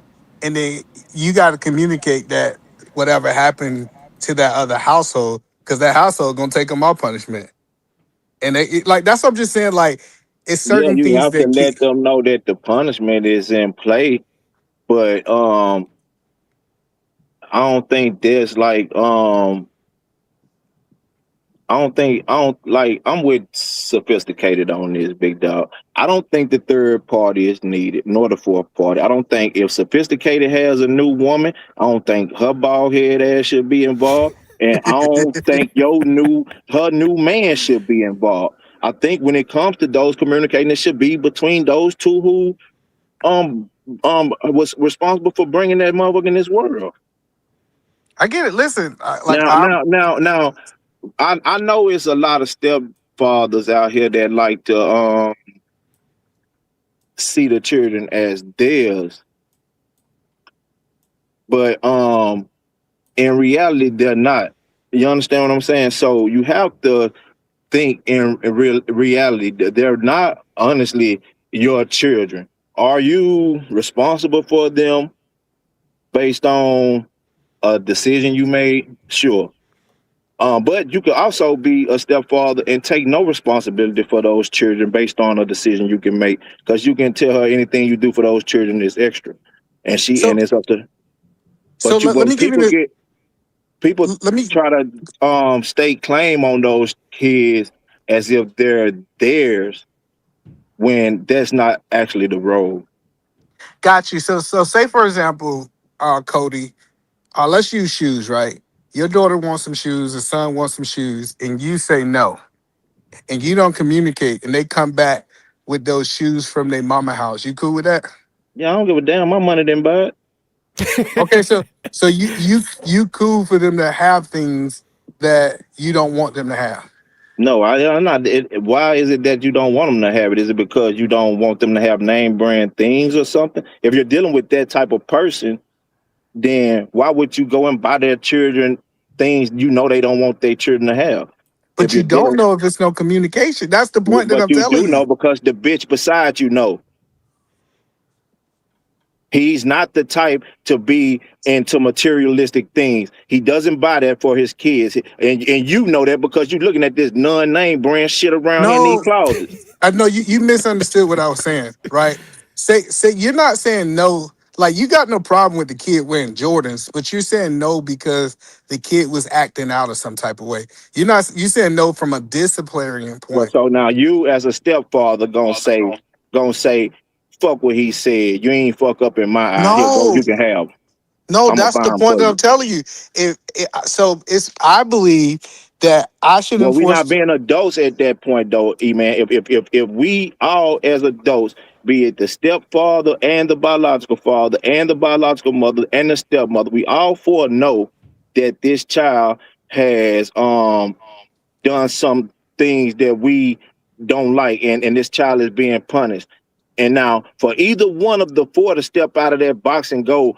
F: and then you got to communicate that whatever happened to that other household, because that household gonna take him off punishment, and like that's what I'm just saying. Like it's
G: Yeah,
F: certain
G: you
F: things
G: have to
F: that
G: let them know that the punishment is in play, but I don't think there's like I don't like I'm with sophisticated on this big dog. I don't think the third party is needed, nor the fourth party. I don't think if sophisticated has a new woman, I don't think her bald head ass should be involved. And I don't think her new man should be involved. I think when it comes to those communicating, it should be between those two who was responsible for bringing that motherfucker in this world.
F: I get it. Listen, like
G: Now,
F: I'm
G: now, now, now, I know it's a lot of stepfathers out here that like to see the children as theirs, but in reality they're not. You understand what I'm saying? So you have to think in reality that they're not honestly your children. Are you responsible for them based on a decision you made? Sure. But you could also be a stepfather and take no responsibility for those children based on a decision you can make, because you can tell her anything you do for those children is extra,
F: so
G: and it's up to.
F: so let
G: But
F: me give you
G: people
F: let me
G: try to stake claim on those kids as if they're theirs when that's not actually the role.
F: Got you. So say for example, Cody, let's use shoes, right? Your daughter wants some shoes, the son wants some shoes, and you say no, and you don't communicate, and they come back with those shoes from their mama house. You cool with that?
G: Yeah, I don't give a damn. My money didn't buy it.
F: Okay, so you cool for them to have things that you don't want them to have.
G: No, I'm not. Why is it that you don't want them to have it? Is it because you don't want them to have name brand things or something? If you're dealing with that type of person, then why would you go and buy their children things you know they don't want their children to have? If
F: But
G: you're
F: you don't
G: dealing,
F: know if it's no communication. That's the point that
G: but
F: I'm
G: you
F: telling
G: do
F: you.
G: know because the bitch beside you know. He's not the type to be into materialistic things. He doesn't buy that for his kids. And you know that because you're looking at this non-name brand shit around here in these
F: No,
G: closets.
F: I know you misunderstood what I was saying, right? Say you're not saying no, like you got no problem with the kid wearing Jordans, but you're saying no because the kid was acting out of some type of way. You saying no from a disciplinary
G: Well,
F: point.
G: so now you as a stepfather gonna say, fuck what he said. You ain't fuck up in my eye. Here, go,
F: No,
G: you can have 'em.
F: no,
G: I'm gonna
F: that's
G: buy
F: the
G: 'em
F: point
G: for
F: that I'm
G: you.
F: telling you. So it's I believe that I should
G: Well, we not
F: enforce.
G: being adults at that point though, E man. If we all as adults, be it the stepfather and the biological father and the biological mother and the stepmother, we all four know that this child has done some things that we don't like, and this child is being punished. And now for either one of the four to step out of that box and go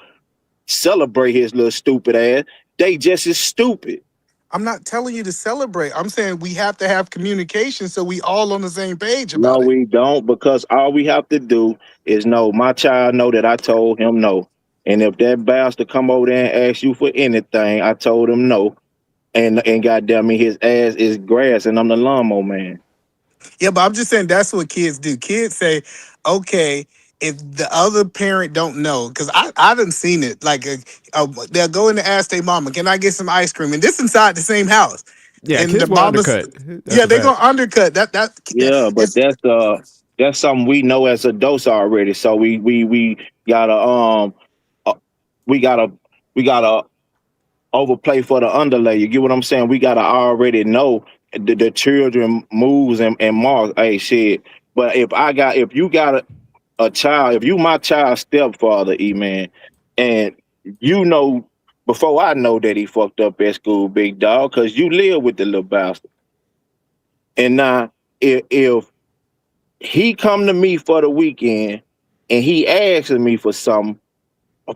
G: celebrate his little stupid ass, they just as stupid.
F: I'm not telling you to celebrate. I'm saying we have to have communication so we all on the same page
G: No,
F: about it.
G: we don't, because all we have to do is know my child know that I told him no. And if that bastard come over there and ask you for anything, I told him no. And goddamn me, his ass is grass, and I'm the lawnmower man.
F: Yeah, but I'm just saying that's what kids do. Kids say, okay, if the other parent don't know, because I done seen it. Like they'll go in to ask their mama, "Can I get some ice cream?" And this inside the same house,
D: Yeah,
F: and the
D: kids will
F: mama's
D: undercut. That's
F: yeah,
D: a
F: they
D: fact.
F: gonna undercut
G: Yeah, but
F: it's.
G: that's something we know as adults already. So we gotta uh, we gotta we gotta overplay for the underlay. You get what I'm saying? We gotta already know the children moves and marks. Hey, shit. But if you got a child, if you my child's stepfather, E man, and you know before I know that he fucked up at school, big dog, because you live with the little bastard. And now if he come to me for the weekend and he asks me for something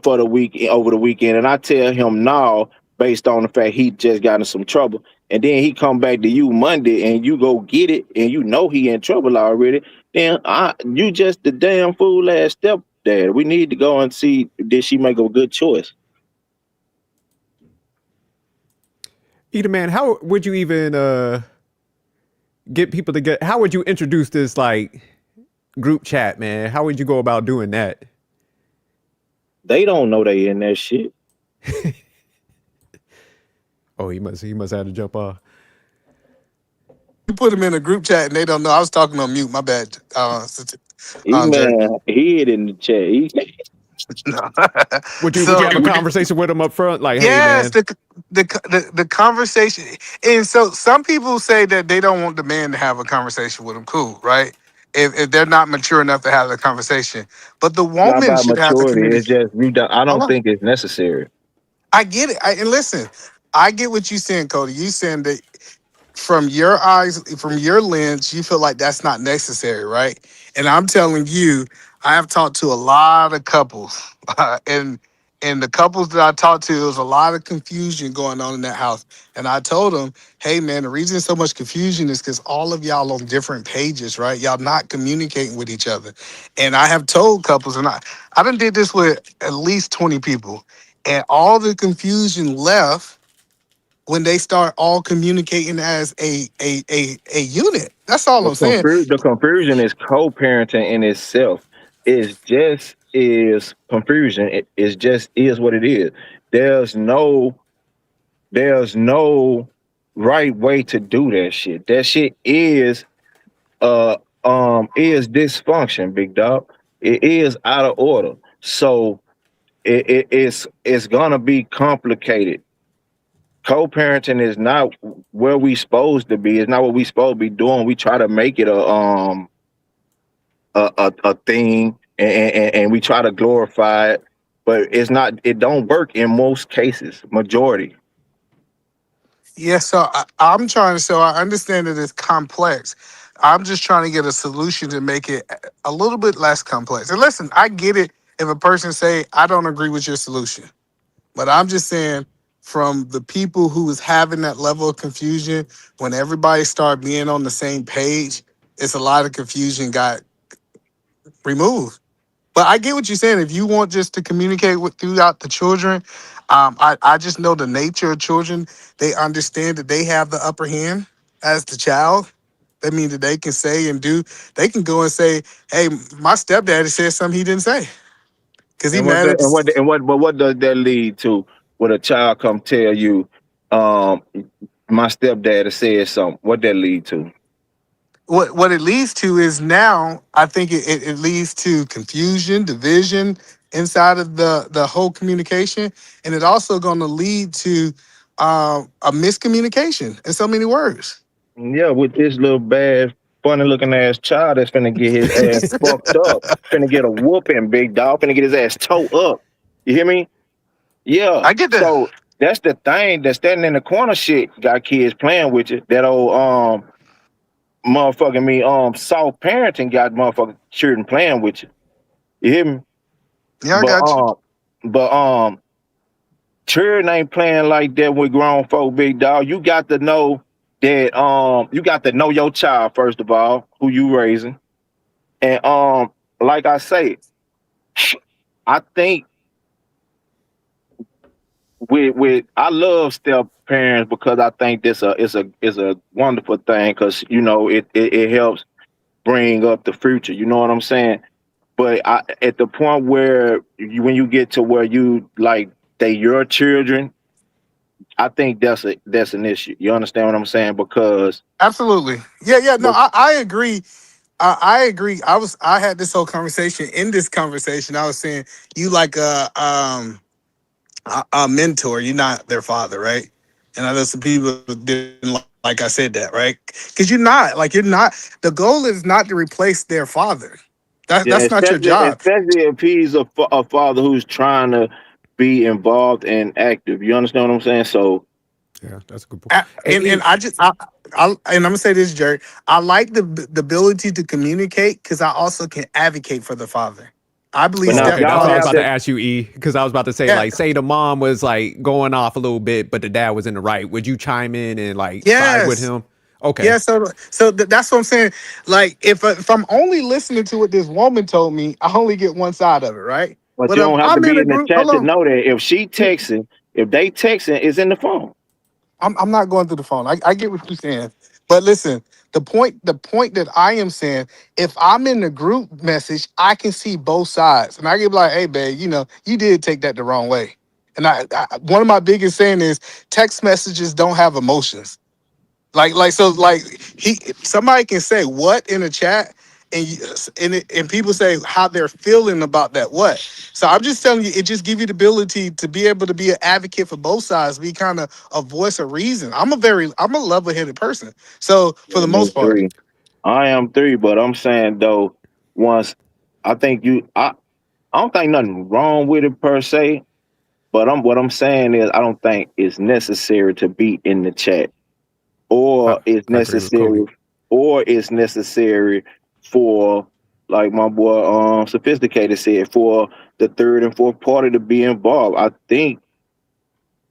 G: for the week over the weekend, and I tell him no based on the fact he just got in some trouble, and then he come back to you Monday and you go get it and you know he in trouble already, then you just the damn fool ass stepdad. We need to go and see did she make a good choice.
D: Either man, how would you even get people to get? How would you introduce this like group chat, man? How would you go about doing that?
G: They don't know they in that shit.
D: Oh, he must have to jump off.
F: You put them in a group chat and they don't know. I was talking on mute. My bad,
G: He
F: Jerry.
G: man, he hid in the chat.
F: No.
D: Would you
F: So
D: have a conversation with him up front, like, hey
F: yes,
D: man?
F: the conversation, and so some people say that they don't want the man to have a conversation with them. Cool, right? If they're not mature enough to have the conversation, but the
G: Not
F: woman
G: about
F: should have the
G: maturity. It's
F: communication.
G: just you. I
F: Hold
G: don't
F: on,
G: think it's necessary.
F: I get it. And listen, I get what you saying, Cody. You saying that from your eyes, from your lens, you feel like that's not necessary, right? And I'm telling you, I have talked to a lot of couples, and the couples that I talked to, there was a lot of confusion going on in that house. And I told them, hey man, the reason so much confusion is because all of y'all on different pages, right? Y'all not communicating with each other. And I have told couples, and I done did this with at least 20 people, and all the confusion left when they start all communicating as a unit. That's all I'm saying.
G: The confusion is co-parenting in itself. It's just is confusion. It's just is what it is. There's no there's no right way to do that shit. That shit is dysfunction, big dog. It is out of order. So it's gonna be complicated. Co-parenting is not where we supposed to be. It's not what we supposed to be doing. We try to make it a thing, and we try to glorify it, but it's not. It don't work in most cases. Majority.
F: Yeah, so I'm trying to. So I understand that it's complex. I'm just trying to get a solution to make it a little bit less complex. And listen, I get it if a person say I don't agree with your solution, but I'm just saying from the people who was having that level of confusion when everybody started being on the same page, it's a lot of confusion got removed. But I get what you're saying. If you want just to communicate with throughout the children, I just know the nature of children. They understand that they have the upper hand as the child. That means that they can say and do. They can go and say, "Hey, my stepdaddy said something he didn't say because he
G: And what
F: mad
G: the,
F: at."
G: but what does that lead to? When a child come tell you, um, my stepdad said something. What that lead to?
F: What it leads to is now I think it leads to confusion, division inside of the whole communication, and it also going to lead to a miscommunication in so many words.
G: Yeah, with this little bad, funny looking ass child that's finna get his ass fucked up, finna get a whooping, big dog, finna get his ass towed up. You hear me? Yeah.
F: I get that.
G: So that's the thing. That standing in the corner shit got kids playing with you. That old motherfucking me soft parenting got motherfucking children playing with you. You hear me?
F: Yeah, I
G: But
F: got you.
G: but children ain't playing like that with grown folk, big dog. You got to know that you got to know your child first of all, who you raising. And like I say, I think with I love step parents because I think this is a wonderful thing because you know it helps bring up the future. You know what I'm saying? But at the point where when you get to where you like they your children, I think that's an issue. You understand what I'm saying? Because
F: Absolutely. Yeah, yeah. No, I agree. I agree. I had this whole conversation. In this conversation, I was saying you like a mentor. You're not their father, right? And I know some people didn't like I said that, right? Because you're not. Like you're not. The goal is not to replace their father.
G: yeah,
F: That's not your job.
G: especially if he's a father who's trying to be involved and active. You understand what I'm saying? So
D: Yeah, that's a good point. Hey,
F: And
D: E,
F: I just and I'm gonna say this, Jerry. I like the ability to communicate because I also can advocate for the father. I believe
G: but
D: oh,
G: now if
D: okay,
G: y'all
D: that's
F: stepfather.
D: what I was
G: have
D: about to
G: that,
D: ask you, E, because I was about to say,
F: Yeah.
D: like, say the mom was like going off a little bit, but the dad was in the right. Would you chime in and like side with
F: Yes.
D: him? Okay.
F: Yeah. That's what I'm saying. Like if I'm only listening to what this woman told me, I only get one side of it, right?
G: but
F: But
G: you
F: if
G: don't have to
F: I'm in
G: be
F: a
G: in the
F: group, hold
G: chat to
F: on.
G: know that if she texting, if they texting, it's in the phone.
F: I'm not going through the phone. I get what you're saying. But listen, the point that I am saying, if I'm in the group message, I can see both sides. And I can be like, hey babe, you did take that the wrong way. And one of my biggest saying is text messages don't have emotions. Like somebody can say what in the chat and people say how they're feeling about that what. So I'm just telling you, it just give you the ability to be able to be an advocate for both sides, be kind of a voice of reason. I'm a level-headed person. So for the
G: Me
F: most part,
G: three. I am three, but I'm saying though, once I think I don't think nothing wrong with it per se. But what I'm saying is I don't think it's necessary to be in the chat.
D: I,
G: Or it's
D: I agree with Kobe.
G: necessary or it's necessary for like my boy sophisticated said for the third and fourth party to be involved. I think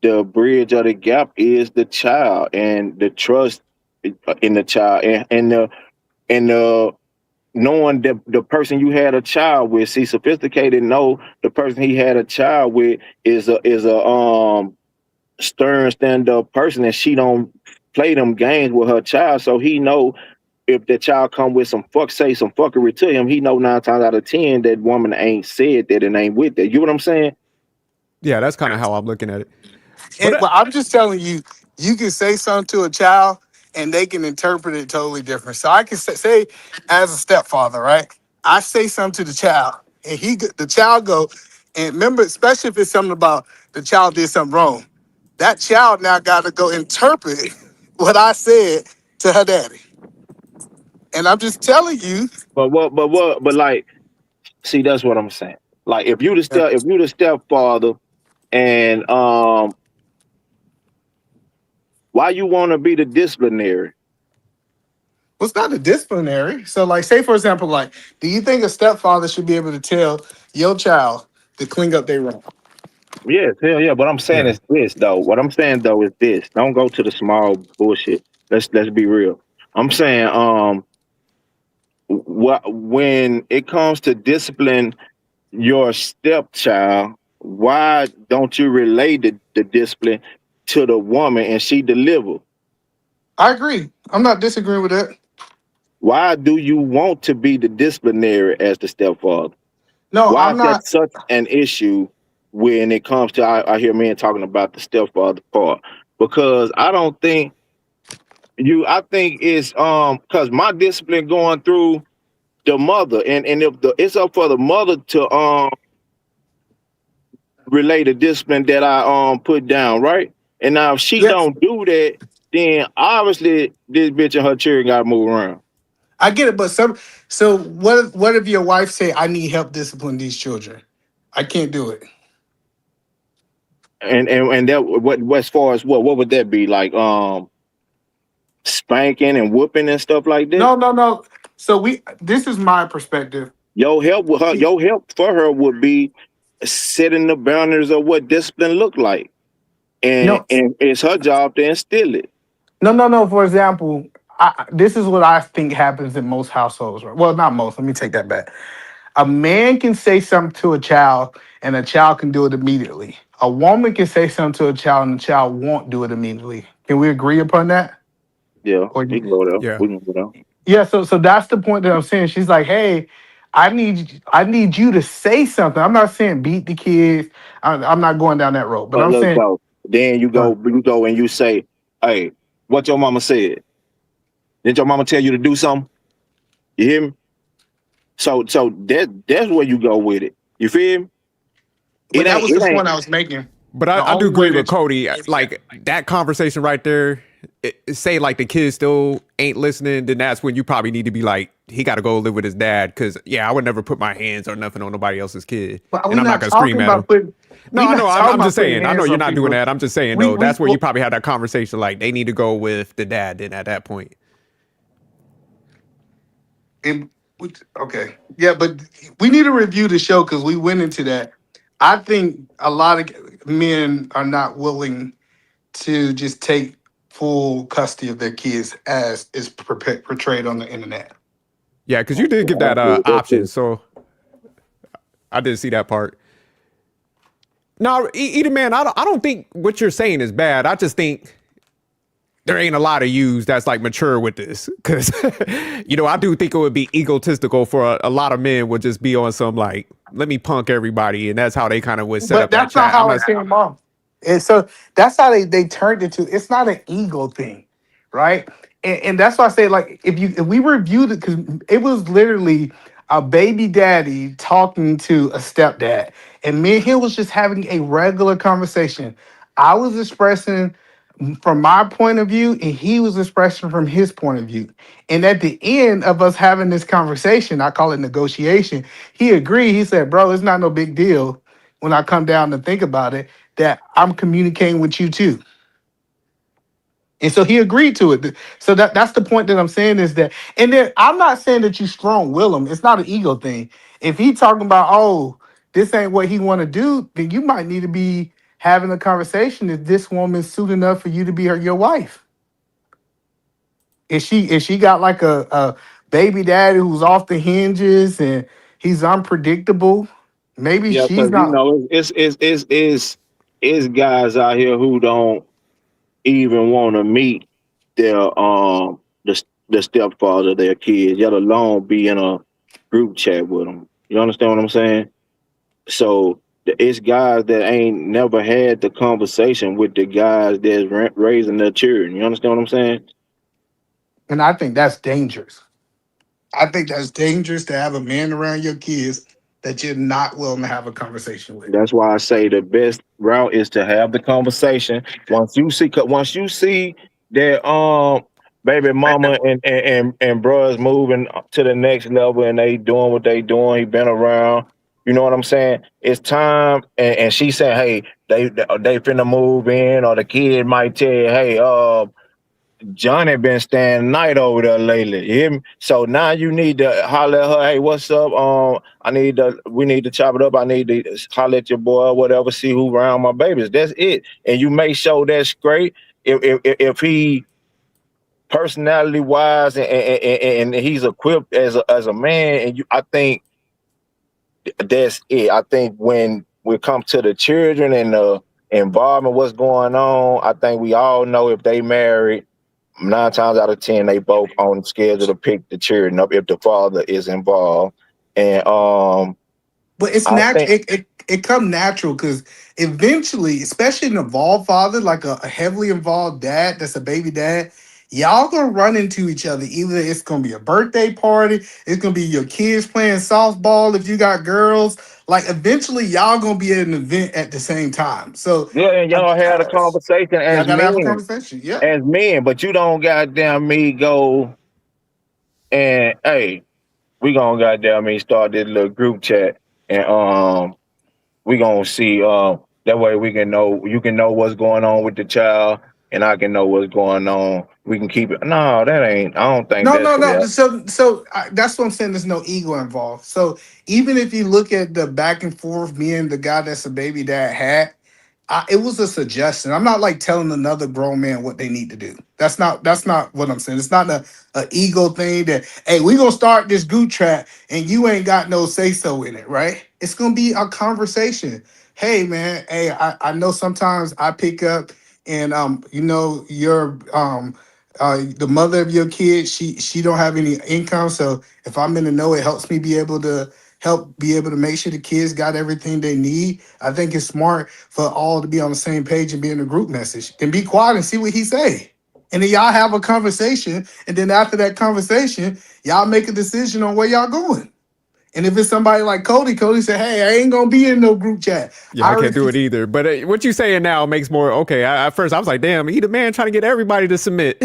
G: the bridge of the gap is the child and the trust in the child and the knowing that the person you had a child with, see sophisticated know the person he had a child with is a stern stand up person and she don't play them games with her child. So he know if the child come with say some fuckery to him, he know 9 times out of 10 that woman ain't said that and ain't with that. You know what I'm saying?
D: Yeah, that's kind of how I'm looking at it. But
F: but I'm just telling you, You can say something to a child and they can interpret it totally different. So I can say as a stepfather, right? I say something to the child and the child go, and remember, especially if it's something about the child did something wrong, that child now got to go interpret what I said to her daddy. And I'm just telling you.
G: But like, see, that's what I'm saying. Like, if you the stepfather, and why you want to be the disciplinary?
F: Well, it's not a disciplinary. So, like, say for example, like, do you think a stepfather should be able to tell your child to clean up their room?
G: Yes, hell yeah. But I'm saying
D: Yeah.
G: is this though. What I'm saying though is this. Don't go to the small bullshit. Let's be real. I'm saying when it comes to discipline your stepchild, why don't you relay the discipline to the woman and she deliver?
F: I agree. I'm not disagreeing with that.
G: Why do you want to be the disciplinary as the stepfather?
F: No,
G: Why
F: I'm
G: is that
F: not.
G: such an issue when it comes to I hear men talking about the stepfather part? Because I don't think I think it's because my discipline going through the mother, and if it's up for the mother to relay the discipline that I put down, right? And now if she
F: Yes,
G: don't do that, then obviously this bitch and her children gotta move around.
F: I get it. But so what if your wife say, I need help discipline these children? I can't do it.
G: And that what as far as what would that be like spanking and whooping and stuff like that?
F: No. So this is my perspective.
G: Your help for her would be setting the boundaries of what discipline look like. And
F: No,
G: it's her job to instill it.
F: no. For example, this is what I think happens in most households. Right? Well, not most. Let me take that back. A man can say something to a child, and a child can do it immediately. A woman can say something to a child, and the child won't do it immediately. Can we agree upon that?
G: Yeah,
F: Or
G: we can go there.
D: Yeah.
G: We can go there.
F: yeah, so that's the point that I'm saying. She's like, hey, I need you to say something. I'm not saying beat the kids. I'm not going down that road, but
G: But
F: I'm
G: look
F: saying,
G: though, then you go and you say, "Hey, what your mama said? Did your mama tell you to do something? You hear me?" So that's where you go with it. You feel me?
F: but that was
G: It
F: the
G: ain't.
F: point I was making.
D: But
F: The
D: I do
F: only way
D: agree with
F: that
D: Cody. Like that conversation right there, say like the kid still ain't listening, then that's when you probably need to be like, he got to go live with his dad. Cause yeah, I would never put my hands or nothing on nobody else's kid.
F: but
D: And
F: we're
D: I'm not
F: not
D: going to scream
F: talking
D: at him.
F: about putting.
D: No,
F: We're
D: I know.
F: not
D: I'm,
F: talking
D: I'm just
F: about putting
D: saying. I know
F: hands
D: you're
F: on
D: not doing
F: people.
D: that. I'm just saying,
F: We
D: though,
F: we
D: that's where you probably had that conversation. Like they need to go with the dad then at that point.
F: And okay, yeah, but we need to review the show because we went into that. I think a lot of men are not willing to just take full custody of their kids as is portrayed on the internet.
D: Yeah, because you did give
G: I
D: that
G: agree with that
D: option.
G: too.
D: So I did see that part. No, either man, I don't think what you're saying is bad. I just think there ain't a lot of yous that's like mature with this. Cause, I do think it would be egotistical for a lot of men would just be on some like, let me punk everybody. And that's how they kind of would set
F: But
D: up that
F: that's not
D: chat. I'm
F: how
D: not,
F: it came off. And so that's how they turned it to. It's not an ego thing, right? And that's why I say, like, if we reviewed it, because it was literally a baby daddy talking to a stepdad, and me and him was just having a regular conversation. I was expressing from my point of view, and he was expressing from his point of view. And at the end of us having this conversation, I call it negotiation. He agreed. He said, "Bro, it's not no big deal when I come down to think about it, that I'm communicating with you too." And so he agreed to it. So that's the point that I'm saying is that, and then I'm not saying that you strong will him. It's not an ego thing. If he talking about, oh, this ain't what he want to do, then you might need to be having a conversation. Is this woman suit enough for you to be your wife? Is she got like a baby daddy who's off the hinges and he's unpredictable? Maybe
G: Yeah,
F: she's
G: because
F: not.
G: it's guys out here who don't even want to meet their the stepfather of their kids, let alone be in a group chat with them. You understand what I'm saying? So it's guys that ain't never had the conversation with the guys that's raising their children. You understand what I'm saying?
F: And I think that's dangerous. I think that's dangerous to have a man around your kids that you're not willing to have a conversation with.
G: That's why I say the best route is to have the conversation. Once you see that baby mama and bruh's moving to the next level and they doing what they doing, he been around. You know what I'm saying? It's time, and she said, "Hey, they finna move in," or the kid might tell you, "Hey, Johnny been staying night over there lately." You hear me? So now you need to holler at her, "Hey, what's up? We need to chop it up. I need to holler at your boy or whatever, see who around my babies." That's it. And you make sure that's great. If he personality wise and he's equipped as a man, and I think that's it. I think when we come to the children and the involvement, what's going on, I think we all know if they married, 9 times out of 10, they both on the schedule to pick the children up if the father is involved. And
F: But it's
G: I
F: natural.
G: think,
F: It come natural because eventually, especially an involved father, like a heavily involved dad, that's a baby dad, y'all gonna run into each other. Either it's gonna be a birthday party, it's gonna be your kids playing softball if you got girls. Like eventually, y'all gonna be at an event at the same time. So
G: yeah, and
F: I,
G: y'all had a
F: I,
G: conversation
F: y'all
G: as
F: gotta have a
G: men,
F: conversation. Yeah.
G: but you don't goddamn me go and hey, we gonna goddamn me start this little group chat and we gonna see that way we can know you can know what's going on with the child and I can know what's going on. We can keep it. No, that ain't. I don't think
F: No,
G: that's
F: no, no.
G: it.
F: That's what I'm saying. There's no ego involved. So even if you look at the back and forth, me and the guy that's a baby dad had, it was a suggestion. I'm not like telling another grown man what they need to do. That's not what I'm saying. It's not a ego thing that hey, we gonna start this group chat and you ain't got no say so in it, right? It's gonna be a conversation. Hey man, hey, I know sometimes I pick up and your the mother of your kid, she don't have any income. So if I'm in the know, it helps me be able to make sure the kids got everything they need. I think it's smart for all to be on the same page and be in a group message and be quiet and see what he say. And then y'all have a conversation. And then after that conversation, y'all make a decision on where y'all going. And if it's somebody like Cody said, hey, I ain't gonna be in no group chat.
D: Yeah,
F: I
D: I can't do it
F: refuse.
D: either. But what you saying now makes more okay. At first, I was like, "Damn, he the man trying to get everybody to submit."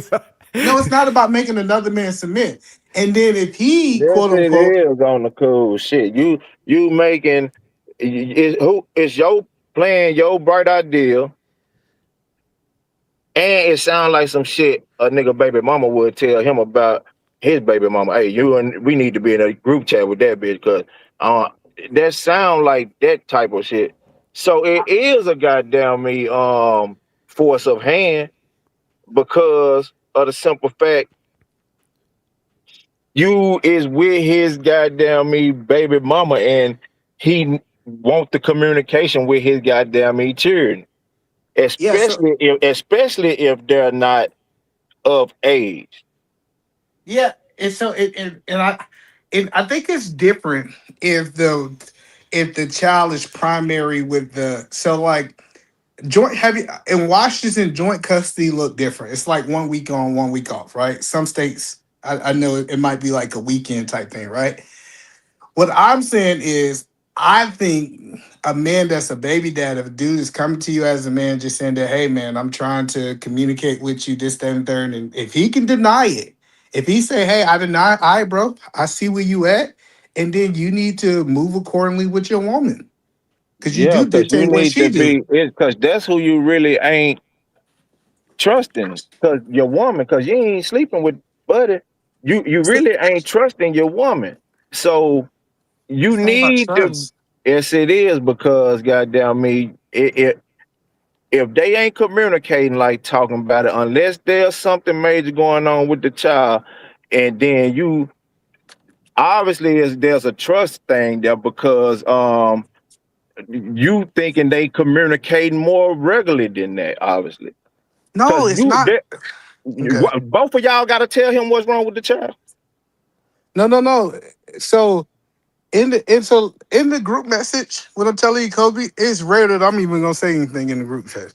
D: So-
F: No, it's not about making another man submit. And then if he
G: Yes,
F: quote
G: it
F: unquote,
G: is on the cool shit. You making is your plan your bright idea, and it sounds like some shit a nigga baby mama would tell him about his baby mama. Hey, you and we need to be in a group chat with that bitch because uh that sound like that type of shit. So it is a goddamn me force of hand because of the simple fact you is with his goddamn me baby mama and he want the communication with his goddamn me children,
F: yeah, so
G: especially if they're not of age.
F: yeah, and so I think it's different if the child is primary with the so like joint have you in Washington joint custody look different. It's like 1 week on, 1 week off, right? Some states I know it might be like a weekend type thing, right? What I'm saying is, I think a man that's a baby dad, if a dude is coming to you as a man, just saying that, hey man, I'm trying to communicate with you, this, that, and third, and if he can deny it, if he say, hey, I deny, all right, bro, I see where you at, and then you need to move accordingly with your woman, because you
G: Yeah,
F: do
G: because you
F: dictate what
G: need to
F: she do.
G: be because that's who you really ain't trusting. Because your woman, because you ain't sleeping with buddy. You
F: So
G: really ain't trusting your woman. So you
F: it's not about
G: need to.
F: trust.
G: Yes, it is because goddamn me, if they ain't communicating like talking about it, unless there's something major going on with the child, and then you obviously there's a trust thing there because you thinking they communicating more regularly than that, obviously.
F: No,
G: Because
F: it's not. Okay.
G: both of y'all got to tell him what's wrong with the child.
F: No, no, no. So in the group message, when I'm telling you, Kobe, it's rare that I'm even gonna say anything in the group chat.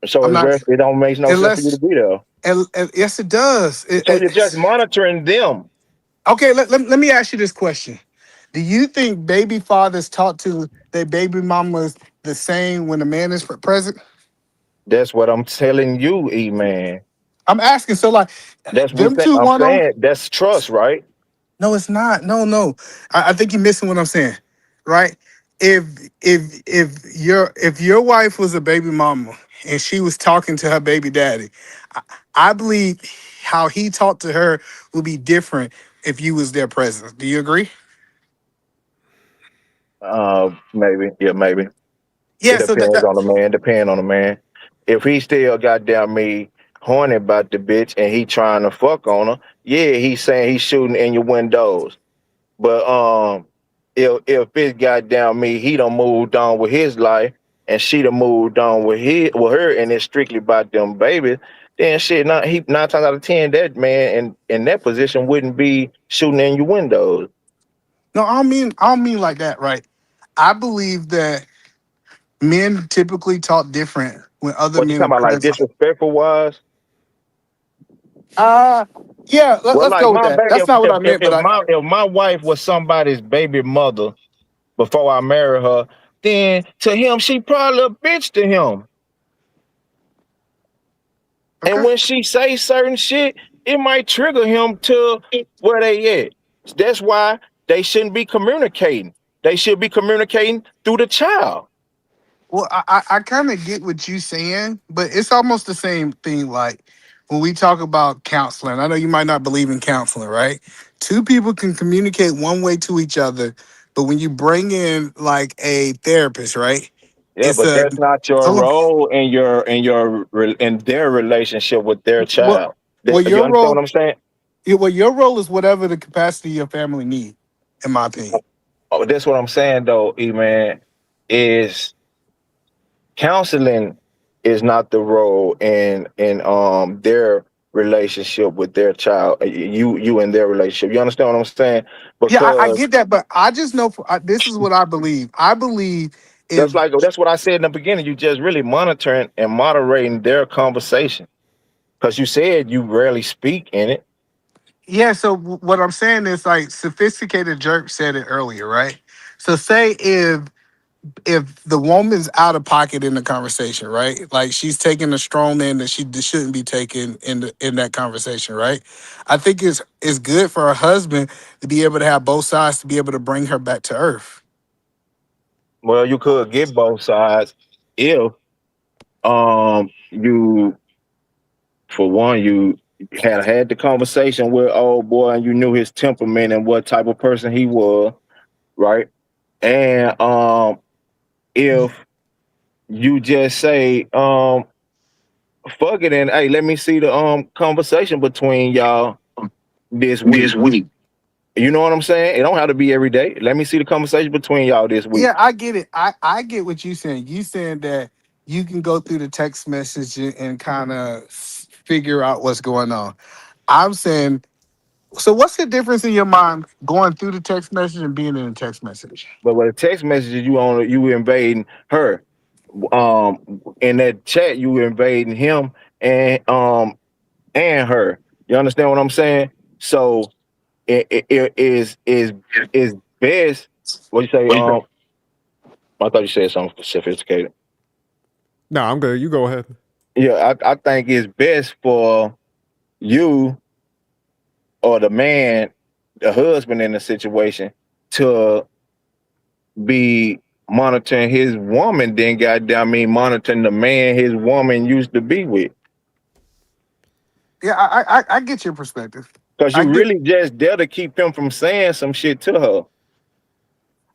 G: So
F: I'm
G: it's
F: not
G: rest. It don't make no sense for you to
F: unless
G: be there.
F: and yes, it does.
G: So you're just monitoring them.
F: Okay, let me ask you this question. Do you think baby fathers talk to their baby mamas the same when the man is present?
G: That's what I'm telling you, E man.
F: I'm asking. So like,
G: That's we
F: them
G: think.
F: two
G: I'm
F: one on.
G: saying that's trust, right?
F: No, it's not. No, no. I think you're missing what I'm saying. Right? If if your wife was a baby mama and she was talking to her baby daddy, I, I believe how he talked to her would be different if you was there present. Do you agree?
G: Maybe. Yeah, maybe. It
F: Yeah. So
G: depends on the man. Depend on the man. If he still goddamn me horny about the bitch and he trying to fuck on her, yeah, he's saying he's shooting in your windows. But if it's goddamn me, he done moved on with his life and she done moved on with her, and it's strictly about them babies. Then shit, not he 9 times out of 10, that man in that position wouldn't be shooting in your windows.
F: no, I don't mean like that. Right? I believe that men typically talk different when other
G: What you
F: men are
G: talking about, like
F: present.
G: disrespectful wise?
F: Uh yeah.
G: Well,
F: Let's
G: like
F: go with
G: my
F: that.
G: baby,
F: That's not what I meant, but
G: if my wife was somebody's baby mother before I marry her, then to him she probably a bitch to him. And
F: okay.
G: when she say certain shit, it might trigger him to where they at. That's why they shouldn't be communicating. They should be communicating through the child.
F: Well, I kind of get what you're saying, but it's almost the same thing. Like when we talk about counseling, I know you might not believe in counseling, right? Two people can communicate one way to each other, but when you bring in like a therapist, right?
G: Yeah,
F: It's
G: but
F: a
G: that's not your
F: hold on.
G: role in their relationship with their
F: Well,
G: child.
F: well,
G: You
F: your
G: understand what
F: role,
G: I'm saying?
F: well, your role is whatever the capacity your family need, in my opinion.
G: Oh, that's what I'm saying though, E man, is counseling is not the role in their relationship with their child. You and their relationship. You understand what I'm saying?
F: Yeah, I
G: Because
F: get that, but I just know this is what I believe. I believe if
G: that's what I said in the beginning. You just really monitoring and moderating their conversation. Because you said you rarely speak in it.
F: yeah, so what I'm saying is like sophisticated jerk said it earlier, right? So say if the woman's out of pocket in the conversation, right? Like she's taking a strong man that she shouldn't be taking in that conversation, right? I think it's good for her husband to be able to have both sides to be able to bring her back to earth.
G: Well, you could get both sides if you for one, you had the conversation with old boy and you knew his temperament and what type of person he was, right? And if you just say, fuck it, and hey, let me see the conversation between y'all this week. You know what I'm saying? It don't have to be every day. Let me see the conversation between y'all this week.
F: Yeah, I get it. I get what you're saying. You saying that you can go through the text message and kind of figure out what's going on. I'm saying, so what's the difference in your mind going through the text message and being in the text message?
G: But with the text messages, you invading her. In that chat, you invading him and her. You understand what I'm saying? So it is best. What you say? I thought you said something sophisticated.
D: No, I'm good. You go ahead.
G: Yeah, I think it's best for you or the man, the husband in the situation, to be monitoring his woman, then goddamn me monitoring the man his woman used to be with.
F: Yeah, I get your perspective.
G: Cause
F: I
G: you
F: get
G: really just there to keep him from saying some shit to her.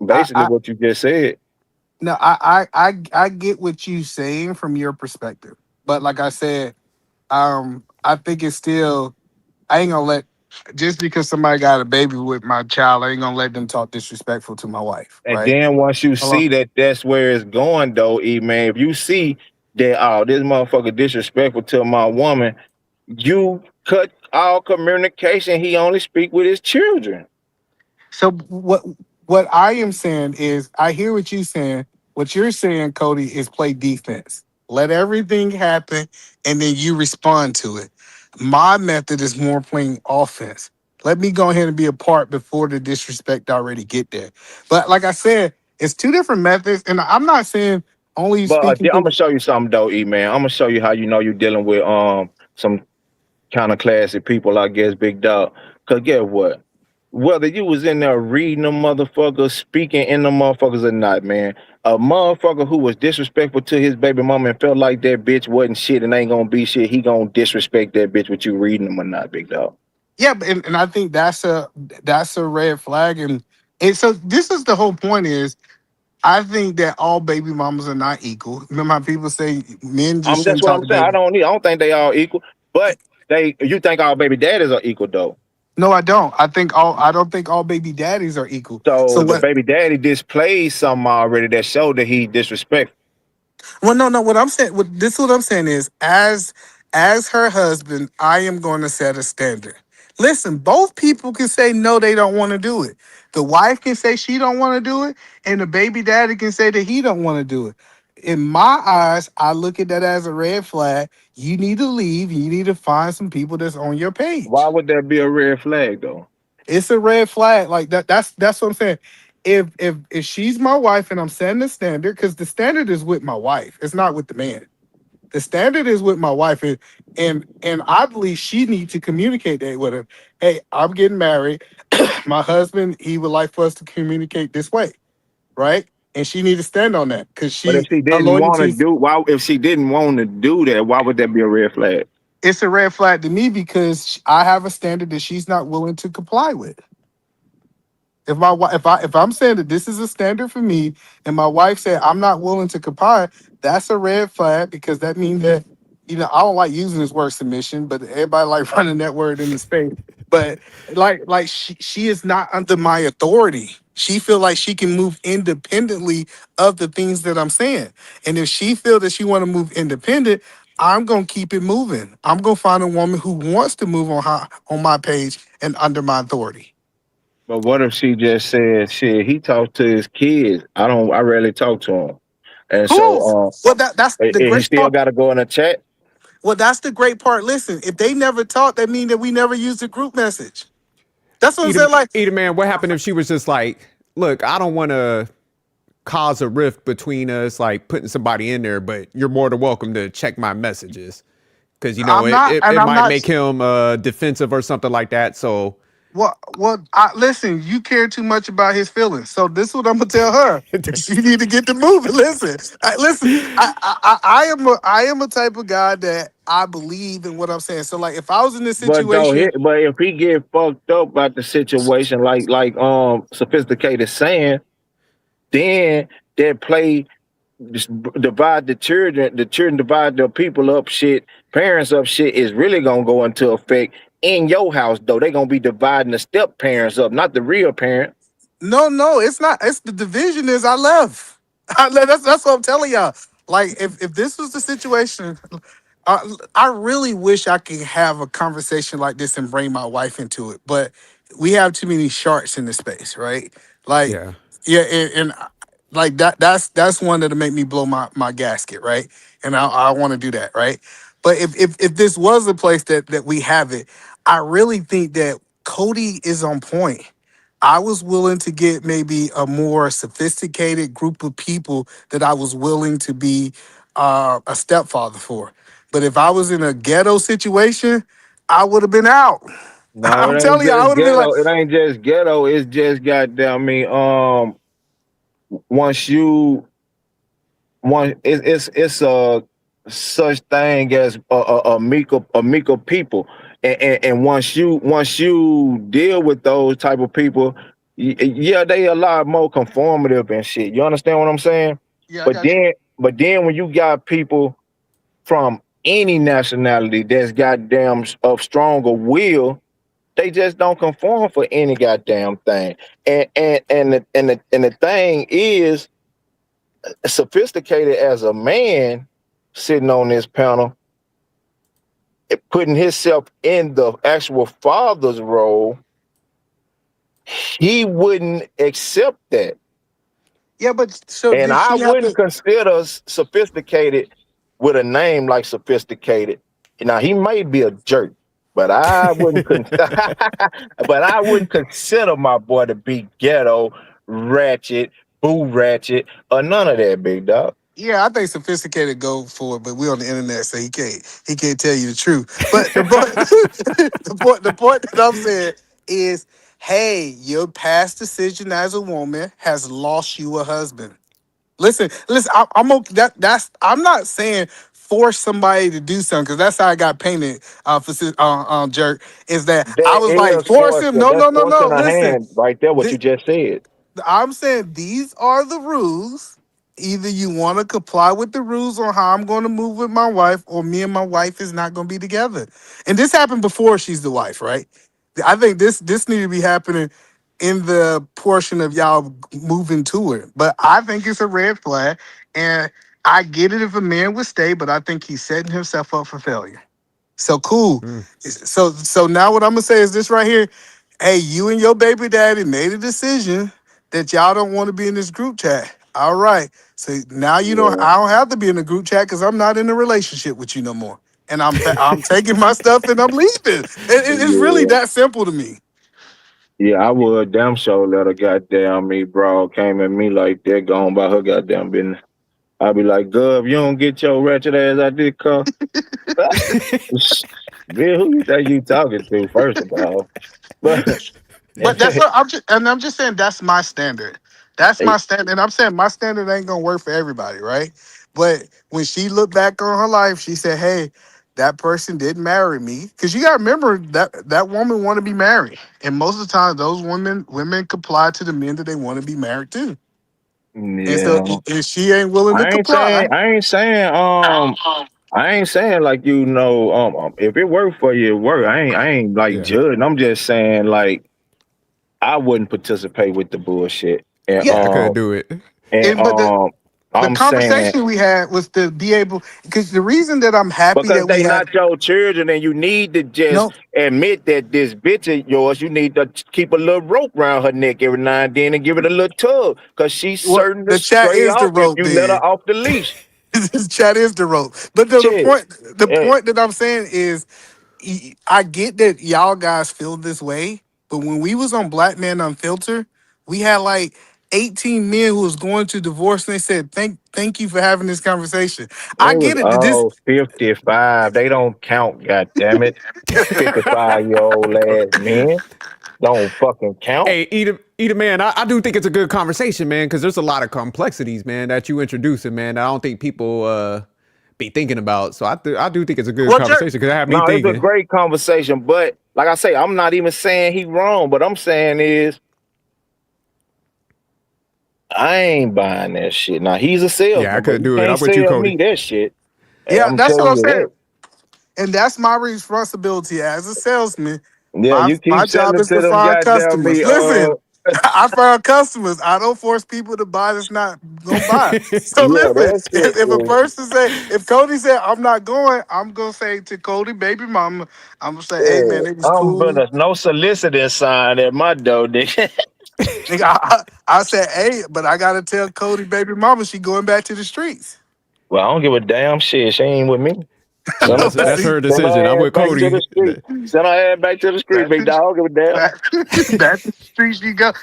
G: Basically
F: I
G: what you just said.
F: no I get what you saying from your perspective. But like I said, I think it's still I ain't gonna let just because somebody got a baby with my child, I ain't gonna let them talk disrespectful to my wife,
G: And
F: right?
G: then once you
F: Hold on.
G: see that that's where it's going though, E man, if you see that this motherfucker disrespectful to my woman, you cut all communication. He only speak with his children.
F: So what I am saying is, I hear what you're saying. What you're saying, Cody, is play defense. Let everything happen, and then you respond to it. My method is more playing offense. Let me go ahead and be a part before the disrespect already get there. But like I said, it's two different methods, and I'm not saying only
G: But
F: speaking
G: I'm gonna
F: to.
G: show you something though, E man. I'm gonna show you how you know you're dealing with some kind of classy people, I guess, big dog. Cause guess what? Whether you was in there reading them motherfuckers, speaking in the motherfuckers or not, man, a motherfucker who was disrespectful to his baby mama and felt like that bitch wasn't shit and ain't gonna be shit, he gonna disrespect that bitch with you reading them or not, big dog.
F: Yeah, and I think that's a red flag, and so this is the whole point is I think that all baby mamas are not equal. Remember how people say men just
G: That's
F: shouldn't
G: what
F: talk
G: I'm
F: to
G: saying.
F: baby.
G: I don't think they all equal, but you think all baby daddies are equal though.
F: No, I don't. I don't think all baby daddies are equal. So
G: So the
F: what?
G: baby daddy displayed something already that showed that he disrespectful.
F: Well, no. What I'm saying, what I'm saying is, as her husband, I am going to set a standard. Listen, both people can say no, they don't want to do it. The wife can say she don't want to do it, and the baby daddy can say that he don't want to do it. In my eyes, I look at that as a red flag. You need to leave. You need to find some people that's on your
G: Why
F: page.
G: would that be a red flag though?
F: It's a red flag. Like that. That's what I'm saying. If she's my wife and I'm setting the standard, because the standard is with my wife, it's not with the man. The standard is with my wife, and I believe she needs to communicate that with him. Hey, I'm getting married. My husband, he would like for us to communicate this way, right? And she need to stand on that because
G: But if
F: she
G: she
F: her
G: didn't want to
F: loyalties.
G: do, why? If she didn't want to do that, why would that be a red flag?
F: It's a red flag to me because I have a standard that she's not willing to comply with. If I'm saying that this is a standard for me, and my wife said I'm not willing to comply, that's a red flag because that means that I don't like using this word submission, but everybody like running that word in the space. But like she is not under my authority. She feel like she can move independently of the things that I'm saying, and if she feel that she want to move independent, I'm gonna keep it moving. I'm gonna find a woman who wants to move on my page and under my authority.
G: But what if she just said, "Shit, he talks to his kids. I rarely talk to him," and
F: Cool.
G: so
F: Well, that's the
G: and he
F: great
G: still
F: part.
G: got to go in a chat.
F: Well, that's the great part. Listen, if they never talk, that means that we never used a group message. That's what I'm saying. Like,
D: Either man, what happened if she was just like, look, I don't want to cause a rift between us, like putting somebody in there, but you're more than welcome to check my messages. Because,
F: I'm not, and
D: it
F: I'm
D: might
F: not.
D: make him defensive or something like that. So,
F: Listen, you care too much about his feelings. So this is what I'm gonna tell her. She need to get to moving. Listen, I am a type of guy that I believe in what I'm saying. So like, if I was in this situation,
G: But if he get fucked up about the situation, sophisticated saying, then that play just divide the children divide the people up shit, parents up shit is really gonna go into effect in your house though. They gonna be dividing the step parents up, not the real parent.
F: no, it's not. It's the division is I left. That's what I'm telling y'all. Like, if this was the situation, I really wish I could have a conversation like this and bring my wife into it, but we have too many sharks in the space, right? Like,
D: yeah.
F: yeah, and like that's one that'll make me blow my gasket, right? And I want to do that, right? But if this was a place that we have it, I really think that Cody is on point. I was willing to get maybe a more sophisticated group of people that I was willing to be a stepfather for. But if I was in a ghetto situation, I would have been out.
G: No,
F: I'm
G: it ain't
F: telling you, I
G: just
F: would have been like,
G: ghetto. It ain't just ghetto. It's just goddamn. Once you it's a such thing as a people, and once you deal with those type of people, yeah, they a lot more conformative and shit. You understand what I'm saying?
F: yeah, I
G: But
F: got you.
G: then when you got people from any nationality that's goddamn of stronger will, they just don't conform for any goddamn thing. And the thing is, sophisticated as a man sitting on this panel, putting himself in the actual father's role, he wouldn't accept that.
F: Yeah, but so
G: And
F: did
G: I
F: she have
G: wouldn't
F: to?
G: consider sophisticated with a name like sophisticated. Now he may be a jerk, but I wouldn't but I wouldn't consider my boy to be ghetto, ratchet, boo ratchet, or none of that, big dog.
F: Yeah, I think sophisticated go for it, but we on the internet, so he can't tell you the truth. But the point the point that I'm saying is, hey, your past decision as a woman has lost you a husband. Listen. I'm okay. I'm not saying force somebody to do something because that's how I got painted. Jerk is that I
G: That
F: was like
G: is
F: force
G: force.
F: him. No,
G: That's
F: no, no, no.
G: forcing a
F: Listen,
G: hand right there. What you just said.
F: I'm saying these are the rules. Either you want to comply with the rules on how I'm going to move with my wife, or me and my wife is not going to be together. And this happened before she's the wife, right? I think this need to be happening in the portion of y'all moving to it. But I think it's a red flag, and I get it if a man would stay, but I think he's setting himself up for failure. So cool.
D: Mm.
F: So now what I'm gonna say is this right here. Hey, you and your baby daddy made a decision that y'all don't want to be in this group chat. All right. So now you know
G: Yeah,
F: I don't have to be in the group chat because I'm not in a relationship with you no more. And I'm taking my stuff and I'm leaving. It's really
G: yeah,
F: that simple to me.
G: yeah. I would damn sure let a goddamn me bro came at me like that, going by her goddamn business. I'd be like, Gov, you don't get your ratchet ass out this car. Man, who you think you talking to, first of all? But
F: But that's what I'm just saying that's my standard. That's my standard. And I'm saying my standard ain't gonna work for everybody, right? But when she looked back on her life, she said, hey, that person did marry me. Because you gotta remember that woman want to be married. And most of the time those women comply to the men that they want to be married to. And so
G: yeah,
F: if she ain't willing to
G: I ain't
F: comply,
G: saying, I ain't saying, I ain't saying like if it work for you, it work. I ain't like
D: Yeah.
G: judging. I'm just saying like I wouldn't participate with the bullshit. And
F: yeah.
D: Yeah, I couldn't do it.
G: and
F: And but the
G: I'm saying
F: conversation we had was to be able because the reason that I'm happy
G: because
F: that we
G: they
F: had
G: not your children, and you need to just
F: no.
G: admit that this bitch is yours. You need to keep a little rope around her neck every now and then and give it a little tug, cause she's
F: Well,
G: certain to
F: the chat
G: stray
F: is the
G: off if
F: rope,
G: you let
F: then.
G: her off the leash.
F: The chat is the rope. But
G: Shit.
F: the
G: Eh,
F: point that I'm saying is, I get that y'all guys feel this way, but when we was on Black Man Unfiltered, we had like 18 men who was going to divorce, and they said, "Thank you for having this conversation." I
G: They was
F: get it. That this
G: all 55. They don't count, goddammit. 55-year-old ass men don't fucking count.
D: Hey, Eat man, I do think it's a good conversation, man, because there's a lot of complexities, man, that you introducing, man, that I don't think people be thinking about. So I do think it's a good
F: well, Jerk.
D: conversation because it had me
G: No, it's a
D: thinking.
G: great conversation, but like I say, I'm not even saying he wrong. But I'm saying is I ain't buying that shit. Now he's a
D: Yeah, I
G: salesman, but
D: couldn't
G: he
D: do it. I'm
G: can't
D: with you,
G: sell
D: Cody.
G: me that shit. Hey,
F: Yeah,
G: I'm
F: that's what
G: telling
F: I'm
G: you
F: saying,
G: that.
F: and that's my responsibility as a salesman.
G: Yeah,
F: My
G: you keep
F: my
G: selling
F: job
G: it
F: is
G: to
F: to
G: them
F: find
G: goddamn
F: customers.
G: me.
F: Listen, I find customers. I don't force people to buy that's not gonna buy. So
G: Yeah,
F: listen,
G: that shit
F: if a
G: is.
F: person say, if Cody said I'm not going, I'm gonna say to Cody, baby mama, I'm gonna say, hey
G: Yeah,
F: man, it was
G: I'm
F: cool.
G: gonna no soliciting sign at my door, nigga.
F: Nigga, I said, hey, but I gotta tell Cody, baby mama, she going back to the streets.
G: Well, I don't give a damn shit. She ain't with me.
D: Well,
G: Send her back.
D: that's
F: See,
D: her
G: Send
D: decision. I'm
G: her ass
D: with
G: back to the
D: Cody.
G: street. Send her ass back to the street,
F: back
G: big
F: to
G: dog. I don't give a damn.
F: back, back to the streets you go.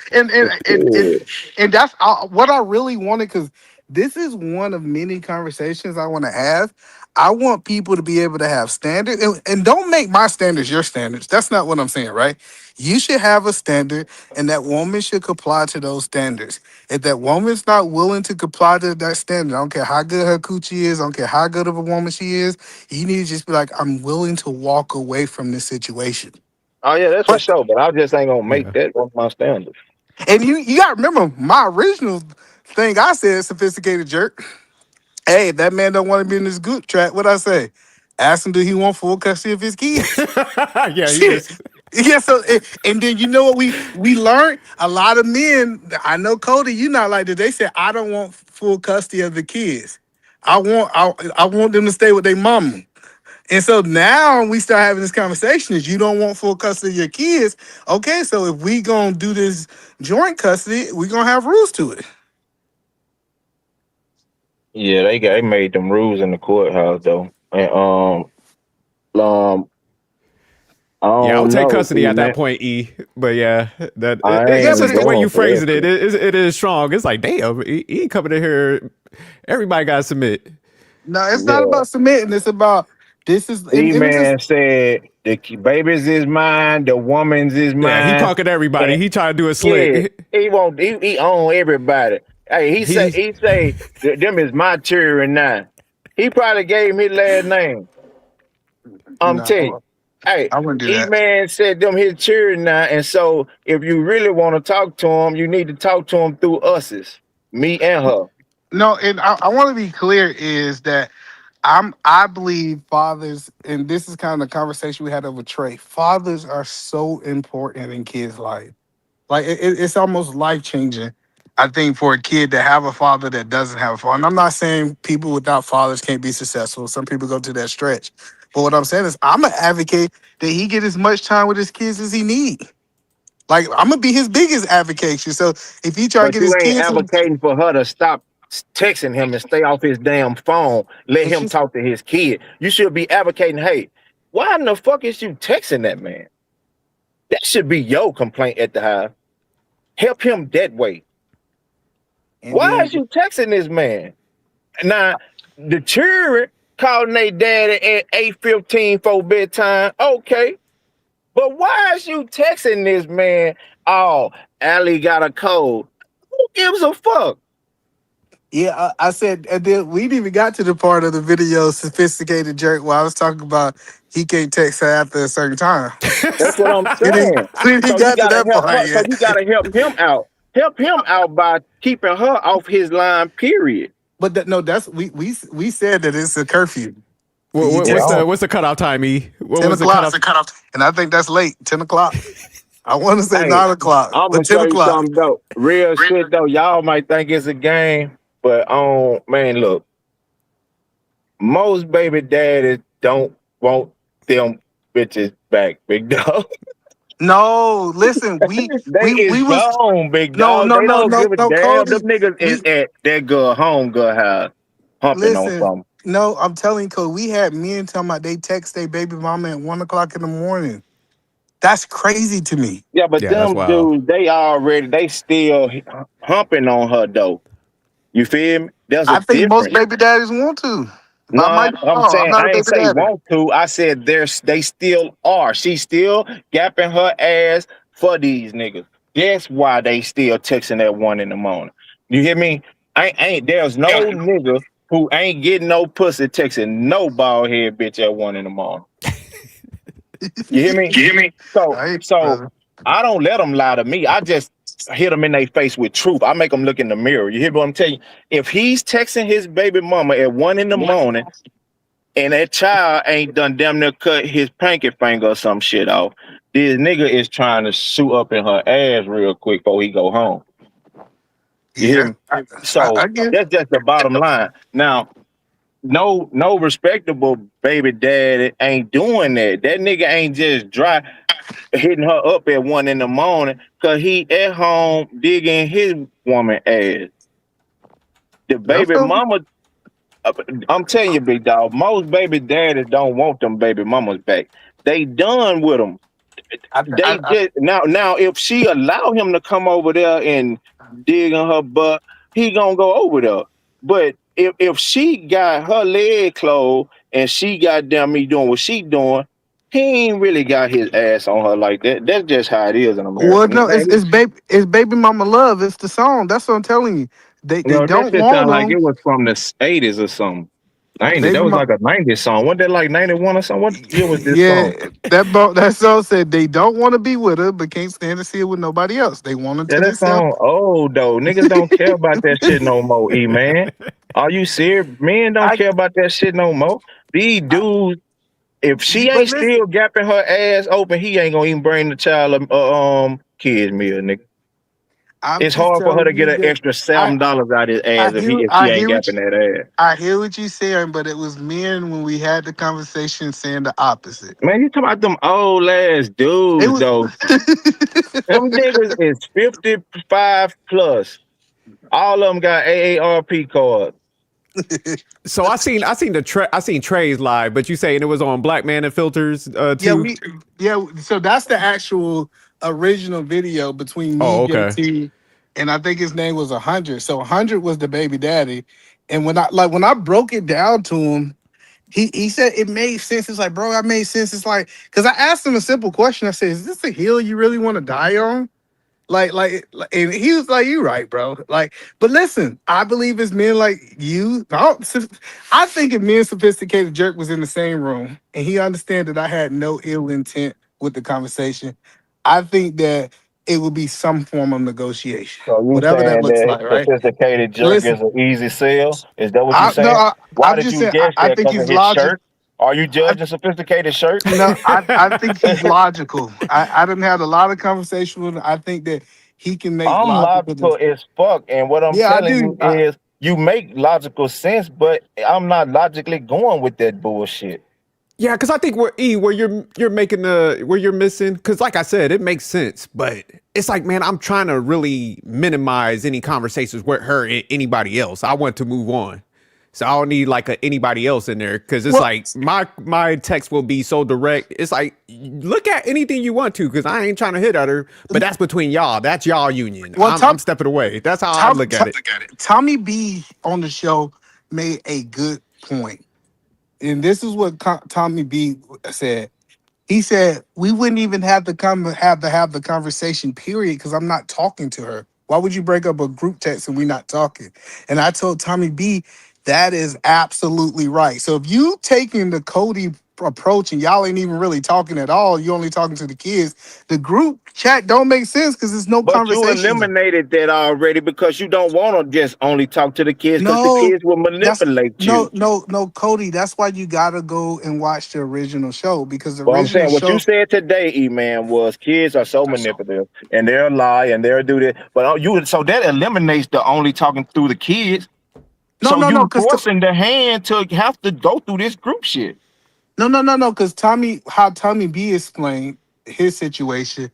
G: Yeah.
F: And that's what I really wanted because this is one of many conversations I want to have. I want people to be able to have standards and don't make my standards your standards. That's not what I'm saying, right? You should have a standard and that woman should comply to those standards. If that woman's not willing to comply to that standard, I don't care how good her coochie is, I don't care how good of a woman she is, you need to just be like, I'm willing to walk away from this situation.
G: Oh yeah, that's for
F: But
G: sure. But I just ain't gonna make
D: Yeah.
G: that one of my standards.
F: and you gotta remember my original thing I said, sophisticated jerk. Hey, if that man don't want to be in this group chat, what I say? Ask him, do he want full custody of his kids?
D: Yeah, he
F: Shit.
D: just
F: Yeah, so and then you know what we learned? A lot of men, I know Cody, you not like that. They said, I don't want full custody of the kids. I want them to stay with their mama. And so now we start having this conversation is you don't want full custody of your kids. Okay, so if we gonna do this joint custody, we gonna have rules to it.
G: Yeah, they made them rules in the courthouse though, and um, I
D: Yeah, I would
G: don't
D: take
G: know,
D: custody
G: E
D: at that
G: man.
D: point, E. But yeah,
G: I
F: Yeah,
D: it's
F: but
G: ain't
D: just the way
G: going
D: you
G: for that
D: phrasing it.
G: shit.
D: It is strong. It's like, damn, E coming in here. Everybody got to submit.
F: no, it's not
G: Yeah,
F: about submitting. It's about this is
G: E
F: and this is
G: man said the babies is mine, the woman's is
D: Yeah, he
G: mine,
D: punking everybody.
G: and
D: He trying to do it
G: yeah,
D: slick.
G: he own everybody. Hey,
D: He
G: he say them is my children now. He probably gave him his last name. I'm telling you.
F: no,
G: Hey,
F: I wouldn't do
G: E
F: that.
G: man said them his children now, and so if you really want to talk to him, you need to talk to him through us's, me and her.
F: No, and I want to be clear is that I believe fathers, and this is kind of the conversation we had over Trey. Fathers are so important in kids' life. Like it's almost life changing. I think for a kid to have a father that doesn't have a father. And I'm not saying people without fathers can't be successful. Some people go to that stretch. But what I'm saying is I'm an advocate that he get as much time with his kids as he need. Like I'm gonna be his biggest advocation. So if he try to
G: But
F: get
G: you
F: his
G: ain't
F: kids,
G: advocating for her to stop texting him and stay off his damn phone. Let
F: it's
G: him
F: just
G: talk to his kid. You should be advocating, hey, why in the fuck is you texting that man? That should be your complaint at the house. Help him that way.
F: and
G: Why
F: then
G: is you texting this man? Now, the children calling their daddy at 8:15 for bedtime. Okay. But why is you texting this man? Oh, Allie got a cold. Who gives a fuck?
F: yeah, I said, and then we didn't even got to the part of the video, sophisticated jerk, where I was talking about he can't text her after a certain time.
G: That's what I'm
F: We didn't,
G: saying.
F: we didn't
G: So you
F: got to
G: gotta
F: that
G: help
F: part
G: her. So
F: yet.
G: you gotta help him out. Help him out by keeping her off his line. Period.
F: But no, that's we said that it's a curfew. You
G: Yeah,
F: text
D: what's the cutoff time, E? What
F: 10
D: was the
F: o'clock is
D: cutoff?
F: the cutoff, and I think that's late. 10 o'clock. I want to say
G: hey,
F: 9 o'clock,
G: I'm
F: but
G: gonna
F: ten
G: show you
F: o'clock.
G: something though. Real shit though. Y'all might think it's a game, but man, look, most baby daddies don't want them bitches back, big dog.
F: No, listen,
G: They is
F: we was
G: gone, big
F: no
G: dog.
F: no
G: They
F: no
G: don't
F: no
G: give a
F: no
G: damn. Them
F: Cody.
G: niggas is
F: We
G: at that girl home girl house humping on
F: listen.
G: something.
F: No, I'm telling you, Cody. We had men talking about they text their baby mama at 1 o'clock in the morning. That's crazy to me.
G: Yeah, but
D: Yeah, that's
G: them
D: wild.
G: dudes, they still humping on her though. You feel me? There's a
F: I think most
G: difference.
F: baby daddies want to, but I
G: No,
F: might be
G: I'm
F: wrong. I'm
G: saying
F: not a
G: I ain't
F: baby
G: say
F: daddy.
G: want to. I said they still are. She's still gapping her ass for these niggas. That's why they still texting at 1 in the morning. You hear me? Ain't there's no nigga who ain't getting no pussy texting no bald head bitch at 1 in the morning. You hear me? So
F: I ain't,
G: so
F: brother.
G: I don't let them lie to me. I just hit them in their face with truth. I make them look in the mirror. You hear what I'm telling you? If he's texting his baby mama at 1 in the morning and that child ain't done damn near cut his pinky finger or some shit off, this nigga is trying to shoot up in her ass real quick before he go home. You hear
F: Yeah,
G: me? So
F: I get it.
G: that's just the bottom line. Now, no respectable baby daddy ain't doing that. That nigga ain't just dry hitting her up at 1 in the morning because he at home digging his woman ass. The
F: That's
G: baby
F: something.
G: mama, I'm telling you, big dog, most baby daddies don't want them baby mamas back. They done with them. They just now if she allow him to come over there and dig in her butt, he gonna go over there. But if she got her leg closed and she got damn me doing what she doing, he ain't really got his ass on her like that. That's just how it is in
F: Well,
G: America.
F: no, it's baby mama love. It's the song. That's what I'm telling you. They
G: That
F: don't
G: shit
F: want
G: sound like
F: them.
G: it was from the 80s or something. 90.
F: Baby
G: That was
F: mama.
G: like a 90s song. Wasn't that like 91 or something? What year was this
F: Yeah,
G: song?
F: that song said they don't want to be with her, but can't stand to see her with nobody else. They want her
G: Yeah,
F: to
G: that
F: themselves.
G: song old though. Niggas don't care about that shit no more, E man. Are you serious? Men don't
F: I,
G: care about that shit no more. These dudes, if she
F: but
G: ain't
F: listen,
G: still gapping her ass open, he ain't gonna even bring the child a kids meal, nigga.
F: I'm
G: It's
F: just
G: hard for her to
F: telling
G: get
F: you
G: an
F: that
G: extra
F: I
G: $7 out his
F: I
G: ass
F: hear
G: if she
F: I
G: ain't
F: hear what
G: gapping
F: you
G: that ass.
F: I hear what you're saying, but it was men when we had the conversation saying the opposite.
G: Man, you talking about them old ass
F: It
G: dudes
F: was
G: though. Them niggas is 55 plus. All of them got AARP cards.
D: So I seen Trey's live, but you saying it was on Black Man and Filters
F: yeah,
D: too?
F: so that's the actual original video between me,
D: Oh, okay.
F: JT, and I think his name was 100. So 100 was the baby daddy. And when I broke it down to him, he said it made sense. It's like, bro, I made sense. It's like, because I asked him a simple question. I said, is this a hill you really want to die on? And he was like, "You right, bro." Like, but listen, I believe it's men like you. I think if me and sophisticated jerk was in the same room and he understand that I had no ill intent with the conversation, I think that it would be some form of negotiation,
G: So you
F: whatever that
G: saying
F: looks
G: that
F: like, right?
G: sophisticated jerk is
F: Listen,
G: an easy sell? Is that what you
F: I no,
G: saying?
F: I,
G: Why
F: I'm
G: did
F: just
G: you
F: saying.
G: guess
F: I
G: that?
F: think
G: Because of
F: he's
G: his
F: logic.
G: shirt? Are you judging sophisticated shirt?
F: No, I think he's logical. I didn't have a lot of conversation with him. I think that he can make
G: I'm
F: logical.
G: logical as fuck, and what I'm
F: Yeah, I
G: telling you
F: do.
G: is you make logical sense, but I'm not logically going with that bullshit.
D: Yeah, because I think where you're making the where you're missing, because like I said, it makes sense, but it's like, man, I'm trying to really minimize any conversations with her and anybody else. I want to move on, so I don't need like anybody else in there because it's
F: Well,
D: like my text will be so direct. It's like look at anything you want to, because I ain't trying to hit at her, but that's between y'all. That's y'all union.
F: well,
D: I'm stepping away. That's how I
F: Tom,
D: look at it.
F: Tommy B on the show made a good point, and this is what Tommy B said. He said we wouldn't even have to have the conversation. Period, because I'm not talking to her. Why would you break up a group text and we're not talking? And I told Tommy B that is absolutely right. So if you taking the Cody approach and y'all ain't even really talking at all, you only talking to the kids. The group chat don't make sense because there's no
G: But you
F: conversation.
G: eliminated that already because you don't want to just only talk to the kids because the
F: No,
G: kids will
F: that's
G: manipulate
F: no,
G: you.
F: no, no, Cody. That's why you gotta go and watch the original show because the
G: Well, I'm
F: original
G: saying what you
F: show.
G: said today, E-Man, was kids are so manipulative and they'll lie and they'll do that. But so that eliminates the only talking through the kids.
F: No,
G: So
F: no, no,
G: you
F: because
G: forcing the hand to have to go through this group shit.
F: no, because how Tommy B explained his situation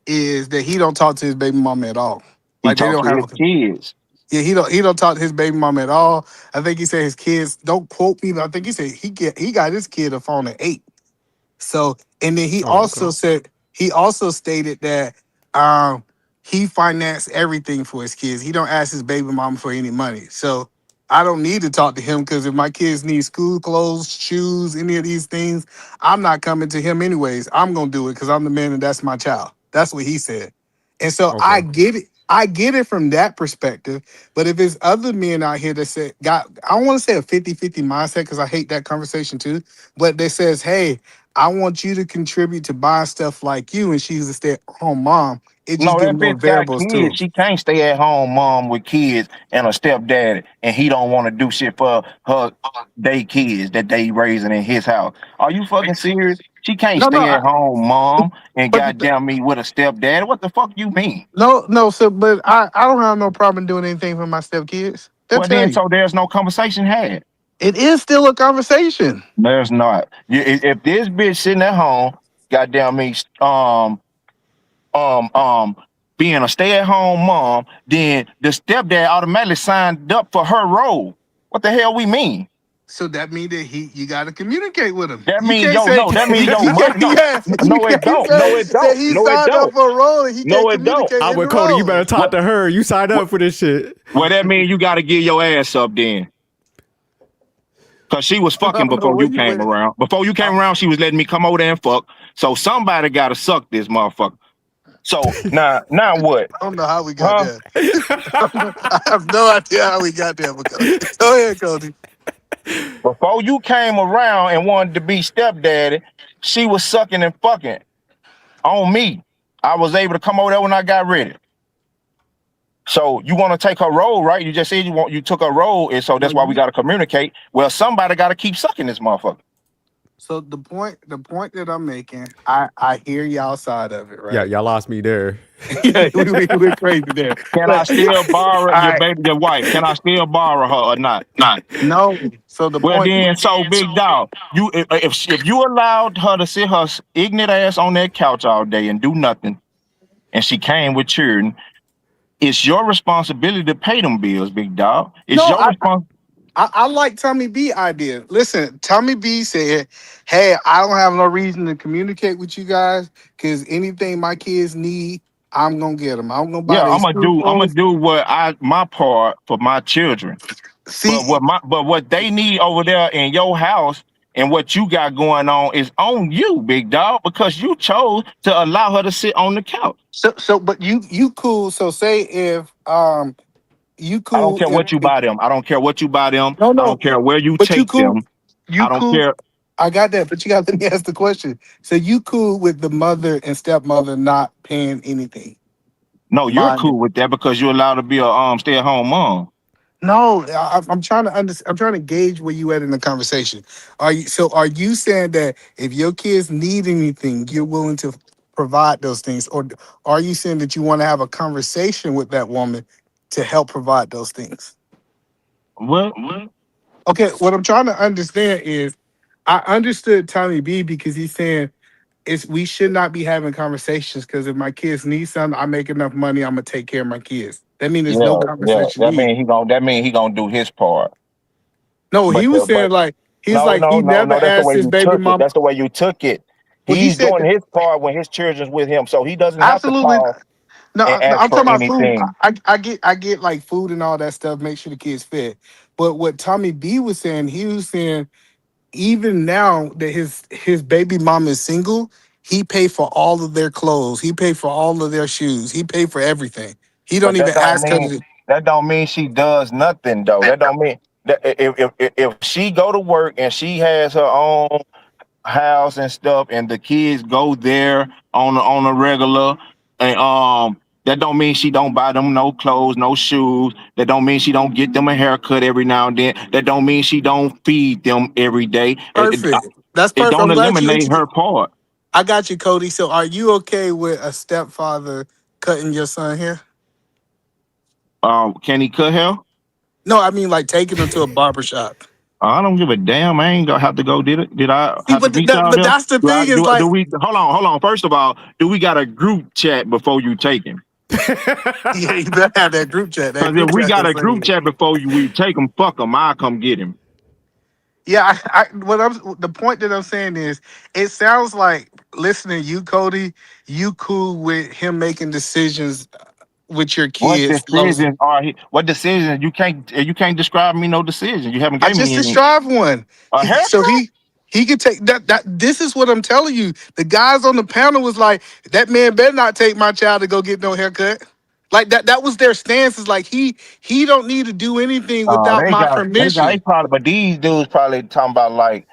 F: is that he don't talk to his baby mama at all.
G: He
F: Like they
G: talked
F: don't
G: to his
F: have.
G: kids.
F: Yeah, he don't talk to his baby mama at all. I think he said his kids don't quote me, but I think he said he got his kid a phone at 8. So, and then he
D: Oh,
F: also
D: okay.
F: said he also stated that um he financed everything for his kids. He don't ask his baby mama for any money. So I don't need to talk to him because if my kids need school clothes, shoes, any of these things, I'm not coming to him anyways. I'm gonna do it because I'm the man and that's my child. That's what he said. And so I
D: Okay.
F: get it. I get it from that perspective. But if it's other men out here that said I don't want to say a 50-50 mindset because I hate that conversation too. But that says, hey, I want you to contribute to buying stuff like you, and she's a stay-at-home mom. It just
G: No,
F: gives
G: that
F: more
G: bitch got
F: variables to
G: kids.
F: them.
G: She can't stay at home mom with kids and a stepdad, and he don't want to do shit for her they kids that they raising in his house. Are you fucking serious? She can't
F: No, no,
G: stay at home mom and
F: but
G: goddamn me with a stepdad. What the fuck you mean?
F: no. So, but I don't have no problem doing anything for my stepkids. They'll
G: Well
F: tell
G: then,
F: you
G: so there's no conversation had.
F: it is still a conversation.
G: There's not. If this bitch sitting at home, goddamn me, um um being a stay-at-home mom, then the stepdad automatically signed up for her role. What the hell we mean?
F: So that means that you got to communicate with him.
G: That
F: You
G: mean
F: can't
G: yo
F: say
G: no, that mean yo
F: you
G: money.
F: can't
G: No,
F: yeah, you
G: no, it
F: can't
G: don't. No,
F: say
G: it
F: that
G: don't.
F: he
G: No, it
F: signed up
G: don't.
F: for a role and he
G: No,
F: can't
G: it don't.
F: communicate
D: I'm
F: in
D: with
F: the
D: Cody. You better
F: role.
D: talk
G: What
D: to her. You signed up for this shit.
G: well that mean you gotta give your ass up then. Cause she was
F: I
G: fucking
F: don't know
G: before
F: where
G: you
F: you
G: came
F: went.
G: around. Before you came around, she was letting me come over there and fuck. So somebody gotta suck this motherfucker. So now what?
F: I don't know how we got
G: Huh?
F: there. I have no idea how we got there. But go ahead, Cody.
G: Before you came around and wanted to be stepdaddy, she was sucking and fucking on me. I was able to come over there when I got ready. So you want to take her role, right? You just said you took her role, and so that's why we got to communicate. Well, somebody got to keep sucking this motherfucker.
F: So the point that I'm making, I hear y'all side of it,
D: Yeah,
F: right?
D: y'all lost me there.
F: Yeah, we went crazy there.
G: Can I
F: But
G: still borrow
F: all
G: your
F: right,
G: baby, your wife? Can I still borrow her or not?
F: no. So the
G: Well
F: point,
G: then, so big dog, you if you allowed her to sit her ignorant ass on that couch all day and do nothing, and she came with children, it's your responsibility to pay them bills, big dog. It's
F: no,
G: your responsibility.
F: I like Tommy B idea. Listen, Tommy B said, "Hey, I don't have no reason to communicate with you guys because anything my kids need, I'm gonna get them. I'm gonna buy
G: Yeah,
F: their school
G: I'm gonna
F: clothes."
G: do what my part for my children. But
F: See,
G: what they need over there in your house and what you got going on is on you, big dog, because you chose to allow her to sit on the couch.
F: but you cool. So say if you
G: I don't
F: cool
G: care what you buy them. I don't care what you buy them.
F: no
G: I
F: no,
G: don't care where you
F: but you
G: take
F: cool.
G: them. I
F: You
G: don't
F: cool.
G: care.
F: I got that, but you got to let me ask the question. So you cool with the mother and stepmother not paying anything?
G: No, you're
F: Mind.
G: cool with that because you're allowed to be a stay at home mom.
F: No, I'm trying to I'm trying to gauge where you at in the conversation. Are you saying that if your kids need anything, you're willing to provide those things, or are you saying that you want to have a conversation with that woman to help provide those things?
G: What?
F: Okay, what I'm trying to understand is I understood Tommy B because he's saying it's we should not be having conversations because if my kids need something, I make enough money, I'm gonna take care of my kids. That means there's no
G: Yeah, yeah.
F: conversation needed.
G: That mean he gonna do his part.
F: No,
G: But
F: he was saying
G: but
F: like he's
G: no,
F: like
G: no,
F: he
G: no,
F: never
G: no. That's the
F: asked
G: way
F: his
G: you
F: baby
G: took it.
F: mom.
G: That's the way you took it.
F: Well, he
G: He's
F: said
G: doing
F: that,
G: his part when his children's with him, so he doesn't have to
F: absolutely.
G: call
F: No,
G: and
F: no,
G: ask
F: I'm
G: for
F: talking about food.
G: anything.
F: I get like food and all that stuff. Make sure the kids fed. But what Tommy B was saying, he was saying even now that his baby mom is single, he paid for all of their clothes. He paid for all of their shoes. He paid for everything. He don't
G: But
F: even ask her to.
G: that don't mean she does nothing though. That don't mean that if she go to work and she has her own house and stuff, and the kids go there on a regular, and that don't mean she don't buy them no clothes, no shoes. That don't mean she don't get them a haircut every now and then. That don't mean she don't feed them every day.
F: Perfect. That's
G: It
F: perfect.
G: don't
F: I'm glad you
G: eliminate
F: introduced.
G: her part.
F: I got you, Cody. So are you okay with a stepfather cutting your son hair?
G: Can he cut hair?
F: No, I mean like taking him to a barber shop.
G: I don't give a damn. I ain't gonna have to go. Did I
F: See,
G: have to reach out
F: but
G: there?
F: that's the
G: Do I
F: thing is
G: do
F: like,
G: we hold on? First of all, do we got a group chat before you take him?
F: yeah, you better have that group chat. That
G: Because if
F: group
G: we
F: chat
G: got
F: gonna
G: a
F: say
G: group
F: it.
G: chat before we take him, fuck him. I'll come get him.
F: Yeah, what I'm the point that I'm saying is it sounds like listening to you, Cody, you cool with him making decisions with your
G: What
F: kids.
G: decisions are he? What decisions? You can't describe me no decision. You haven't
F: I
G: gave
F: just
G: me any.
F: described one.
G: A
F: So
G: haircut?
F: he could take that. This is what I'm telling you. The guys on the panel was like, that man better not take my child to go get no haircut. Like that. That was their stance. Is like he don't need to do anything
G: Oh,
F: without my
G: they
F: permission.
G: probably, but these dudes probably talking about like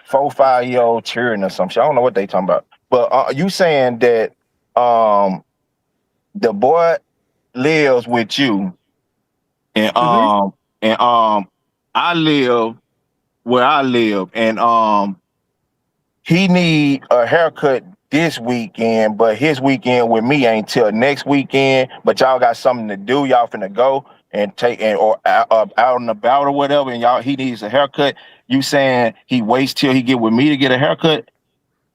G: 4, 5 year old children or some shit. I don't know what they talking about. But you saying that um the boy lives with you and
F: Mhm.
G: I live where I live and he need a haircut this weekend, but his weekend with me ain't till next weekend. But y'all got something to do. Y'all finna go and take and or out and about or whatever, and y'all he needs a haircut. You saying he waits till he get with me to get a haircut?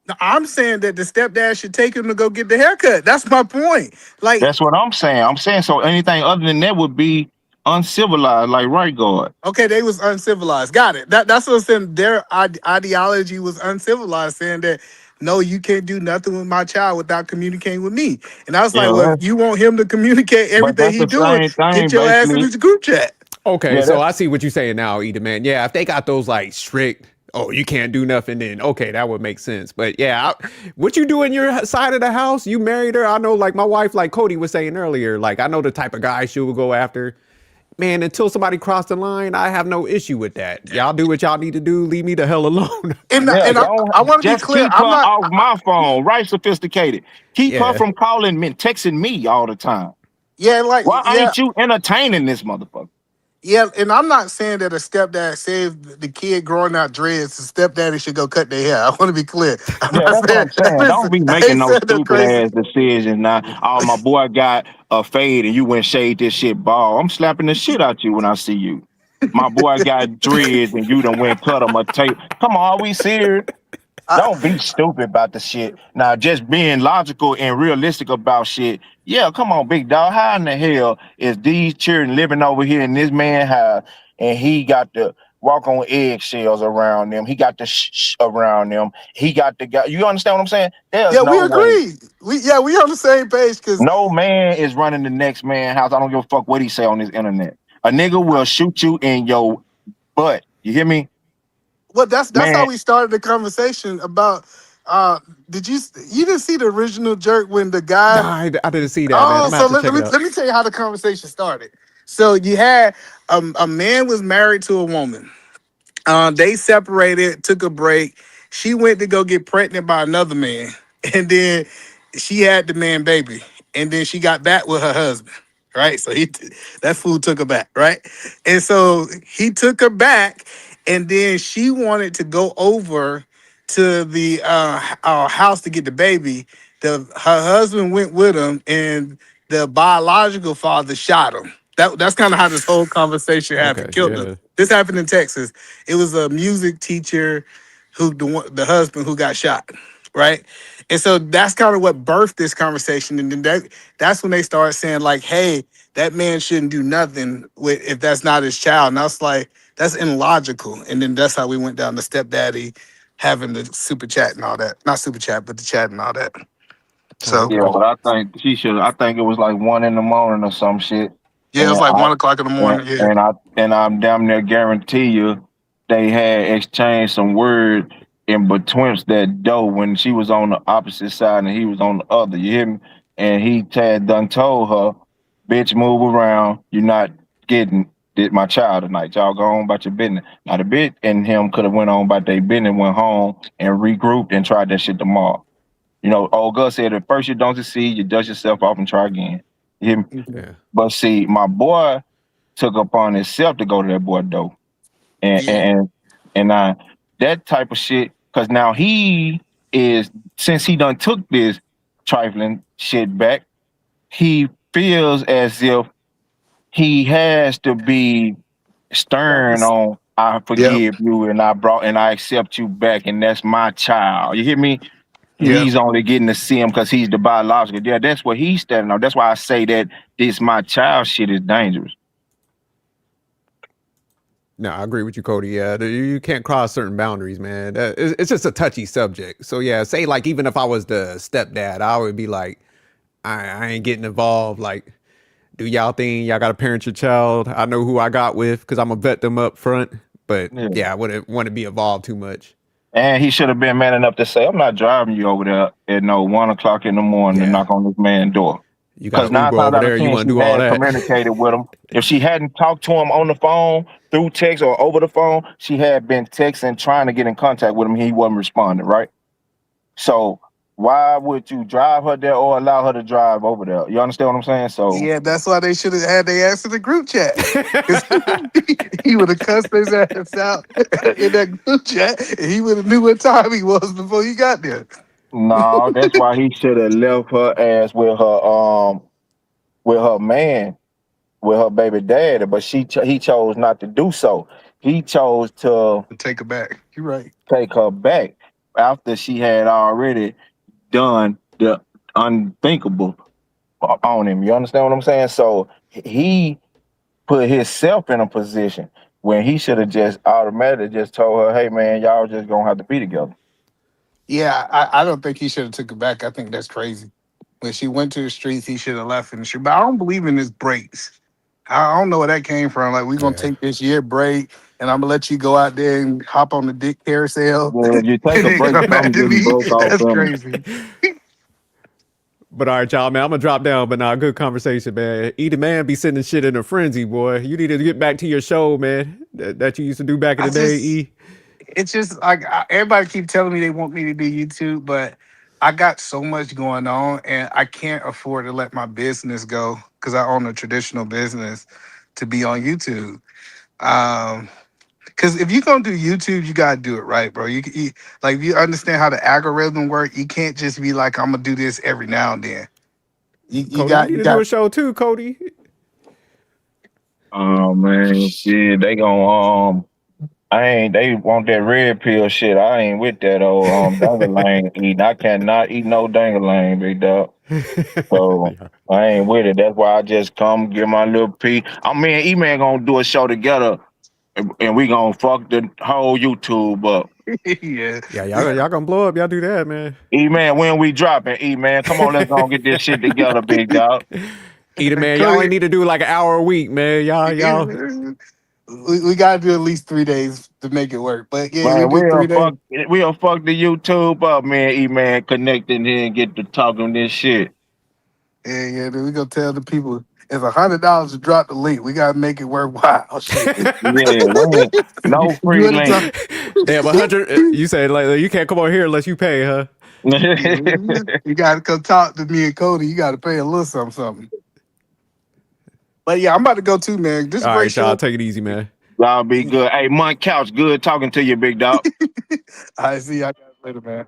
F: Now, I'm saying that the stepdad should take him to go get the haircut. That's my point. Like,
G: That's what I'm saying. I'm saying so anything other than that would be uncivilized, like right guard.
F: okay, they was uncivilized. Got it. That's what I'm saying. Their ideology was uncivilized, saying that no, you can't do nothing with my child without communicating with me. And I was like, well,
G: Yeah,
F: if you want him to communicate
G: but
F: everything
G: that's
F: he
G: the
F: doing,
G: same
F: get
G: thing,
F: your ass in
G: basically.
F: this group chat.
D: Okay,
G: Yeah,
D: so
G: that's
D: I see what you're saying now, Eda man. Yeah, if they got those like strict, oh, you can't do nothing, then okay, that would make sense. But yeah, what you do in your side of the house, you married her. I know, like my wife, like Cody was saying earlier, like I know the type of guy she will go after. Man, until somebody crossed the line, I have no issue with that. Y'all do what y'all need to do. Leave me the hell alone.
F: And
G: yeah.
F: and I want to be
G: Just
F: clear.
G: keep her
F: I'm not.
G: off my phone, right? Sophisticated. Keep her
D: Yeah.
G: from calling me, texting me all the time.
F: Yeah, like
G: Why
F: yeah.
G: ain't you entertaining this motherfucker?
F: Yeah, and I'm not saying that a stepdad saved the kid growing out dreads. The stepdaddy should go cut their hair. I want to be clear. I'm
G: Yeah,
F: not
G: that's what
F: saying.
G: I'm saying. Don't
F: Listen,
G: be
F: I
G: making
F: ain't
G: no
F: saying no
G: stupid
F: crazy.
G: ass decisions now. Oh, my boy got a fade and you went shade this shit ball. I'm slapping the shit out you when I see you. My boy got dreads and you done went cut him a tape. Come on, are we serious?
F: I,
G: Don't be stupid about the shit. Now, just being logical and realistic about shit. Yeah, come on, big dog. How in the hell is these children living over here in this man house and he got to walk on eggshells around them? He got the around them. He got the guy. You understand what I'm saying? There's
F: yeah, we
G: no way.
F: agree. We on the same page because
G: No man is running the next man house. I don't give a fuck what he say on this internet. A nigga will shoot you in your butt. You hear me?
F: well, that's how
G: Man,
F: we started the conversation about. Uh, you didn't see the original jerk when the guy?
D: Nah, I didn't see that, man.
F: Oh,
D: I'm gonna
F: so
D: have to
F: let,
D: check
F: let
D: it
F: me
D: out.
F: let me tell you how the conversation started. So you had a man was married to a woman. They separated, took a break. She went to go get pregnant by another man, and then she had the man baby, and then she got back with her husband. Right, so that fool took her back, right, and so he took her back, and then she wanted to go over to the house to get the baby. Her husband went with him, and the biological father shot him. That's kind of how this whole conversation happened.
D: Okay,
F: Killed him.
D: yeah.
F: This happened in Texas. It was a music teacher who the husband who got shot, right? And so that's kind of what birthed this conversation. And then that's when they started saying like, "Hey, that man shouldn't do nothing with if that's not his child." And I was like, "That's illogical." And then that's how we went down to stepdaddy having the super chat and all that. Not super chat, but the chat and all that.
D: Oh,
F: So
G: yeah,
D: okay.
G: but I think she should. I think it was like 1 in the morning or some shit,
F: yeah, it
G: and
F: was like
G: I
F: 1 o'clock in the
G: and,
F: morning. Yeah,
G: and I and I'm damn near guarantee you they had exchanged some word in betwixt that dough when she was on the opposite side and he was on the other. You hear me? And he had done told her, "Bitch, move around. You're not getting my child tonight. Y'all go on about your business." Now the bitch and him could have went on about their business, went home and regrouped and tried that shit tomorrow. You know, old Gus said, "At first you don't succeed, you dust yourself off and try again." You hear me?
D: Yeah.
G: But see, my boy took upon himself to go to that boy though, and
F: yeah,
G: and and that type of shit. Because now he is, since he done took this trifling shit back, he feels as if he has to be stern on. I
F: yep,
G: forgive you, and I accept you back, and that's my child. You hear me?
F: yep.
G: He's only getting to see him because he's the biological. Yeah, that's what he's standing on. That's why I say that this my child shit is dangerous.
D: No, I agree with you, Cody. Yeah, you can't cross certain boundaries, man. It's just a touchy subject. So yeah, say like even if I was the stepdad, I would be like, I ain't getting involved. Like, do y'all thing. Y'all got to parent your child. I know who I got with because I'm gonna vet them up front. But
G: Yeah.
D: yeah, I wouldn't want to be involved too much.
G: And he should have been man enough to say, "I'm not driving you over there at no 1 o'clock in the morning to
D: Yeah,
G: knock on this man's door."
D: you got
G: Because
D: an
G: nine
D: Uber
G: times
D: over
G: out of
D: there. You
G: ten,
D: want to
G: she
D: do all
G: had
D: that?
G: communicated with him. If she hadn't talked to him on the phone, through text or over the phone, she had been texting, trying to get in contact with him. He wasn't responding, right? So why would you drive her there or allow her to drive over there? You understand what I'm saying? So
F: Yeah, that's why they should have had their ass in the group chat. Because he would have cussed his ass out in that group chat, and he would have knew what time he was before he got there.
G: no, that's why he should have left her ass with her man, with her baby daddy. But he chose not to do so. He chose to
F: Take it back. You're right.
G: take her back after she had already done the unthinkable on him. You understand what I'm saying? So he put himself in a position where he should have just automatically just told her, "Hey man, y'all just gonna have to be together."
F: Yeah, I don't think he should have took it back. I think that's crazy. When she went to the streets, he should have left in the street. But I don't believe in this breaks. I don't know where that came from. Like, we're going to
D: Yeah,
F: take this year break, and I'm going to let you go out there and hop on the dick carousel
G: Well, if you take
F: and
G: a
F: then
G: break,
F: come back
G: something
F: to
G: getting
F: me.
G: broke off
F: That's
G: from
F: crazy.
D: but all right, y'all, man. I'm gonna drop down, but nah, good conversation, man. Either man be sending shit in a frenzy, boy. You need to get back to your show, man. That you used to do back in
F: I
D: the day.
F: just,
D: E.
F: it's just like everybody keep telling me they want me to do YouTube, but I got so much going on and I can't afford to let my business go because I own a traditional business to be on YouTube. Because if you're gonna do YouTube, you gotta do it right, bro. Like if you understand how the algorithm work, you can't just be like, I'm gonna do this every now and then. You
D: Cody, you
F: got
D: need
F: you
D: to do
F: got
D: a show too, Cody.
G: Oh man, shit, they gon' they want that red pill shit. I ain't with that old dangling eating. I cannot eat no dangling, big dog. So
D: Yeah.
G: I ain't with it. That's why I just come get my little pee. I mean, E-Man gonna do a show together and we gonna fuck the whole YouTube up.
F: yeah.
D: Yeah, y'all gonna blow up. Y'all do that, man.
G: E-Man, when we dropping, E-Man, come on, let's go get this shit together, big dog.
D: Eat it, man. Y'all
F: Cody,
D: ain't need to do like an hour a week, man. Y'all.
F: we gotta do at least 3 days to make it work. But yeah, we
G: Man,
F: do 3 days.
G: we'll fuck the YouTube up, man. E-Man connecting here and get to talking this shit.
F: Yeah, then we gonna tell the people it's $100 to drop the link. We gotta make it worthwhile. Shit.
G: Yeah, we ain't no
F: You
G: free
F: in the
G: link.
F: top?
D: Damn, 100. You said like you can't come on here unless you pay, huh?
F: You gotta come talk to me and Cody. You gotta pay a little something. But yeah, I'm about to go too, man. This is a
D: All
F: great
D: right, y'all.
F: show.
D: Take it easy, man.
G: Y'all be good. Hey, Mont Couch, good talking to you, big dog.
F: I see y'all guys later, man.